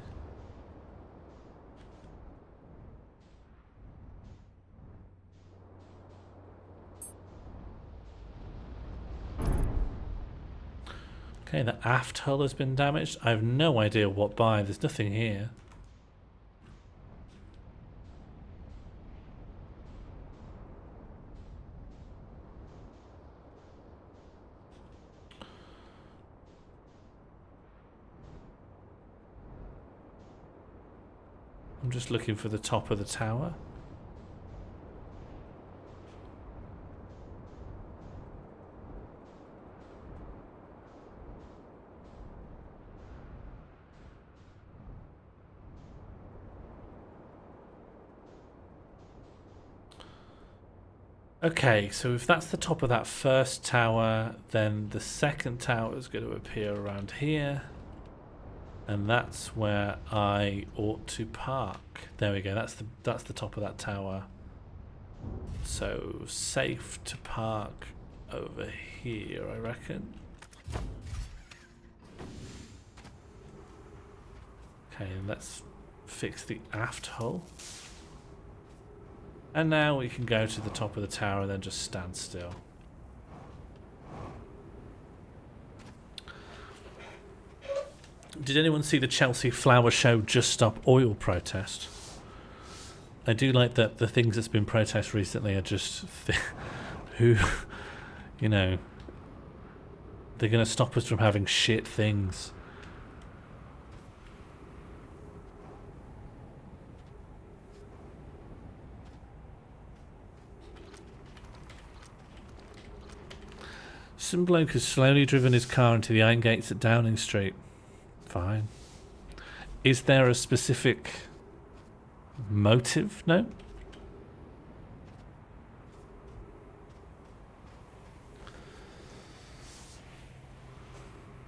Okay, the aft hull has been damaged. I have no idea what by. There's nothing here. I'm just looking for the top of the tower. Okay, so if that's the top of that first tower, then the second tower is going to appear around here. And that's where I ought to park. There we go, that's the top of that tower. So safe to park over here, I reckon. Okay, and let's fix the aft hull. And now we can go to the top of the tower and then just stand still. Did anyone see the Chelsea Flower Show Just Stop Oil protest? I do like that the things that's been protested recently are just who, you know, they're going to stop us from having shit things. Some bloke has slowly driven his car into the iron gates at Downing Street. Fine. Is there a specific motive? No?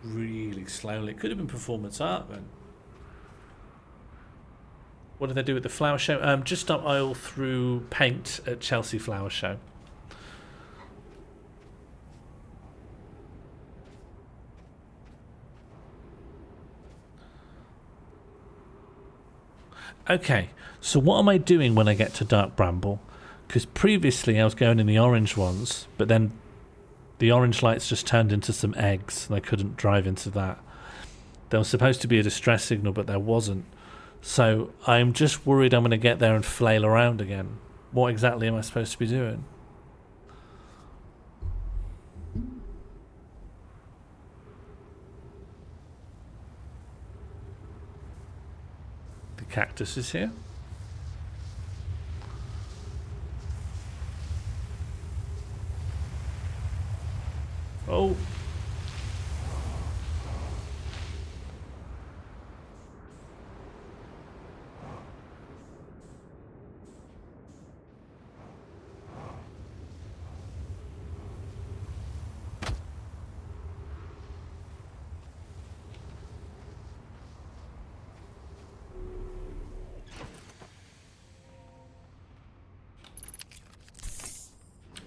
Really slowly. It could have been performance art then. What did they do with the flower show? Just stop oil through paint at Chelsea Flower Show. Okay, so what am I doing when I get to Dark Bramble? Because previously I was going in the orange ones, but then the orange lights just turned into some eggs and I couldn't drive into that. There was supposed to be a distress signal, but there wasn't. So I'm just worried I'm going to get there and flail around again. What exactly am I supposed to be doing? Cactus is here. Oh.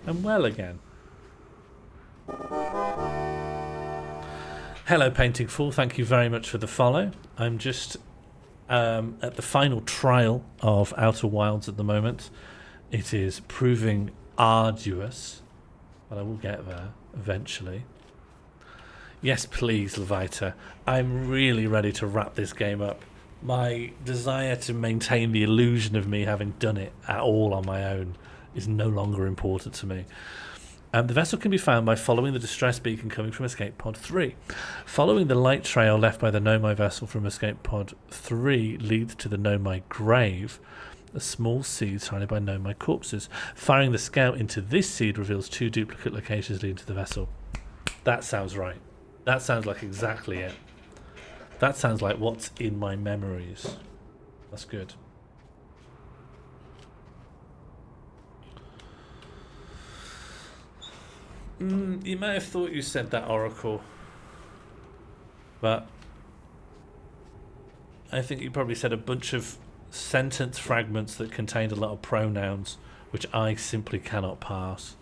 I'm well again. Hello, Painting Fool. Thank you very much for the follow. I'm just at the final trial of Outer Wilds at the moment. It is proving arduous, but I will get there eventually. Yes, please, Levita. I'm really ready to wrap this game up. My desire to maintain the illusion of me having done it at all on my own is no longer important to me. The vessel can be found by following the distress beacon coming from Escape Pod 3. Following the light trail left by the Nomai vessel from Escape Pod 3 leads to the Nomai grave, a small seed surrounded by Nomai corpses. Firing the scout into this seed reveals 2 duplicate locations leading to the vessel. That sounds right. That sounds like exactly it. That sounds like what's in my memories. That's good. You may have thought you said that, Oracle, but I think you probably said a bunch of sentence fragments that contained a lot of pronouns, which I simply cannot parse.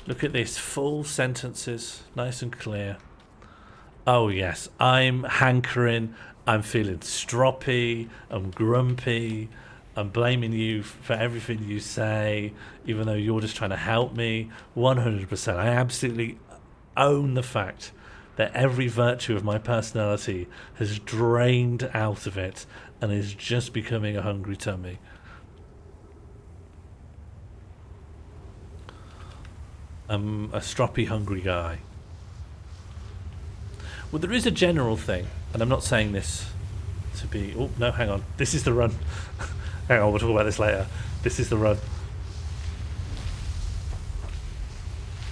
Look at this, full sentences, nice and clear. Oh yes, I'm hankering, I'm feeling stroppy, I'm grumpy, I'm blaming you for everything you say, even though you're just trying to help me. 100%. I absolutely own the fact that every virtue of my personality has drained out of it and is just becoming a hungry tummy. I'm a stroppy, hungry guy. Well, there is a general thing, and I'm not saying this to be... Oh, no, hang on. This is the run. Hang on, we'll talk about this later. This is the run.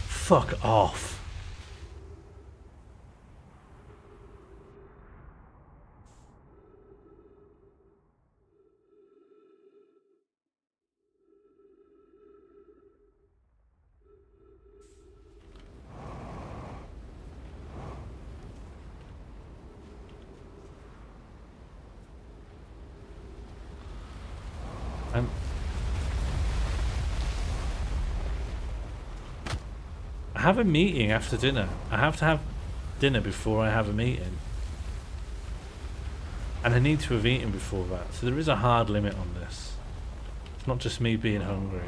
Fuck off. I have a meeting after dinner. I have to have dinner before I have a meeting. And I need to have eaten before that. So there is a hard limit on this. It's not just me being hungry.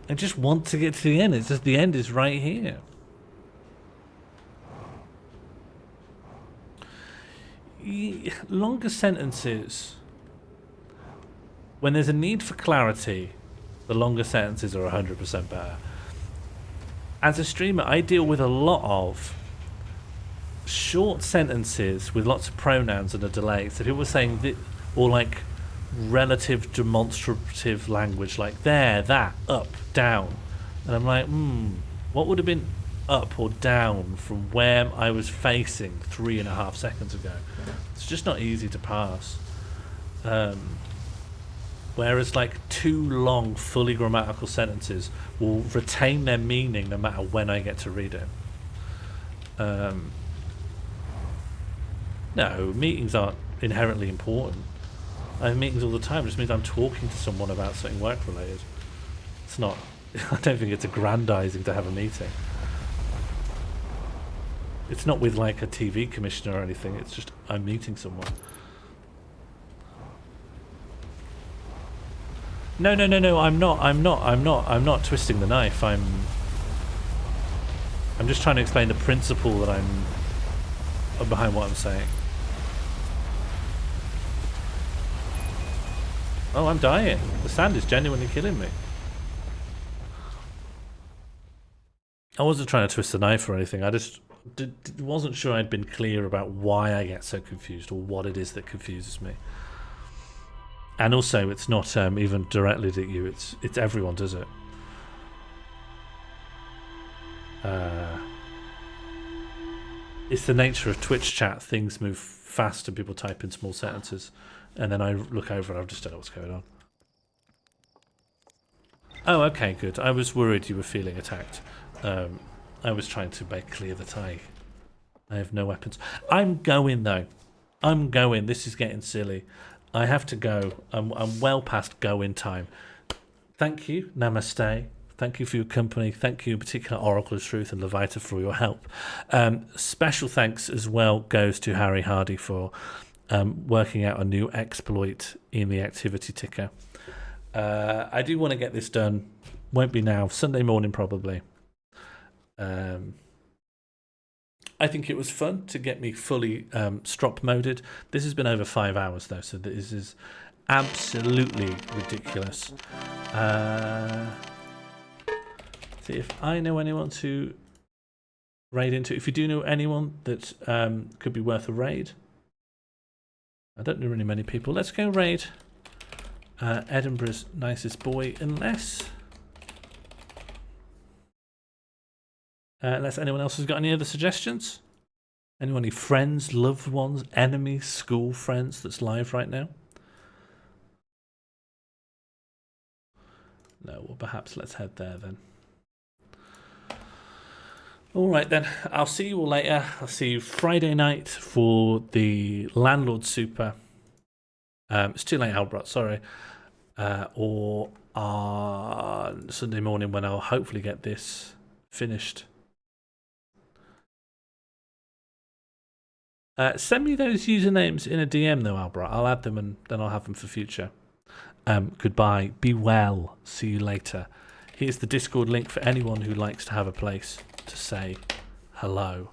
I just want to get to the end. It's just the end is right here. Longer sentences. When there's a need for clarity, the longer sentences are 100% better. As a streamer, I deal with a lot of short sentences with lots of pronouns and a delay. So people were saying that, or like relative demonstrative language, like there, that, up, down. And I'm like, what would have been up or down from where I was facing 3.5 seconds ago? It's just not easy to pass. Whereas like too long, fully grammatical sentences will retain their meaning no matter when I get to read it. No, meetings aren't inherently important. I have meetings all the time. It just means I'm talking to someone about something work-related. It's not... I don't think it's aggrandizing to have a meeting. It's not with like a TV commissioner or anything. It's just I'm meeting someone. No, I'm not twisting the knife. I'm just trying to explain the principle that I'm behind what I'm saying. Oh, I'm dying. The sand is genuinely killing me. I wasn't trying to twist the knife or anything. I just wasn't sure I'd been clear about why I get so confused or what it is that confuses me. And also, it's not even directly at you. It's everyone does it. It's the nature of Twitch chat. Things move fast and people type in small sentences, and then I look over and I just don't know what's going on. Oh, okay, good. I was worried you were feeling attacked. I was trying to make clear that I have no weapons. I'm going though. I'm going. This is getting silly. I have to go. I'm well past go-in time. Thank you. Namaste. Thank you for your company. Thank you in particular, Oracle of Truth and Levita, for your help. Special thanks as well goes to Harry Hardy for working out a new exploit in the activity ticker. I do want to get this done. Won't be now. Sunday morning probably. I think it was fun to get me fully strop moded. This has been over 5 hours though, so this is absolutely ridiculous. See if I know anyone to raid into. If you do know anyone that could be worth a raid. I don't know really many people. Let's go raid Edinburgh's nicest boy, unless anyone else has got any other suggestions. Anyone, any friends, loved ones, enemies, school friends that's live right now? No, well perhaps let's head there then. Alright then, I'll see you all later. I'll see you Friday night for the Landlord Super. It's too late, Albert, sorry. Or on Sunday morning when I'll hopefully get this finished. Send me those usernames in a DM though, Albert. I'll add them and then I'll have them for future. Goodbye. Be well. See you later. Here's the Discord link for anyone who likes to have a place to say hello.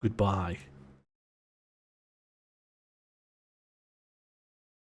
Goodbye.